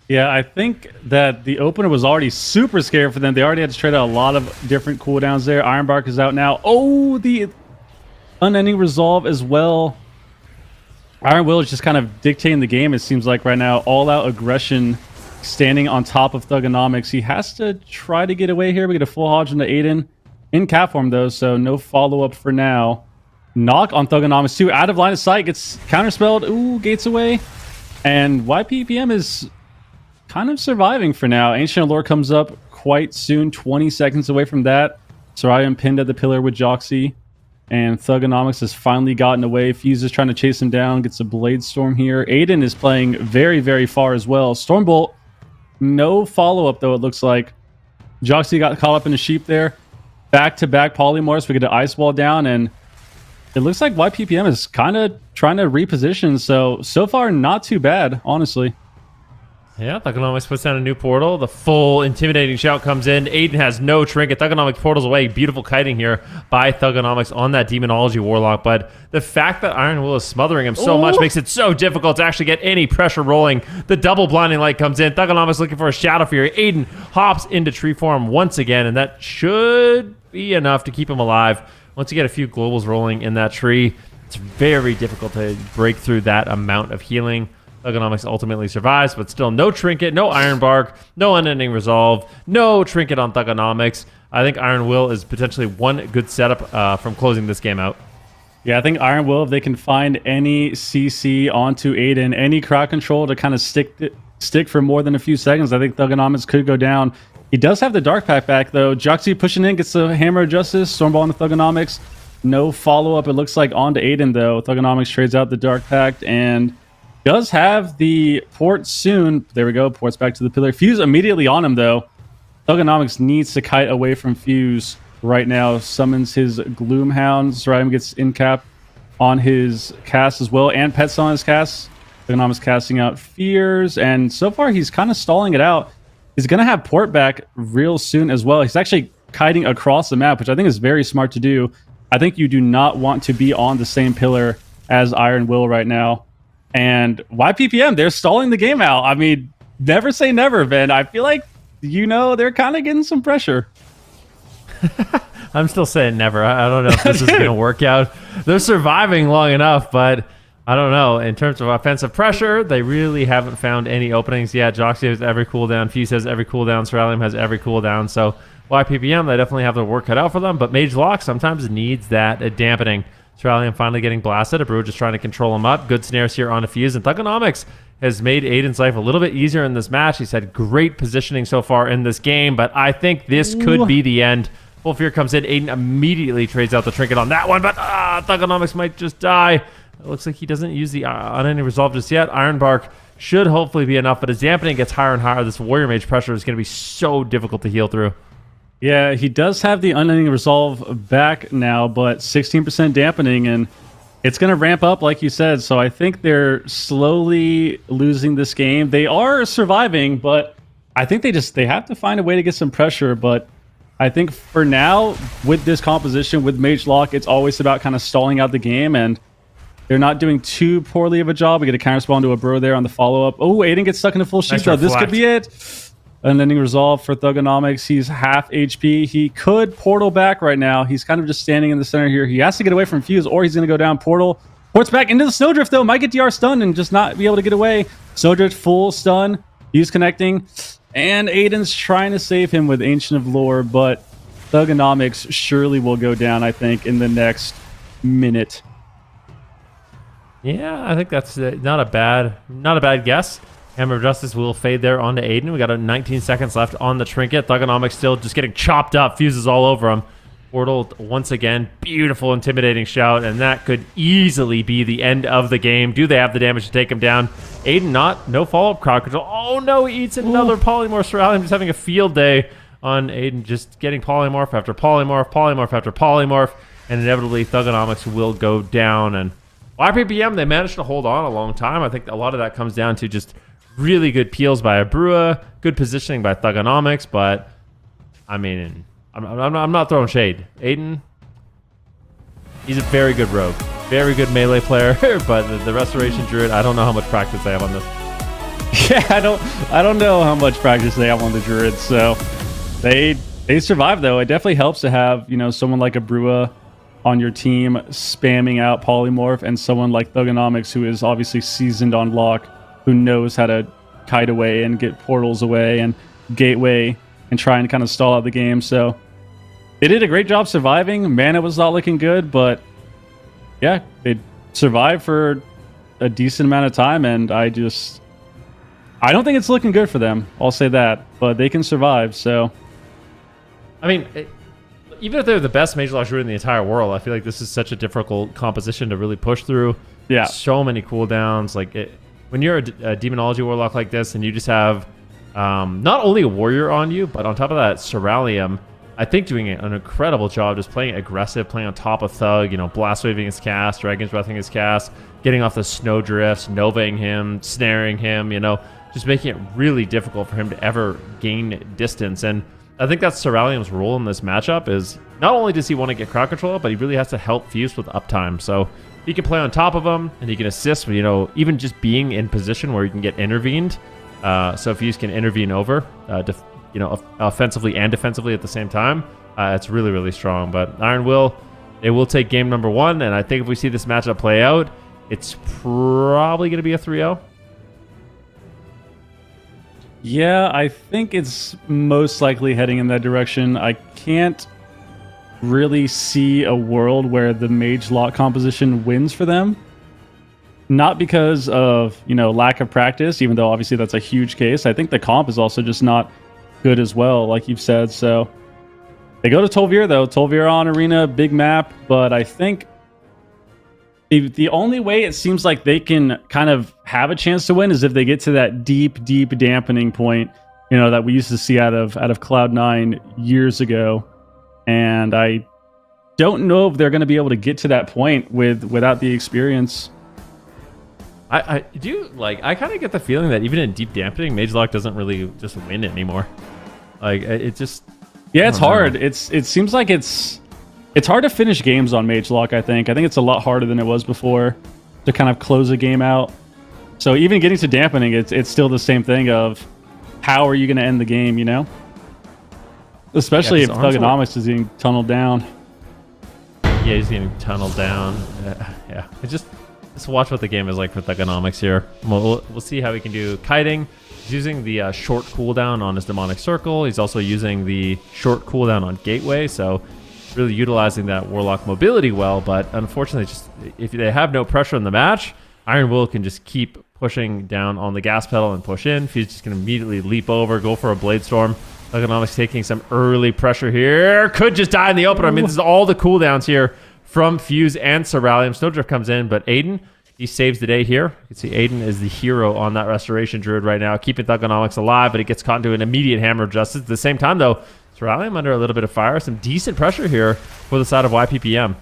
Yeah, I think that the opener was already super scared for them. They already had to trade out a lot of different cooldowns there. Ironbark is out now. Oh, the Unending Resolve as well. Iron Will is just kind of dictating the game, it seems like right now. All-out aggression standing on top of Thugonomics. He has to try to get away here. We get a full Hodge into Aiden. In cat form, though, so no follow-up for now. Knock on Thugonomics, too. Out of line of sight. Gets counterspelled. Ooh, gates away. And YPPM is kind of surviving for now. Ancient Allure comes up quite soon, 20 seconds away from that. Soraya pinned at the pillar with Joxy, and Thugonomics has finally gotten away. Fuse is trying to chase him down, gets a Blade Storm here. Aiden is playing very, very far as well. Stormbolt, no follow-up though, it looks like. Joxy got caught up in a sheep there. Back-to-back Polymorphs, we get an Ice Wall down, and it looks like YPPM is kind of trying to reposition, so far not too bad, honestly. Yeah, Thugonomics puts down a new portal. The full Intimidating Shout comes in. Aiden has no trinket. Thugonomics portals away. Beautiful kiting here by Thugonomics on that Demonology Warlock. But the fact that Iron Will is smothering him so much makes it so difficult to actually get any pressure rolling. The double Blinding Light comes in. Thugonomics looking for a Shadow Fury. Aiden hops into tree form once again, and that should be enough to keep him alive. Once you get a few globals rolling in that tree, it's very difficult to break through that amount of healing. Thugonomics ultimately survives, but still no trinket, no Iron Bark, no Unending Resolve, no trinket on Thugonomics. I think Iron Will is potentially one good setup from closing this game out. Yeah, I think Iron Will, if they can find any CC onto Aiden, any crowd control to kind of stick for more than a few seconds, I think Thugonomics could go down. He does have the Dark Pact back, though. Joxy pushing in, gets the Hammer of Justice, Stormball on the Thugonomics. No follow-up, it looks like, onto Aiden, though. Thugonomics trades out the Dark Pact, and does have the port soon. There we go. Ports back to the pillar. Fuse immediately on him, though. Thugonomics needs to kite away from Fuse right now. Summons his Gloomhound. Soraya gets in cap on his cast as well, and Pets on his cast. Thugonomics casting out Fears, and so far he's kind of stalling it out. He's going to have port back real soon as well. He's actually kiting across the map, which I think is very smart to do. I think you do not want to be on the same pillar as Iron Will right now. And YPPM, they're stalling the game out. I mean, never say never, Ben. I feel like, they're kind of getting some pressure. I'm still saying never. I don't know if this is going to work out. They're surviving long enough, but I don't know. In terms of offensive pressure, they really haven't found any openings yet. Joxy has every cooldown. Fuse has every cooldown. Ceralium has every cooldown. So YPPM, they definitely have their work cut out for them. But Mage Lock sometimes needs that dampening. Ceralium finally getting blasted. A Brew just trying to control him up. Good snares here on a Fuse. And Thugonomics has made Aiden's life a little bit easier in this match. He's had great positioning so far in this game, but I think this could be the end. Full Fear comes in. Aiden immediately trades out the trinket on that one, but Thugonomics might just die. It looks like he doesn't use the Unending Resolve just yet. Iron Bark should hopefully be enough, but as dampening gets higher and higher, this Warrior Mage pressure is going to be so difficult to heal through. Yeah, he does have the unending resolve back now, but 16% dampening, and it's going to ramp up, like you said. So I think they're slowly losing this game. They are surviving, but I think they have to find a way to get some pressure. But I think for now, with this composition, with Mage Lock, it's always about kind of stalling out the game, and they're not doing too poorly of a job. We get a counter spawn to a bro there on the follow-up. Oh, Aiden gets stuck in a full sheep, though. This could be it. Unending resolve for Thugonomics. He's half HP. He could portal back right now. He's kind of just standing in the center here. He has to get away from Fuse, or he's going to go down portal. Ports back into the Snowdrift, though. Might get DR stunned and just not be able to get away. Snowdrift full stun. Fuse connecting. And Aiden's trying to save him with Ancient of Lore, but Thugonomics surely will go down, I think, in the next minute. Yeah, I think that's not a bad guess. Hammer of Justice will fade there onto Aiden. We got 19 seconds left on the trinket. Thugonomics still just getting chopped up. Fuses all over him. Portal once again. Beautiful, intimidating shout, and that could easily be the end of the game. Do they have the damage to take him down? Aiden no follow-up crowd control. Oh no, he eats another polymorph. Surrounding, just having a field day on Aiden, just getting polymorph after polymorph, polymorph after polymorph, and inevitably Thugonomics will go down. And YPPM, they managed to hold on a long time. I think a lot of that comes down to just really good peels by Abrua, good positioning by Thugonomics, but I mean, I'm not throwing shade. Aiden, he's a very good rogue, very good melee player, but the Restoration Druid, I don't know how much practice they have on this. Yeah, I don't know how much practice they have on the Druids, so they survive though. It definitely helps to have, you know, someone like Abrua on your team spamming out polymorph, and someone like Thugonomics who is obviously seasoned on lock, who knows how to kite away and get portals away and gateway and try and kind of stall out the game. So they did a great job surviving. Mana was not looking good, but yeah, they survived for a decent amount of time, and I don't think it's looking good for them. I'll say that, but they can survive. So I mean, even if they're the best Mage Lock Druid in the entire world, I feel like this is such a difficult composition to really push through. Yeah, so many cooldowns. Like when you're a Demonology Warlock like this, and you just have not only a Warrior on you, but on top of that, Ceralium, I think doing an incredible job just playing aggressive, playing on top of Thug, you know, Blast Waving his cast, Dragon's Breathing his cast, getting off the Snowdrifts, Novaing him, snaring him, you know, just making it really difficult for him to ever gain distance. And I think that's Ceralium's role in this matchup, is not only does he want to get crowd control, but he really has to help Fuse with uptime. So he can play on top of him, and he can assist, you know, even just being in position where he can get intervened. So Fuse can intervene over, you know, offensively and defensively at the same time. It's really, really strong. But Iron Will, it will take game number 1, and I think if we see this matchup play out, it's probably going to be a 3-0. Yeah, I think it's most likely heading in that direction. I can't really see a world where the Mage Lock composition wins for them. Not because of, you know, lack of practice, even though obviously that's a huge case. I think the comp is also just not good as well, like you've said. So they go to Tol'Vir, though. Tol'Vir on Arena, big map, but I think the only way it seems like they can kind of have a chance to win is if they get to that deep dampening point, you know, that we used to see out of Cloud9 years ago. And I don't know if they're going to be able to get to that point without the experience. I do, like, I kind of get the feeling that even in deep dampening, Mage Lock doesn't really just win it anymore. Like, it just... Yeah, it's hard. It seems like it's hard to finish games on Mage Lock, I think. I think it's a lot harder than it was before to kind of close a game out. So even getting to dampening, it's still the same thing of how are you going to end the game, you know? Especially if Thugonomics is getting tunneled down. Yeah, he's getting tunneled down. Yeah, it's just watch what the game is like for Thugonomics here. We'll see how he can do kiting. He's using the short cooldown on his Demonic Circle. He's also using the short cooldown on Gateway, so really utilizing that Warlock mobility well. But unfortunately, just if they have no pressure in the match, Iron Will can just keep pushing down on the gas pedal and push in. He's just going to immediately leap over, go for a Blade Storm. Thugonomics taking some early pressure here. Could just die in the open. I mean, this is all the cooldowns here from Fuse and Ceralium. Snowdrift comes in, but Aiden, he saves the day here. You can see Aiden is the hero on that Restoration Druid right now, keeping Thugonomics alive, but he gets caught into an immediate Hammer of Justice. At the same time, though, Cerulean under a little bit of fire. Some decent pressure here for the side of YPPM.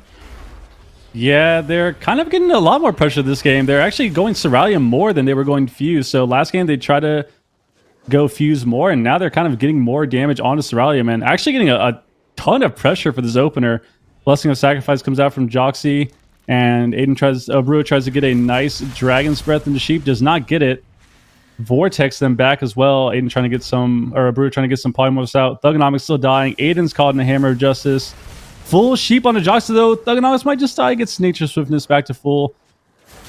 Yeah, they're kind of getting a lot more pressure this game. They're actually going Cerulean more than they were going Fuse. So last game they tried to go Fuse more, and now they're kind of getting more damage onto Cerulean, and actually getting a ton of pressure for this opener. Blessing of Sacrifice comes out from Joxy, and Brua tries to get a nice Dragon's Breath into Sheep, does not get it. Vortex them back as well. Aiden trying to get some, or Brua trying to get some polymorphs out. Thugonomics still dying. Aiden's caught in the Hammer of Justice. Full Sheep on the Joxy though. Thugonomics might just die, gets Nature Swiftness back to full.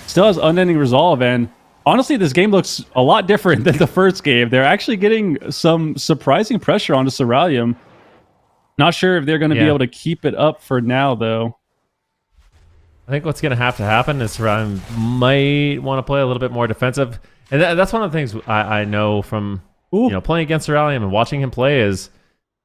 Still has Unending Resolve, and honestly, this game looks a lot different than the first game. They're actually getting some surprising pressure onto Cerulean. Not sure if they're going to be able to keep it up for now, though. I think what's going to have to happen is Cerulean might want to play a little bit more defensive. And that's one of the things I know from playing against Cerulean and watching him play is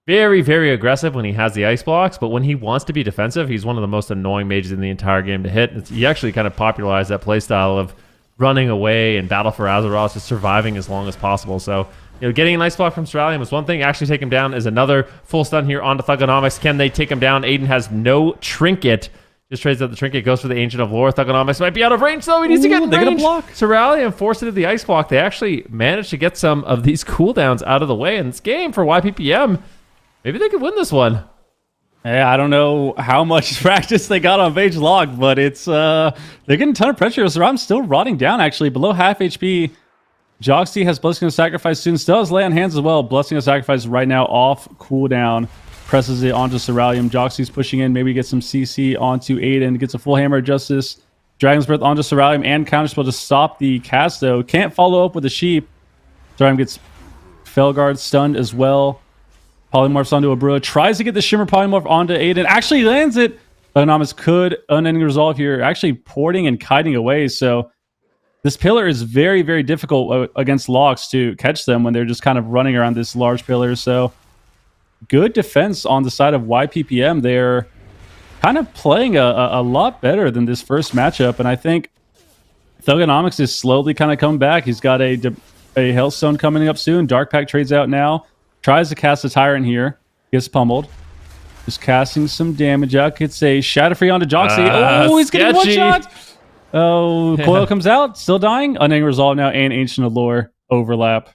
very, very aggressive when he has the ice blocks, but when he wants to be defensive, he's one of the most annoying mages in the entire game to hit. He actually kind of popularized that playstyle of running away and battle for Azeroth, just surviving as long as possible. So, getting an ice block from Cerulean was one thing. Actually take him down is another. Full stun here onto Thugonomics. Can they take him down? Aiden has no trinket. Just trades out the trinket, goes for the Ancient of Lore. Thugonomics might be out of range, though. He needs to get in range. Block. Cerulean forced into the ice block. They actually managed to get some of these cooldowns out of the way in this game for YPPM. Maybe they could win this one. Yeah, I don't know how much practice they got on Vage Log, but it's they're getting a ton of pressure. Cerulean's still rotting down, actually, below half HP. Joxy has Blessing of Sacrifice soon. Still has Lay on Hands as well. Blessing of Sacrifice right now off cooldown. Presses it onto Cerulean. Joxy's pushing in. Maybe get some CC onto Aiden. Gets a full Hammer of Justice. Dragon's Breath onto Cerulean and Counterspell to stop the cast, though. Can't follow up with the Sheep. Cerulean gets Felguard stunned as well. Polymorphs onto a Brua. Tries to get the Shimmer Polymorph onto Aiden. Actually lands it. Thugonomics could Unending Resolve here. Actually porting and kiting away. So this pillar is very, very difficult against Locks to catch them when they're just kind of running around this large pillar. So good defense on the side of YPPM. They're kind of playing a lot better than this first matchup. And I think Thugonomics is slowly kind of coming back. He's got a Hellstone coming up soon. Dark Pact trades out now. Tries to cast a Tyrant here. Gets pummeled. Just casting some damage out. Gets a Shadowfree onto Joxy. He's getting one shot. Oh, Coil comes out. Still dying. Unending Resolve now and Ancient of Lore overlap.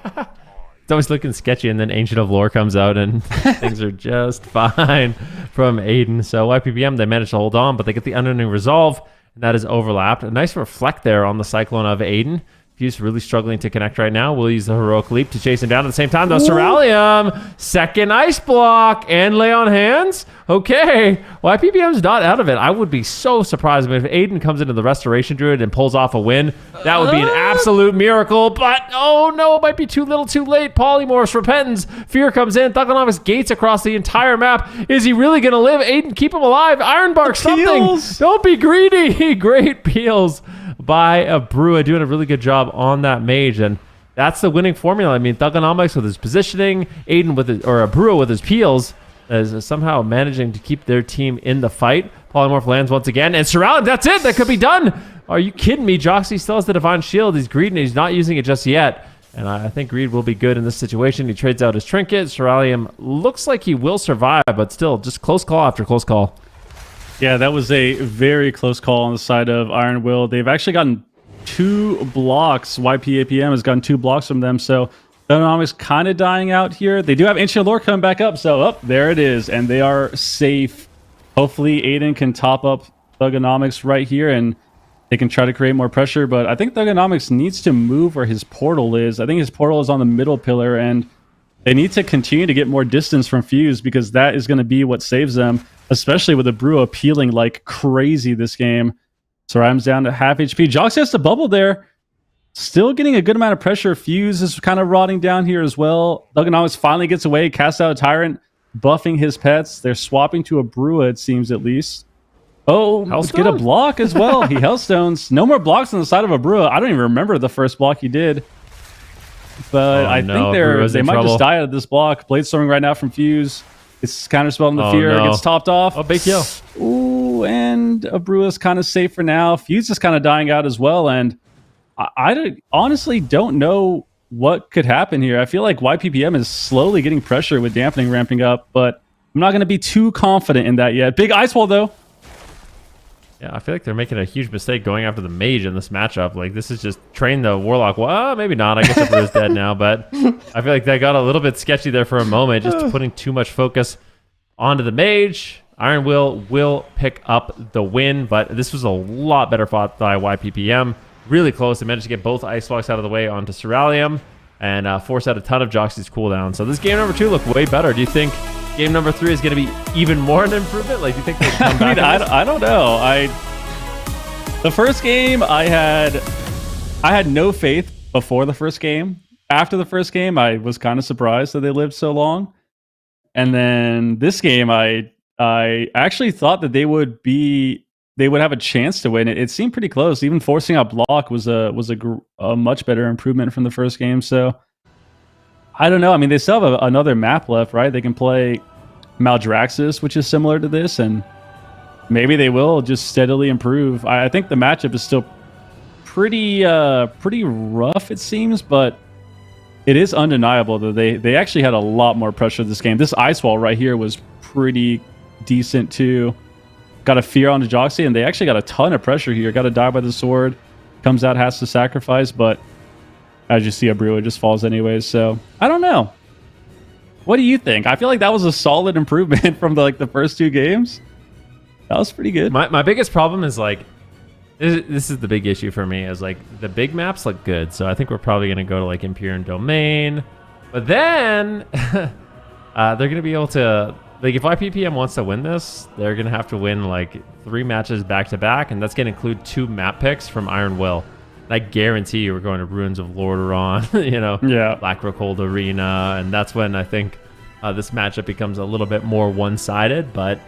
It's always looking sketchy, and then Ancient of Lore comes out, and things are just fine from Aiden. So YPPM, they managed to hold on, but they get the Unending Resolve, and that is overlapped. A nice reflect there on the Cyclone of Aiden. He's really struggling to connect right now. We'll use the Heroic Leap to chase him down at the same time, though. Cerulean, second ice block, and Lay on Hands. Okay, YPPM's not out of it. I would be so surprised if Aiden comes into the Restoration Druid and pulls off a win. That would be an absolute miracle, but oh no, it might be too little too late. Polymorphs, Repentance, Fear comes in. Thugonomics gates across the entire map. Is he really going to live? Aiden, keep him alive. Ironbark, something. Don't be greedy. Great peels by Brua, doing a really good job on that mage, and that's the winning formula. I mean, Thugonomics with his positioning, Aiden with his, or Brua with his peels, is somehow managing to keep their team in the fight. Polymorph lands once again, and Cerulean, that's it, that could be done. Are you kidding me? Joxy still has the Divine Shield. He's greedy, and he's not using it just yet, and I think Greed will be good in this situation. He trades out his trinket. Cerulean looks like he will survive, but still, just close call after close call. Yeah, that was a very close call on the side of Iron Will. They've actually gotten 2 blocks. YPPM has gotten 2 blocks from them, so Thugonomics kind of dying out here. They do have Ancient Lore coming back up, so there it is, and they are safe. Hopefully Aiden can top up Thugonomics right here, and they can try to create more pressure, but I think Thugonomics needs to move where his portal is. I think his portal is on the middle pillar, and they need to continue to get more distance from Fuse, because that is going to be what saves them, especially with the Brua peeling like crazy this game. Cerulean's down to half HP. Joxy has to bubble there. Still getting a good amount of pressure. Fuse is kind of rotting down here as well. Thugonomics finally gets away, casts out a Tyrant, buffing his pets. They're swapping to a Brua, it seems, at least. Oh, let's get a block as well. He Hellstones. No more blocks on the side of a Brua. I don't even remember the first block he did. But I think they might just die out of this block. Bladestorming right now from Fuse. It's counterspell in the Fear. Gets topped off. Oh, big kill. Ooh, and a Brua's kind of safe for now. Fuse is kind of dying out as well. And I honestly don't know what could happen here. I feel like YPPM is slowly getting pressure with dampening ramping up, but I'm not going to be too confident in that yet. Big ice wall though. Yeah, I feel like they're making a huge mistake going after the mage in this matchup. Like, this is just train the warlock. Well, maybe not. I guess Emperor is dead now, but I feel like that got a little bit sketchy there for a moment, just putting too much focus onto the mage. Iron will pick up the win, but this was a lot better fought by YPPM. Really close. They managed to get both ice blocks out of the way onto Ceralium and force out a ton of Joxy's cooldown. So this game number 2 looked way better. Do you think game number 3 is going to be even more an improvement? Like, do you think they come back? I don't know. The first game I had no faith before the first game. After the first game, I was kind of surprised that they lived so long. And then this game, I actually thought that they would have a chance to win. It seemed pretty close. Even forcing out block was a much better improvement from the first game. So I don't know. I mean, they still have another map left, right? They can play Maldraxxus, which is similar to this, and maybe they will just steadily improve. I think the matchup is still pretty rough, it seems, but it is undeniable that they actually had a lot more pressure this game. This ice wall right here was pretty decent too. Got a fear onto Joxy, and they actually got a ton of pressure here. Got to die by the sword. Comes out, has to sacrifice, but as you see, Abreu, it just falls anyways. So I don't know. What do you think? I feel like that was a solid improvement from the first 2 games. That was pretty good. My biggest problem is like, this is the big issue for me, is like the big maps look good. So I think we're probably going to go to like Imperial Domain, but then they're going to be able to, like, if YPPM wants to win this, they're going to have to win like 3 matches back to back, and that's going to include 2 map picks from Iron Will. And I guarantee you we're going to Ruins of Lordaeron, yeah, Black Rockhold Arena, and that's when I think this matchup becomes a little bit more one-sided. But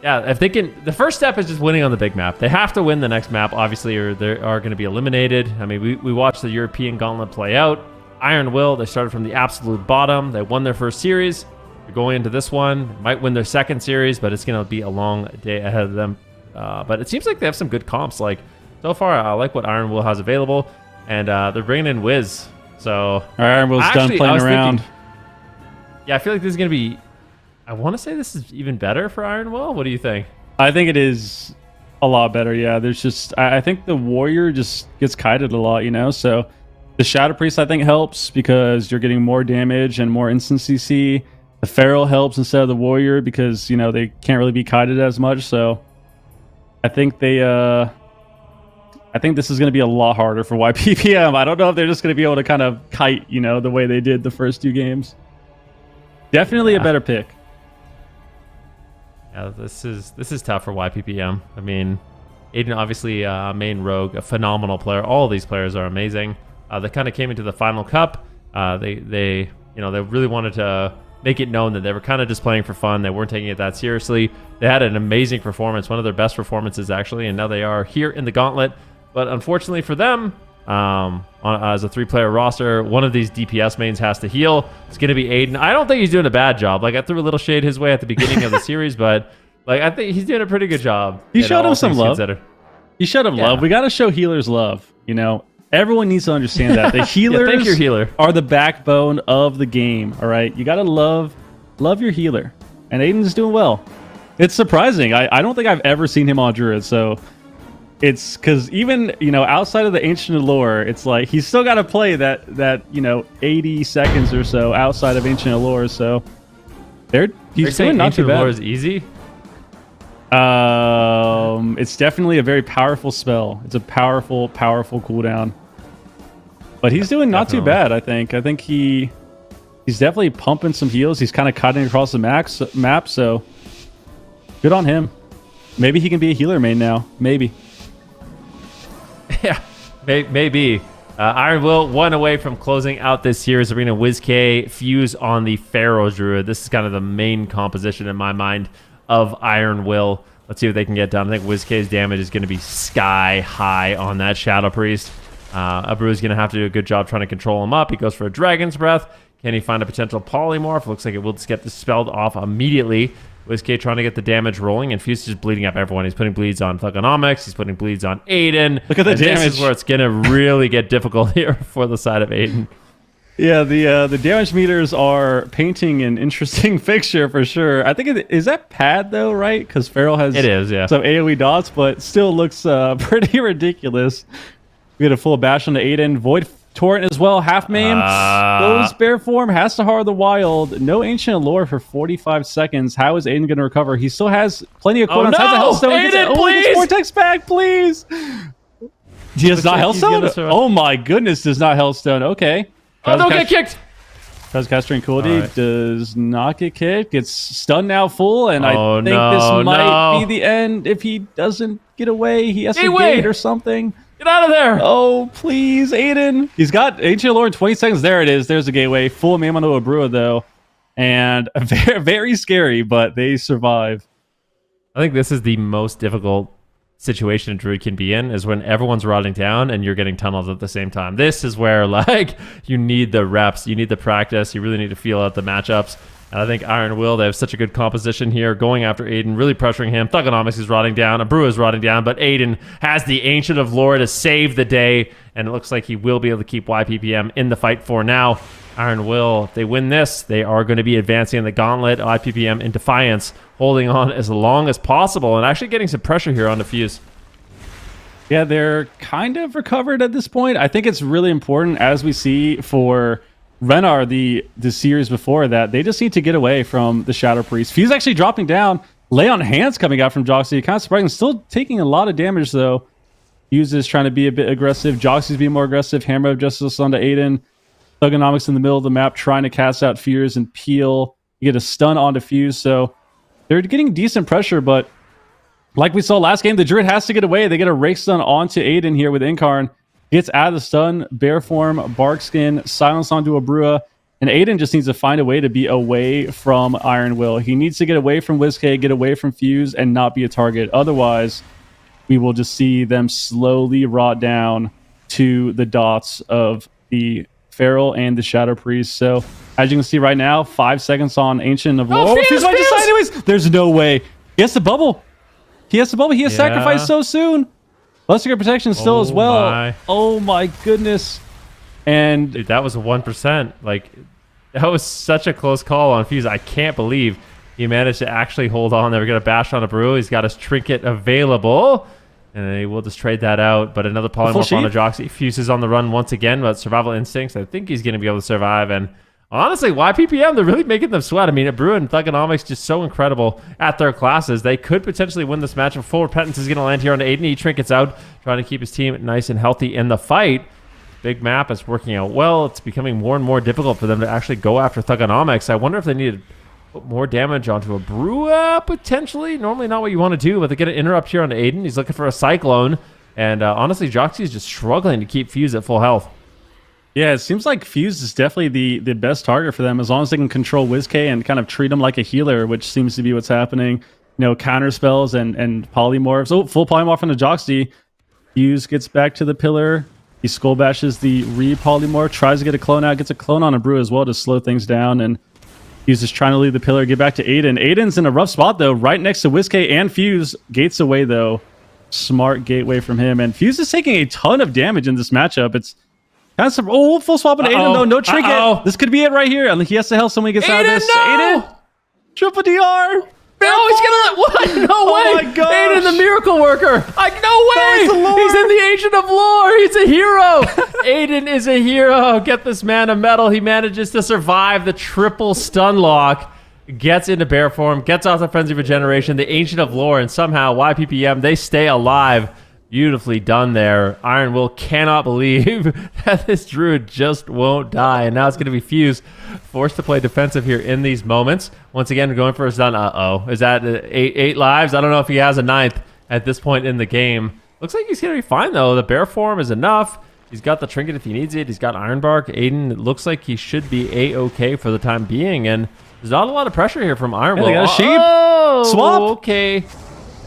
yeah, if they can, the first step is just winning on the big map. They have to win the next map, obviously, or they are going to be eliminated. I mean, we watched the European Gauntlet play out. Iron Will, they started from the absolute bottom. They won their first series. They're going into this one, might win their second series, but it's going to be a long day ahead of them. But it seems like they have some good comps. Like, so far, I like what Iron Will has available, and they're bringing in Wiz. So Iron Will's done playing around. Yeah, I feel like this is going to be, I want to say this is even better for Iron Will. What do you think? I think it is a lot better, yeah. There's just, I think the Warrior just gets kited a lot, so the Shadow Priest, I think, helps because you're getting more damage and more instant CC. The Feral helps instead of the Warrior because, they can't really be kited as much, so I think I think this is going to be a lot harder for YPPM. I don't know if they're just going to be able to kind of kite, the way they did the first 2 games. Definitely a better pick. Yeah, this is tough for YPPM. I mean, Aiden, obviously main rogue, a phenomenal player. All of these players are amazing. They kind of came into the final cup. They really wanted to make it known that they were kind of just playing for fun. They weren't taking it that seriously. They had an amazing performance, one of their best performances actually, and now they are here in the Gauntlet. But unfortunately for them, as a 3-player roster, one of these DPS mains has to heal. It's going to be Aiden. I don't think he's doing a bad job. Like, I threw a little shade his way at the beginning of the series, but like, I think he's doing a pretty good job. He showed him some love. He showed him love. We got to show healers love. Everyone needs to understand that the healers thank your healer. Are the backbone of the game. All right, you got to love your healer, and Aiden's doing well. It's surprising. I don't think I've ever seen him on Druid, so it's because even outside of the ancient allure, it's like he's still got to play that 80 seconds or so outside of ancient allure. So he's doing not too bad. Allure is easy. It's definitely a very powerful spell. It's a powerful cooldown. But he's doing not too bad, I think. I think he's definitely pumping some heals. He's kind of cutting across the map, so good on him. Maybe he can be a healer main now. Maybe. Yeah, maybe. Iron Will, 1 away from closing out this series. Arena WizK fuse on the Pharaoh Druid. This is kind of the main composition in my mind of Iron Will. Let's see what they can get done. I think WizK's damage is going to be sky high on that Shadow Priest. Abreu is going to have to do a good job trying to control him up. He goes for a Dragon's Breath. Can he find a potential polymorph? Looks like it will just get dispelled off immediately. WizK trying to get the damage rolling, and Fuse is just bleeding up everyone. He's putting bleeds on Thugonomics. He's putting bleeds on Aiden. Look at the damage. This is where it's going to really get difficult here for the side of Aiden. Yeah, the damage meters are painting an interesting picture for sure. I think is that pad though, right? Because Feral has It is, yeah. some AoE dots, but still looks pretty ridiculous. We had a full bash on the Aiden. Void Torrent as well, half maimed. Goes bear form, has to Heart the Wild. No Ancient Allure for 45 seconds. How is Aiden going to recover? He still has plenty of cooldowns. no! Has a Hellstone. Aiden, please! Gets Vortex back, please! He does not like he's gonna Hellstone? survive. Oh my goodness, does not Hellstone. Okay. Oh, don't get kicked! Does cast Tranquility, Right. does not get kicked, gets stunned now full, and Oh, I think no, this might no. be the end if he doesn't get away. He has to Gateway! gate or something. Get out of there! Oh, please, Aiden. He's got Ancient Allure in 20 seconds. There it is. There's the gateway. Full maim onto a Brua, though. And very, very scary, but they survive. I think this is the most difficult situation a druid can be in, is when everyone's rotting down and you're getting tunnels at the same time. This is where like you need the reps, you need the practice, you really need to feel out the matchups. And I think Iron Will, they have such a good composition here, going after Aiden, really pressuring him. Thugonomics is rotting down, Abrua is rotting down, but Aiden has the Ancient of Lore to save the day, and it looks like he will be able to keep YPPM in the fight for now. Iron Will, if they win this, they are going to be advancing in the Gauntlet. YPPM in Defiance, holding on as long as possible and actually getting some pressure here on the Fuse. Yeah, they're kind of recovered at this point. I think it's really important, as we see for Renar, the series before that, they just need to get away from the Shadow Priest. Fuse actually dropping down. Lay on Hands coming out from Joxy. Kind of surprising. Still taking a lot of damage, though. Fuse is trying to be a bit aggressive. Joxy's being more aggressive. Hammer of Justice onto Aiden. Thugonomics in the middle of the map trying to cast out Fears and Peel. You get a stun onto Fuse, so they're getting decent pressure, but like we saw last game, the Druid has to get away. They get a Rake Stun onto Aiden here with Incarn. Gets out of the stun, Bear Form, Bark Skin, Silence onto Abrua, and Aiden just needs to find a way to be away from Iron Will. He needs to get away from WizK, get away from Fuse, and not be a target. Otherwise, we will just see them slowly rot down to the dots of the Feral and the Shadow Priest. So, as you can see right now, 5 seconds on Ancient of Lore. Fuse, Fuse might Fuse! decide anyways. There's no way. He has to bubble. He has to bubble. He has sacrificed so soon. Lesser protection still as well. My. Oh my goodness. And Dude, that was a 1%. Like, that was such a close call on Fuse. I can't believe he managed to actually hold on. They were going to bash on Abreu. He's got his trinket available. And he will just trade that out. But another polymorph on a Joxy. Fuse is on the run once again, but survival instincts. I think he's going to be able to survive. And honestly, YPPM, they're really making them sweat. I mean, Abreu and Thugonomics just so incredible at their classes. They could potentially win this match. Full Repentance is going to land here on Aiden. He trinkets out, trying to keep his team nice and healthy in the fight. Big map is working out well. It's becoming more and more difficult for them to actually go after Thugonomics. I wonder if they need to put more damage onto Abreu, potentially. Normally not what you want to do, but they get an interrupt here on Aiden. He's looking for a Cyclone. And honestly, Joxy is just struggling to keep Fuse at full health. yeah, it seems like Fuse is definitely the best target for them, as long as they can control WizK and kind of treat him like a healer, which seems to be what's happening. You know, counter spells and polymorphs. Oh, full polymorph on the Joxy. Fuse gets back to the pillar. He skull bashes the re-polymorph, tries to get a clone out, gets a clone on Abreu as well to slow things down, and he's just trying to leave the pillar, get back to Aiden. Aiden's in a rough spot, though, right next to WizK and Fuse. Gates away, though. Smart gateway from him, and Fuse is taking a ton of damage in this matchup. It's kind of full swap on Aiden, though. No trinket. This could be it right here. And he has to help someone get out of this. No! Aiden! Triple DR! No, he's gonna let what? No Oh way! my gosh. Aiden, the miracle worker! Like, no way! That was the lore. He's in the Ancient of Lore! He's a hero! Aiden is a hero! Get this man a medal. He manages to survive the triple stun lock. Gets into bear form, gets off the Frenzy Regeneration, the Ancient of Lore, and somehow YPPM, they stay alive. Beautifully done there. Iron Will cannot believe that this Druid just won't die. And now it's going to be Fuse, forced to play defensive here in these moments. Once again, going for a stun. Uh-oh. Is that eight lives? I don't know if he has a 9th at this point in the game. Looks like he's going to be fine, though. The bear form is enough. He's got the trinket if he needs it. He's got Iron Bark. Aiden, it looks like he should be A-okay for the time being. And there's not a lot of pressure here from Iron Will. they got a sheep. Oh, Swap. Okay.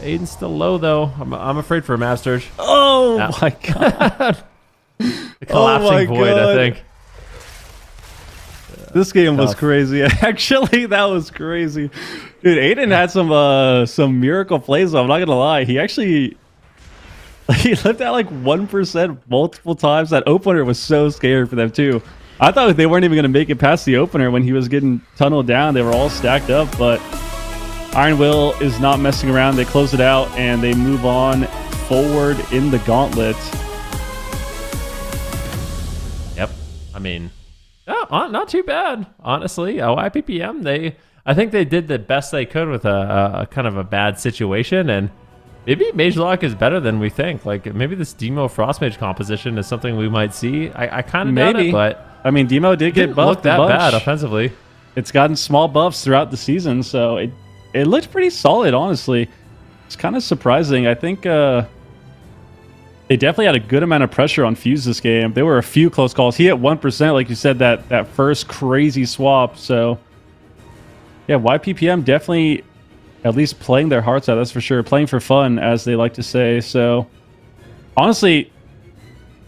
Aiden's still low, though. I'm afraid for him, Masters. Oh, Yeah. my God. The collapsing my void, God. I think. This game was Tough. crazy. Actually, that was crazy. Dude, Aiden had some miracle plays, though. I'm not going to lie. He actually... He lived at like 1% multiple times. That opener was so scary for them, too. I thought they weren't even going to make it past the opener when he was getting tunneled down. They were all stacked up, but Iron Will is not messing around. They close it out, and they move on forward in the Gauntlet. Yep. I mean, not too bad, honestly. YPPM, I think they did the best they could with a kind of a bad situation, and maybe Mage Lock is better than we think. Like, maybe this Demo Frostmage composition is something we might see. I kind of doubt it, but I mean, Demo did get buffed look that bad offensively. It's gotten small buffs throughout the season, so it looked pretty solid, honestly. It's kind of surprising. I think they definitely had a good amount of pressure on Fuse this game. There were a few close calls. He hit 1%, like you said, that first crazy swap. So, yeah, YPPM definitely at least playing their hearts out, that's for sure. Playing for fun, as they like to say. So, honestly,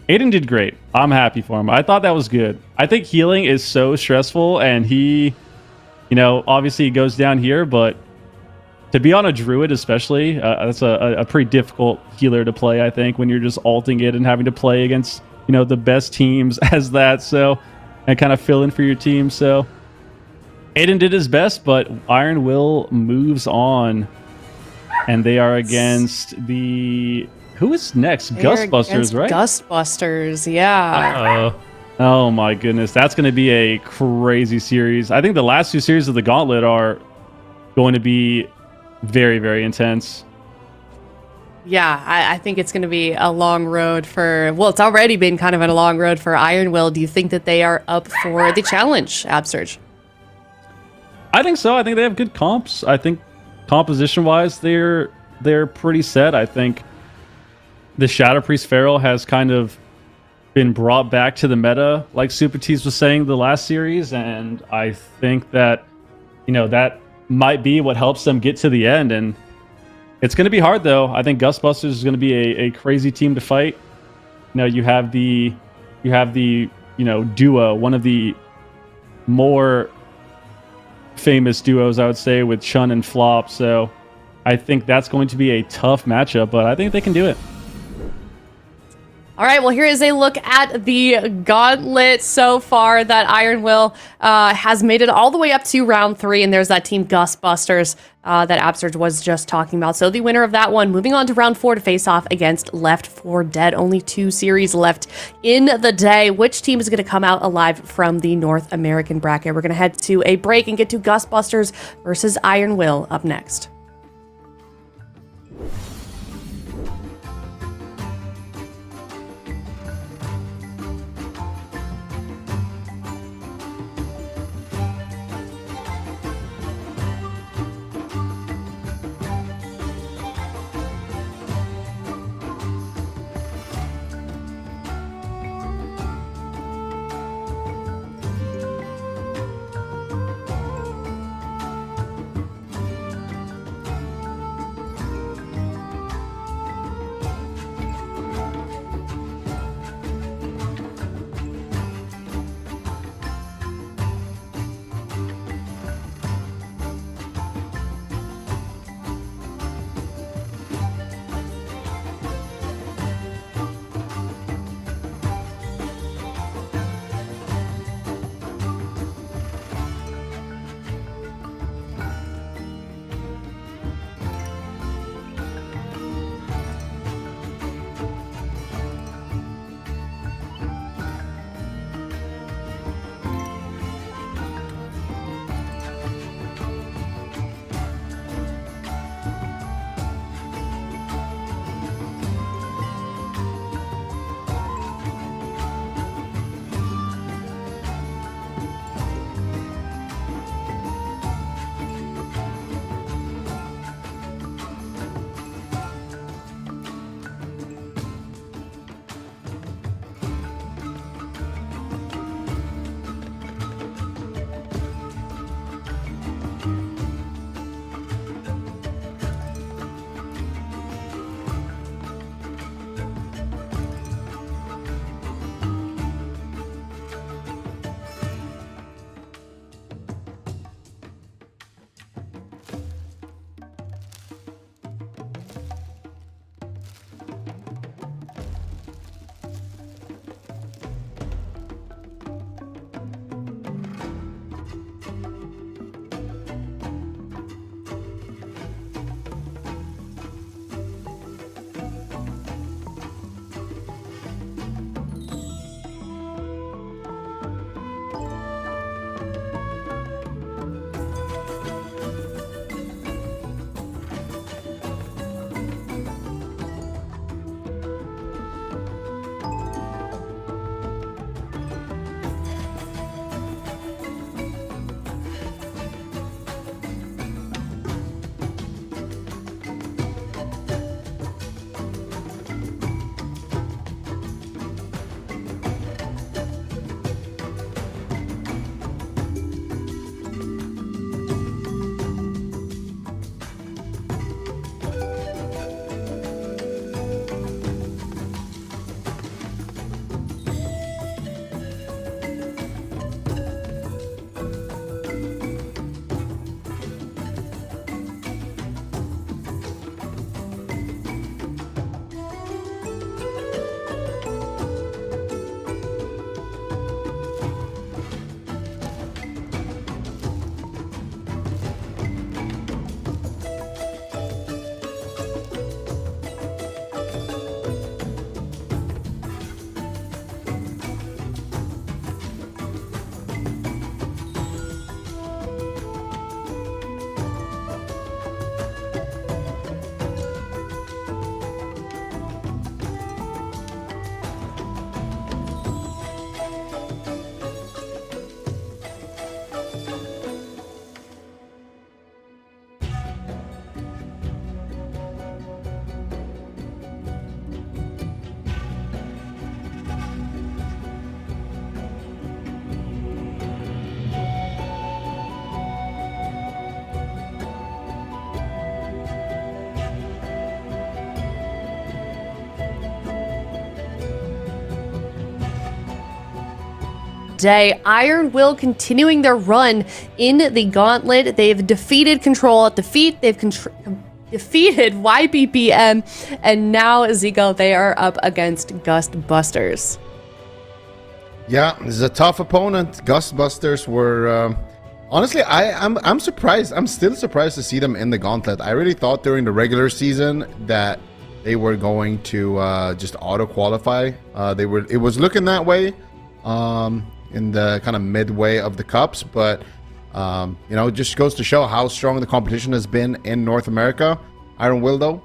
Aiden did great. I'm happy for him. I thought that was good. I think healing is so stressful, and he, obviously he goes down here, but to be on a Druid especially, that's a pretty difficult healer to play, I think, when you're just ulting it and having to play against, the best teams as that, so, and kind of fill in for your team, so. Aiden did his best, but Iron Will moves on, and they are against the... Who is next? Gustbusters, right? Gustbusters, yeah. Oh my goodness, that's going to be a crazy series. I think the last two series of the Gauntlet are going to be very, very intense. Yeah, I think it's going to be a long road for... Well, it's already been kind of a long road for Iron Will. Do you think that they are up for the challenge, Absurge? I think so. I think they have good comps. I think composition-wise, they're pretty set. I think the Shadow Priest Feral has kind of been brought back to the meta, like Super Tease was saying the last series, and I think that, that might be what helps them get to the end, and it's going to be hard, though. I think Gustbusters is going to be a crazy team to fight. You have the duo, one of the more famous duos, I would say, with Chun and Flop, so I think that's going to be a tough matchup, but I think they can do it. All right, well, here is a look at the Gauntlet so far that Iron Will has made it all the way up to round 3, and there's that team Gustbusters that Absurge was just talking about. So the winner of that one moving on to round 4 to face off against Left 4 Dead. Only 2 series left in the day. Which team is going to come out alive from the North American bracket? We're going to head to a break and get to Gustbusters versus Iron Will up next. day. Iron Will continuing their run in the Gauntlet. They've defeated Control at Defeat. They've defeated YPPM, and now Zico, they are up against Gust Busters. Yeah, this is a tough opponent. Gust Busters were honestly, I'm surprised. I'm still surprised to see them in the Gauntlet. I really thought during the regular season that they were going to just auto qualify. It was looking that way in the kind of midway of the cups, but it just goes to show how strong the competition has been in North America. Iron Will, though,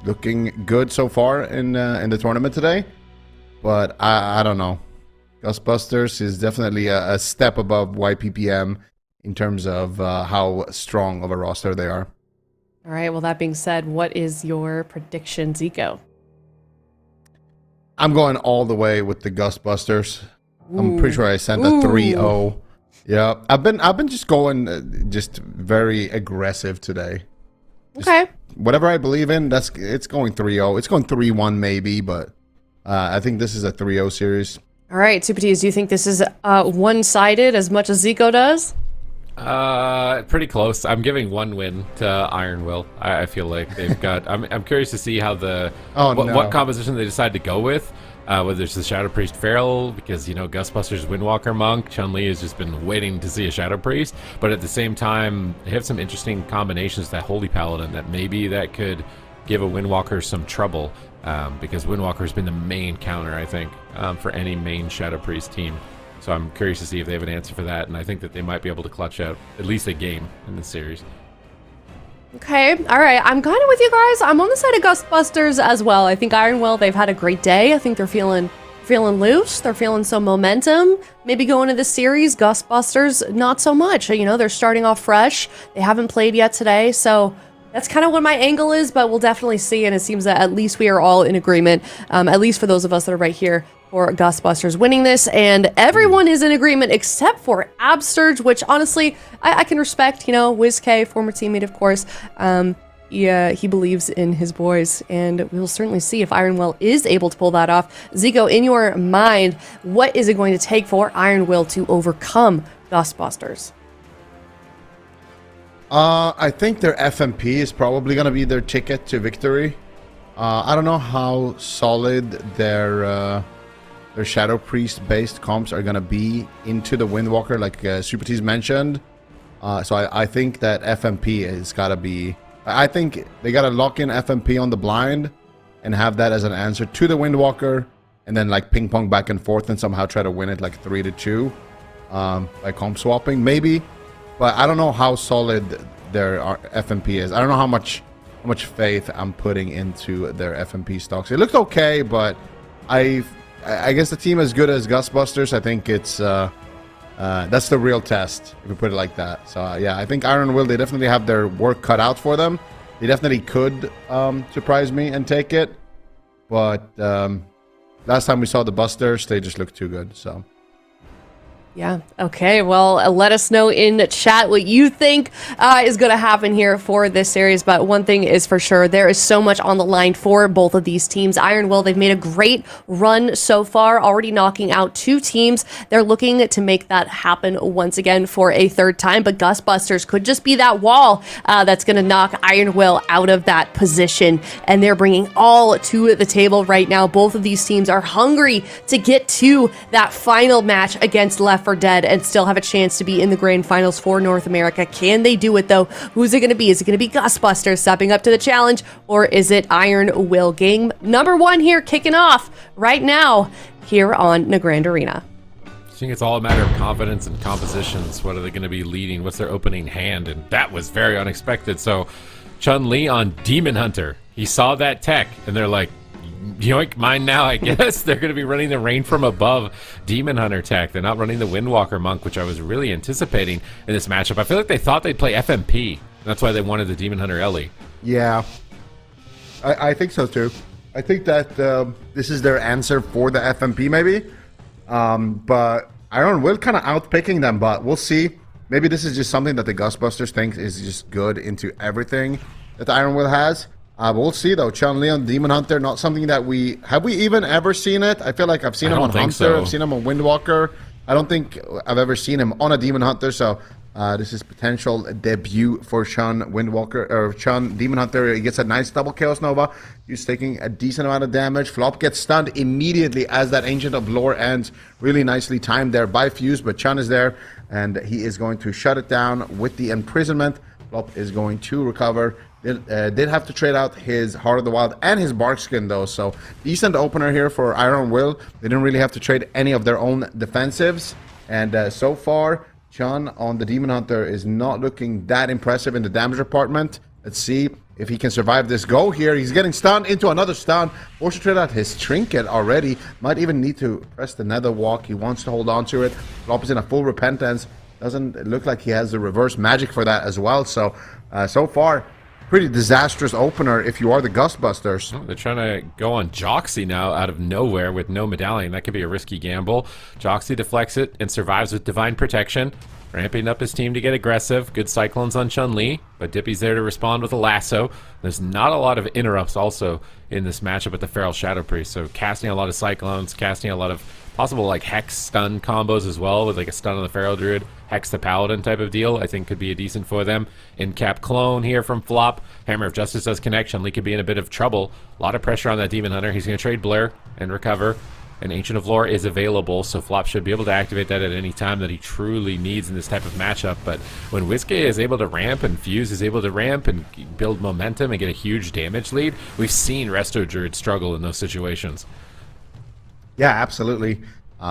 looking good so far in the tournament today, but I don't know. Ghostbusters is definitely a step above YPPM in terms of how strong of a roster they are. All right, well, that being said, what is your prediction, Zico? I'm going all the way with the Ghostbusters. I'm pretty sure I sent a 3-0. Yeah, I've been just going just very aggressive today. Okay. Whatever I believe in, it's going 3-0. It's going 3-1 maybe, but I think this is a 3-0 series. All right, Super T's, do you think this is one-sided as much as Zico does? Pretty close. I'm giving one win to Iron Will. I feel like they've got. I'm curious to see how what composition they decide to go with. Whether it's the Shadow Priest Feral, because Ghostbusters Windwalker Monk, Chun-Li has just been waiting to see a Shadow Priest, but at the same time they have some interesting combinations, that Holy Paladin, that maybe that could give a Windwalker some trouble, because Windwalker's been the main counter, I think, for any main Shadow Priest team. So I'm curious to see if they have an answer for that, and I think that they might be able to clutch out at least a game in this series. Okay, all right. I'm kind of with you guys. I'm on the side of Ghostbusters as well. I think Iron Will, they've had a great day. I think they're feeling loose. They're feeling some momentum. Maybe going into this series, Ghostbusters, not so much. They're starting off fresh. They haven't played yet today, so that's kind of what my angle is, but we'll definitely see, and it seems that at least we are all in agreement, at least for those of us that are right here, for Ghostbusters winning this, and everyone is in agreement except for Absturge, which honestly, I can respect. WizK, former teammate, of course, he believes in his boys, and we'll certainly see if Iron Will is able to pull that off. Zico, in your mind, what is it going to take for Iron Will to overcome Ghostbusters? I think their FMP is probably going to be their ticket to victory. I don't know how solid their Shadow Priest based comps are going to be into the Windwalker, like Super T's mentioned. So I think that FMP has got to be... I think they got to lock in FMP on the blind and have that as an answer to the Windwalker, and then like ping pong back and forth and somehow try to win it like 3-2 by comp swapping maybe. But I don't know how solid their FMP is. I don't know how much faith I'm putting into their FMP stocks. It looked okay, but I guess the team as good as Ghostbusters. I think it's that's the real test, if we put it like that. So yeah, I think Iron Will, they definitely have their work cut out for them. They definitely could surprise me and take it, but last time we saw the Busters, they just looked too good. So. Yeah. Okay. Well, let us know in chat what you think is going to happen here for this series. But one thing is for sure, there is so much on the line for both of these teams. Iron Will, they've made a great run so far, already knocking out 2 teams. They're looking to make that happen once again for a 3rd time. But Ghostbusters could just be that wall that's going to knock Iron Will out of that position. And they're bringing all to the table right now. Both of these teams are hungry to get to that final match against Left 4 Dead and still have a chance to be in the Grand Finals for North America. Can they do it, though? Who's it going to be? Is it going to be Ghostbusters stepping up to the challenge, or is it Iron Will? Game number 1 here, kicking off right now here on Nagrand Arena. I think it's all a matter of confidence and compositions. What are they going to be leading? What's their opening hand? And that was very unexpected. So Chun-Li on Demon Hunter. He saw that tech, and they're like, yoink, mine now, I guess. They're going to be running the Rain from Above Demon Hunter tech. They're not running the Windwalker Monk, which I was really anticipating in this matchup. I feel like they thought they'd play FMP. That's why they wanted the Demon Hunter Ellie. Yeah, I think so too. I think that this is their answer for the FMP maybe. But Iron Will kind of outpicking them, but we'll see. Maybe this is just something that the Ghostbusters think is just good into everything that the Iron Will has. We'll see though. Chun-Li on Demon Hunter, not something that have we even ever seen it? I feel like I've seen him on Hunter, I've seen him on Windwalker. I don't think I've ever seen him on a Demon Hunter, so this is potential debut for Chun Windwalker, or Chun Demon Hunter. He gets a nice double Chaos Nova. He's taking a decent amount of damage. Flop gets stunned immediately as that Ancient of Lore ends. Really nicely timed there by Fuse, but Chun is there, and he is going to shut it down with the Imprisonment. Flop is going to recover. Did have to trade out his Heart of the Wild and his Bark Skin though, so decent opener here for Iron Will. They didn't really have to trade any of their own defensives, and so far Chun on the Demon Hunter is not looking that impressive in the damage department. Let's see if he can survive this go here. He's getting stunned into another stun. Forced to trade out his Trinket already. Might even need to press the Nether Walk. He wants to hold on to it. Flop is in a full Repentance. Doesn't look like he has the reverse magic for that as well. So, so far, pretty disastrous opener if you are the Gust Busters. Oh, they're trying to go on Joxy now out of nowhere with no medallion. That could be a risky gamble. Joxy deflects it and survives with Divine Protection, ramping up his team to get aggressive. Good Cyclones on Chun-Li, but Dippy's there to respond with a lasso. There's not a lot of interrupts also in this matchup with the Feral Shadow Priest, so casting a lot of Cyclones, casting a lot of possible like Hex stun combos as well, with like a stun on the Feral Druid, Hex the Paladin type of deal, I think could be a decent for them. In cap clone here from Flop. Hammer of Justice does connection. Lee could be in a bit of trouble. A lot of pressure on that Demon Hunter. He's going to trade Blur and recover. An Ancient of Lore is available, so Flop should be able to activate that at any time that he truly needs in this type of matchup. But when Whiskey is able to ramp and Fuse is able to ramp and build momentum and get a huge damage lead, we've seen Resto Druid struggle in those situations. Yeah, absolutely.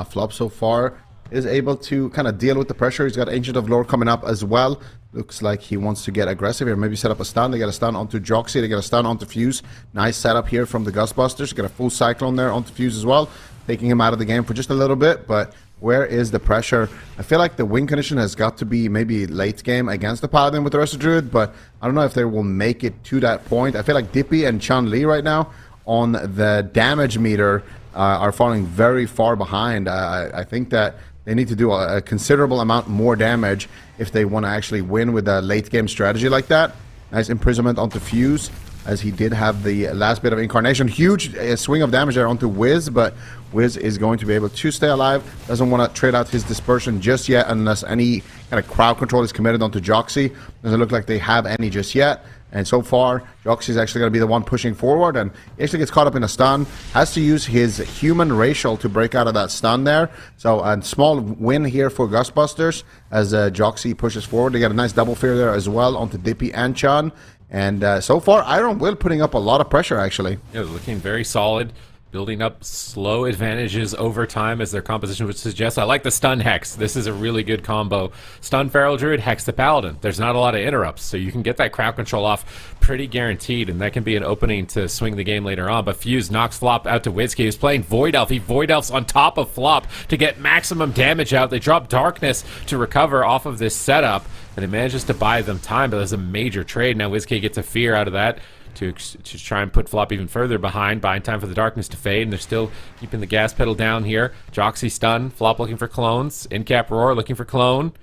Flop so far is able to kind of deal with the pressure. He's got Ancient of Lore coming up as well. Looks like he wants to get aggressive here. Maybe set up a stun. They get a stun onto Joxy. They get a stun onto Fuse. Nice setup here from the Gustbusters. Get a full Cyclone there onto Fuse as well. Taking him out of the game for just a little bit. But where is the pressure? I feel like the win condition has got to be maybe late game against the Paladin with the rest of Druid. But I don't know if they will make it to that point. I feel like Dippy and Chun-Li right now on the damage meter are falling very far behind. I think that they need to do a considerable amount more damage if they want to actually win with a late game strategy like that. Nice Imprisonment onto Fuse, as he did have the last bit of Incarnation. Huge swing of damage there onto Wiz, but Wiz is going to be able to stay alive. Doesn't want to trade out his Dispersion just yet unless any kind of crowd control is committed onto Joxy. Doesn't look like they have any just yet. And so far, Joxy is actually going to be the one pushing forward, and he actually gets caught up in a stun. Has to use his human racial to break out of that stun there. So a small win here for Gustbusters as Joxy pushes forward. They get a nice double fear there as well onto Dippy and Chun. And so far, Iron Will putting up a lot of pressure, actually. Yeah, looking very solid. Building up slow advantages over time as their composition would suggest. I like the stun Hex. This is a really good combo. Stun Feral Druid, Hex the Paladin. There's not a lot of interrupts, so you can get that crowd control off pretty guaranteed, and that can be an opening to swing the game later on. But Fuse knocks Flop out to Whiskey. He's playing Void Elf. He Void Elf's on top of Flop to get maximum damage out. They drop Darkness to recover off of this setup, and it manages to buy them time, but there's a major trade. Now Whiskey gets a fear out of that to try and put Flop even further behind, buying time for the darkness to fade, and they're still keeping the gas pedal down here. Joxy stun, Flop looking for clones, in-cap Roar looking for clone.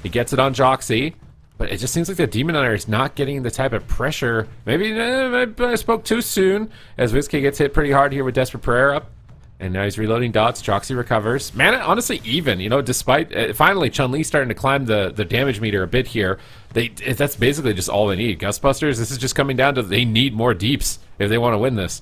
He gets it on Joxy, but it just seems like the Demon Hunter is not getting the type of pressure. Maybe I spoke too soon, as Whiskey gets hit pretty hard here with Desperate Prayer up. And now he's reloading dots. Joxy recovers. Man, honestly, even, you know, despite finally Chun-Li starting to climb the damage meter a bit here, that's basically just all they need. Gustbusters, this is just coming down to they need more deeps if they want to win this.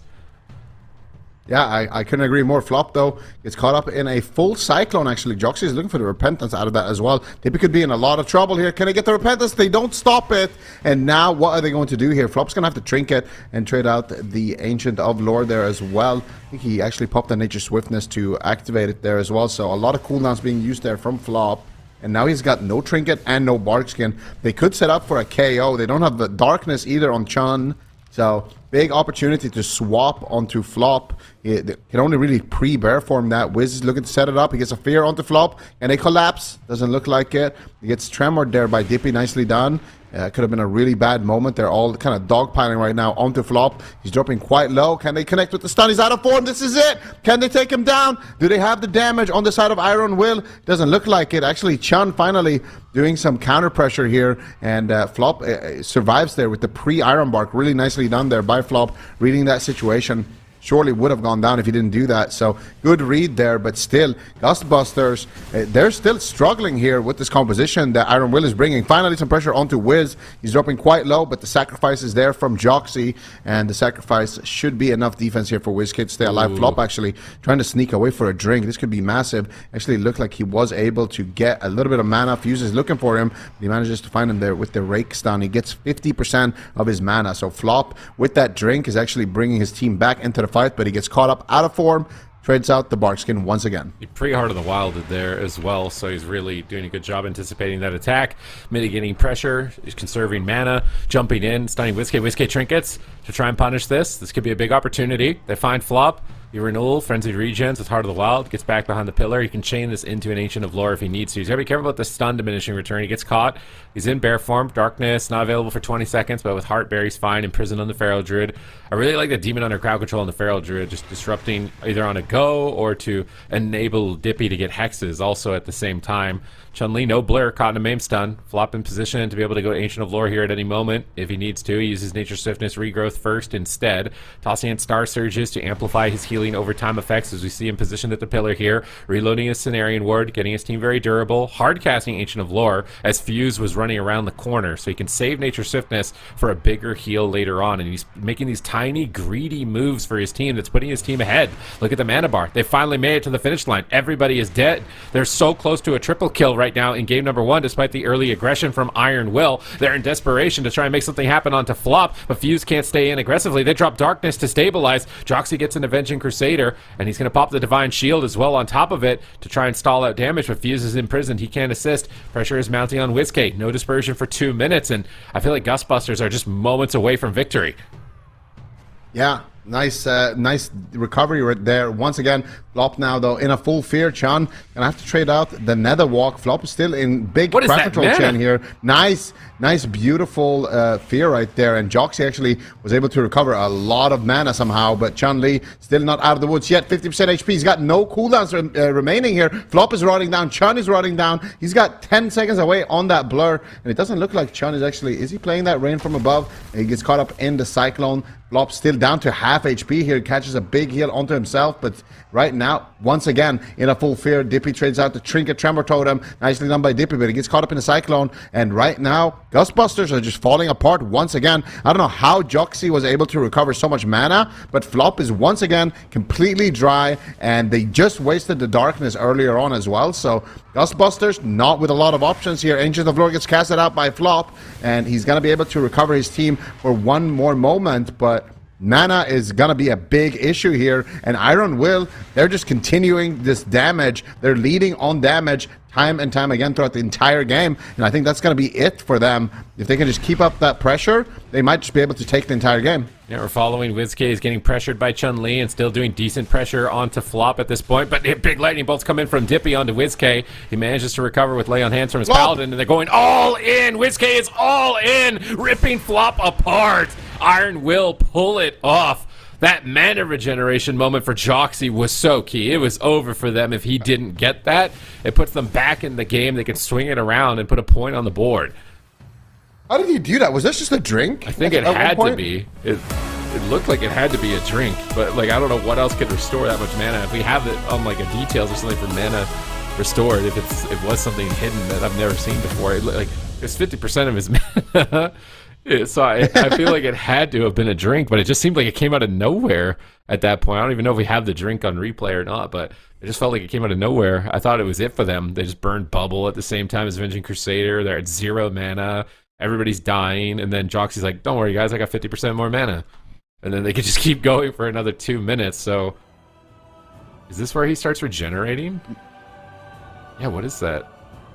Yeah, I couldn't agree more. Flop, though, gets caught up in a full Cyclone, actually. Joxy is looking for the Repentance out of that as well. Dippy could be in a lot of trouble here. Can they get the Repentance? They don't stop it. And now, what are they going to do here? Flop's going to have to Trinket and trade out the Ancient of Lore there as well. I think he actually popped the Nature Swiftness to activate it there as well. So a lot of cooldowns being used there from Flop. And now he's got no Trinket and no Bark Skin. They could set up for a KO. They don't have the Darkness either on Chun. So big opportunity to swap onto Flop. He can only really pre-bear form that. Wiz is looking to set it up. He gets a fear onto Flop, and they collapse. Doesn't look like it. He gets tremored there by Dippy. Nicely done. Could have been a really bad moment. They're all kind of dogpiling right now onto Flop. He's dropping quite low. Can they connect with the stun? He's out of form. This is it. Can they take him down? Do they have the damage on the side of Iron Will? Doesn't look like it. Actually, Chun finally doing some counter pressure here, and Flop survives there with the pre-Iron Bark. Really nicely done there by Flop, reading that situation. surely would have gone down if he didn't do that. So good read there, but still, Ghostbusters, they're still struggling here with this composition that Iron Will is bringing. Finally, some pressure onto Wiz. He's dropping quite low, but the sacrifice is there from Joxy, and the sacrifice should be enough defense here for WizKid to stay alive. Flop actually trying to sneak away for a drink. This could be massive. Actually looked like he was able to get a little bit of mana. Fuse is looking for him, but he manages to find him there with the rake stun. He gets 50% of his mana. So Flop with that drink is actually bringing his team back into the fight, but he gets caught up out of form. Trades out the Barkskin once again. Pretty hard on the Wilded there as well, so he's really doing a good job anticipating that attack, mitigating pressure, he's conserving mana, jumping in, stunning WizKid trinkets to try and punish this. This could be a big opportunity. They find Flop. You renewal, Frenzied Regens with Heart of the Wild, gets back behind the pillar. He can chain this into an Ancient of Lore if he needs to. He's got to be careful about the stun diminishing return. He gets caught. He's in bear form. Darkness, not available for 20 seconds, but with Heart Bear, he's fine. Imprisoned on the Feral Druid. I really like the Demon Under crowd control on the Feral Druid, just disrupting either on a go or to enable Dippy to get hexes also at the same time. Chun-Li, no blur, caught in a maim stun. Flop in position to be able to go Ancient of Lore here at any moment if he needs to. He uses Nature Swiftness Regrowth first instead. Tossing in Star Surges to amplify his healing over time effects as we see him positioned at the pillar here. Reloading his Cenarian Ward, getting his team very durable. Hard casting Ancient of Lore as Fuse was running around the corner, so he can save Nature Swiftness for a bigger heal later on. And he's making these tiny, greedy moves for his team that's putting his team ahead. Look at the mana bar. They finally made it to the finish line. Everybody is dead. They're so close to a triple kill right now in game number 1, despite the early aggression from Iron Will. They're in desperation to try and make something happen onto Flop, but Fuse can't stay in aggressively. They drop Darkness to stabilize. Joxy gets an Avenging Crusader, and he's going to pop the Divine Shield as well on top of it to try and stall out damage, but Fuse is imprisoned. He can't assist. Pressure is mounting on WizKid. No dispersion for 2 minutes, and I feel like Ghostbusters are just moments away from victory. Yeah, nice recovery right there. Once again, Flop now, though, in a full fear. Chan gonna have to trade out the Nether Walk. Flop is still in big crowd control chain here. Nice, beautiful fear right there. And Joxy actually was able to recover a lot of mana somehow, but Chun-Li still not out of the woods yet. 50% HP. He's got no cooldowns remaining here. Flop is rotting down. Chun is rotting down. He's got 10 seconds away on that blur, and it doesn't look like Chun is actually... Is he playing that Rain from above? And he gets caught up in the Cyclone. Flop still down to half HP here. Catches a big heal onto himself, but right now, once again, in a full fear, Dippy trades out the Trinket Tremor Totem. Nicely done by Dippy, but he gets caught up in the Cyclone. And right now, Ghostbusters are just falling apart once again. I don't know how Joxy was able to recover so much mana, but Flop is once again completely dry, and they just wasted the Darkness earlier on as well. So Ghostbusters not with a lot of options here. Ancient of Lore gets casted out by Flop, and he's going to be able to recover his team for one more moment, but mana is gonna be a big issue here, and Iron Will, they're just continuing this damage. They're leading on damage time and time again throughout the entire game, and I think that's gonna be it for them. If they can just keep up that pressure, they might just be able to take the entire game. Yeah, we're following WizKid is getting pressured by Chun-Li and still doing decent pressure onto Flop at this point, but big lightning bolts come in from Dippy onto WizKid. He manages to recover with Lay on Hands from his Paladin, and they're going all in. WizKid is all in, ripping Flop apart. Iron Will pull it off. That mana regeneration moment for Joxy was so key. It was over for them if he didn't get that. It puts them back in the game. They can swing it around and put a point on the board. How did he do that? Was this just a drink? I think it had to be. It looked like it had to be a drink, but like I don't know what else could restore that much mana. If we have it on like a details or something for mana restored, if it was something hidden that I've never seen before, it like it's 50% of his mana. So I feel like it had to have been a drink, but it just seemed like it came out of nowhere at that point. I don't even know if we have the drink on replay or not, but it just felt like it came out of nowhere. I thought it was it for them. They just burned Bubble at the same time as Avenging Crusader. They're at 0 mana. Everybody's dying, and then Joxy's like, don't worry, guys, I got 50% more mana. And then they could just keep going for another 2 minutes, so... Is this where he starts regenerating? Yeah, what is that?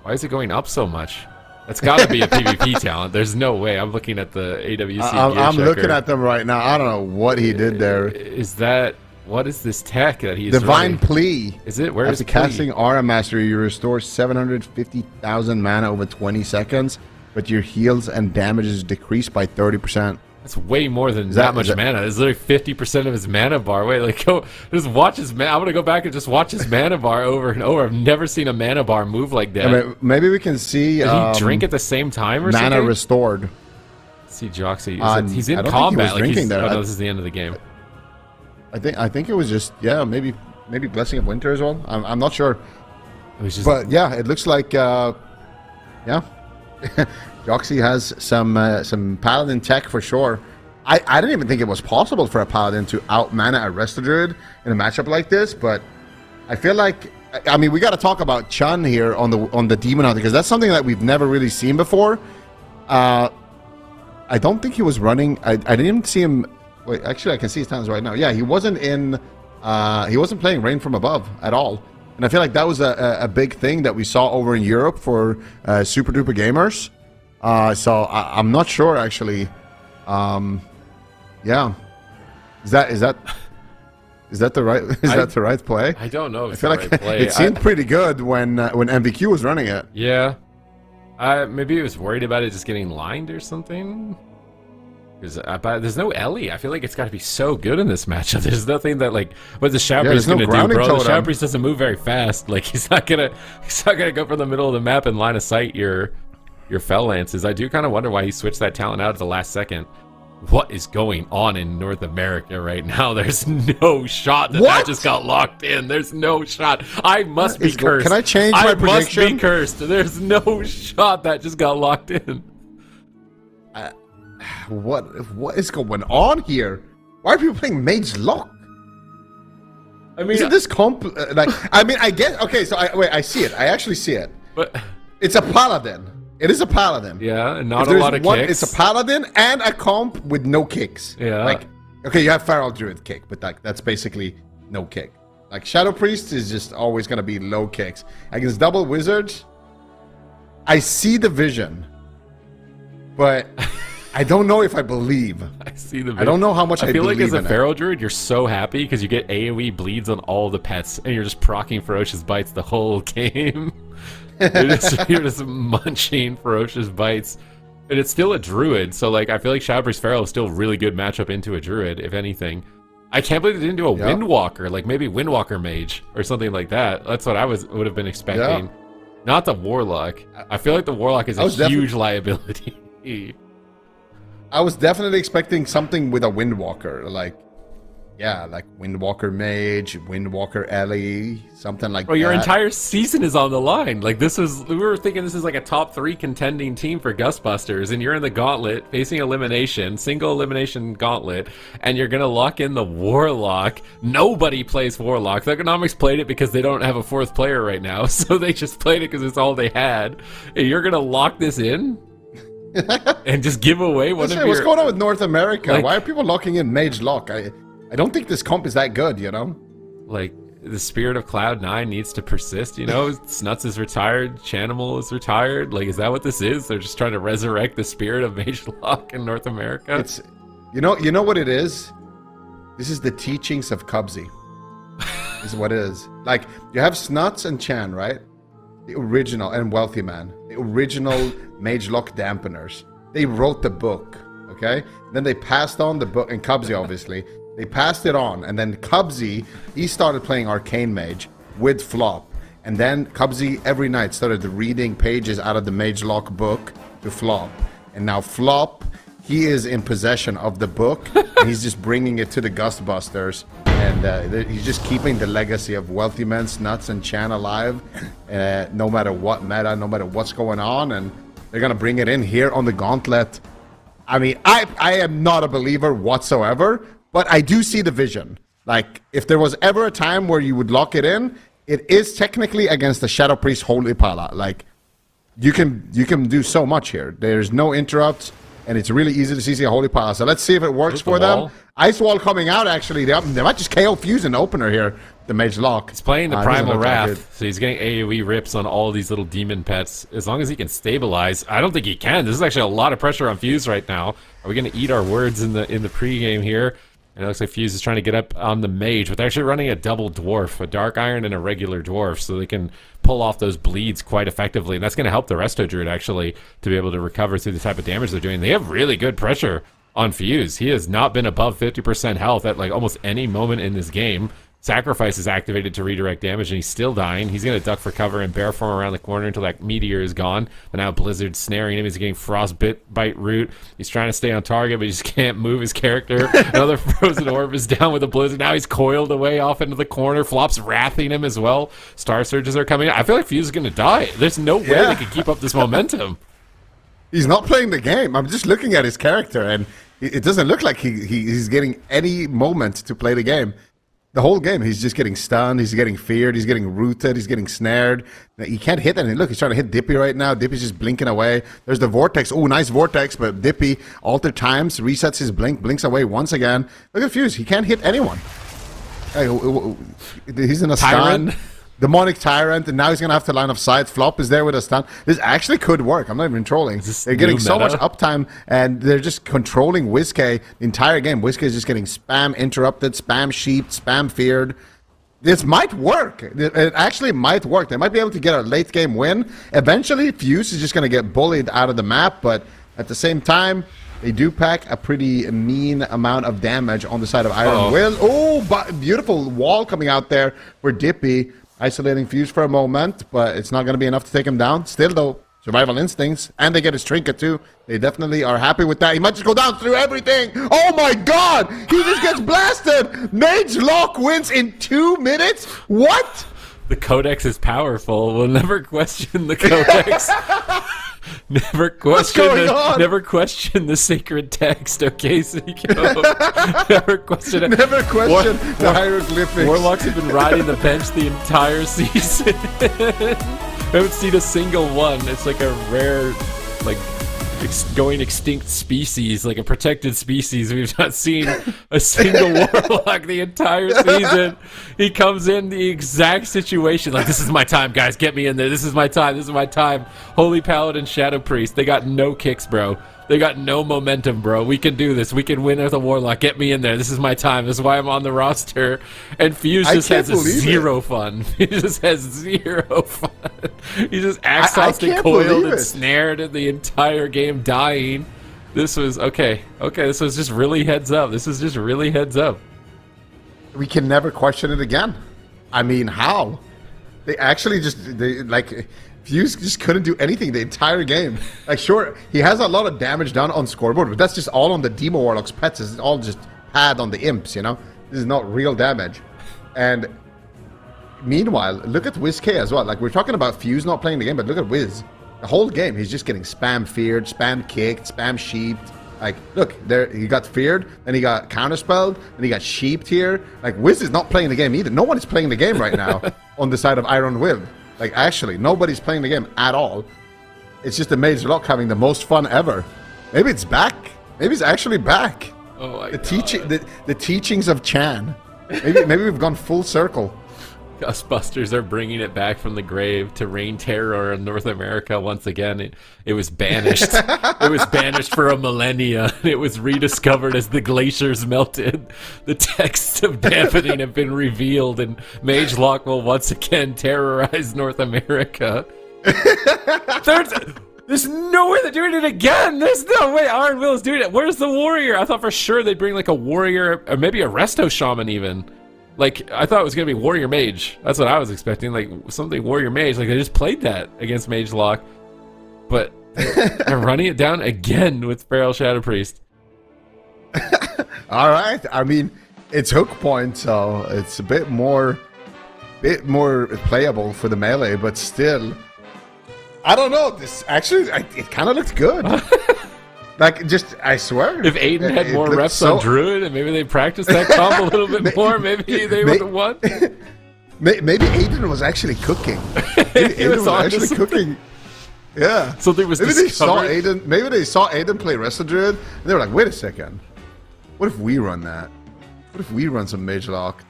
Why is it going up so much? That's got to be a PvP talent. There's no way. I'm looking at the AWC I'm looking at them right now. I don't know what he did there. Is that... What is this tech that he's Divine running? Plea. Is it? Where is After casting Aura Mastery, you restore 750,000 mana over 20 seconds, but your heals and damage is decreased by 30%. That's way more than that much mana. It's literally 50% of his mana bar. Wait, like, go just watch his mana. I'm gonna go back and just watch his mana bar over and over. I've never seen a mana bar move like that. Yeah, maybe we can see. Did he drink at the same time or mana something? restored. Let's see Joxy. He's in I don't combat. think he was drinking there. Oh, no, this is the end of the game. I think it was just maybe Blessing of Winter as well. I'm not sure. It was just, But yeah, it looks like Yoxi has some Paladin tech for sure. I didn't even think it was possible for a Paladin to out-mana a Resto Druid in a matchup like this, but I feel like, I mean, we got to talk about Chun here on the Demon Hunter, because that's something that we've never really seen before. I don't think he was running. I didn't even see him. Wait, actually, I can see his times right now. Yeah, he wasn't playing Rain from Above at all. And I feel like that was a big thing that we saw over in Europe for Super Duper gamers. So I'm not sure actually. Yeah, is that the right play? I don't know. If I feel like right play. it seemed pretty good when MVQ was running it. Yeah, maybe he was worried about it just getting lined or something. Because there's no Ellie. I feel like it's got to be so good in this matchup. There's nothing that like what the Shadow Priest is gonna do, bro. The Shadow Priest doesn't move very fast. Like he's not gonna go from the middle of the map and line of sight your Fel Lances. I do kind of wonder why he switched that talent out at the last second. What is going on in North America right now? There's no shot that just got locked in. There's no shot. I must be cursed. Can I change my prediction? I must be cursed. There's no shot that just got locked in. What is going on here? Why are people playing Mage Lock? I mean, isn't this comp like? I mean, I get okay. So I see it. I actually see it. But it's a Paladin. It is a Paladin. Yeah, and not a lot of kicks. It's a Paladin and a comp with no kicks. Yeah. Like, okay, you have Feral Druid kick, but like that's basically no kick. Like Shadow Priest is just always gonna be low kicks. Against double wizards, I see the vision, but I don't know if I believe. I see the vision. I don't know how much I feel like believe as a in Feral Druid, you're so happy because you get AoE bleeds on all the pets, and you're just proccing Ferocious Bites the whole game. you're just munching Ferocious Bites. And it's still a Druid, so like I feel like Shadow Priest Feral is still a really good matchup into a Druid, if anything. I can't believe they didn't do a Windwalker, like maybe Windwalker Mage or something like that. That's what I would have been expecting. Yeah. Not the Warlock. I feel like the Warlock is a huge liability. I was definitely expecting something with a Windwalker, like Windwalker Mage, Windwalker Ellie, something like that. Bro, your entire season is on the line. Like we were thinking this is like a top 3 contending team for Gustbusters, and you're in the Gauntlet facing elimination, Single-Elimination Gauntlet, and you're gonna lock in the Warlock. Nobody plays Warlock. The Economics played it because they don't have a 4th player right now, so they just played it because it's all they had. And you're gonna lock this in? And just give away one of your... What's going on with North America? Like, why are people locking in Mage Lock? I don't think this comp is that good, you know? Like, the spirit of Cloud9 needs to persist, you know? Snuts is retired, Chanimal is retired. Like, is that what this is? They're just trying to resurrect the spirit of Mage Lock in North America? It's, you know what it is? This is the teachings of Cubsy. This is what it is. Like, you have Snuts and Chan, right? The original, and Wealthy Man. The original Mage Lock dampeners. They wrote the book, okay? Then they passed on the book, and Cubsy, obviously. They passed it on, and then Cubsy, he started playing Arcane Mage with Flop. And then Cubsy every night started reading pages out of the Mage Lock book to Flop. And now Flop, he is in possession of the book, and he's just bringing it to the Gustbusters. And he's just keeping the legacy of Wealthy Men, Snuts, and Chan alive, no matter what meta, no matter what's going on. And they're going to bring it in here on the Gauntlet. I mean, I am not a believer whatsoever, but I do see the vision. Like, if there was ever a time where you would lock it in, it is technically against the Shadow Priest Holy Pala. Like, you can do so much here. There's no interrupts, and it's really easy to CC a Holy Pala. So let's see if it works for them. Ice Wall coming out, actually. They might just KO Fuse in the opener here, the Mage Lock. He's playing the Primal Wrath, so he's getting AoE rips on all these little demon pets. As long as he can stabilize. I don't think he can. This is actually a lot of pressure on Fuse right now. Are we going to eat our words in the pregame here? And it looks like Fuse is trying to get up on the Mage, but they're actually running a double Dwarf, a Dark Iron and a regular Dwarf, so they can pull off those bleeds quite effectively. And that's going to help the Resto Druid, actually, to be able to recover through the type of damage they're doing. They have really good pressure on Fuse. He has not been above 50% health at like almost any moment in this game. Sacrifice is activated to redirect damage, and he's still dying. He's going to duck for cover and bear form around the corner until that meteor is gone. But now Blizzard's snaring him. He's getting bite root. He's trying to stay on target, but he just can't move his character. Another frozen orb is down with a Blizzard. Now he's coiled away off into the corner. Flop's wrathing him as well. Star Surges are coming. I feel like Fuse is going to die. There's no way they can keep up this momentum. He's not playing the game. I'm just looking at his character, and it doesn't look like he's getting any moment to play the game. The whole game, he's just getting stunned, he's getting feared, he's getting rooted, he's getting snared. He can't hit anything. Look, he's trying to hit Dippy right now. Dippy's just blinking away. There's the Vortex. Oh, nice Vortex, but Dippy, altered times, resets his blink, blinks away once again. Look at Fuse. He can't hit anyone. He's in a Tyrant. stun. Demonic Tyrant, and now he's going to have to line of sight. Flop is there with a stun. This actually could work. I'm not even trolling. They're getting so much uptime, and they're just controlling WizK the entire game. WizK is just getting spam interrupted, spam sheeped, spam feared. This might work. It actually might work. They might be able to get a late game win. Eventually, Fuse is just going to get bullied out of the map, but at the same time, they do pack a pretty mean amount of damage on the side of Iron Will. Oh, beautiful wall coming out there for Dippy. Isolating Fuse for a moment, but it's not going to be enough to take him down. Still, though, survival instincts, and they get his trinket, too. They definitely are happy with that. He might just go down through everything. Oh, my God! He just gets blasted! Mage Lock wins in 2 minutes? What? The Codex is powerful. We'll never question the Codex. Never question the sacred text, okay, Seiko? Never question it. Never question the hieroglyphics. Warlocks have been riding the bench the entire season. I haven't seen a single one. It's like a rare, like, going extinct species, like a protected species. We've not seen a single Warlock the entire season. He comes in the exact situation, like, this is my time, guys, get me in there, this is my time, this is my time. Holy Paladin, Shadow Priest, they got no kicks, bro. They got no momentum, bro. We can do this. We can win with a Warlock. Get me in there. This is my time. This is why I'm on the roster. And Fuse just has zero fun. He just has zero fun. He just acts coiled and snared in the entire game, dying. This was okay. This was just really heads up. This is just really heads up. We can never question it again. I mean, how? They actually Fuse just couldn't do anything the entire game. Like, sure, he has a lot of damage down on scoreboard, but that's just all on the Demo Warlock's pets. It's all just pad on the imps, you know? This is not real damage. And meanwhile, look at WizK as well. Like, we're talking about Fuse not playing the game, but look at Wiz. The whole game, he's just getting spam feared, spam kicked, spam sheeped. Like, look, there he got feared, then he got counterspelled, then he got sheeped here. Like, Wiz is not playing the game either. No one is playing the game right now on the side of Iron Will. Like, actually, nobody's playing the game at all. It's just the Mage Lock having the most fun ever. Maybe it's back. Maybe it's actually back. Oh my God. The teachings of Chan. Maybe we've gone full circle. Ghostbusters are bringing it back from the grave to reign terror in North America once again. It was banished. It was banished for a millennia. It was rediscovered as the glaciers melted. The texts of dampening have been revealed, and Mage Lock will once again terrorize North America. There's no way they're doing it again. There's no way Iron Will is doing it. Where's the warrior? I thought for sure they'd bring like a warrior, or maybe a resto shaman even. Like, I thought it was going to be Warrior Mage. That's what I was expecting. Like, something Warrior Mage. Like, they just played that against Mage Lock. But they're running it down again with Feral Shadow Priest. All right. I mean, it's hook point, so it's a bit more playable for the melee, but still, I don't know. This actually, it kind of looked good. Like, just, I swear. If Aiden had more reps on Druid, and maybe they practiced that comp a little bit more, maybe they would have won. Maybe Aiden was actually cooking. Aiden was actually cooking. Yeah. Something was discovered. Maybe they saw Aiden play Wrestle Druid, and they were like, wait a second. What if we run that? What if we run some Mage Lock?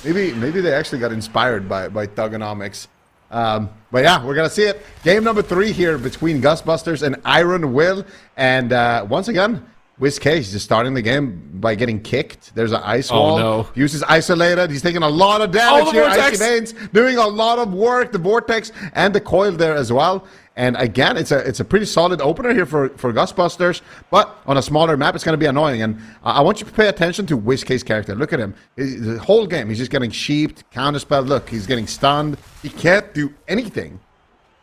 Maybe they actually got inspired by Thugonomics. But yeah, we're gonna see it. Game number 3 here between Ghostbusters and Iron Will, and once again, WizK is just starting the game by getting kicked. There's an ice wall. No. Fuse is isolated. He's taking a lot of damage here. Icy Veins doing a lot of work. The Vortex and the Coil there as well. And again, it's a pretty solid opener here for Ghostbusters, but on a smaller map, it's going to be annoying. And I want you to pay attention to WizK's character. Look at him. The whole game, he's just getting sheeped, counterspelled. Look, he's getting stunned. He can't do anything.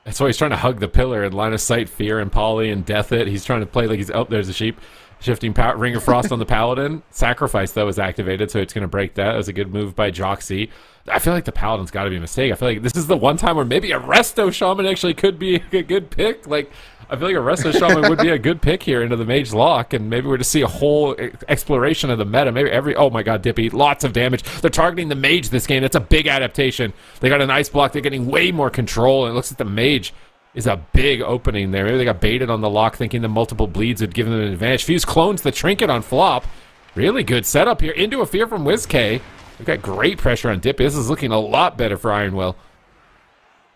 That's why he's trying to hug the pillar and line of sight fear and poly and death it. He's trying to play like he's there's a sheep. Shifting Ring of Frost on the Paladin. Sacrifice, though, is activated, so it's going to break that. That was a good move by Joxy. I feel like the Paladin's got to be a mistake. I feel like this is the one time where maybe a Resto Shaman actually could be a good pick. Like, I feel like a Resto Shaman would be a good pick here into the Mage Lock, and maybe we're to see a whole exploration of the meta. Maybe oh my god, Dippy, lots of damage. They're targeting the Mage this game. That's a big adaptation. They got an Ice Block. They're getting way more control, and it looks like the Mage is a big opening there. Maybe they got baited on the lock thinking the multiple bleeds would give them an advantage. Fuse clones the Trinket on flop. Really good setup here. Into a fear from WizK. We've got great pressure on Dippy. This is looking a lot better for Iron Will.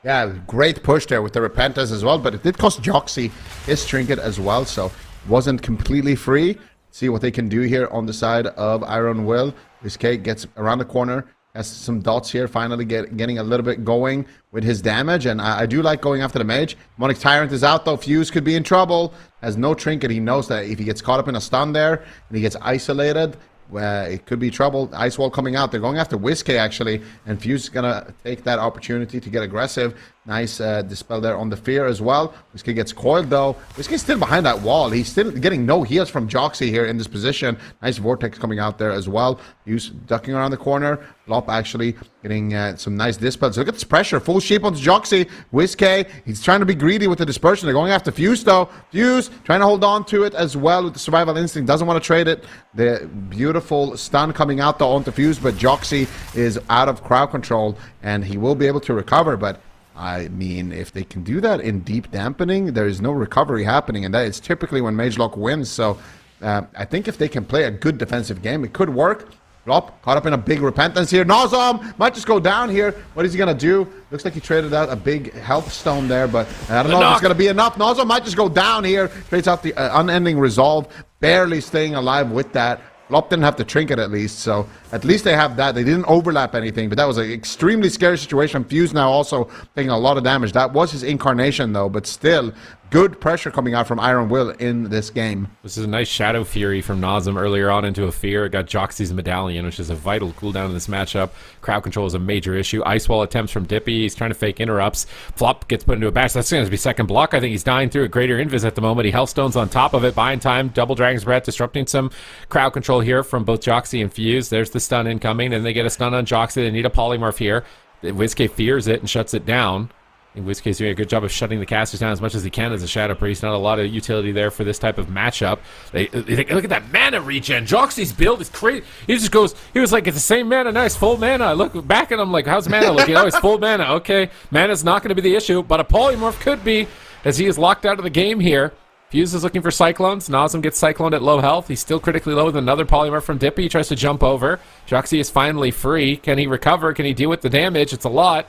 Yeah, great push there with the Repentance as well, but it did cost Joxy his Trinket as well, so wasn't completely free. See what they can do here on the side of Iron Will. WizK gets around the corner. Has some dots here, finally getting a little bit going with his damage, and I do like going after the Mage. Demonic Tyrant is out, though. Fuse could be in trouble. Has no Trinket. He knows that if he gets caught up in a stun there, and he gets isolated, it could be trouble. Ice Wall coming out. They're going after WizK, actually, and Fuse is going to take that opportunity to get aggressive. Nice dispel there on the fear as well. WizK gets coiled, though. WizK's still behind that wall. He's still getting no heals from Joxy here in this position. Nice Vortex coming out there as well. Fuse ducking around the corner. Flop actually getting some nice dispels. Look at this pressure. Full sheep onto Joxy. WizK, he's trying to be greedy with the dispersion. They're going after Fuse, though. Fuse trying to hold on to it as well with the survival instinct. Doesn't want to trade it. The beautiful stun coming out, though, onto Fuse, but Joxy is out of crowd control, and he will be able to recover, but I mean, if they can do that in deep dampening, there is no recovery happening, and that is typically when Mage Lock wins. So I think if they can play a good defensive game, it could work. Flop caught up in a big Repentance here. Nozom might just go down here. What is he going to do? Looks like he traded out a big health stone there, but I don't know if it's going to be enough. Nozom might just go down here. Trades out the Unending Resolve, barely staying alive with that. Flop didn't have the Trinket at least, so at least they have that. They didn't overlap anything, but that was an extremely scary situation. Fuse now also taking a lot of damage. That was his incarnation, though, but still good pressure coming out from Iron Will in this game. This is a nice Shadow Fury from Nazem earlier on into a fear. It got Joxy's Medallion, which is a vital cooldown in this matchup. Crowd control is a major issue. Ice Wall attempts from Dippy. He's trying to fake interrupts. Flop gets put into a bash. That's going to be second block. I think he's dying through a Greater Invis at the moment. He Hellstones on top of it. Buying time. Double Dragon's Breath, disrupting some crowd control here from both Joxy and Fuse. There's the stun incoming, and they get a stun on Joxy. They need a polymorph here. WizK fears it and shuts it down. In which case, doing a good job of shutting the casters down as much as he can as a Shadow Priest. Not a lot of utility there for this type of matchup. They think, look at that mana regen. Joxy's build is crazy. He just goes, he was like, it's the same mana, nice, full mana. I look back at him like, how's mana looking? Oh, it's full mana. Okay, mana's not going to be the issue, but a polymorph could be, as he is locked out of the game here. Fuse is looking for Cyclones. Nazem gets Cycloned at low health. He's still critically low with another polymorph from Dippy. He tries to jump over. Joxy is finally free. Can he recover? Can he deal with the damage? It's a lot.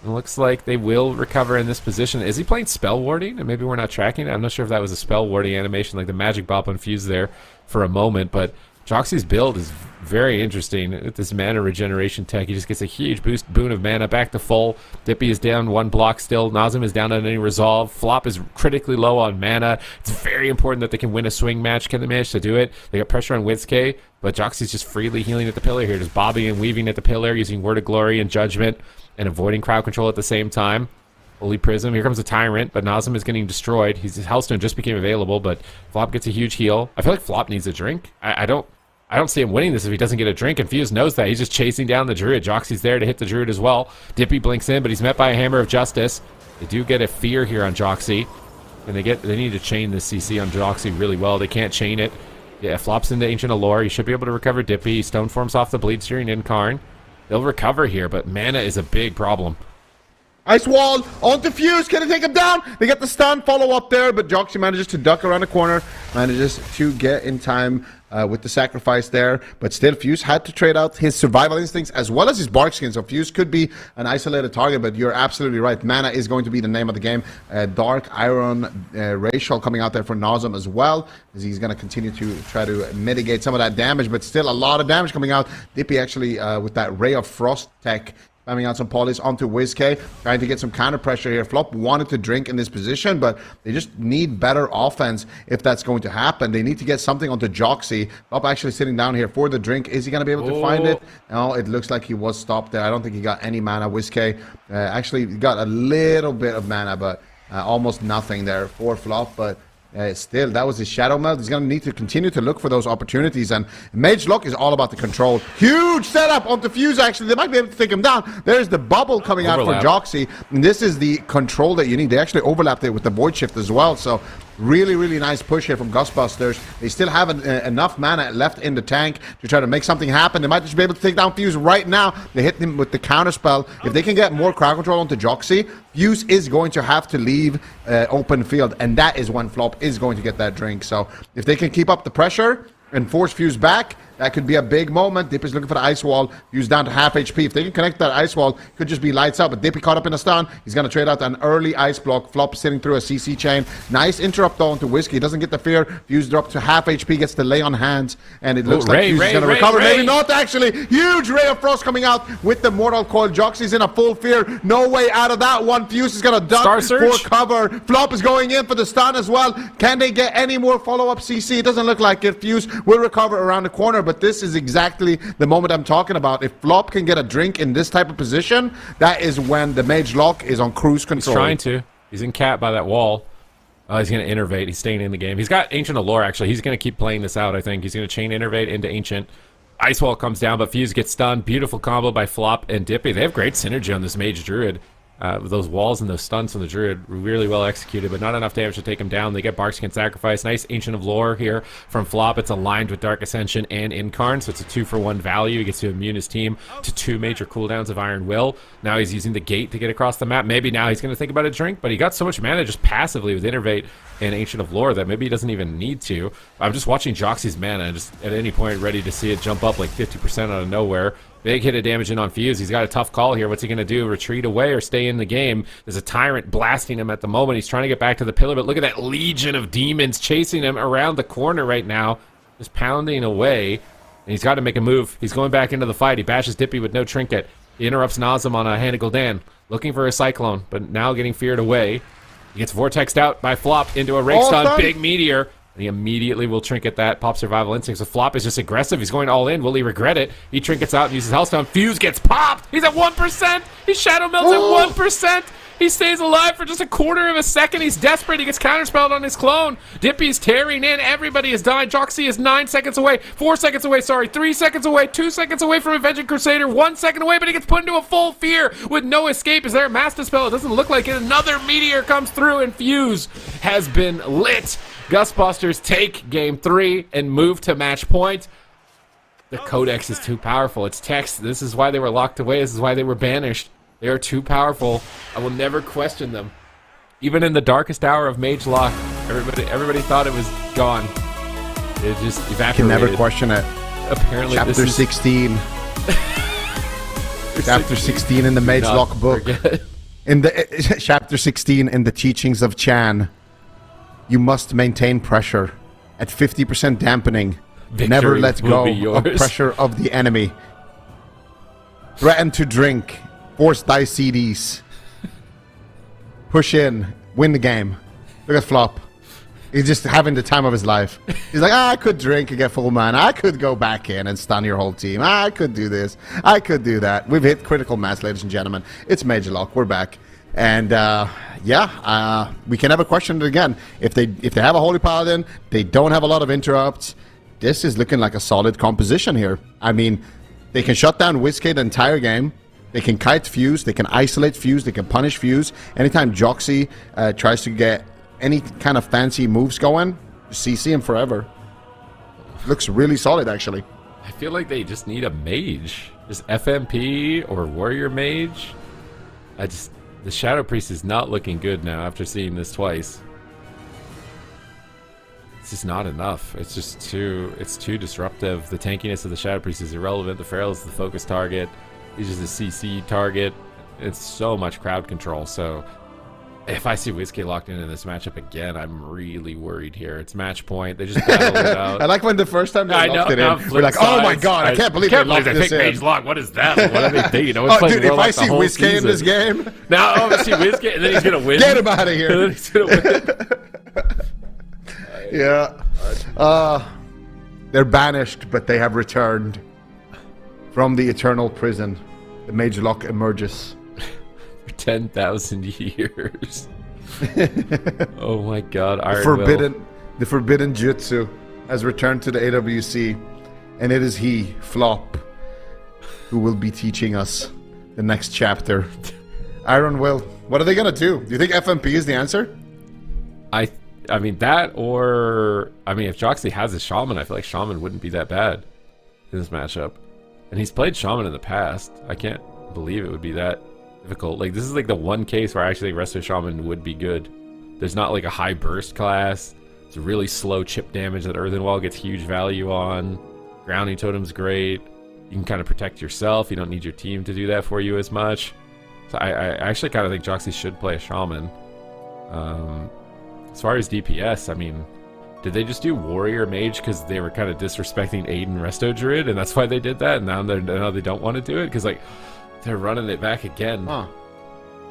It looks like they will recover in this position. Is he playing Spell Warding? And maybe we're not tracking it. I'm not sure if that was a Spell Warding animation, like the Magic Bop on Fuse there for a moment. But Joxy's build is very interesting. With this mana regeneration tech, he just gets a huge boon of mana back to full. Dippy is down one block still. Nazem is down on any resolve. Flop is critically low on mana. It's very important that they can win a swing match. Can they manage to do it? They got pressure on WizK, but Joxy's just freely healing at the pillar here, just bobbing and weaving at the pillar, using Word of Glory and Judgment, and avoiding crowd control at the same time. Holy Prism. Here comes the Tyrant, but Nazem is getting destroyed. His Hellstone just became available, but Flop gets a huge heal. I feel like Flop needs a drink. I don't see him winning this if he doesn't get a drink, and Fuse knows that. He's just chasing down the Druid. Joxy's there to hit the Druid as well. Dippy blinks in, but he's met by a Hammer of Justice. They do get a fear here on Joxy, and they need to chain this CC on Joxy really well. They can't chain it. Yeah, Flop's into Ancient Allure. He should be able to recover Dippy. Stone forms off the Bleed Steering Incarn. They'll recover here, but mana is a big problem. Ice Wall onto Fuse. Can they take him down? They get the stun follow up there, but Joxy manages to duck around the corner, manages to get in time with the sacrifice there. But still, Fuse had to trade out his survival instincts as well as his bark skin. So Fuse could be an isolated target, but you're absolutely right. Mana is going to be the name of the game. Dark Iron Racial coming out there for Nazem as well, as he's going to continue to try to mitigate some of that damage, but still a lot of damage coming out. Dippy actually with that Ray of Frost tech spamming out some polys onto WizK, trying to get some counter pressure here. Flop wanted to drink in this position, but they just need better offense if that's going to happen. They need to get something onto Joxy. Flop actually sitting down here for the drink. Is he going to be able to find it? No, it looks like he was stopped there. I don't think he got any mana. WizK actually got a little bit of mana, but almost nothing there for Flop, but still, that was his Shadow Melt. He's going to need to continue to look for those opportunities, and Mage Lock is all about the control. Huge setup onto Fuse, actually. They might be able to take him down. There's the bubble coming out for Joxy, and this is the control that you need. They actually overlapped it with the Void Shift as well, so really, really nice push here from Ghostbusters. They still have enough mana left in the tank to try to make something happen. They might just be able to take down Fuse right now. They hit him with the counter spell. If they can get more crowd control onto Joxy, Fuse is going to have to leave open field, and that is when Flop is going to get that drink. So if they can keep up the pressure and force Fuse back, that could be a big moment. Dippy's looking for the Ice Wall. Fuse down to half HP. If they can connect that Ice Wall, could just be lights up. But Dippy caught up in a stun. He's going to trade out an early Ice Block. Flop sitting through a CC chain. Nice interrupt though into Whiskey. Doesn't get the fear. Fuse dropped to half HP. Gets the lay on hands. And it looks like Fuse is going to recover. Maybe not actually. Huge Ray of Frost coming out with the Mortal Coil. Joxy's in a full fear. No way out of that one. Fuse is going to duck for cover. Flop is going in for the stun as well. Can they get any more follow-up CC? It doesn't look like it. Fuse will recover around the corner, but this is exactly the moment I'm talking about. If Flop can get a drink in this type of position, that is when the Mage Lock is on cruise control. He's trying to. He's in cap by that wall. He's going to innervate. He's staying in the game. He's got Ancient Allure, actually. He's going to keep playing this out, I think. He's going to chain innervate into Ancient. Ice Wall comes down, but Fuse gets stunned. Beautiful combo by Flop and Dippy. They have great synergy on this Mage Druid. With those walls and those stuns from the Druid, really well executed, but not enough damage to take him down. They get Barkskin Sacrifice. Nice Ancient of Lore here from Flop. It's aligned with Dark Ascension and Incarn, so it's a 2-for-1 value. He gets to immune his team to 2 major cooldowns of Iron Will. Now he's using the Gate to get across the map. Maybe now he's going to think about a drink, but he got so much mana just passively with Innervate and Ancient of Lore that maybe he doesn't even need to. I'm just watching Joxy's mana, just at any point ready to see it jump up like 50% out of nowhere. Big hit of damage in on Fuse. He's got a tough call here. What's he going to do? Retreat away or stay in the game? There's a Tyrant blasting him at the moment. He's trying to get back to the pillar, but look at that legion of demons chasing him around the corner right now. Just pounding away. And he's got to make a move. He's going back into the fight. He bashes Dippy with no trinket. He interrupts Nazem on a Hand of Gul'dan. Looking for a Cyclone, but now getting feared away. He gets vortexed out by Flop into a Rake Stun. Big Meteor. And he immediately will trinket that, pop Survival Instinct. So Flop is just aggressive. He's going all in. Will he regret it? He trinkets out and uses Hellstone. Fuse gets popped. He's at 1%. He Shadow Melts at 1%. He stays alive for just a quarter of a second. He's desperate. He gets counterspelled on his clone. Dippy's tearing in. Everybody is dying. Joxy is 9 seconds away. 4 seconds away, sorry. 3 seconds away. 2 seconds away from Avenging Crusader. 1 second away, but he gets put into a full fear with no escape. Is there a Master Spell? It doesn't look like it. Another Meteor comes through, and Fuse has been lit. Ghostbusters take game 3 and move to match point. The Codex is too powerful. It's text. This is why they were locked away. This is why they were banished. They are too powerful. I will never question them. Even in the darkest hour of Mage Lock, everybody thought it was gone. It just evaporated. Can never question it. Apparently, Chapter this is 16. Chapter 16 in the Mage Lock book. In the Chapter 16 in the Teachings of Chan. You must maintain pressure at 50% dampening. Victory Never let go will of pressure of the enemy. Threaten to drink. Force thy CDs. Push in. Win the game. Look at Flop. He's just having the time of his life. He's like, I could drink and get full mana. I could go back in and stun your whole team. I could do this. I could do that. We've hit critical mass, ladies and gentlemen. It's Mage Lock. We're back. And we can never question it again. If they have a Holy Paladin, they don't have a lot of interrupts. This is looking like a solid composition here. I mean, they can shut down WizK the entire game. They can kite Fuse. They can isolate Fuse. They can punish Fuse. Anytime Joxy tries to get any kind of fancy moves going, CC him forever. Looks really solid, actually. I feel like they just need a mage. Just FMP or Warrior Mage. The Shadow Priest is not looking good now after seeing this twice. It's just not enough. It's just too disruptive. The tankiness of the Shadow Priest is irrelevant. The Feral is the focus target. He's just a CC target. It's so much crowd control. So If I see Whiskey locked in this matchup again, I'm really worried here. It's match point. They just battled it out. I like when the first time they I locked it know, in, we're like, oh my god, I can't believe they locked they this picked in. Mage Lock. What is that? What do they do? You know, it's Oh, dude, if I Warlock the see whole Whiskey in this season. game, Now, obviously, Whiskey, and then he's going to win. get him out of And here. then he's going to win. Yeah. They're banished, but they have returned from the eternal prison. The Mage Lock emerges. For 10,000 years. Oh my god, Iron Will. The forbidden jutsu has returned to the AWC, and it is he, Flop, who will be teaching us the next chapter. Iron Will. What are they gonna do? Do you think FMP is the answer? I mean that, or I mean if Joxy has a Shaman, I feel like Shaman wouldn't be that bad in this matchup. And he's played Shaman in the past. I can't believe it would be that difficult. Like, this is like the one case where I actually think Resto Shaman would be good. There's not like a high burst class. It's a really slow chip damage that Earthen Wall gets huge value on. Grounding Totem's great. You can kind of protect yourself. You don't need your team to do that for you as much. So I actually kind of think Joxy should play a Shaman. As far as DPS, I mean, did they just do Warrior Mage because they were kind of disrespecting Aiden Resto Druid, and that's why they did that? And now they don't want to do it because like they're running it back again. Huh.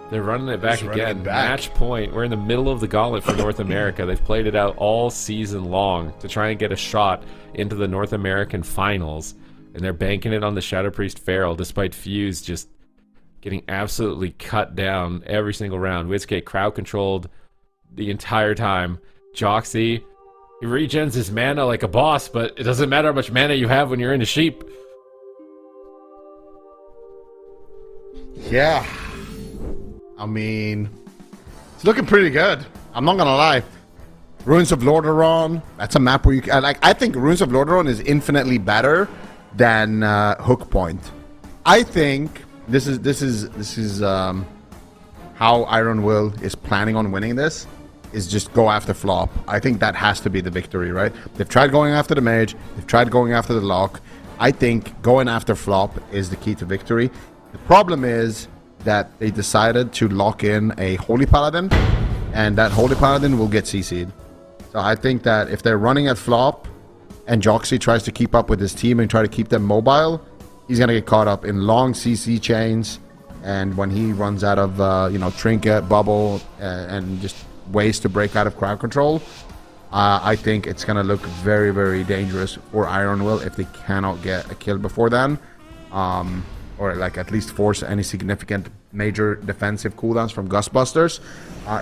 They're running it back Just running again. it back. Match point. We're in the middle of the gauntlet for North America. They've played it out all season long to try and get a shot into the North American finals, and they're banking it on the Shadow Priest Feral, despite Fuse just getting absolutely cut down every single round. Whiskey crowd controlled the entire time. Joxy, he regens his mana like a boss, but it doesn't matter how much mana you have when you're in a sheep. Yeah. I mean, it's looking pretty good. I'm not gonna lie. Ruins of Lordaeron, that's a map where you can, like, I think Ruins of Lordaeron is infinitely better than Hook Point. I think this is how Iron Will is planning on winning this, is just go after Flop. I think that has to be the victory, right? They've tried going after the Mage, they've tried going after the Lock. I think going after Flop is the key to victory. The problem is that they decided to lock in a Holy Paladin, and that Holy Paladin will get CC'd. So I think that if they're running at Flop, and Joxy tries to keep up with his team and try to keep them mobile, he's going to get caught up in long CC chains, and when he runs out of, Trinket, Bubble, and just ways to break out of crowd control, I think it's going to look very, very dangerous for Iron Will if they cannot get a kill before then. Or like at least force any significant major defensive cooldowns from Gustbusters.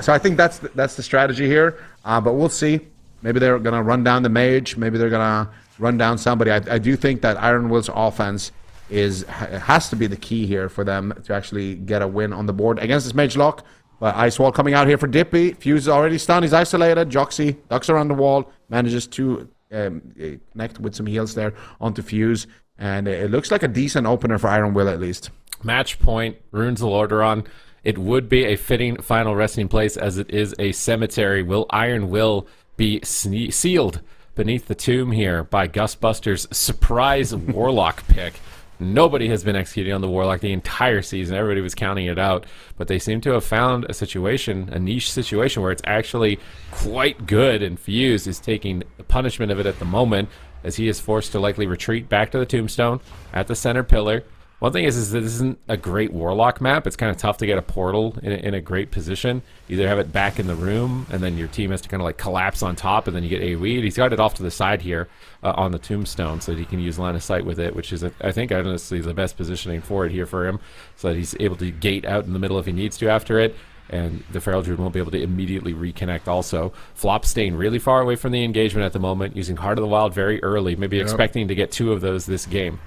So I think that's the strategy here. But we'll see. Maybe they're going to run down the Mage. Maybe they're going to run down somebody. I do think that Iron Will's offense has to be the key here for them to actually get a win on the board against this Mage Lock. But Ice Wall coming out here for Dippy. Fuse is already stunned. He's isolated. Joxy ducks around the wall. Manages to connect with some heals there onto Fuse. And it looks like a decent opener for Iron Will at least. Match point, Runes of Lordaeron. It would be a fitting final resting place as it is a cemetery. Will Iron Will be sealed beneath the tomb here by Gustbusters' surprise Warlock pick? Nobody has been executing on the Warlock the entire season. Everybody was counting it out. But they seem to have found a situation, a niche situation, where it's actually quite good, and Fuse is taking the punishment of it at the moment, as he is forced to likely retreat back to the tombstone at the center pillar. One thing is that this isn't a great Warlock map. It's kind of tough to get a portal in a great position. Either have it back in the room, and then your team has to kind of like collapse on top, and then you get AoE'd. He's got it off to the side here on the tombstone, so that he can use line of sight with it, which is, I think, honestly, the best positioning for it here for him, so that he's able to gate out in the middle if he needs to after it. And the Feral Druid won't be able to immediately reconnect also. Flop staying really far away from the engagement at the moment, using Heart of the Wild very early, maybe expecting to get 2 of those this game.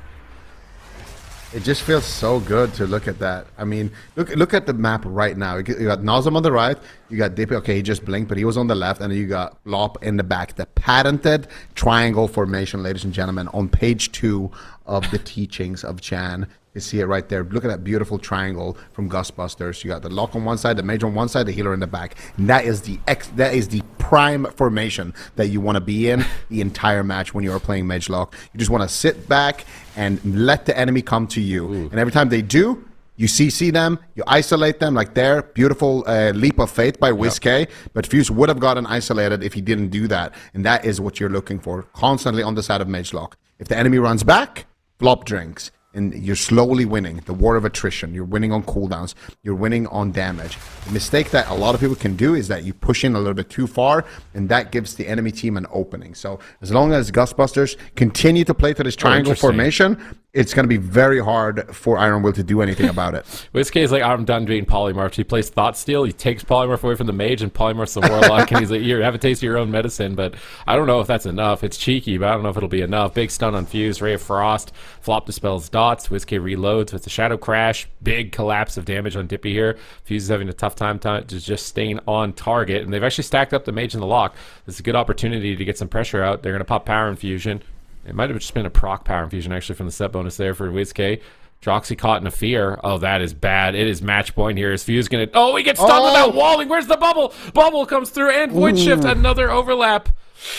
It just feels so good to look at that. I mean, look at the map right now. You got Nazem on the right, you got Dippy, okay, he just blinked, but he was on the left, and then you got Flop in the back. The patented triangle formation, ladies and gentlemen, on page 2 of the teachings of Chan. You see it right there. Look at that beautiful triangle from Gustbusters. You got the Lock on one side, the Mage on one side, the Healer in the back. And that is the prime formation that you want to be in the entire match when you are playing Mage Lock. You just want to sit back and let the enemy come to you. Ooh. And every time they do, You CC them, you isolate them like there. Beautiful leap of faith by WizK, but Fuse would have gotten isolated if he didn't do that. And that is what you're looking for constantly on the side of Mage Lock. If the enemy runs back, flop drinks. And you're slowly winning the war of attrition. You're winning on cooldowns. You're winning on damage. The mistake that a lot of people can do is that you push in a little bit too far, and that gives the enemy team an opening. So as long as Gustbusters continue to play to this triangle formation, it's going to be very hard for Iron Will to do anything about it. WizK is like, I'm done doing polymorphs. He plays Thought Steal. He takes polymorph away from the mage and polymorphs the warlock. And he's like, here, have a taste of your own medicine. But I don't know if that's enough. It's cheeky, but I don't know if it'll be enough. Big stun on Fuse. Ray of Frost. Flop dispels dots. WizK reloads with the Shadow Crash. Big collapse of damage on Dippy here. Fuse is having a tough time just staying on target. And they've actually stacked up the mage and the lock. This is a good opportunity to get some pressure out. They're going to pop Power Infusion. It might have just been a proc Power Infusion, actually, from the set bonus there for WizK. Droxy caught in a fear. Oh, that is bad. It is match point here. Is Fuse going to... Oh, he gets stunned without walling. Where's the bubble? Bubble comes through, and Void Shift. Another overlap.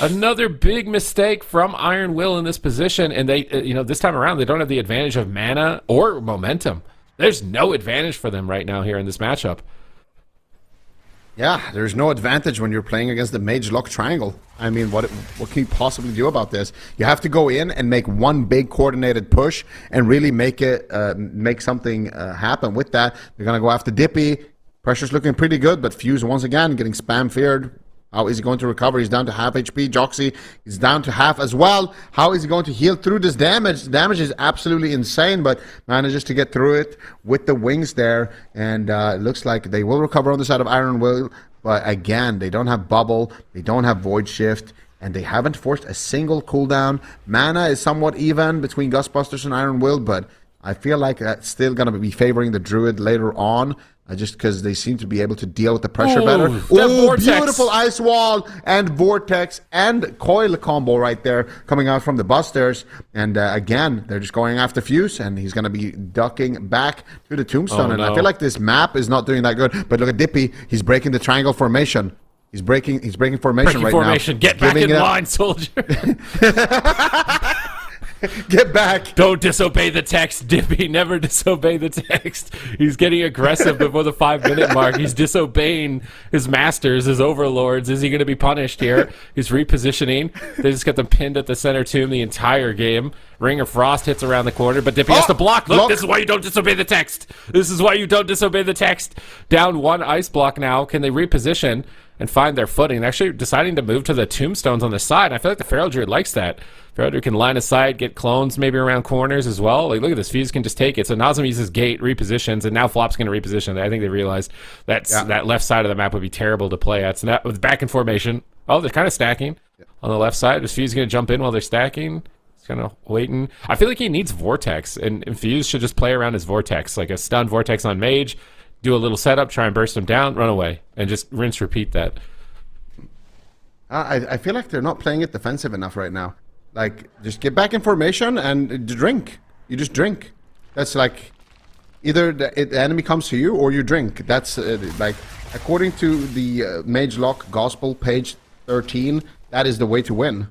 Another big mistake from Iron Will in this position. And they, this time around, they don't have the advantage of mana or momentum. There's no advantage for them right now here in this matchup. Yeah, there's no advantage when you're playing against the Mage Lock Triangle. I mean, what can you possibly do about this? You have to go in and make one big coordinated push and really make something happen with that. They're going to go after Dippy. Pressure's looking pretty good, but Fuse once again getting spam feared. How is he going to recover? He's down to half HP. Joxy is down to half as well. How is he going to heal through this damage? The damage is absolutely insane, but manages to get through it with the wings there. And it looks like they will recover on the side of Iron Will. But again, they don't have Bubble. They don't have Void Shift. And they haven't forced a single cooldown. Mana is somewhat even between Gustbusters and Iron Will, but I feel like that's still going to be favoring the Druid later on. Just because they seem to be able to deal with the pressure better. Oh, beautiful Ice Wall and Vortex and Coil combo right there coming out from the Busters. And again, they're just going after Fuse, and he's going to be ducking back to the Tombstone. And I feel like this map is not doing that good. But look at Dippy. He's breaking the triangle formation. He's breaking formation right now. Get back in line, soldier. Get back. Don't disobey the text, Dippy. Never disobey the text. He's getting aggressive before the 5-minute mark. He's disobeying his masters, his overlords. Is he going to be punished here? He's repositioning. They just got them pinned at the center tomb the entire game. Ring of Frost hits around the corner, but Dippy has to block. Look, this is why you don't disobey the text. This is why you don't disobey the text. Down one ice block now. Can they reposition and find their footing? They're actually deciding to move to the tombstones on the side. I feel like the Feral Druid likes that. Feral Druid can line aside, get clones maybe around corners as well. Like, look at this. Fuse can just take it. So Nazem uses gate, repositions, and now Flop's going to reposition. I think they realized that left side of the map would be terrible to play at. So now with back in formation. Oh, they're kind of stacking on the left side. Is Fuse going to jump in while they're stacking? Kind of waiting. I feel like he needs Vortex, and Fuse should just play around his Vortex, like a stun Vortex on Mage, do a little setup, try and burst him down, run away, and just rinse, repeat that. I feel like they're not playing it defensive enough right now. Like, just get back in formation and drink. You just drink. That's like, either the enemy comes to you or you drink. That's like, according to the Mage Lock Gospel, page 13, that is the way to win.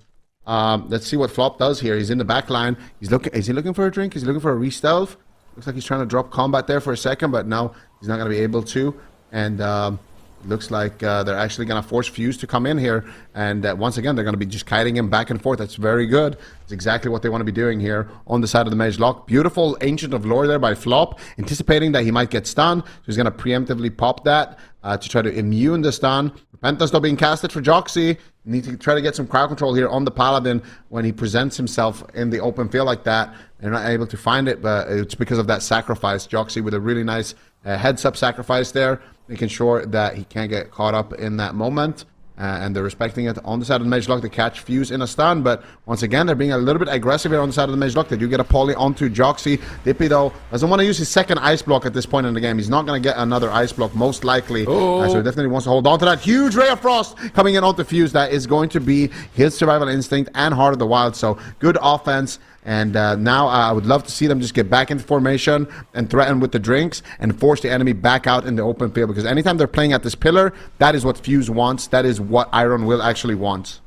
Let's see what Flop does here. He's in the back line. He's looking. Is he looking for a drink? Is he looking for a re-stealth? Looks like he's trying to drop combat there for a second, but no, he's not going to be able to. And looks like they're actually going to force Fuse to come in here. And once again, they're going to be just kiting him back and forth. That's very good. It's exactly what they want to be doing here on the side of the Mage Lock. Beautiful Ancient of Lore there by Flop, anticipating that he might get stunned. So he's going to preemptively pop that to try to immune the stun. Repentance still being casted for Joxy. You need to try to get some crowd control here on the Paladin when he presents himself in the open field like that. They're not able to find it, but it's because of that sacrifice. Joxy with a really nice heads-up sacrifice there, making sure that he can't get caught up in that moment. And they're respecting it on the side of the Mage Lock to catch Fuse in a stun. But once again, they're being a little bit aggressive here on the side of the Mage Lock. They do get a poly onto Joxy. Dippy, though, doesn't want to use his second ice block at this point in the game. He's not going to get another ice block, most likely. So he definitely wants to hold on to that. Huge Ray of Frost coming in onto Fuse. That is going to be his survival instinct and Heart of the Wild. So good offense. And now I would love to see them just get back into formation and threaten with the drinks and force the enemy back out in the open field. Because anytime they're playing at this pillar, that is what Fuse wants. That is what Iron Will actually wants.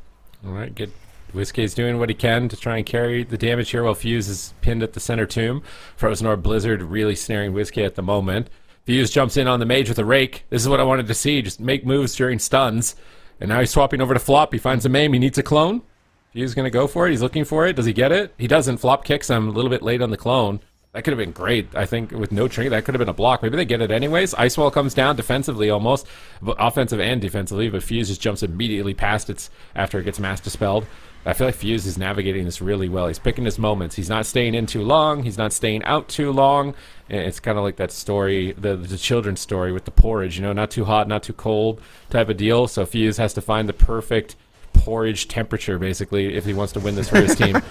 All right, get Whiskey's doing what he can to try and carry the damage here while Fuse is pinned at the center tomb. Frozen Orb Blizzard really snaring Whiskey at the moment. Fuse jumps in on the mage with a rake. This is what I wanted to see. Just make moves during stuns. And now he's swapping over to Flop. He finds a maim. He needs a clone. Fuse going to go for it. He's looking for it. Does he get it? He doesn't. Flop kicks him a little bit late on the clone. That could have been great. I think with no trinket, that could have been a block. Maybe they get it anyways. Ice Wall comes down defensively almost, but offensive and defensively, but Fuse just jumps immediately past it after it gets mass dispelled. I feel like Fuse is navigating this really well. He's picking his moments. He's not staying in too long. He's not staying out too long. And it's kind of like that story, the children's story with the porridge, you know, not too hot, not too cold type of deal. So Fuse has to find the perfect porridge temperature, basically, if he wants to win this for his team. Yeah,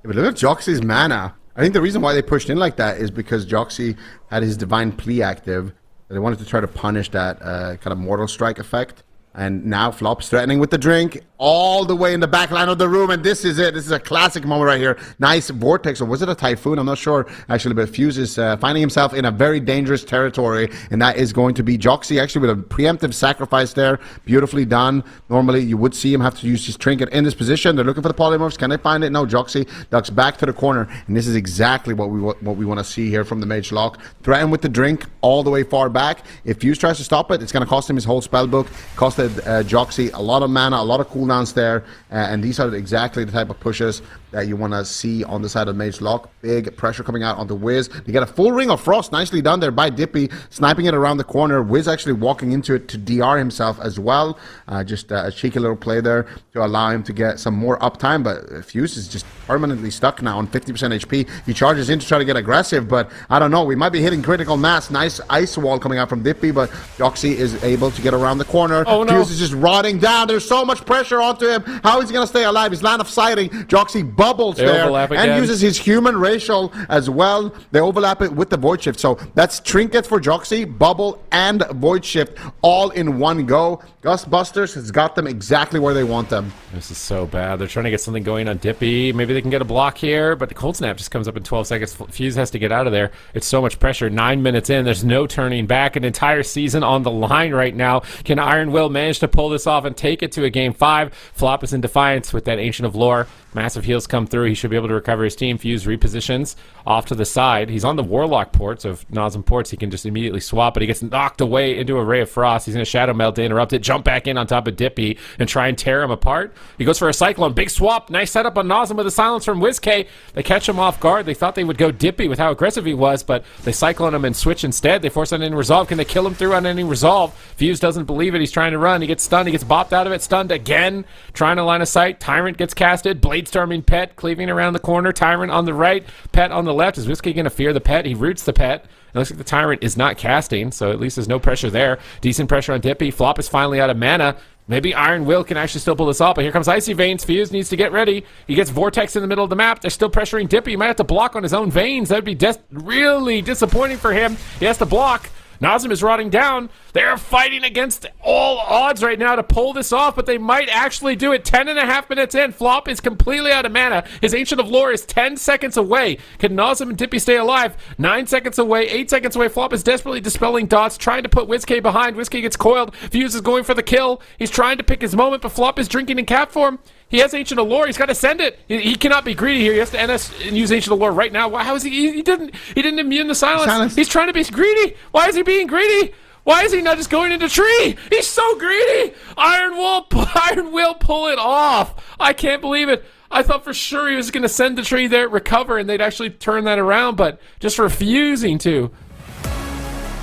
but look at Joxy's mana. I think the reason why they pushed in like that is because Joxy had his Divine Plea active. They wanted to try to punish that kind of Mortal Strike effect. And now Flop's threatening with the drink all the way in the back line of the room. And this is it. This is a classic moment right here. Nice Vortex. Or was it a Typhoon? I'm not sure, actually. But Fuse is finding himself in a very dangerous territory. And that is going to be Joxy, actually, with a preemptive sacrifice there. Beautifully done. Normally, you would see him have to use his trinket in this position. They're looking for the polymorphs. Can they find it? No. Joxy ducks back to the corner. And this is exactly what we want to see here from the Mage Lock. Threaten with the drink all the way far back. If Fuse tries to stop it, it's going to cost him his whole spell book. Costed Joxy a lot of mana, a lot of cooldowns there, and these are exactly the type of pushes that you want to see on the side of Mage Lock. Big pressure coming out onto Wiz. You get a full Ring of Frost, nicely done there by Dippy, sniping it around the corner. Wiz actually walking into it to DR himself as well. Just a cheeky little play there to allow him to get some more uptime, but Fuse is just permanently stuck now on 50% HP. He charges in to try to get aggressive, but I don't know, we might be hitting critical mass. Nice Ice Wall coming out from Dippy, but Joxy is able to get around the corner. Oh, no. Fuse is just rotting down. There's so much pressure onto him. How is he going to stay alive? He's line of sighting. Joxy bubbles They there overlap and again. uses his human racial as well. They overlap it with the Void Shift. So that's Trinket for Joxy, Bubble, and Void Shift all in one go. Gust Busters has got them exactly where they want them. This is so bad. They're trying to get something going on Dippy. Maybe they can get a block here, but the Cold Snap just comes up in 12 seconds. Fuse has to get out of there. It's so much pressure. 9 minutes in. There's no turning back. An entire season on the line right now. Can Iron Will manage to pull this off and take it to a game 5? Flop is in defiance with that Ancient of Lore. Massive heals come through. He should be able to recover his team. Fuse repositions off to the side. He's on the Warlock port, so if Nazem ports, he can just immediately swap, but he gets knocked away into a Ray of Frost. He's going to Shadow Meld to interrupt it, jump back in on top of Dippy, and try and tear him apart. He goes for a Cyclone. Big swap. Nice setup on Nazem with a silence from WizK. They catch him off guard. They thought they would go Dippy with how aggressive he was, but they Cyclone him and switch instead. They force on any resolve. Can they kill him through on any resolve? Fuse doesn't believe it. He's trying to run. He gets stunned. He gets bopped out of it. Stunned again. Trying to line of sight. Tyrant gets casted. Bladestorming Pet cleaving around the corner. Tyrant on the right. Pet on the left. Is WizK going to fear the Pet? He roots the Pet. It looks like the Tyrant is not casting, so at least there's no pressure there. Decent pressure on Dippy. Flop is finally out of mana. Maybe Iron Will can actually still pull this off, but here comes Icy Veins. Fuse needs to get ready. He gets Vortex in the middle of the map. They're still pressuring Dippy. He might have to block on his own Veins. That would be really disappointing for him. He has to block. Nazem is rotting down. They're fighting against all odds right now to pull this off, but they might actually do it. 10.5 minutes in. Flop is completely out of mana. His Ancient of Lore is 10 seconds away. Can Nazem and Dippy stay alive? 9 seconds away, 8 seconds away. Flop is desperately dispelling dots, trying to put WizK behind. WizK gets coiled. Fuse is going for the kill. He's trying to pick his moment, but Flop is drinking in cap form. He has Ancient of Lore. He's got to send it. He cannot be greedy here. He has to NS and use Ancient of Lore right now. How is he? He didn't immune the silence. He's trying to be greedy. Why is he being greedy? Why is he not just going into tree? He's so greedy. Iron will pull it off. I can't believe it. I thought for sure he was going to send the tree there, recover, and they'd actually turn that around, but just refusing to.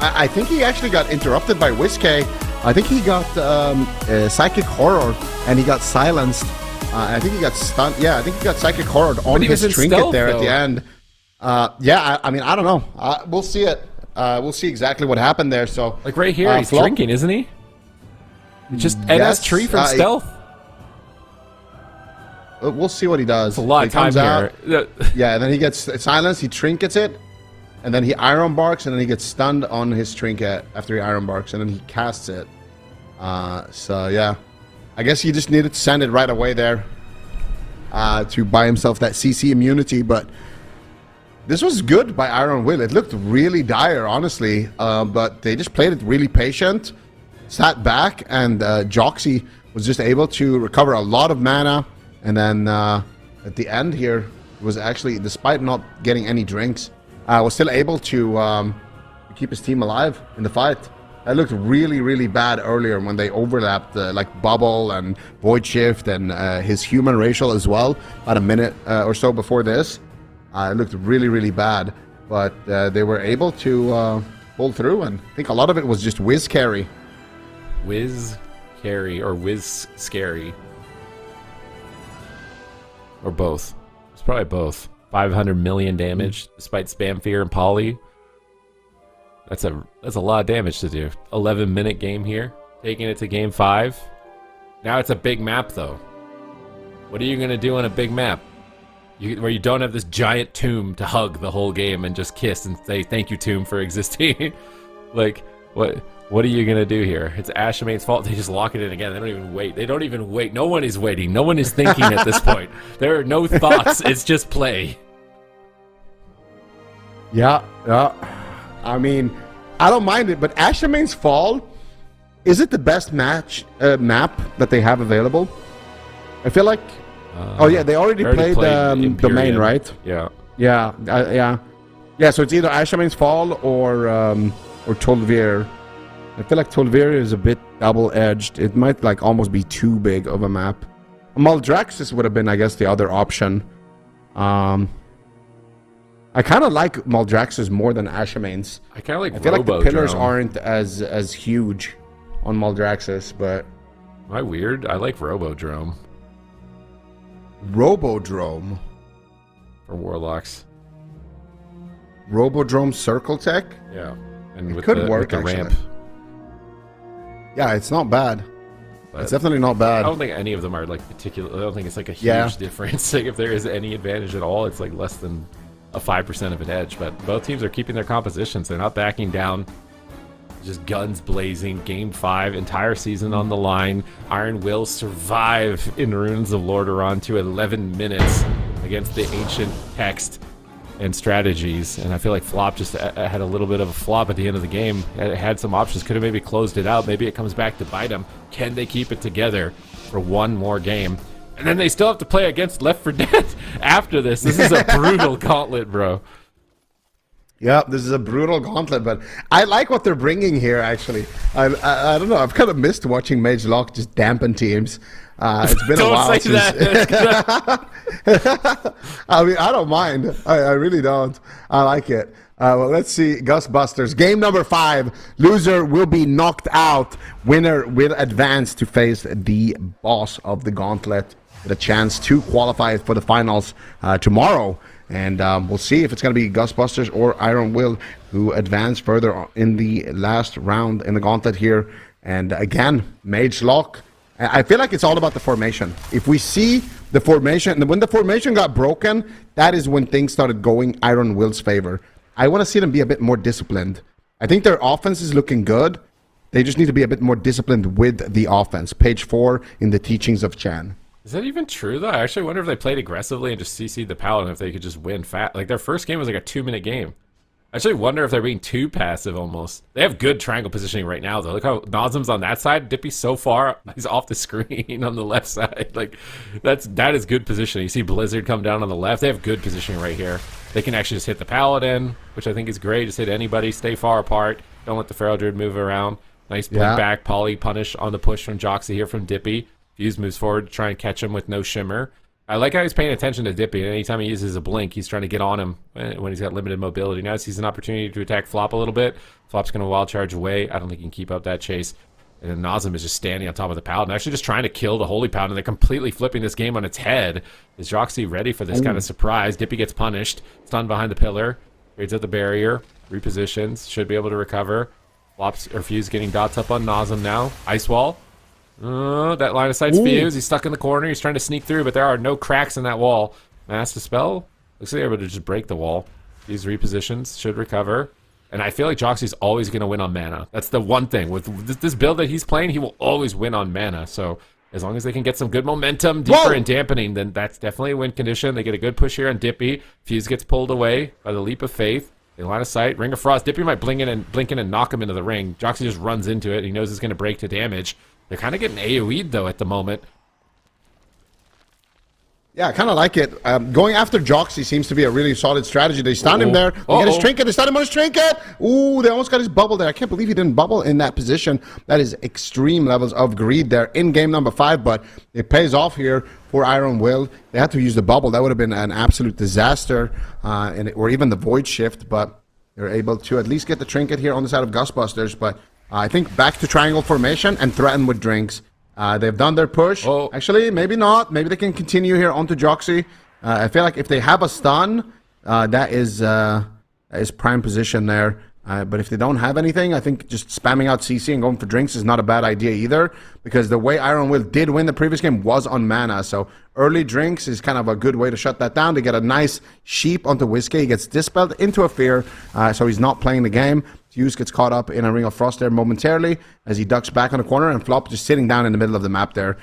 I think he actually got interrupted by WizK. I think he got Psychic Horror, and he got silenced. I think he got stunned. Yeah, I think he got Psychic Horror on his trinket stealth, there at the end. Yeah, I mean, I don't know. We'll see it. We'll see exactly what happened there. So, like right here, he's drinking, isn't he? Just NS tree from stealth. We'll see what he does. It's a lot of time here. Yeah, and then he gets silenced. He trinkets it, and then he Iron Barks, and then he gets stunned on his trinket after he Iron Barks, and then he casts it. So yeah, I guess he just needed to send it right away there to buy himself that CC immunity, but. This was good by Iron Will. It looked really dire, honestly, but they just played it really patient, sat back, and Joxy was just able to recover a lot of mana, and then at the end here was actually, despite not getting any drinks, was still able to keep his team alive in the fight. That looked really, really bad earlier when they overlapped like Bubble and Void Shift and his human racial as well, about a minute or so before this. It looked really, really bad, but they were able to pull through, and I think a lot of it was just whiz carry. Whiz carry or whiz scary. Or both. It's probably both. 500 million damage despite Spam Fear and Poly. That's a lot of damage to do. 11-minute game here. Taking it to game 5. Now it's a big map though. What are you going to do on a big map? Where you don't have this giant tomb to hug the whole game and just kiss and say thank you tomb for existing. Like, what are you going to do here? It's Ashamane's fault. They just lock it in again. They don't even wait. They don't even wait. No one is waiting. No one is thinking at this point. There are no thoughts. It's just play. Yeah. I mean, I don't mind it, but Ashamane's Fall, is it the best map that they have available? I feel like... oh yeah, they already played Domain, right? Yeah. Yeah, so it's either Ashamane's Fall or Tolvir. I feel like Tolvir is a bit double-edged. It might like almost be too big of a map. Maldraxxus would have been, I guess, the other option. I kind of like Maldraxxus more than Ashamane's. I kind of like. I feel like the pillars aren't as huge on Maldraxxus, but am I weird? I like Robodrome. Robodrome For Warlocks. Robodrome Circle Tech? Yeah. And it could work, with the actually. ramp. Yeah, it's not bad. But it's definitely not bad. I don't think any of them are like particular. I don't think it's like a huge difference. Like if there is any advantage at all, it's like less than a 5% of an edge. But both teams are keeping their compositions. They're not backing down. Just guns blazing. Game 5, entire season on the line. Iron will survive in Runes of Lordaeron to 11 minutes against the ancient text and strategies. And I feel like Flop just had a little bit of a flop at the end of the game. It had some options. Could have maybe closed it out. Maybe it comes back to bite them. Can they keep it together for one more game? And then they still have to play against Left 4 Dead after this. This is a brutal gauntlet, bro. Yeah, this is a brutal gauntlet, but I like what they're bringing here, actually. I don't know. I've kind of missed watching Mage Lock just dampen teams. It's been a while since... that. I mean, I don't mind. I really don't. I like it. Well, let's see. Ghostbusters. Game number 5. Loser will be knocked out. Winner will advance to face the boss of the gauntlet with a chance to qualify for the finals tomorrow. And we'll see if it's going to be Ghostbusters or Iron Will who advance further in the last round in the gauntlet here. And again, Mage Lock. I feel like it's all about the formation. If we see the formation, when the formation got broken, that is when things started going Iron Will's favor. I want to see them be a bit more disciplined. I think their offense is looking good. They just need to be a bit more disciplined with the offense. Page 4 in the teachings of Chan. Is that even true, though? I actually wonder if they played aggressively and just CC'd the Paladin, if they could just win fat. Like, their first game was like a 2-minute game. I actually wonder if they're being too passive, almost. They have good triangle positioning right now, though. Look how Nazem's on that side. Dippy's so far. He's off the screen on the left side. Like, that is good positioning. You see Blizzard come down on the left. They have good positioning right here. They can actually just hit the Paladin, which I think is great. Just hit anybody. Stay far apart. Don't let the Feral Druid move around. Nice blink back. Poly punish on the push from Joxy here from Dippy. Fuse moves forward to try and catch him with no shimmer. I like how he's paying attention to Dippy, and anytime he uses a blink, he's trying to get on him when he's got limited mobility. Now he sees an opportunity to attack Flop a little bit. Flop's going to wild charge away. I don't think he can keep up that chase. And then Nazem is just standing on top of the Paladin, actually just trying to kill the Holy Paladin. They're completely flipping this game on its head. Is Joxy ready for this kind of surprise? Dippy gets punished. Stunned behind the pillar. Trades at the barrier. Repositions. Should be able to recover. Flop's or Fuse getting dots up on Nazem now. Ice Wall. That line of sight's Fuse. He's stuck in the corner. He's trying to sneak through, but there are no cracks in that wall. Mass Dispel. Looks like they're able to just break the wall. These repositions should recover. And I feel like Joxy's always going to win on mana. That's the one thing. With this build that he's playing, he will always win on mana. So as long as they can get some good momentum, deeper and dampening, then that's definitely a win condition. They get a good push here on Dippy. Fuse gets pulled away by the Leap of Faith. They line of sight. Ring of Frost. Dippy might blink in and knock him into the ring. Joxy just runs into it. He knows it's going to break to damage. They're kind of getting AoE'd, though, at the moment. Yeah, I kind of like it. Going after Joxy seems to be a really solid strategy. They stun him there. They get his trinket. They stun him on his trinket. Ooh, they almost got his bubble there. I can't believe he didn't bubble in that position. That is extreme levels of greed there in game number 5, but it pays off here for Iron Will. They had to use the bubble. That would have been an absolute disaster, or even the Void Shift, but they're able to at least get the trinket here on the side of Gustbusters. But I think back to triangle formation and threaten with drinks. They've done their push. Actually, maybe not. Maybe they can continue here onto Joxy. I feel like if they have a stun, that is prime position there. But if they don't have anything, I think just spamming out CC and going for drinks is not a bad idea either, because the way Iron Will did win the previous game was on mana. So early drinks is kind of a good way to shut that down, to get a nice sheep onto Whiskey. He gets dispelled into a fear, so he's not playing the game. Fuse gets caught up in a Ring of Frost there momentarily as he ducks back on the corner, and Flop just sitting down in the middle of the map there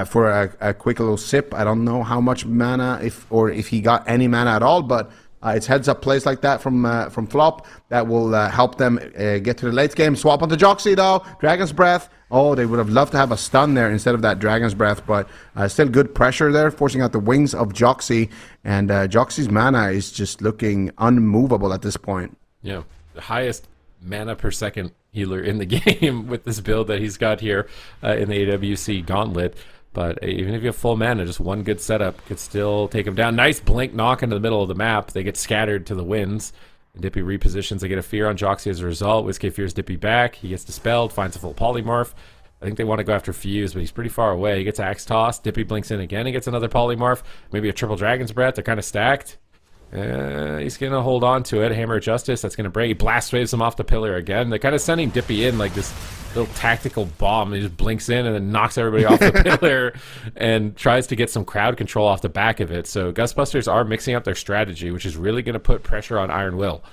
for a quick little sip. I don't know how much mana, if he got any mana at all, but it's heads-up plays like that from Flop that will help them get to the late game. Swap onto Joxy, though. Dragon's Breath. Oh, they would have loved to have a stun there instead of that Dragon's Breath, but still good pressure there, forcing out the wings of Joxy. And Joxy's mana is just looking unmovable at this point. Yeah, the highest mana per second healer in the game with this build that he's got here in the AWC Gauntlet. But even if you have full mana, just one good setup could still take him down. Nice blink knock into the middle of the map. They get scattered to the winds. And Dippy repositions. They get a fear on Joxy as a result. Whiskey fears Dippy back. He gets dispelled, finds a full polymorph. I think they want to go after Fuse, but he's pretty far away. He gets axe tossed. Dippy blinks in again. He gets another polymorph. Maybe a triple Dragon's Breath. They're kind of stacked. He's going to hold on to it. Hammer of Justice, that's going to break. He blast waves him off the pillar again. They're kind of sending Dippy in like this little tactical bomb. He just blinks in and then knocks everybody off the pillar and tries to get some crowd control off the back of it. So Gustbusters are mixing up their strategy, which is really going to put pressure on Iron Will.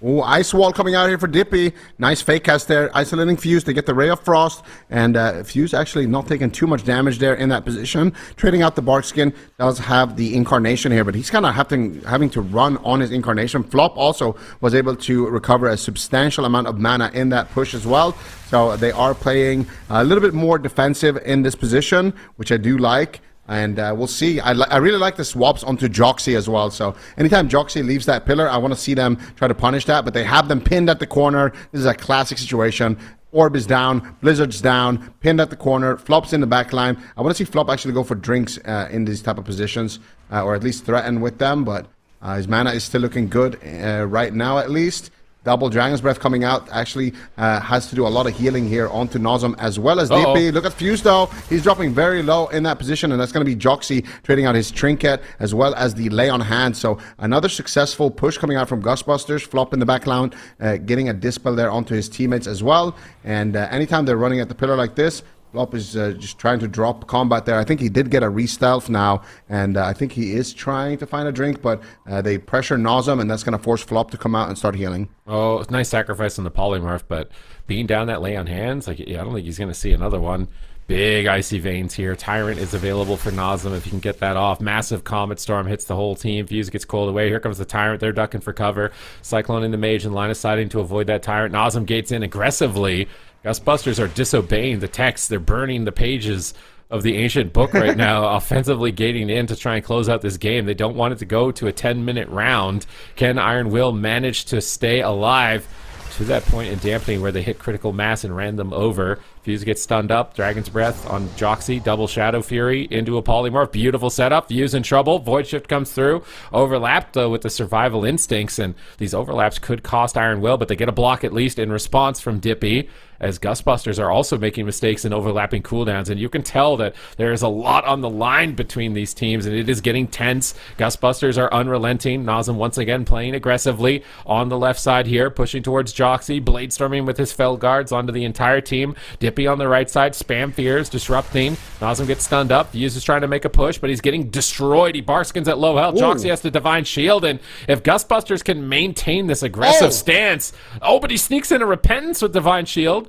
Ooh, Ice Wall coming out here for Dippy. Nice fake cast there. Isolating Fuse to get the Ray of Frost. And Fuse actually not taking too much damage there in that position. Trading out the Barkskin. Does have the Incarnation here, but he's kind of having to run on his Incarnation. Flop also was able to recover a substantial amount of mana in that push as well. So they are playing a little bit more defensive in this position, which I do like. And we'll see. I really like the swaps onto Joxy as well. So anytime Joxy leaves that pillar, I want to see them try to punish that. But they have them pinned at the corner. This is a classic situation. Orb is down. Blizzard's down. Pinned at the corner. Flop's in the back line. I want to see Flop actually go for drinks in these type of positions. Or at least threaten with them. But his mana is still looking good right now at least. Double Dragon's Breath coming out actually has to do a lot of healing here onto Nazem as well as DP. Look at Fuse though. He's dropping very low in that position, and that's going to be Joxy trading out his trinket as well as the lay on hand. So another successful push coming out from Gustbusters. Flop in the back line, getting a dispel there onto his teammates as well. And anytime they're running at the pillar like this, Flop is just trying to drop combat there. I think he did get a re-stealth now, and I think he is trying to find a drink, but they pressure Nazem, and that's going to force Flop to come out and start healing. Oh, nice sacrifice on the polymorph, but being down that lay on hands, like, yeah, I don't think he's going to see another one. Big Icy Veins here. Tyrant is available for Nazem if he can get that off. Massive Comet Storm hits the whole team. Fuse gets coiled away. Here comes the Tyrant. They're ducking for cover. Cycloning the Mage and line of sighting to avoid that Tyrant. Nazem gates in aggressively. Gustbusters are disobeying the text. They're burning the pages of the ancient book right now, offensively gating in to try and close out this game. They don't want it to go to a 10-minute round. Can Iron Will manage to stay alive to that point in dampening where they hit critical mass and ran them over? Fuse gets stunned up. Dragon's Breath on Joxy. Double Shadow Fury into a polymorph. Beautiful setup. Fuse in trouble. Void Shift comes through. Overlapped, though, with the survival instincts, and these overlaps could cost Iron Will, but they get a block at least in response from Dippy, as Gustbusters are also making mistakes in overlapping cooldowns, and you can tell that there is a lot on the line between these teams, and it is getting tense. Gustbusters are unrelenting. Nazem once again playing aggressively on the left side here, pushing towards Joxy, bladestorming with his Fel Guards onto the entire team. Dippy on the right side, spam fears, disrupting. Nazem gets stunned up. Fuse is trying to make a push, but he's getting destroyed. He barskins at low health. Ooh. Joxy has to Divine Shield, and if Gustbusters can maintain this aggressive stance... Oh, but he sneaks in a Repentance with Divine Shield.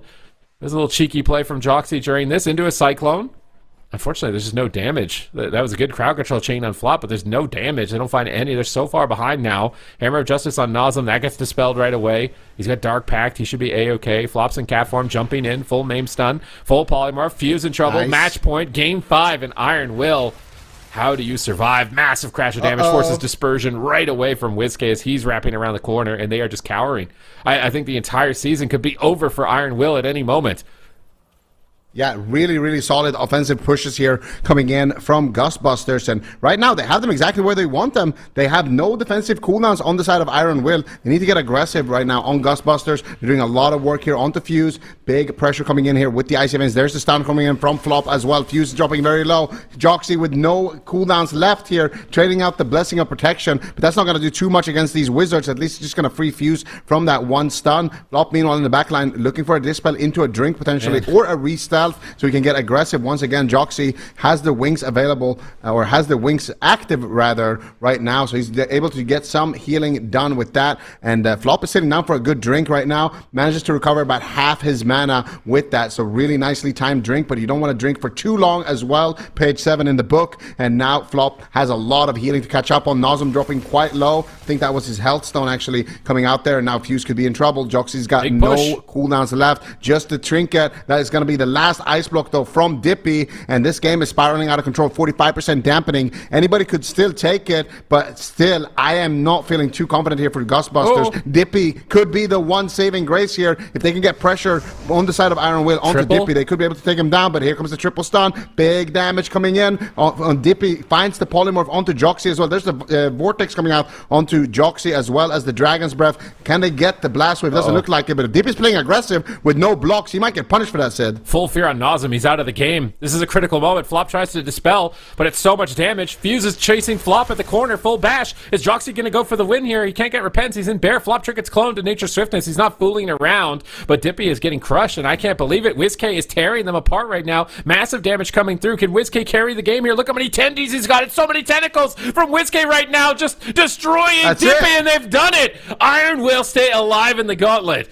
There's a little cheeky play from Joxy during this into a Cyclone. unfortunately, there's just no damage. That was a good crowd control chain on flop, but there's no damage. They don't find any. They're so far behind now. Hammer of Justice on Nazem. That gets dispelled right away. He's got Dark Pact. He should be A-okay. Flops in cat form, jumping in. Full Maim Stun. Full Polymorph. Fuse in trouble. Nice. Match point. Game 5 in Iron Will. How do you survive? Massive crash of damage. Forces dispersion right away from WizKid as he's wrapping around the corner, and they are just cowering. I think the entire season could be over for Iron Will at any moment. Yeah, really, really solid offensive pushes here coming in from Ghostbusters. And right now, they have them exactly where they want them. They have no defensive cooldowns on the side of Iron Will. They need to get aggressive right now on Ghostbusters. They're doing a lot of work here onto Fuse. Big pressure coming in here with the Icy Veins. There's the stun coming in from Flop as well. Fuse is dropping very low. Joxy with no cooldowns left here, trading out the Blessing of Protection. But that's not going to do too much against these Wizards. At least it's just going to free Fuse from that one stun. Flop, meanwhile, in the backline, looking for a Dispel into a drink potentially, or a restealth, so he can get aggressive. Once again, Joxy has the wings available, or has the wings active rather right now, so he's able to get some healing done with that. And Flop is sitting down for a good drink right now, manages to recover about half his mana with that, so really nicely timed drink, but you don't want to drink for too long as well. Page 7 in the book, and now Flop has a lot of healing to catch up on. Nazem dropping quite low. I think that was his health stone actually coming out there, and now Fuse could be in trouble. Joxy's got no cooldowns left, just the trinket. That is going to be the last ice block though from Dippy, and this game is spiraling out of control. 45% dampening. Anybody could still take it, but still I am not feeling too confident here for Ghostbusters. Dippy could be the one saving grace here. If they can get pressure on the side of Iron Will onto Dippy, they could be able to take him down, but here comes the triple stun. Big damage coming in on Dippy. Finds the polymorph onto Joxy as well. There's the vortex coming out onto Joxy as well as the Dragon's Breath. Can they get the blast wave? Doesn't look like it, but if Dippy's playing aggressive with no blocks, he might get punished for that, Sid. Full fear on Nazem. He's out of the game. This is a critical moment. Flop tries to dispel, but it's so much damage. Fuse is chasing Flop at the corner. Full bash. Is Joxy going to go for the win here? He can't get Repents. He's in Bear. Flop Tricket's cloned to Nature Swiftness. He's not fooling around, but Dippy is getting crushed, and I can't believe it. WizKid is tearing them apart right now. Massive damage coming through. Can WizKid carry the game here? Look how many tendies he's got. It's so many tentacles from WizKid right now, just destroying Dippy, and they've done it. Iron will stay alive in the Gauntlet.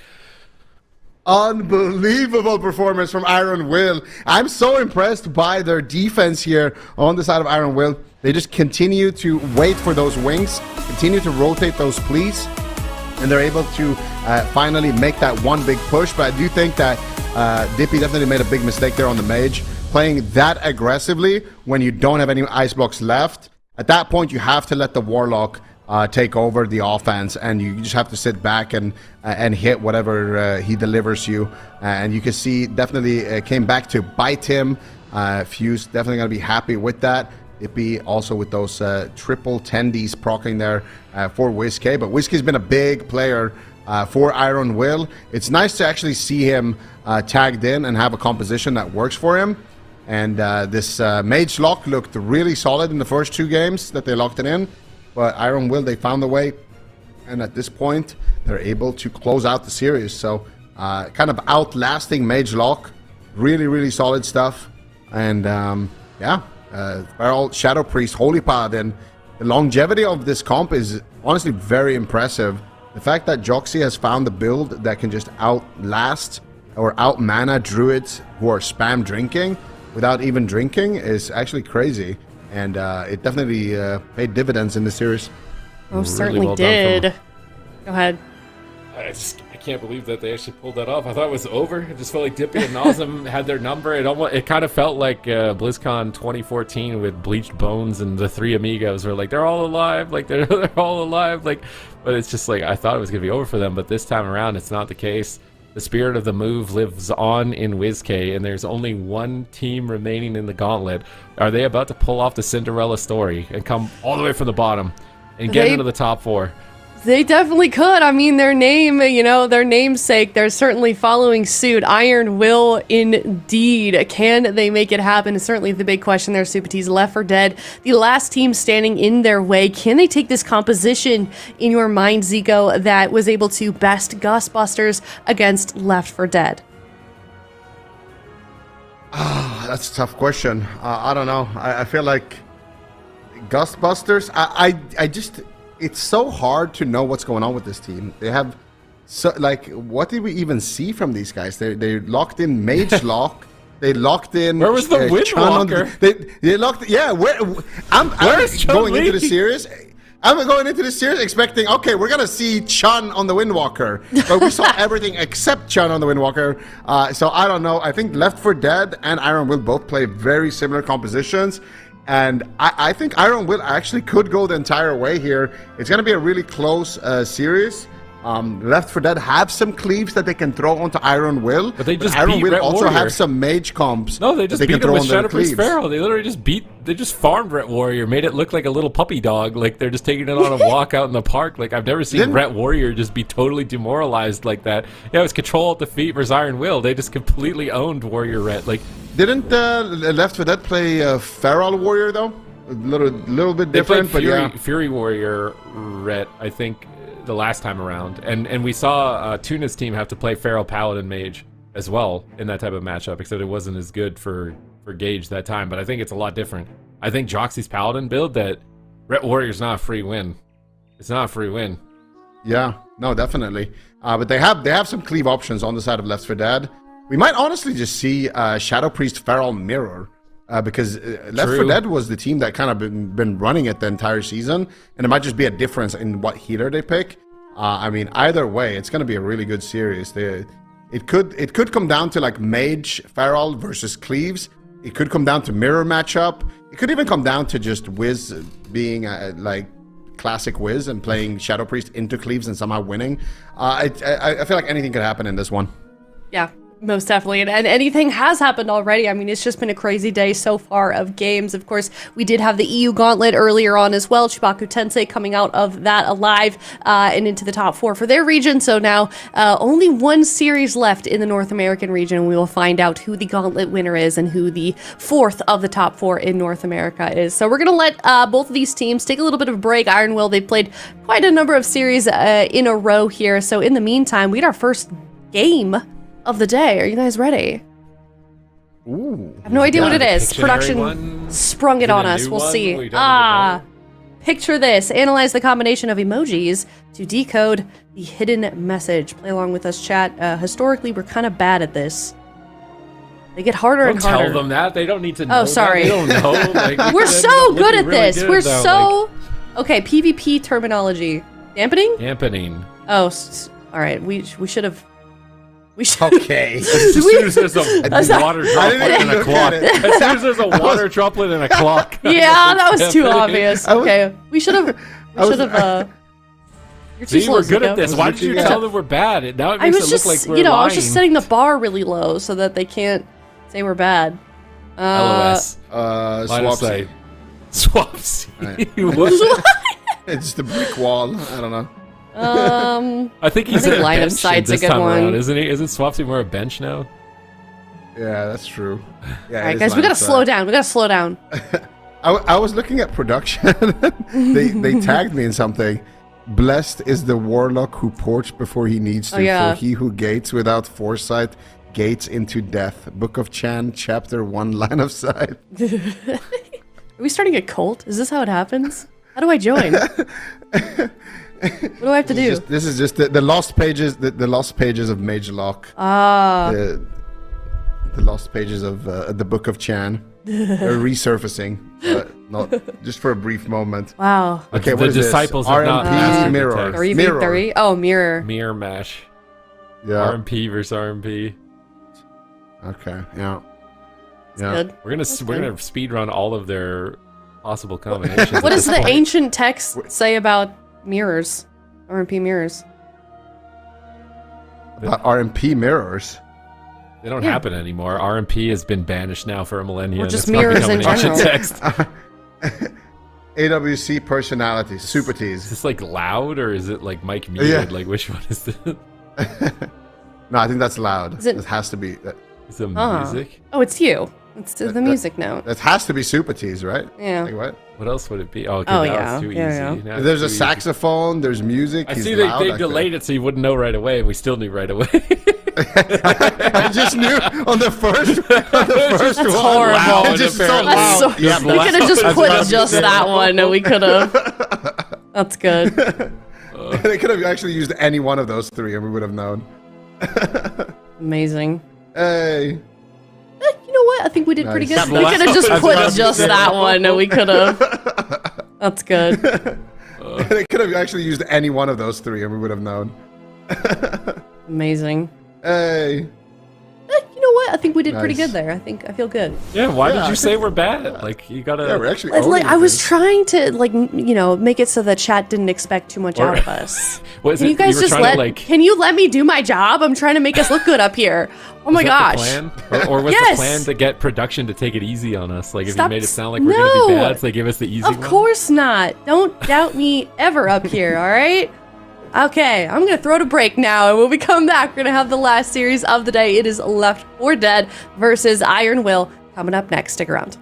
Unbelievable performance from Iron Will. I'm so impressed by their defense here on the side of Iron Will. They just continue to wait for those wings, continue to rotate those pleas, and they're able to finally make that one big push. But I do think that Dippy definitely made a big mistake there on the mage, playing that aggressively when you don't have any ice blocks left. At that point, you have to let the Warlock take over the offense, and you just have to sit back and hit whatever he delivers you. And you can see definitely came back to bite him. Fuse definitely going to be happy with that. Dippy also with those triple tendies proccing there for WizKid. But WizKid's been a big player for Iron Will. It's nice to actually see him tagged in and have a composition that works for him. And this Mage Lock looked really solid in the first 2 games that they locked it in. But Iron Will, they found a way, and at this point, they're able to close out the series. So, kind of outlasting Mage Lock. Really, really solid stuff. And, yeah, Feral Shadow Priest, Holy Paladin. The longevity of this comp is honestly very impressive. The fact that Joxy has found the build that can just outlast or out-mana Druids who are spam drinking without even drinking is actually crazy. And it definitely paid dividends in the series. Oh, certainly did. Go ahead. I can't believe that they actually pulled that off. I thought it was over. It just felt like Dippy and Nazem had their number. It kind of felt like BlizzCon 2014 with Bleached Bones and the 3 Amigos were like, they're all alive. Like, they're all alive. Like, but it's just like, I thought it was going to be over for them. But this time around, it's not the case. The spirit of the move lives on in WizKid, and there's only one team remaining in the Gauntlet. Are they about to pull off the Cinderella story and come all the way from the bottom and get into the top 4? They definitely could. I mean, their name, their namesake, they're certainly following suit. Iron Will indeed. Can they make it happen? Is certainly the big question there, Supatis. Left 4 Dead, the last team standing in their way. Can they take this composition in your mind, Zico, that was able to best Ghostbusters against Left 4 Dead? That's a tough question. I don't know. I feel like Ghostbusters, I just... It's so hard to know what's going on with this team. They have, what did we even see from these guys? They're locked in Mage Lock. They locked in. Where was the Windwalker? They locked. Yeah, I'm going into the series. I'm going into the series expecting, okay, we're gonna see Chun on the Windwalker, but we saw everything except Chun on the Windwalker. So I don't know. I think Left 4 Dead and Iron Will both play very similar compositions, and I think Iron Will actually could go the entire way here. It's gonna be a really close series. Left 4 Dead have some cleaves that they can throw onto Iron Will, but they just Iron beat Will Ret also Warrior. have some mage comps. No, they just that beat him with Shadow Priest cleaves. Pharaoh. They literally just farmed Ret Warrior, made it look like a little puppy dog. Like they're just taking it on a walk out in the park. Like I've never seen Ret Warrior just be totally demoralized like that. Yeah, it was Control at the feet versus Iron Will. They just completely owned Warrior Ret. Like didn't Left 4 Dead play Feral Warrior though? A little bit they different, played but yeah. Fury Warrior Ret, I think, the last time around, and we saw Tuna's team have to play Feral Paladin Mage as well in that type of matchup, except it wasn't as good for Gage that time. But I think it's a lot different. I think Joxy's Paladin build, that Ret Warrior's not a free win. It's not a free win. Yeah, no, definitely. But they have some cleave options on the side of Left 4 Dead. We might honestly just see Shadow Priest Feral Mirror. Because Left 4 Dead was the team that kind of been running it the entire season, and it might just be a difference in what healer they pick. I mean, either way, it's going to be a really good series. It could come down to like Mage Feral versus Cleaves. It could come down to mirror matchup. It could even come down to just Wiz being like classic Wiz and playing Shadow Priest into Cleaves and somehow winning. I feel like anything could happen in this one. Yeah. Most definitely, and anything has happened already. I mean, it's just been a crazy day so far of games. Of course, we did have the EU Gauntlet earlier on as well. CHIBAKU TENSEI coming out of that alive and into the top 4 for their region. So now only one series left in the North American region. We will find out who the Gauntlet winner is and who the 4th of the top 4 in North America is. So we're going to let both of these teams take a little bit of a break. Iron Will, they've played quite a number of series in a row here. So in the meantime, we had our first game of the day. Are you guys ready? Ooh. I have no idea what it is. Pictionary Production one? sprung it Is it on a us. new We'll one? see. We don't even know. Picture this. Analyze the combination of emojis to decode the hidden message. Play along with us, chat. Historically, we're kind of bad at this. They get harder Don't and harder. tell them that. They don't need to know. Oh, sorry. That. They don't know. Like, We're so good at really this. good, We're though. so... Okay, PvP terminology. Dampening? Dampening. Oh, all right. We should have... We should... Okay. As soon as there's a water droplet and a clock. As soon as there's a water droplet and a clock. Yeah, that was too Dampening. obvious. Okay, we should have... You're too See, slow, we're good Zico. at this. Why did you tell them we're bad? Now it I makes was it just, look like we're you know, lying. I was just setting the bar really low so that they can't say we're bad. LOS. Line of Swapsy. sight. Swapsy. Right. What? It's just a brick wall. I don't know. I think he's I think at a line of bench sight's a this good time one. around, isn't he? Isn't Swapsy more a bench now? Yeah, that's true. Yeah, All right, guys, we gotta slow down. We gotta slow down. I was looking at production. they tagged me in something. Blessed is the warlock who ports before he needs to. Oh, yeah. For he who gates without foresight gates into death. Book of Chan, chapter 1, line of sight. Are we starting a cult? Is this how it happens? How do I join? What do I have to do? This is just the lost pages. The lost pages of Mage Lock. The lost pages of the Book of Chan. They're resurfacing, not just for a brief moment. Wow. Okay, The what is disciples this? have not mastered RMP the mirror. text. 3v3? Oh, mirror. Mirror mash. Yeah. RMP versus RMP. Okay. Yeah. That's Yeah. good. We're gonna speed run all of their possible combinations. What at does this the point. ancient text say about mirrors? RMP mirrors. About RMP mirrors. They don't happen anymore. RMP has been banished now for a millennium. Or just It's not mirrors in becoming ancient general. text. AWC personality. Super Is teas. this like loud or is it like mic muted? Yeah. Like which one is this? No, I think that's loud. Is it- It has to be. Is it Ah. music? Oh, it's you. It's the music note. That has to be super teas, right? Yeah. Like what? What else would it be? Oh, okay, Oh, now yeah. it's too Yeah, easy. yeah. Now it's There's too a easy. saxophone. There's music. I He's see loud, they I delayed it so you wouldn't know right away, and we still knew right away. I just knew on the first That's one. horrible. Loud, It's just so apparently. That's loud. so, Yeah, we could have just put just that one and we could have. That's good. They could have actually used any one of those three and we would have known. Amazing. Hey. You know what? I think we did pretty good. Nice. We could have just That's put what I was just saying. that one, and we could have. That's good. They could have actually used any one of those three, and we would have known. Amazing. Hey. You know what? I think we did pretty Nice. good there. I feel good. Yeah, why Yeah, did I you say think- we're bad? Like, you gotta... Yeah, we're actually. Like, owning I was this. trying to make it so the chat didn't expect too much Or- out of us. Was Can it you guys were just trying to, like... Can you let me do my job? I'm trying to make us look good up here. Oh my Was that gosh. the plan? Or was Yes. the plan to get production to take it easy on us? Like, if Stop you made it s- sound like we're gonna be No. bad, so they give us the easy Of one? course not. Don't doubt me ever up here, all right? Okay, I'm going to throw to break now, and when we come back, we're going to have the last series of the day. It is Left 4 Dead versus Iron Will coming up next. Stick around.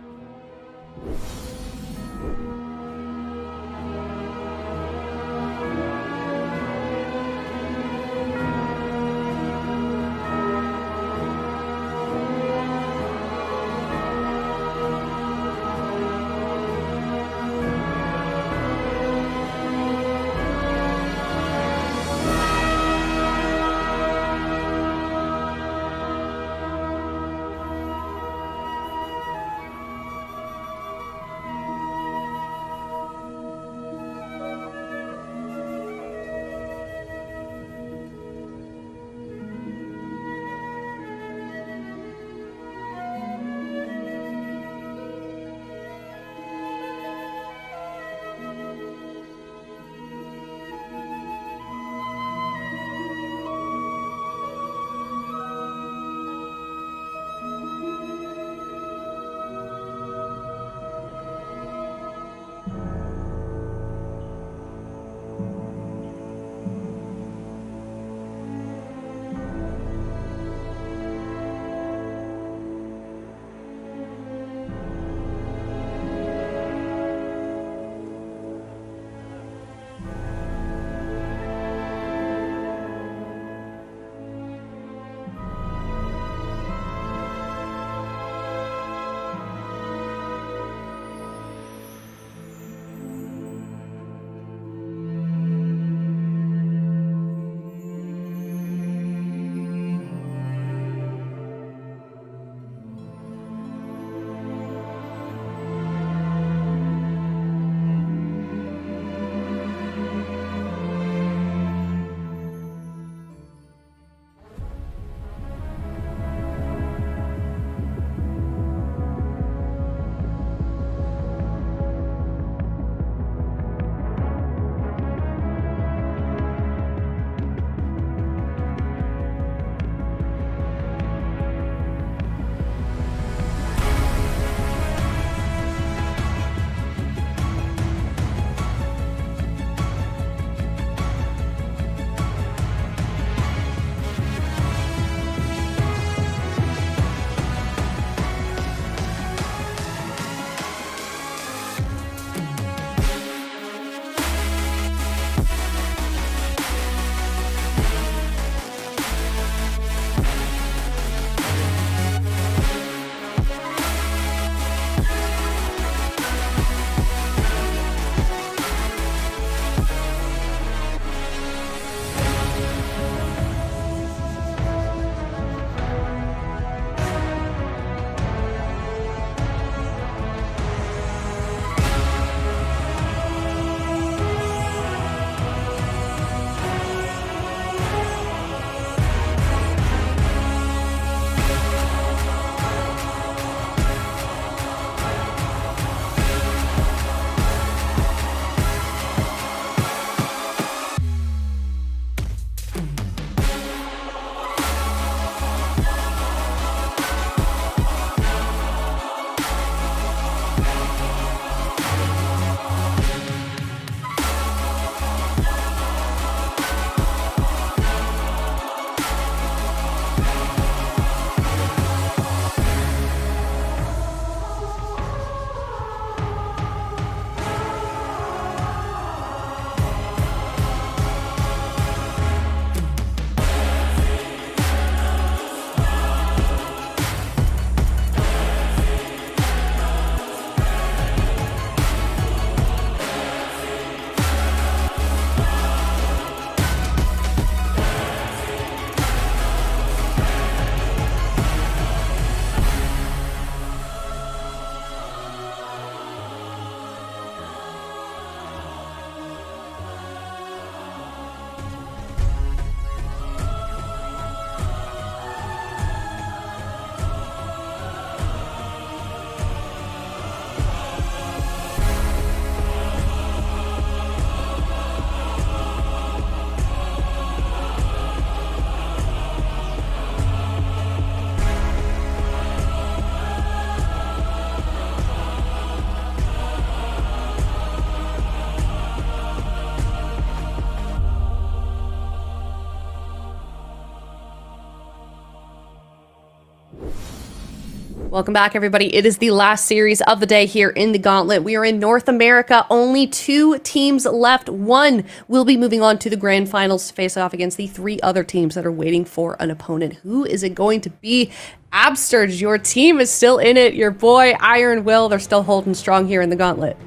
Welcome back, everybody. It is the last series of the day here in the Gauntlet. We are in North America. Only 2 teams left. One will be moving on to the Grand Finals to face off against the 3 other teams that are waiting for an opponent. Who is it going to be? Absterge, your team is still in it. Your boy, Iron Will, they're still holding strong here in the Gauntlet.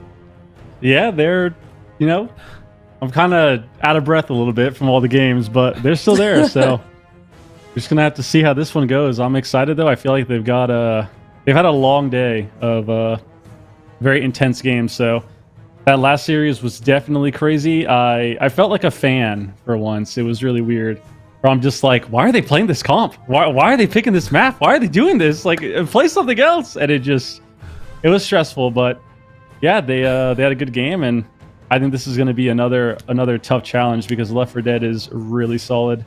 Yeah, they're, I'm kind of out of breath a little bit from all the games, but they're still there. So we're just going to have to see how this one goes. I'm excited, though. I feel like they've had a long day of very intense games. So that last series was definitely crazy. I felt like a fan for once. It was really weird. Where I'm just like, why are they playing this comp? Why are they picking this map? Why are they doing this? Like, play something else. And it was stressful. But yeah, they had a good game, and I think this is going to be another tough challenge because Left 4 Dead is really solid.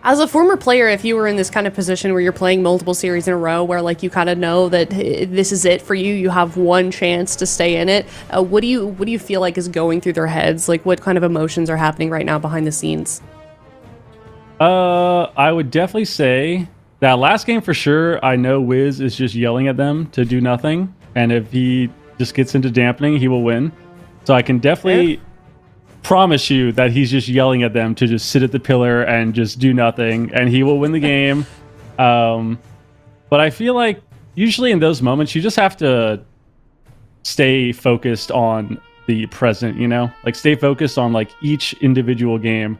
As a former player, if you were in this kind of position where you're playing multiple series in a row, where like you kind of know that this is it for you, you have one chance to stay in it. What do you feel like is going through their heads? Like, what kind of emotions are happening right now behind the scenes? I would definitely say that last game for sure. I know Wiz is just yelling at them to do nothing, and if he just gets into dampening, he will win. So I can definitely promise you that he's just yelling at them to just sit at the pillar and just do nothing, and he will win the game. But I feel like usually in those moments, you just have to stay focused on the present, like stay focused on like each individual game.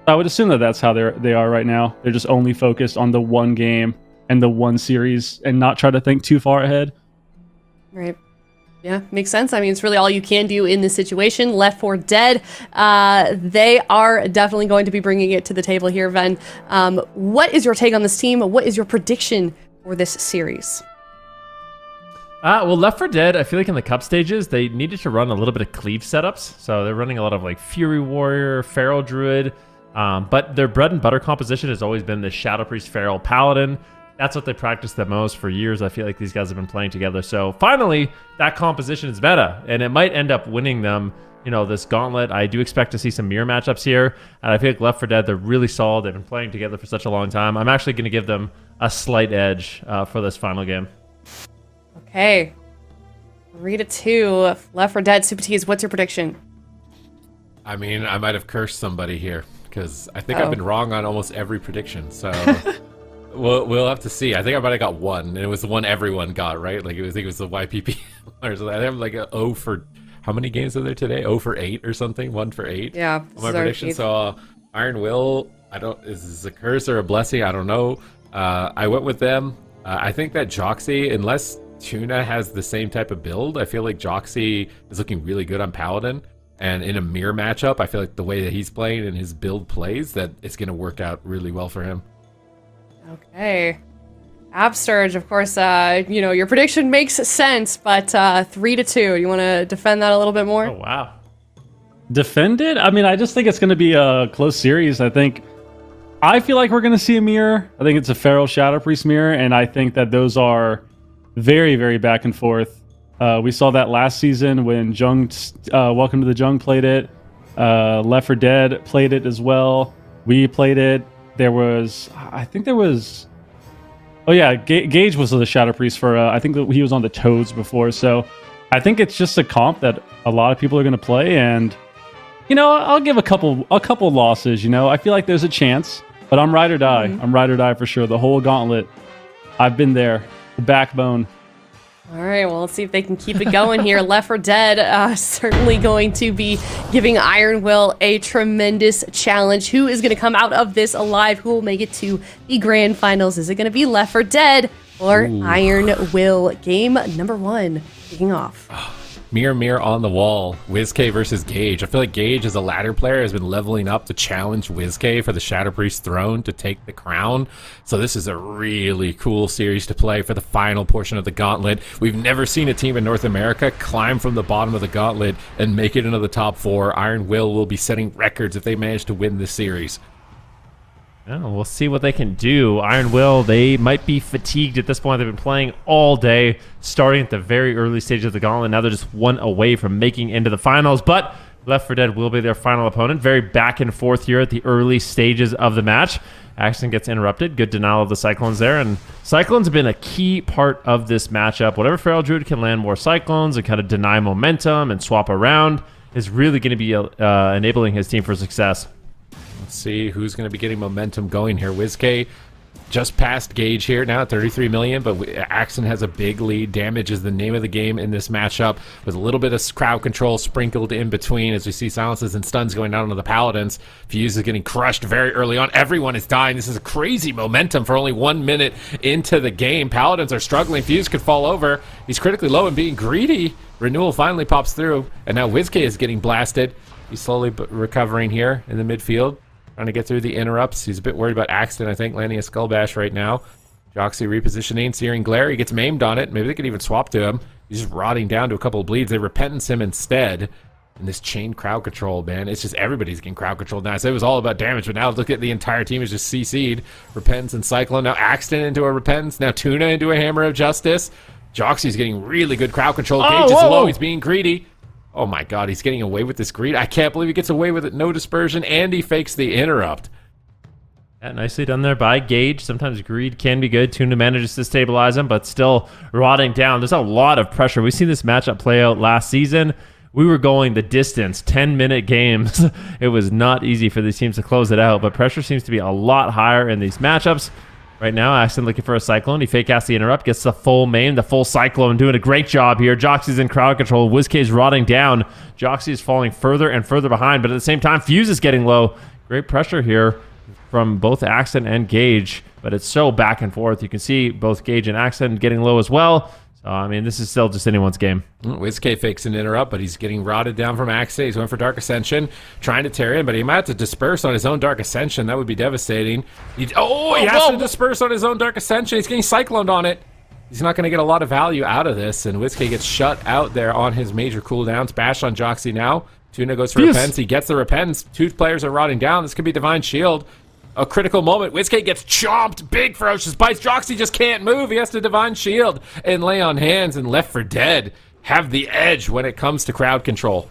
I would assume that that's how they are right now. They're just only focused on the one game and the one series and not try to think too far ahead. Right. Yeah, makes sense. I mean, it's really all you can do in this situation. Left 4 Dead, they are definitely going to be bringing it to the table here, Ven. What is your take on this team? What is your prediction for this series? Well, Left 4 Dead, I feel like in the cup stages, they needed to run a little bit of cleave setups. So they're running a lot of like Fury Warrior, Feral Druid, but their bread and butter composition has always been the Shadow Priest, Feral Paladin. That's what they practiced the most for years. I feel like these guys have been playing together. So finally, that composition is meta, and it might end up winning them, this Gauntlet. I do expect to see some mirror matchups here, and I feel like Left 4 Dead, they're really solid. They've been playing together for such a long time. I'm actually going to give them a slight edge for this final game. Okay. 3-2. Left 4 Dead, Super T's, what's your prediction? I mean, I might have cursed somebody here because I think I've been wrong on almost every prediction. So we'll have to see. I think I might have got one, and it was the one everyone got, right? Like I think it was the YPPM or something. I have like a 0 for how many games are there today? 0 for 8 or something. 1 for 8. Yeah. On my prediction. So Iron Will, is this a curse or a blessing? I don't know. I went with them. I think that Joxy, unless Tuna has the same type of build, I feel like Joxy is looking really good on Paladin. And in a mirror matchup, I feel like the way that he's playing and his build plays, that it's going to work out really well for him. Okay. Absterge, of course, your prediction makes sense, but 3-2. You want to defend that a little bit more? Oh, wow. Defend it? I mean, I just think it's going to be a close series. I feel like we're going to see a mirror. I think it's a Feral Shadow Priest mirror, and I think that those are very, very back and forth. We saw that last season when Welcome to the Jung played it. Left 4 Dead played it as well. We played it. Gage was the Shadow Priest for, I think that he was on the Toads before. So I think it's just a comp that a lot of people are going to play. And, I'll give a couple losses, I feel like there's a chance, but I'm ride or die. Mm-hmm. I'm ride or die for sure. The whole Gauntlet, I've been there. The backbone. All right, well, let's see if they can keep it going here. Left 4 Dead certainly going to be giving Iron Will a tremendous challenge. Who is going to come out of this alive? Who will make it to the Grand Finals? Is it going to be Left 4 Dead or Iron Will? Game number 1 kicking off. Mirror, mirror on the wall. WizK versus Gage. I feel like Gage, as a ladder player, has been leveling up to challenge WizK for the Shadow Priest throne to take the crown. So this is a really cool series to play for the final portion of the Gauntlet. We've never seen a team in North America climb from the bottom of the Gauntlet and make it into the top 4. Iron Will be setting records if they manage to win this series. Oh, we'll see what they can do. Iron Will, they might be fatigued at this point. They've been playing all day, starting at the very early stage of the Gauntlet. Now they're just one away from making into the finals. But Left 4 Dead will be their final opponent. Very back and forth here at the early stages of the match. Action gets interrupted. Good denial of the Cyclones there. And Cyclones have been a key part of this matchup. Whatever Feral Druid can land more Cyclones and kind of deny momentum and swap around is really going to be enabling his team for success. Let's see who's going to be getting momentum going here. WizK just past Gage here now at 33 million, but Axton has a big lead. Damage is the name of the game in this matchup, with a little bit of crowd control sprinkled in between as we see silences and stuns going out onto the Paladins. Fuse is getting crushed very early on. Everyone is dying. This is a crazy momentum for only 1 minute into the game. Paladins are struggling. Fuse could fall over. He's critically low and being greedy. Renewal finally pops through, and now WizK is getting blasted. He's slowly recovering here in the midfield, trying to get through the interrupts. He's a bit worried about Axton, I think, landing a Skull Bash right now. Joxy repositioning, Searing Glare. He gets maimed on it. Maybe they could even swap to him. He's just rotting down to a couple of bleeds. They Repentance him instead. And this chain crowd control, man, it's just everybody's getting crowd controlled now. I said it was all about damage, but now look at the entire team is just CC'd. Repentance and Cyclone. Now Axton into a Repentance. Now Tuna into a Hammer of Justice. Joxy's getting really good crowd control. Gage is low. He's being greedy. Oh my god, he's getting away with this greed. I can't believe he gets away with it. No dispersion, and he fakes the interrupt. Yeah, nicely done there by Gage. Sometimes greed can be good. Tuna manages to stabilize him, but still rotting down. There's a lot of pressure. We've seen this matchup play out last season. We were going the distance, 10-minute games. It was not easy for these teams to close it out, but pressure seems to be a lot higher in these matchups. Right now, Axton looking for a Cyclone. He fake casts the interrupt, gets the full main, the full Cyclone, doing a great job here. Joxy's in crowd control. WizK is rotting down. Joxy is falling further and further behind, but at the same time, Fuse is getting low. Great pressure here from both Axton and Gage, but it's so back and forth. You can see both Gage and Axton getting low as well. So, I mean, this is still just anyone's game. WizK fakes an interrupt, but he's getting rotted down from Axton. He's going for Dark Ascension, trying to tear in, but he might have to disperse on his own Dark Ascension. That would be devastating. He has to disperse on his own Dark Ascension. He's getting Cycloned on it. He's not going to get a lot of value out of this, and WizK gets shut out there on his major cooldowns. Bash on Joxy now. Tuna goes for Repentance. He gets the Repentance. Two players are rotting down. This could be Divine Shield. A critical moment. WizK gets chomped. Big ferocious bites. Joxy just can't move. He has to Divine Shield and lay on hands, and Left 4 Dead have the edge when it comes to crowd control.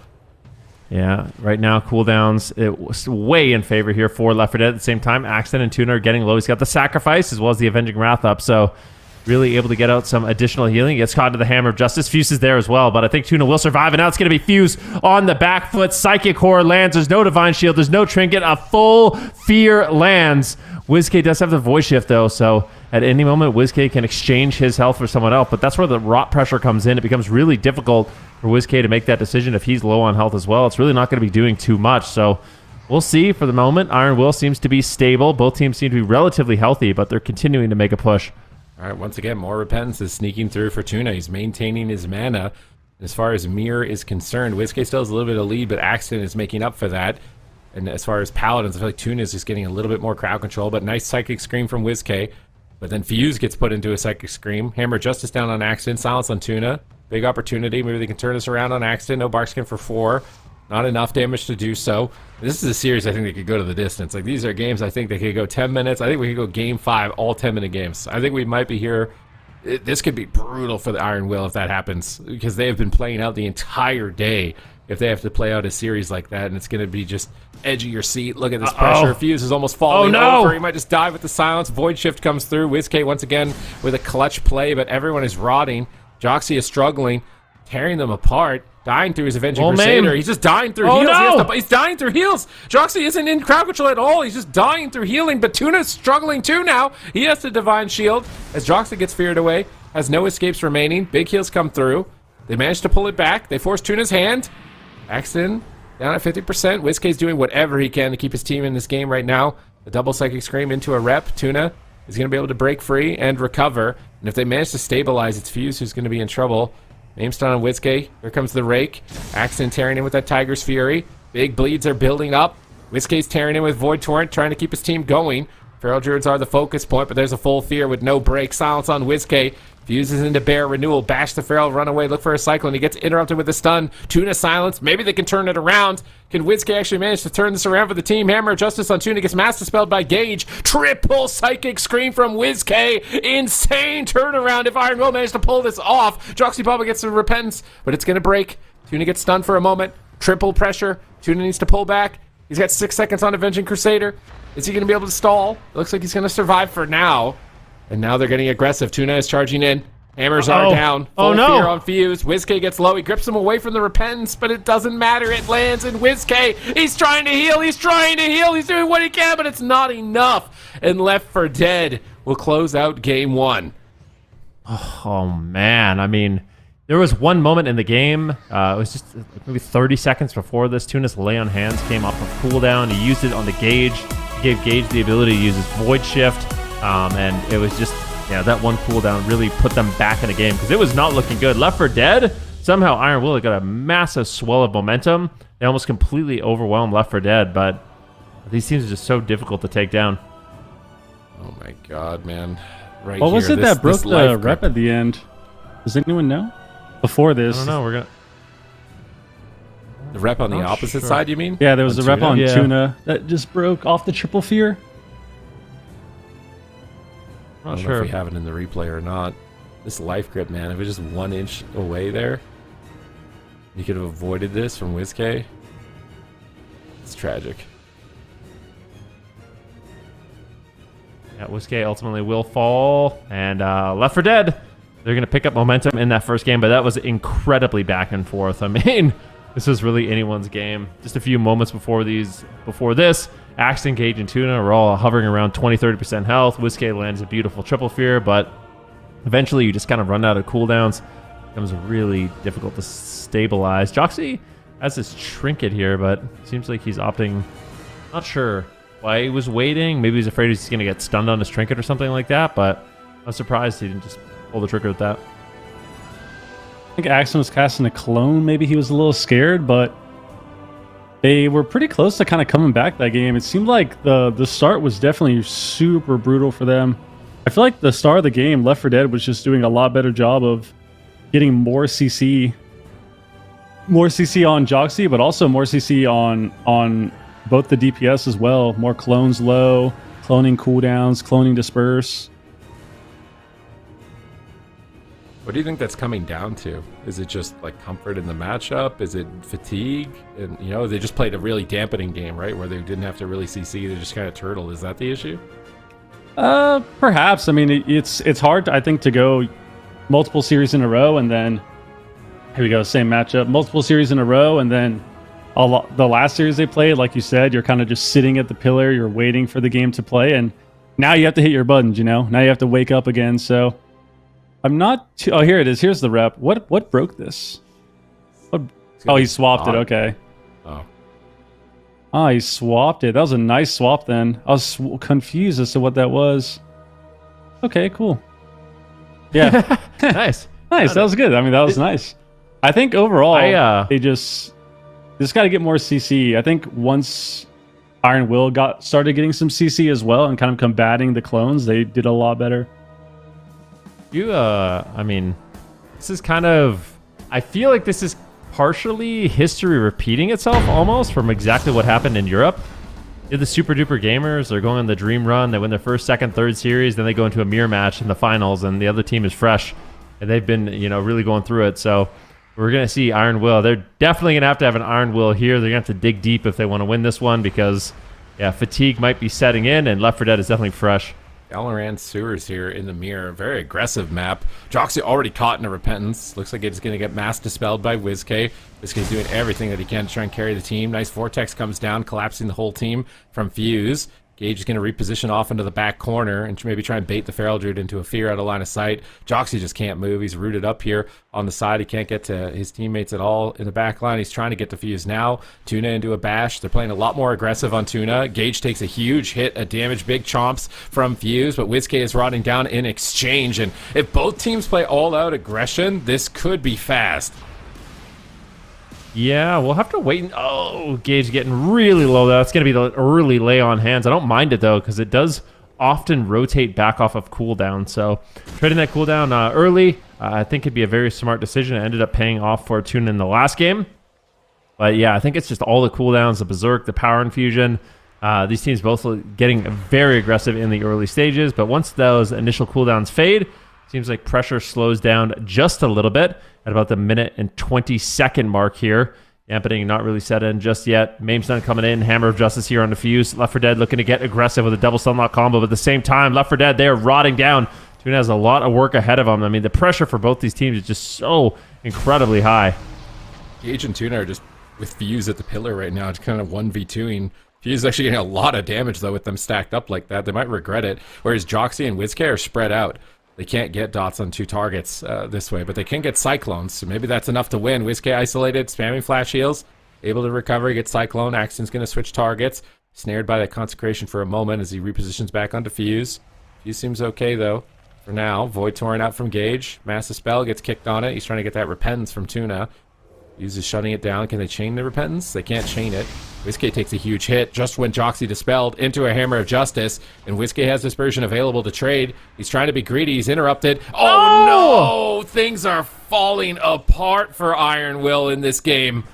Yeah, right now cooldowns it was way in favor here for Left 4 Dead. At the same time, Axton and Tuna are getting low. He's got the Sacrifice as well as the Avenging Wrath up, so really able to get out some additional healing. He gets caught into the Hammer of Justice. Fuse is there as well, but I think Tuna will survive, and now it's going to be Fuse on the back foot. Psychic Horror lands. There's no Divine Shield. There's no Trinket. A full Fear lands. WizK does have the Voice Shift, though, so at any moment, WizK can exchange his health for someone else, but that's where the rot pressure comes in. It becomes really difficult for WizK to make that decision if he's low on health as well. It's really not going to be doing too much, so we'll see. For the moment, Iron Will seems to be stable. Both teams seem to be relatively healthy, but they're continuing to make a push. All right, once again, more Repentance is sneaking through for Tuna. He's maintaining his mana. As far as Mirror is concerned, WizK still has a little bit of lead, but Axton is making up for that. And as far as Paladins, I feel like Tuna is just getting a little bit more crowd control, but nice Psychic Scream from WizK. But then Fuse gets put into a Psychic Scream. Hammer Justice down on Axton. Silence on Tuna. Big opportunity. Maybe they can turn this around on Axton. No Barkskin for 4. Not enough damage to do so. This is a series I think they could go to the distance. Like, these are games I think they could go 10 minutes. I think we could go game 5, all 10-minute games. I think we might be here. This could be brutal for the Iron Will if that happens, because they have been playing out the entire day if they have to play out a series like that, and it's going to be just edge of your seat. Look at this pressure. Fuse is almost falling over. He might just die with the silence. Void Shift comes through. WizK once again with a clutch play, but everyone is rotting. Joxy is struggling, tearing them apart. Dying through his Avenging Crusader. He's just dying through heals. He's dying through heals. Joxy isn't in crowd control at all. He's just dying through healing. But Tuna's struggling too now. He has to Divine Shield as Joxy gets feared away. Has no escapes remaining. Big heals come through. They manage to pull it back. They force Tuna's hand. Axton down at 50%. WizK's doing whatever he can to keep his team in this game right now. A double Psychic Scream into a rep. Tuna is going to be able to break free and recover. And if they manage to stabilize, it's Fuse who's going to be in trouble. Name stun on WizK. Here comes the Rake. Axton tearing in with that Tiger's Fury. Big bleeds are building up. WizK's tearing in with Void Torrent, trying to keep his team going. Feral Druids are the focus point, but there's a full Fear with no break. Silence on WizK. Fuses into Bear. Renewal. Bash the Feral. Run away. Look for a Cyclone. He gets interrupted with a stun. Tuna silence. Maybe they can turn it around. Can WizK actually manage to turn this around for the team? Hammer Justice on Tuna gets Mass Dispelled by Gage. Triple Psychic Scream from WizK. Insane turnaround if Iron Will managed to pull this off. Joxy Baba gets some Repentance, but it's going to break. Tuna gets stunned for a moment. Triple pressure. Tuna needs to pull back. He's got 6 seconds on Avenging Crusader. Is he going to be able to stall? It looks like he's going to survive for now. And now they're getting aggressive. Tuna is charging in. Hammers are down. Full fear on Fuse. WizK gets low. He grips him away from the Repentance, but it doesn't matter. It lands in WizK. He's trying to heal. He's trying to heal. He's doing what he can, but it's not enough. And Left 4 Dead will close out game 1. Oh, man. I mean, there was one moment in the game. It was just maybe 30 seconds before this. Tuna's Lay on Hands came off of cooldown. He used it on the Gage. He gave Gage the ability to use his Void Shift. And it was just, that one cooldown really put them back in the game because it was not looking good. Left 4 Dead, somehow Iron Will got a massive swell of momentum. They almost completely overwhelmed Left 4 Dead, but these teams are just so difficult to take down. Oh my god, man. Right what here, was it that broke the life rep at the end? Does anyone know? Before this. I don't know. We're going to... The rep on the opposite side, you mean? Yeah, there was a rep on Yeah. Tuna that just broke off the triple fear. I don't know if we have it in the replay or not. This life grip, man, if it was just 1 inch away there, you could have avoided this from WizK. It's tragic. Yeah, WizK ultimately will fall, and Left 4 Dead, they're going to pick up momentum in that first game, but that was incredibly back and forth. I mean, this was really anyone's game. Just a few moments before this, Axton, Gage, and Tuna were all hovering around 20-30% health. WizK lands a beautiful triple fear, but eventually you just kind of run out of cooldowns. It becomes really difficult to stabilize. Joxy has this trinket here, but it seems like he's opting, not sure why he was waiting. Maybe he's afraid he's going to get stunned on his trinket or something like that, but I'm surprised he didn't just pull the trigger with that. I think Axton was casting a clone. Maybe he was a little scared, but they were pretty close to kind of coming back that game. It seemed like the start was definitely super brutal for them. I feel like the start of the game, Left 4 Dead was just doing a lot better job of getting more CC on Joxy, but also more CC on both the DPS as well. More clones low, cloning cooldowns, cloning disperse. What do you think that's coming down to? Is it just like comfort in the matchup? Is it fatigue? And they just played a really dampening game, right? Where they didn't have to really CC, they just kind of turtle. Is that the issue? Perhaps. I mean, it's hard, I think, to go multiple series in a row and then here we go, same matchup, multiple series in a row, and then the last series they played, like you said, you're kind of just sitting at the pillar, you're waiting for the game to play, and now you have to hit your buttons. Now you have to wake up again. So I'm not too... Oh, here it is. Here's the rep. What broke this? Oh, he swapped it. Okay. Oh, he swapped it. That was a nice swap then. I was confused as to what that was. Okay, cool. Yeah. Nice. Nice. That was good. I mean, that was nice. I think overall, they just got to get more CC. I think once Iron Will started getting some CC as well and kind of combating the clones, they did a lot better. I mean, this is kind of... I feel like this is partially history repeating itself almost from exactly what happened in Europe. The Super Duper Gamers, they're going on the dream run. They win their first, second, third series. Then they go into a mirror match in the finals, and the other team is fresh. And they've been, really going through it. So we're going to see Iron Will. They're definitely going to have an Iron Will here. They're going to have to dig deep if they want to win this one because, fatigue might be setting in, and Left 4 Dead is definitely fresh. Galaran Sewers here in the mirror. Very aggressive map. Joxy already caught in a Repentance. Looks like it's going to get mass dispelled by WizK. WizK's doing everything that he can to try and carry the team. Nice Vortex comes down, collapsing the whole team from Fuse. Gage is going to reposition off into the back corner and maybe try and bait the Feral Druid into a fear out of line of sight. Joxy just can't move. He's rooted up here on the side. He can't get to his teammates at all in the back line. He's trying to get to Fuse now. Tuna into a bash. They're playing a lot more aggressive on Tuna. Gage takes a huge hit, a damage, big chomps from Fuse, but WizK is rotting down in exchange. And if both teams play all-out aggression, this could be fast. Yeah, we'll have to wait. Oh, Gage getting really low. That's going to be the early lay on hands. I don't mind it, though, because it does often rotate back off of cooldown. So trading that cooldown early, I think it'd be a very smart decision. It ended up paying off for Tuna in the last game. But yeah, I think it's just all the cooldowns, the Berserk, the Power Infusion. These teams both getting very aggressive in the early stages. But once those initial cooldowns fade, seems like pressure slows down just a little bit at about the minute and 20-second mark here Dampening not really set in just yet. Mame's done coming in. Hammer of Justice here on the fuse. Left 4 Dead looking to get aggressive with a double stunlock combo, but at the same time, Left 4 Dead, they are rotting down. Tuna has a lot of work ahead of him. I mean, the pressure for both these teams is just so incredibly high. Gage and Tuna are just with Fuse at the pillar right now. It's kind of 1v2ing. Fuse is actually getting a lot of damage, though, with them stacked up like that. They might regret it. Whereas Joxy and WizK are spread out. They can't get dots on 2 targets this way, but they can get Cyclones, so maybe that's enough to win. WizK isolated, spamming flash heals, able to recover, get Cyclone. Axton's going to switch targets. Snared by that Consecration for a moment as he repositions back onto Fuse. Fuse seems okay, though, for now. Void Torrent out from Gage. Massive Spell gets kicked on it. He's trying to get that Repentance from Tuna. Fuse is shutting it down. Can they chain the Repentance? They can't chain it. WizK takes a huge hit just when Joxy dispelled into a Hammer of Justice, and WizK has Dispersion available to trade. He's trying to be greedy. He's interrupted. Oh, no! Things are falling apart for Iron Will in this game.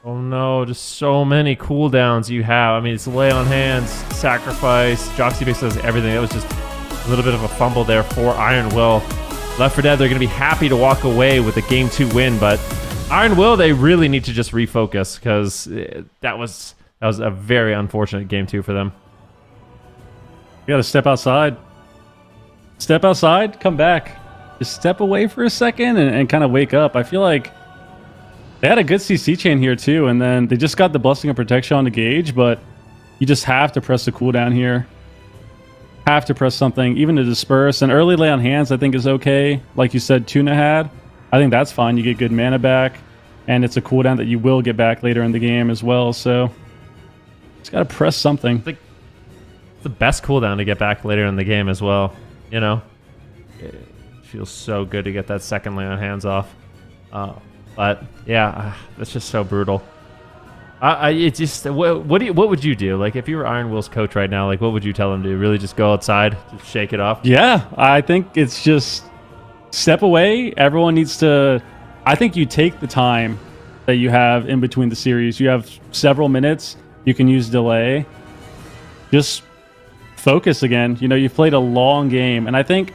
Oh no, just so many cooldowns you have. I mean, it's lay on hands, sacrifice. Joxy basically does everything. That was just a little bit of a fumble there for Iron Will. Left 4 Dead, they're going to be happy to walk away with a Game 2 win, but Iron Will, they really need to just refocus because that was a very unfortunate Game 2 for them. You got to step outside. Step outside, come back. Just step away for a second and kind of wake up. I feel like they had a good CC chain here too, and then they just got the Blessing of Protection on the Gage, but you just have to press the cooldown here. Have to press something, even to disperse. And early lay on hands, I think, is okay. Like you said, Tuna had. I think that's fine. You get good mana back, and it's a cooldown that you will get back later in the game as well. So just got to press something. It's the best cooldown to get back later in the game as well. You know, it feels so good to get that second lay on hands off. But yeah, that's just so brutal. It just what would you do? Like if you were Iron Will's coach right now, like what would you tell him to do? Really just go outside, just shake it off? Yeah, I think it's just step away. Everyone needs to. I think you take the time that you have in between the series. You have several minutes. You can use delay. Just focus again. You know, you've played a long game, and I think,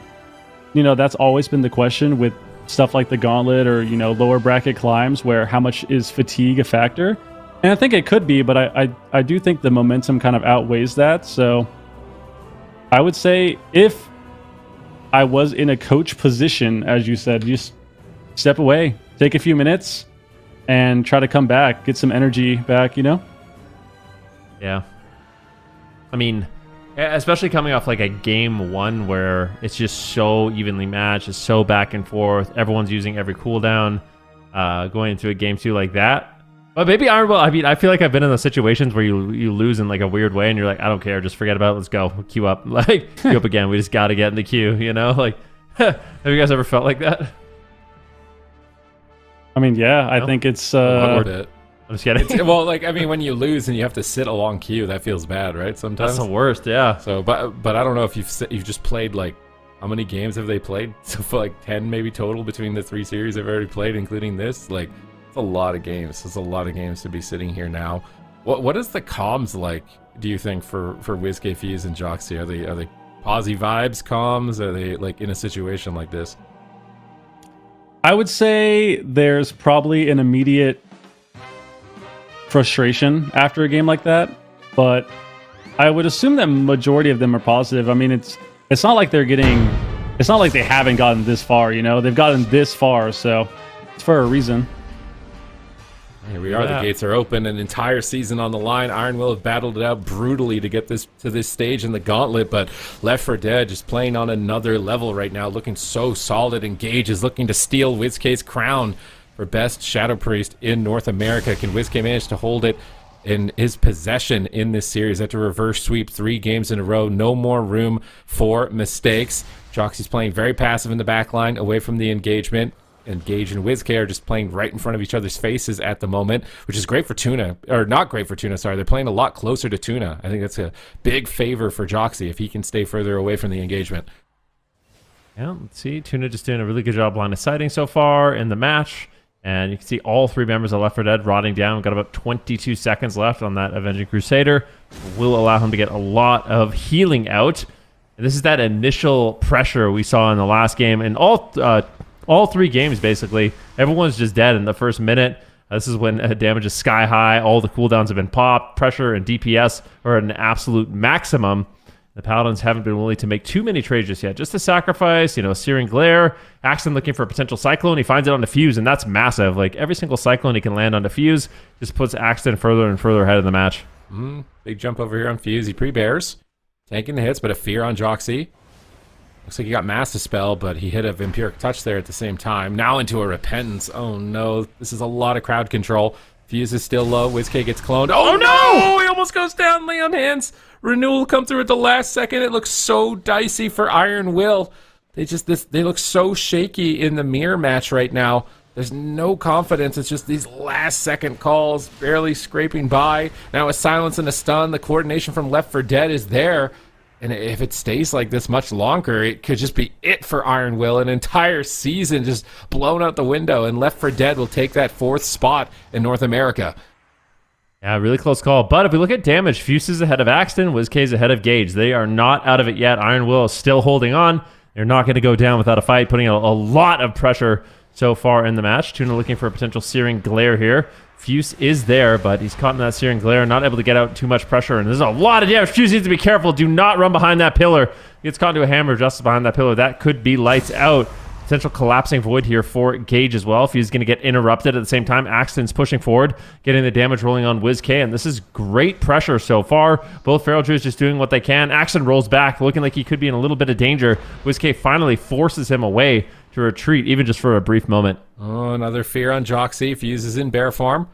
you know, that's always been the question with stuff like the Gauntlet or, you know, lower bracket climbs, where how much is fatigue a factor? And I think it could be, but I do think the momentum kind of outweighs that. So I would say if I was in a coach position, as you said, just step away, take a few minutes, and try to come back, get some energy back, you know? Yeah. I mean, especially coming off like a game 1 where it's just so evenly matched, it's so back and forth, everyone's using every cooldown, going into a game 2 like that. But maybe Iron Will, I mean, I feel like I've been in those situations where you lose in like a weird way and you're like, I don't care, just forget about it, let's go, queue up. Like, queue up again, we just gotta get in the queue, you know? Like, have you guys ever felt like that? I mean, yeah, I think it's... a bit. I'm just kidding. Well, like, I mean, when you lose and you have to sit a long queue, that feels bad, right? Sometimes. That's the worst, yeah. So, but I don't know if you've just played, like, how many games have they played? So for like 10 maybe total between the 3 series they've already played, including this. Like, it's a lot of games. It's a lot of games to be sitting here now. What is the comms like, do you think, for WizK, Fuse, and Joxy? Are they posy vibes comms? Are they, like, in a situation like this? I would say there's probably an immediate frustration after a game like that, but I would assume that majority of them are positive. I mean, it's not like they're getting, it's not like they haven't gotten this far, you know? They've gotten this far, so it's for a reason. Here we are, the gates are open, an entire season on the line. Iron Will have battled it out brutally to get this to this stage in the Gauntlet, but Left 4 Dead just playing on another level right now, looking so solid. And Gage is looking to steal WizK's crown for best Shadow Priest in North America. Can WizK manage to hold it in his possession in this series after reverse sweep 3 games in a row? No more room for mistakes. Joxy's playing very passive in the back line, away from the engagement. And Gage and WizK are just playing right in front of each other's faces at the moment, which is great for Tuna, or not great for Tuna, sorry. They're playing a lot closer to Tuna. I think that's a big favor for Joxy if he can stay further away from the engagement. Yeah, let's see. Tuna just doing a really good job line of sighting so far in the match. And you can see all 3 members of Left 4 Dead rotting down. We've got about 22 seconds left on that Avenging Crusader. Will allow him to get a lot of healing out. And this is that initial pressure we saw in the last game. And all 3 games, basically, everyone's just dead in the first minute. This is when damage is sky high. All the cooldowns have been popped. Pressure and DPS are at an absolute maximum. The Paladins haven't been willing to make too many trades just yet. Just a sacrifice, Searing Glare. Axton looking for a potential Cyclone. He finds it on Diffuse, and that's massive. Like, every single Cyclone he can land on Diffuse just puts Axton further and further ahead of the match. Big jump over here on Fuse. He pre-bears. Tanking the hits, but a fear on Joxy. Looks like he got Mass Dispel, but he hit a Vampiric Touch there at the same time. Now into a Repentance. Oh, no. This is a lot of crowd control. Fuse is still low. WizK gets cloned. Oh, no! He almost goes down. Lay on hands. Renewal come through at the last second. It looks so dicey for Iron Will. They look so shaky in the mirror match right now. There's no confidence. It's just these last second calls, barely scraping by. Now a silence and a stun. The coordination from Left 4 Dead is there. And if it stays like this much longer, it could just be it for Iron Will. An entire season just blown out the window. And Left 4 Dead will take that 4th spot in North America. Yeah, really close call. But if we look at damage, Fuse is ahead of Axton, WizK is ahead of Gage. They are not out of it yet. Iron Will is still holding on. They're not going to go down without a fight, putting a lot of pressure so far in the match. Tuna looking for a potential Searing Glare here. Fuse is there, but he's caught in that Searing Glare, not able to get out too much pressure. And there's a lot of damage. Fuse needs to be careful. Do not run behind that pillar. He gets caught into a Hammer of Justice behind that pillar. That could be lights out. Potential collapsing void here for Gage as well. If he's going to get interrupted at the same time, Axton's pushing forward, getting the damage rolling on WizK, and this is great pressure so far. Both Feral Druids just doing what they can. Axton rolls back, looking like he could be in a little bit of danger. WizK finally forces him away to retreat, even just for a brief moment. Oh, another fear on Joxy. Fuse is in bear form.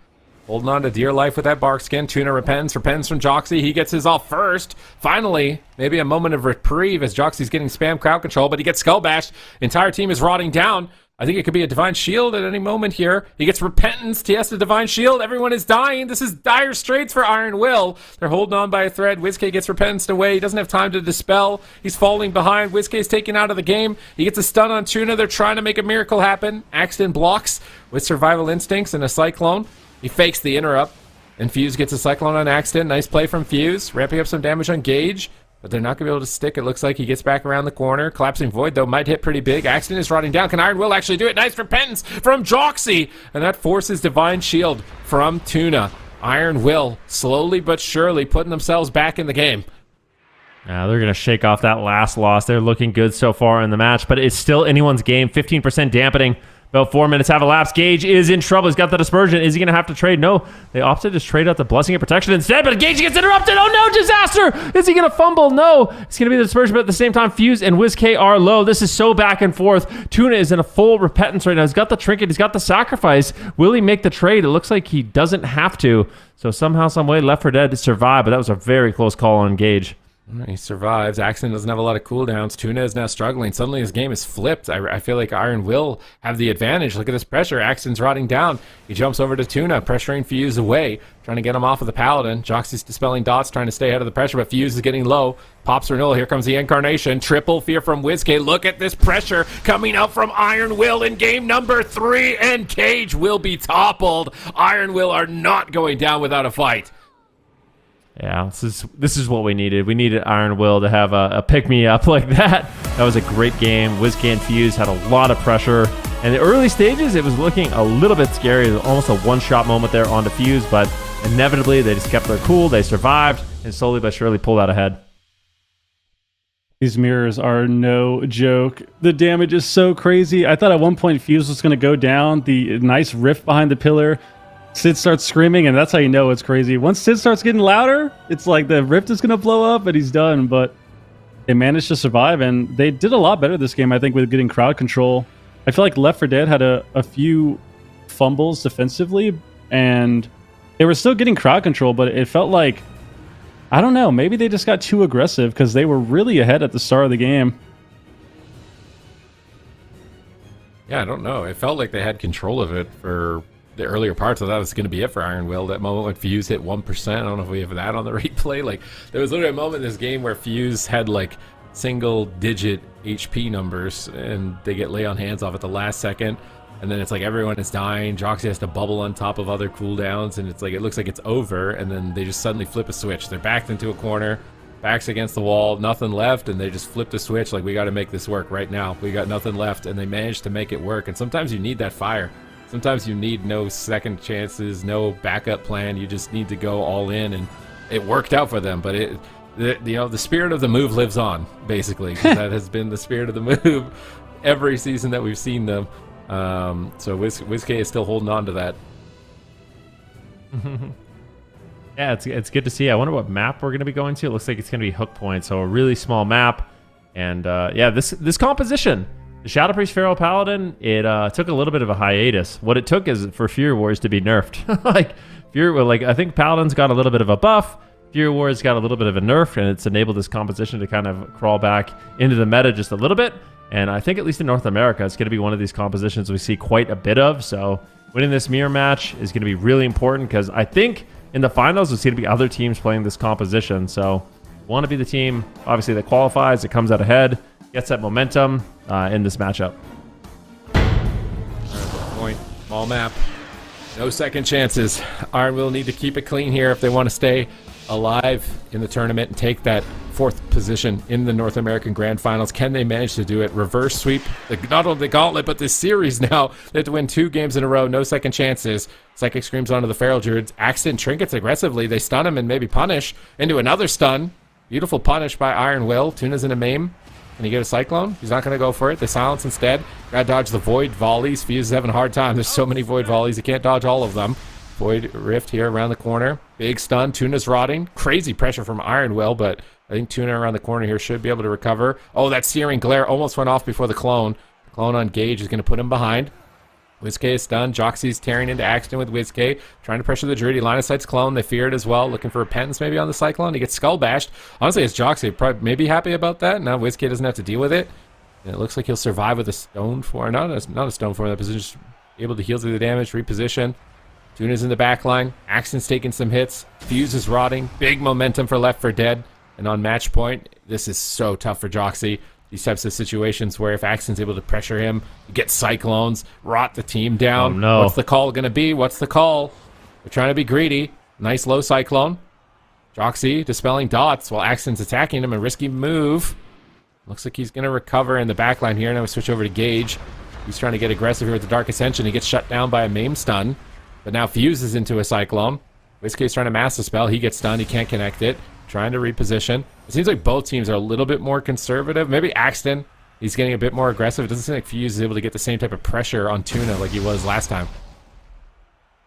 Holding on to dear life with that bark skin. Tuna repentance from Joxy. He gets his off first. Finally, maybe a moment of reprieve as Joxy's getting spam crowd control, but he gets skull bashed. Entire team is rotting down. I think it could be a Divine Shield at any moment here. He gets repentance. TS the Divine Shield. Everyone is dying. This is dire straits for Iron Will. They're holding on by a thread. WizK gets repentance away. He doesn't have time to dispel. He's falling behind. WizK is taken out of the game. He gets a stun on Tuna. They're trying to make a miracle happen. Axton blocks with Survival Instincts and a Cyclone. He fakes the interrupt, and Fuse gets a Cyclone on Axton. Nice play from Fuse, ramping up some damage on Gage, but they're not going to be able to stick. It looks like he gets back around the corner. Collapsing Void, though, might hit pretty big. Axton is rotting down. Can Iron Will actually do it? Nice repentance from Joxy, and that forces Divine Shield from Tuna. Iron Will, slowly but surely, putting themselves back in the game. They're going to shake off that last loss. They're looking good so far in the match, but it's still anyone's game. 15% dampening. About 4 minutes have elapsed. Gage is in trouble. He's got the dispersion. Is he going to have to trade? No. They opted to just trade out the Blessing of Protection instead, but Gage gets interrupted. Oh no, disaster! Is he going to fumble? No. It's going to be the dispersion, but at the same time, Fuse and WizK are low. This is so back and forth. Tuna is in a full repentance right now. He's got the trinket. He's got the sacrifice. Will he make the trade? It looks like he doesn't have to. So somehow, some way, Left 4 Dead to survive, but that was a very close call on Gage. He survives. Axton doesn't have a lot of cooldowns. Tuna is now struggling. Suddenly his game is flipped. I feel like Iron will have the advantage. Look at this pressure. Axton's rotting down. He jumps over to Tuna, pressuring Fuse away, trying to get him off of the Paladin. Joxy's dispelling dots, trying to stay ahead of the pressure, but Fuse is getting low. Pops renewal. Here comes the Incarnation. Triple fear from WizK. Look at this pressure coming out from Iron Will in game number 3, and Cage will be toppled. Iron Will are not going down without a fight. Yeah, this is what we needed. We needed Iron Will to have a pick-me-up like that. That was a great game. WizK and Fuse had a lot of pressure. In the early stages, it was looking a little bit scary. It was almost a one-shot moment there on Fuse, but inevitably, they just kept their cool. They survived, and slowly but surely pulled out ahead. These mirrors are no joke. The damage is so crazy. I thought at one point Fuse was going to go down. The nice rift behind the pillar. Sid starts screaming, and that's how you know it's crazy. Once Sid starts getting louder, it's like the rift is going to blow up, and he's done. But they managed to survive, and they did a lot better this game, I think, with getting crowd control. I feel like Left 4 Dead had a few fumbles defensively, and they were still getting crowd control, but it felt like, I don't know, maybe they just got too aggressive because they were really ahead at the start of the game. Yeah, I don't know. It felt like they had control of it for the earlier parts. I thought it was going to be it for Iron Will. That moment when Fuse hit 1%, I don't know if we have that on the replay. Like, there was literally a moment in this game where Fuse had like single-digit HP numbers, and they get lay on hands off at the last second, and then it's like everyone is dying. Joxy has to bubble on top of other cooldowns, and it's like it looks like it's over, and then they just suddenly flip a switch. They're backed into a corner, backs against the wall, nothing left, and they just flipped a switch like, we got to make this work right now. We got nothing left, and they managed to make it work. And sometimes you need that fire. Sometimes you need no second chances, no backup plan. You just need to go all in, and it worked out for them. But the spirit of the move lives on, basically. 'Cause that has been the spirit of the move every season that we've seen them. So WizK is still holding on to that. Yeah, it's good to see. I wonder what map we're going to be going to. It looks like it's going to be Hook Point, so a really small map. And yeah, this composition, the Shadow Priest Feral Paladin, it took a little bit of a hiatus. What it took is for Fury Wars to be nerfed. I think Paladin's got a little bit of a buff. Fury Wars got a little bit of a nerf, and it's enabled this composition to kind of crawl back into the meta just a little bit. And I think at least in North America, it's going to be one of these compositions we see quite a bit of. So winning this mirror match is going to be really important, because I think in the finals, there's going to be other teams playing this composition. So want to be the team, obviously, that qualifies, that comes out ahead, gets that momentum in this matchup. Point, small map, no second chances. Iron will need to keep it clean here if they want to stay alive in the tournament and take that 4th position in the North American Grand Finals. Can they manage to do it? Reverse sweep not only the Gauntlet, but this series now. They have to win 2 games in a row, no second chances. Psychic screams onto the Feral Druids. Axton trinkets aggressively. They stun him and maybe punish into another stun. Beautiful punish by Iron Will. Tuna's in a maim. Can he get a Cyclone? He's not going to go for it. They silence instead. Gotta dodge the Void Volleys. Fuse is having a hard time. There's so many Void Volleys. He can't dodge all of them. Void Rift here around the corner. Big stun. Tuna's rotting. Crazy pressure from Iron Will, but I think Tuna around the corner here should be able to recover. Oh, that Searing Glare almost went off before the clone. Clone on Gage is going to put him behind. WizK is stunned. Joxy's tearing into Axton with WizK, trying to pressure the Druid. He line of sights Clone. They fear it as well, looking for repentance maybe on the Cyclone. He gets skull bashed. Honestly, it's Joxy. Probably maybe happy about that. Now WizK doesn't have to deal with it. And it looks like he'll survive with a stone form. Not a stone form in that position. Just able to heal through the damage, reposition. Tuna's in the back line. Axton's taking some hits. Fuse is rotting. Big momentum for Left 4 Dead. And on match point, this is so tough for Joxy. These types of situations where if Axton's able to pressure him, get Cyclones, rot the team down. Oh, no. What's the call going to be? What's the call? They're trying to be greedy. Nice low Cyclone. Joxy dispelling dots while Axton's attacking him. A risky move. Looks like he's going to recover in the backline here. Now we switch over to Gage. He's trying to get aggressive here with the Dark Ascension. He gets shut down by a maim stun. But now fuses into a Cyclone. WizK's trying to mass the spell. He gets stunned. He can't connect it. Trying to reposition. It seems like both teams are a little bit more conservative. Maybe Axton, he's getting a bit more aggressive. It doesn't seem like Fuse is able to get the same type of pressure on Tuna like he was last time.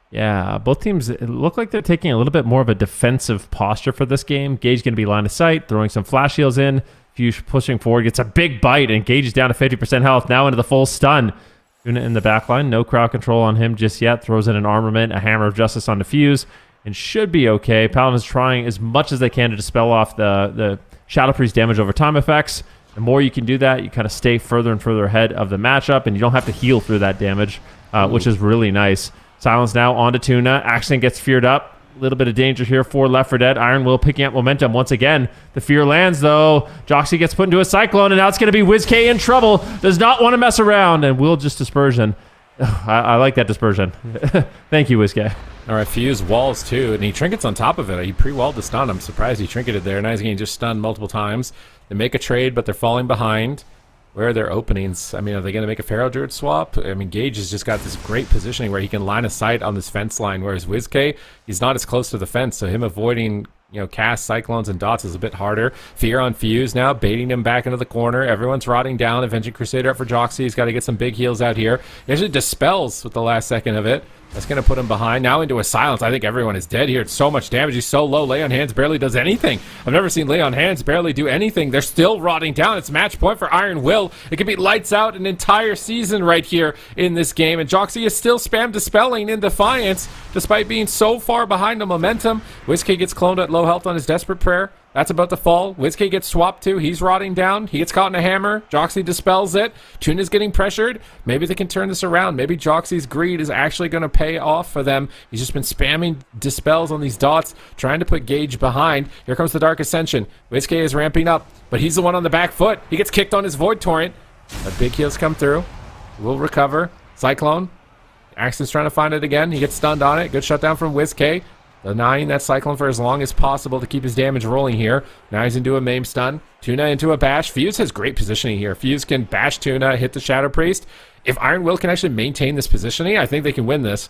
Yeah, both teams look like they're taking a little bit more of a defensive posture for this game. Gage going to be line of sight, throwing some flash heals in. Fuse pushing forward, gets a big bite, and Gage is down to 50% health, now into the full stun. Tuna in the backline, no crowd control on him just yet. Throws in an armament, a Hammer of Justice on the Fuse, and should be okay. Paladin is trying as much as they can to dispel off the Shadow Priest damage over time effects. The more you can do that, you kind of stay further and further ahead of the matchup, and you don't have to heal through that damage, which is really nice. Silence now onto Tuna. Axton gets feared up. A little bit of danger here for Left 4 Dead. Iron Will picking up momentum once again. The fear lands, though. Joxy gets put into a Cyclone, and now it's going to be WizK in trouble. Does not want to mess around, and will just dispersion. I like that dispersion. Thank you, WizK. All right, Fuse walls too, and he trinkets on top of it. He pre-walled the stun. I'm surprised he trinketed there. Now he's getting just stunned multiple times. They make a trade, but they're falling behind. Where are their openings? I mean, are they going to make a Feral Druid swap? I mean, Gage has just got this great positioning where he can line of sight on this fence line, whereas WizK, he's not as close to the fence, so him avoiding, cast Cyclones and dots is a bit harder. Fear on Fuse now, baiting him back into the corner. Everyone's rotting down. Avenging Crusader up for Joxy. He's got to get some big heals out here. He actually dispels with the last second of it. That's going to put him behind. Now into a silence. I think everyone is dead here. It's so much damage. He's so low. Lay on Hands barely does anything. I've never seen Lay on Hands barely do anything. They're still rotting down. It's match point for Iron Will. It could be lights out an entire season right here in this game. And Joxy is still spam dispelling in defiance despite being so far behind the momentum. WizK gets cloned at low health on his Desperate Prayer. That's about to fall. WizK gets swapped too. He's rotting down. He gets caught in a hammer. Joxy dispels it. Tuna's getting pressured. Maybe they can turn this around. Maybe Joxy's greed is actually going to pay off for them. He's just been spamming dispels on these dots, trying to put Gage behind. Here comes the Dark Ascension. WizK is ramping up, but he's the one on the back foot. He gets kicked on his Void Torrent. A big heals come through. We'll recover. Cyclone. Axton's trying to find it again. He gets stunned on it. Good shutdown from WizK. Denying that Cyclone for as long as possible to keep his damage rolling here. Now he's into a maim stun. Tuna into a bash. Fuse has great positioning here. Fuse can bash Tuna, hit the Shadow Priest. if Iron Will can actually maintain this positioning, I think they can win this.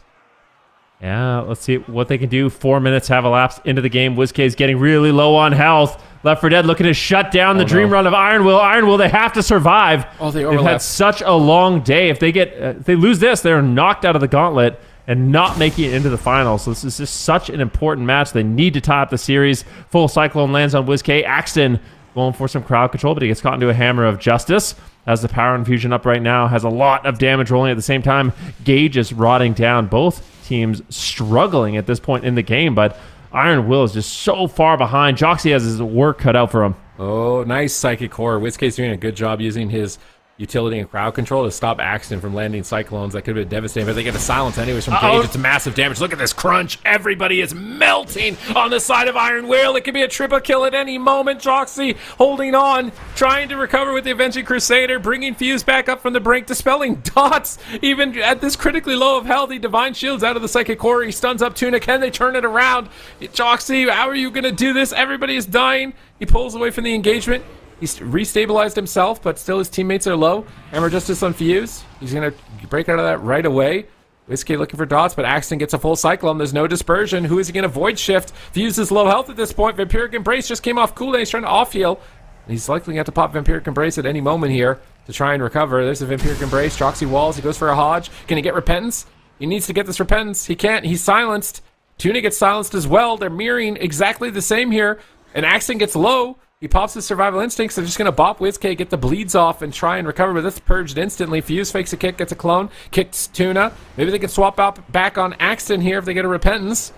Yeah, let's see what they can do. 4 minutes have elapsed into the game. WizKid is getting really low on health. Left 4 Dead looking to shut down the dream run of Iron Will. Iron Will, they have to survive. Oh, they They've overlap. had such a long day. If they get, if they lose this, they're knocked out of the Gauntlet and not making it into the finals. So this is just such an important match. They need to tie up the series. Full Cyclone lands on WizK. Axton going for some crowd control, but he gets caught into a Hammer of Justice. Has the Power Infusion up right now. Has a lot of damage rolling at the same time. Gage is rotting down. Both teams struggling at this point in the game, but Iron Will is just so far behind. Joxy has his work cut out for him. Oh, nice Psychic Core. WizK's doing a good job using his utility and crowd control to stop Axton from landing Cyclones. That could have been devastating, but they get a silence anyways from Gage. It's massive damage. Look at this crunch. Everybody is melting on the side of Iron Will. It could be a triple kill at any moment. Joxy holding on, trying to recover with the Avenging Crusader, bringing Fuse back up from the brink, dispelling dots. Even at this critically low of health, he Divine Shields out of the Psychic Core. He stuns up Tuna. Can they turn it around? Joxy, how are you going to do this? Everybody is dying. He pulls away from the engagement. He's restabilized himself, but still his teammates are low. Hammer Justice on Fuse. He's going to break out of that right away. WizK looking for dots, but Axton gets a full Cyclone. There's no dispersion. Who is he going to Void Shift? Fuse is low health at this point. Vampiric Embrace just came off cooldown. He's trying to off-heal. He's likely going to have to pop Vampiric Embrace at any moment here to try and recover. There's a Vampiric Embrace. Joxy walls. He goes for a Hodge. Can he get Repentance? He needs to get this Repentance. He can't. He's silenced. Tuna gets silenced as well. They're mirroring exactly the same here. And Axton gets low. He pops his Survival Instincts. They're just going to bop WizK, get the bleeds off, and try and recover, but this purged instantly. Fuse fakes a kick, gets a clone, kicks Tuna. Maybe they can swap out back on Axton here if they get a Repentance.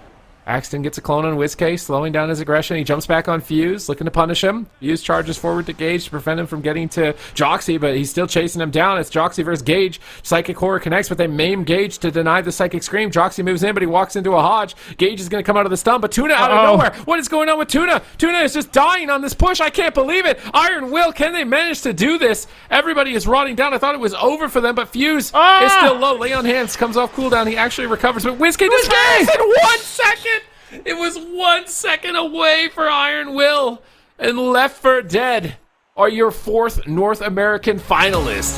Axton gets a clone on WizK, slowing down his aggression. He jumps back on Fuse, looking to punish him. Fuse charges forward to Gage to prevent him from getting to Joxy, but he's still chasing him down. It's Joxy versus Gage. Psychic Horror connects, but they maim Gage to deny the Psychic Scream. Joxy moves in, but he walks into a Hodge. Gage is going to come out of the stun, but Tuna out of nowhere. What is going on with Tuna? Tuna is just dying on this push. I can't believe it. Iron Will, can they manage to do this? Everybody is rotting down. I thought it was over for them, but Fuse is still low. Lay on Hands comes off cooldown. He actually recovers, but WizK disappears in 1 second. It was 1 second away for Iron Will. And Left 4 Dead are your 4th North American finalist.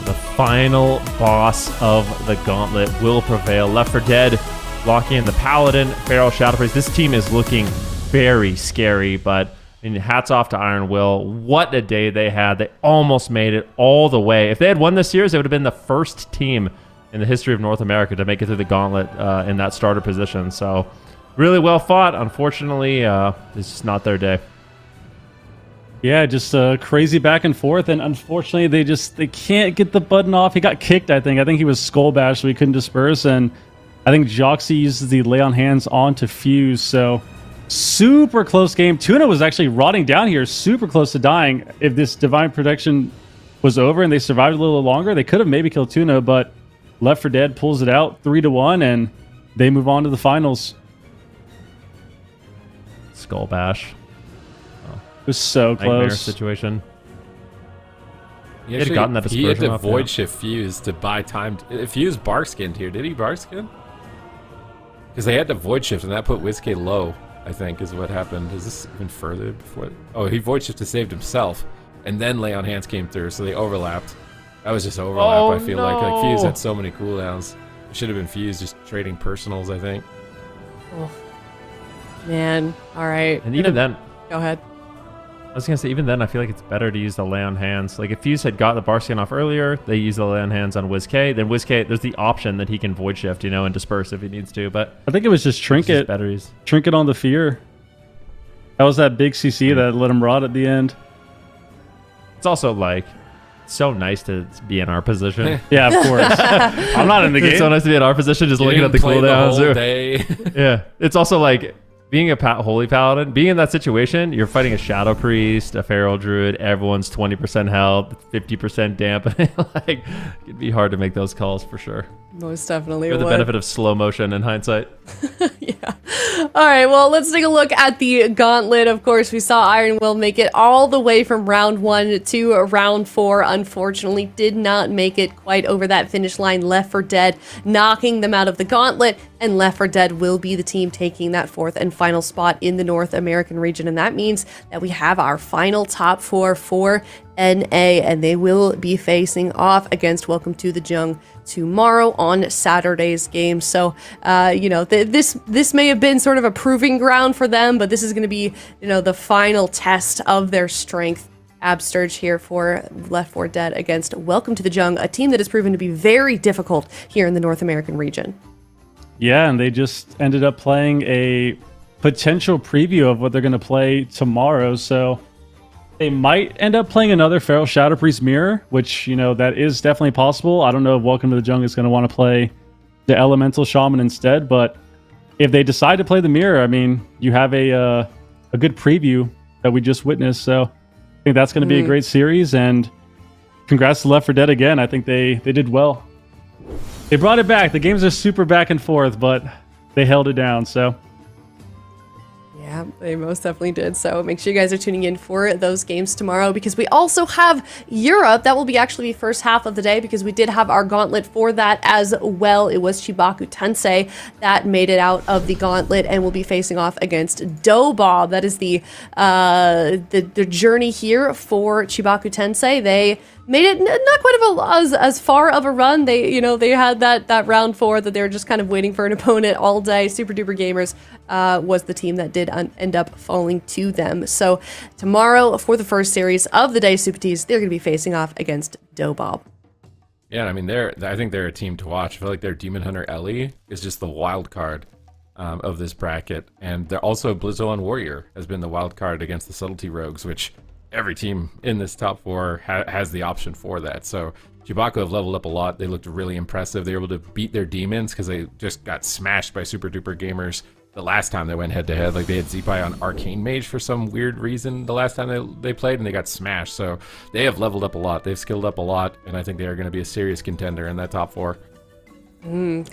The final boss of the Gauntlet will prevail. Left 4 Dead locking in the Paladin, Feral Shadowpriest. This team is looking very scary, but I mean, hats off to Iron Will. What a day they had. They almost made it all the way. If they had won this series, they would have been the first team in the history of North America to make it through the Gauntlet in that starter position. So really well fought. Unfortunately, it's just not their day. Yeah, just crazy back and forth, and unfortunately they can't get the button off. He got kicked, I think. I think he was skull bashed, so he couldn't disperse, and I think Joxy uses the Lay on Hands onto Fuse, so super close game. Tuna was actually rotting down here, super close to dying. If this Divine Protection was over and they survived a little longer, they could have maybe killed Tuna, but Left 4 Dead pulls it out 3-1, and they move on to the finals. Skull bash. It was so Nightmare close. situation. He had gotten that He had dispersion to off, Void yeah. Shift Fuse to buy time. Fuse bark-skinned here. Did he bark-skin? Because they had to Void Shift, and that put WizK low, I think, is what happened. Is this even further before? Oh, he Void Shifted, saved himself, and then Lay on Hands came through, so they overlapped. That was just overlap, I feel like. Like, Fuse had so many cooldowns. It should have been Fuse just trading personals, I think. Oh, man. All right. And even then, Go ahead. I was going to say, even then, I feel like it's better to use the Lay on Hands. Like, if Fuse had got the bar skin off earlier, they use the Lay on Hands on WizK, then WizK, there's the option that he can Void Shift, and disperse if he needs to, but I think it was just Trinket. Batteries. Trinket on the Fear. That was that big CC that let him rot at the end. It's also, like, so nice to be in our position. Yeah, of course. I'm not in the game. It's so nice to be in our position, just You looking at didn't the play the whole cooldowns. day. Yeah. It's also like being a Holy Paladin, being in that situation, you're fighting a Shadow Priest, a Feral Druid, everyone's 20% health, 50% dampening. Like, it'd be hard to make those calls for sure. Most definitely You have the would. benefit of slow motion in hindsight. Yeah. All right, well, let's take a look at the Gauntlet. Of course, we saw Iron Will make it all the way from round 1 to round 4. Unfortunately, did not make it quite over that finish line. Left 4 Dead knocking them out of the Gauntlet, and Left 4 Dead will be the team taking that 4th and final spot in the North American region. And that means that we have our final top 4 for and they will be facing off against Welcome to the Jung tomorrow on Saturday's game. So, this may have been sort of a proving ground for them, but this is going to be, the final test of their strength. Absturge here for Left 4 Dead against Welcome to the Jung, a team that has proven to be very difficult here in the North American region. Yeah, and they just ended up playing a potential preview of what they're going to play tomorrow. So they might end up playing another Feral Shadow Priest Mirror, which, that is definitely possible. I don't know if Welcome to the Jung is going to want to play the Elemental Shaman instead, but if they decide to play the Mirror, I mean, you have a good preview that we just witnessed. So I think that's going to be a great series, and congrats to Left 4 Dead again. I think they did well. They brought it back. The games are super back and forth, but they held it down, so. Yeah, they most definitely did. So make sure you guys are tuning in for those games tomorrow, because we also have Europe. That will be actually the first half of the day, because we did have our gauntlet for that as well. It was CHIBAKU TENSEI that made it out of the gauntlet and will be facing off against DUPER. That is the journey here for CHIBAKU TENSEI. They made it not quite as far of a run. They had that round 4 that they were just kind of waiting for an opponent all day. Super Duper Gamers was the team that did end up falling to them. So tomorrow, for the first series of the day, Super Ts, they're going to be facing off against DUPER. Yeah, I mean, I think they're a team to watch. I feel like their Demon Hunter Ellie is just the wild card of this bracket, and they're also Blizzoan Warrior has been the wild card against the Subtlety Rogues, which every team in this top 4 has the option for that. So CHIBAKU have leveled up a lot. They looked really impressive. They were able to beat their demons because they just got smashed by Super Duper Gamers the last time they went head to head. Like, they had Zeepai on Arcane Mage for some weird reason the last time they played, and they got smashed. So they have leveled up a lot. They've skilled up a lot, and I think they are going to be a serious contender in that top 4.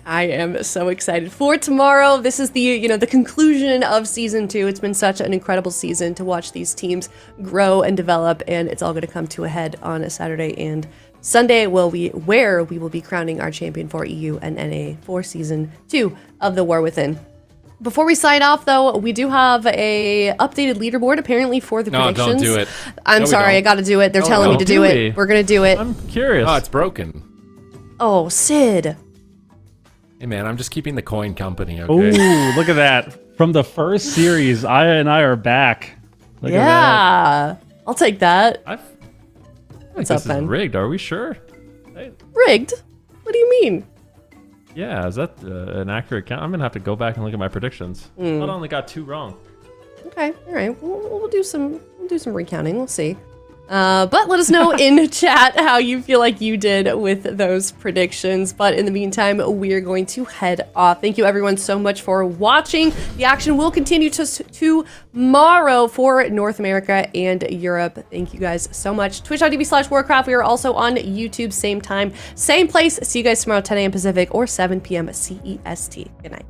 I am so excited for tomorrow. This is the conclusion of season 2. It's been such an incredible season to watch these teams grow and develop, and it's all going to come to a head on a Saturday and Sunday, where we will be crowning our champion for EU and NA for season 2 of The War Within. Before we sign off, though, we do have a updated leaderboard apparently for the predictions. No, don't do it. I'm sorry, I got to do it. They're telling me to do it. We're gonna do it. I'm curious. Oh, it's broken. Oh, Sid. Hey, man, I'm just keeping the coin company, okay? Ooh, look at that. From the first series, Aya and I are back. Look at that. I'll take that. I think What's this up, Ben? is rigged. Are we sure? Rigged? What do you mean? Yeah, is that an accurate count? I'm gonna have to go back and look at my predictions. I only got 2 wrong. Okay, all right. We'll do some recounting. We'll see. But let us know in chat how you feel like you did with those predictions. But in the meantime, we're going to head off. Thank you everyone so much for watching. The action will continue tomorrow for North America and Europe. Thank you guys so much. Twitch.tv/Warcraft. We are also on YouTube, same time, same place. See you guys tomorrow, 10 a.m. Pacific or 7 p.m. CEST. Good night.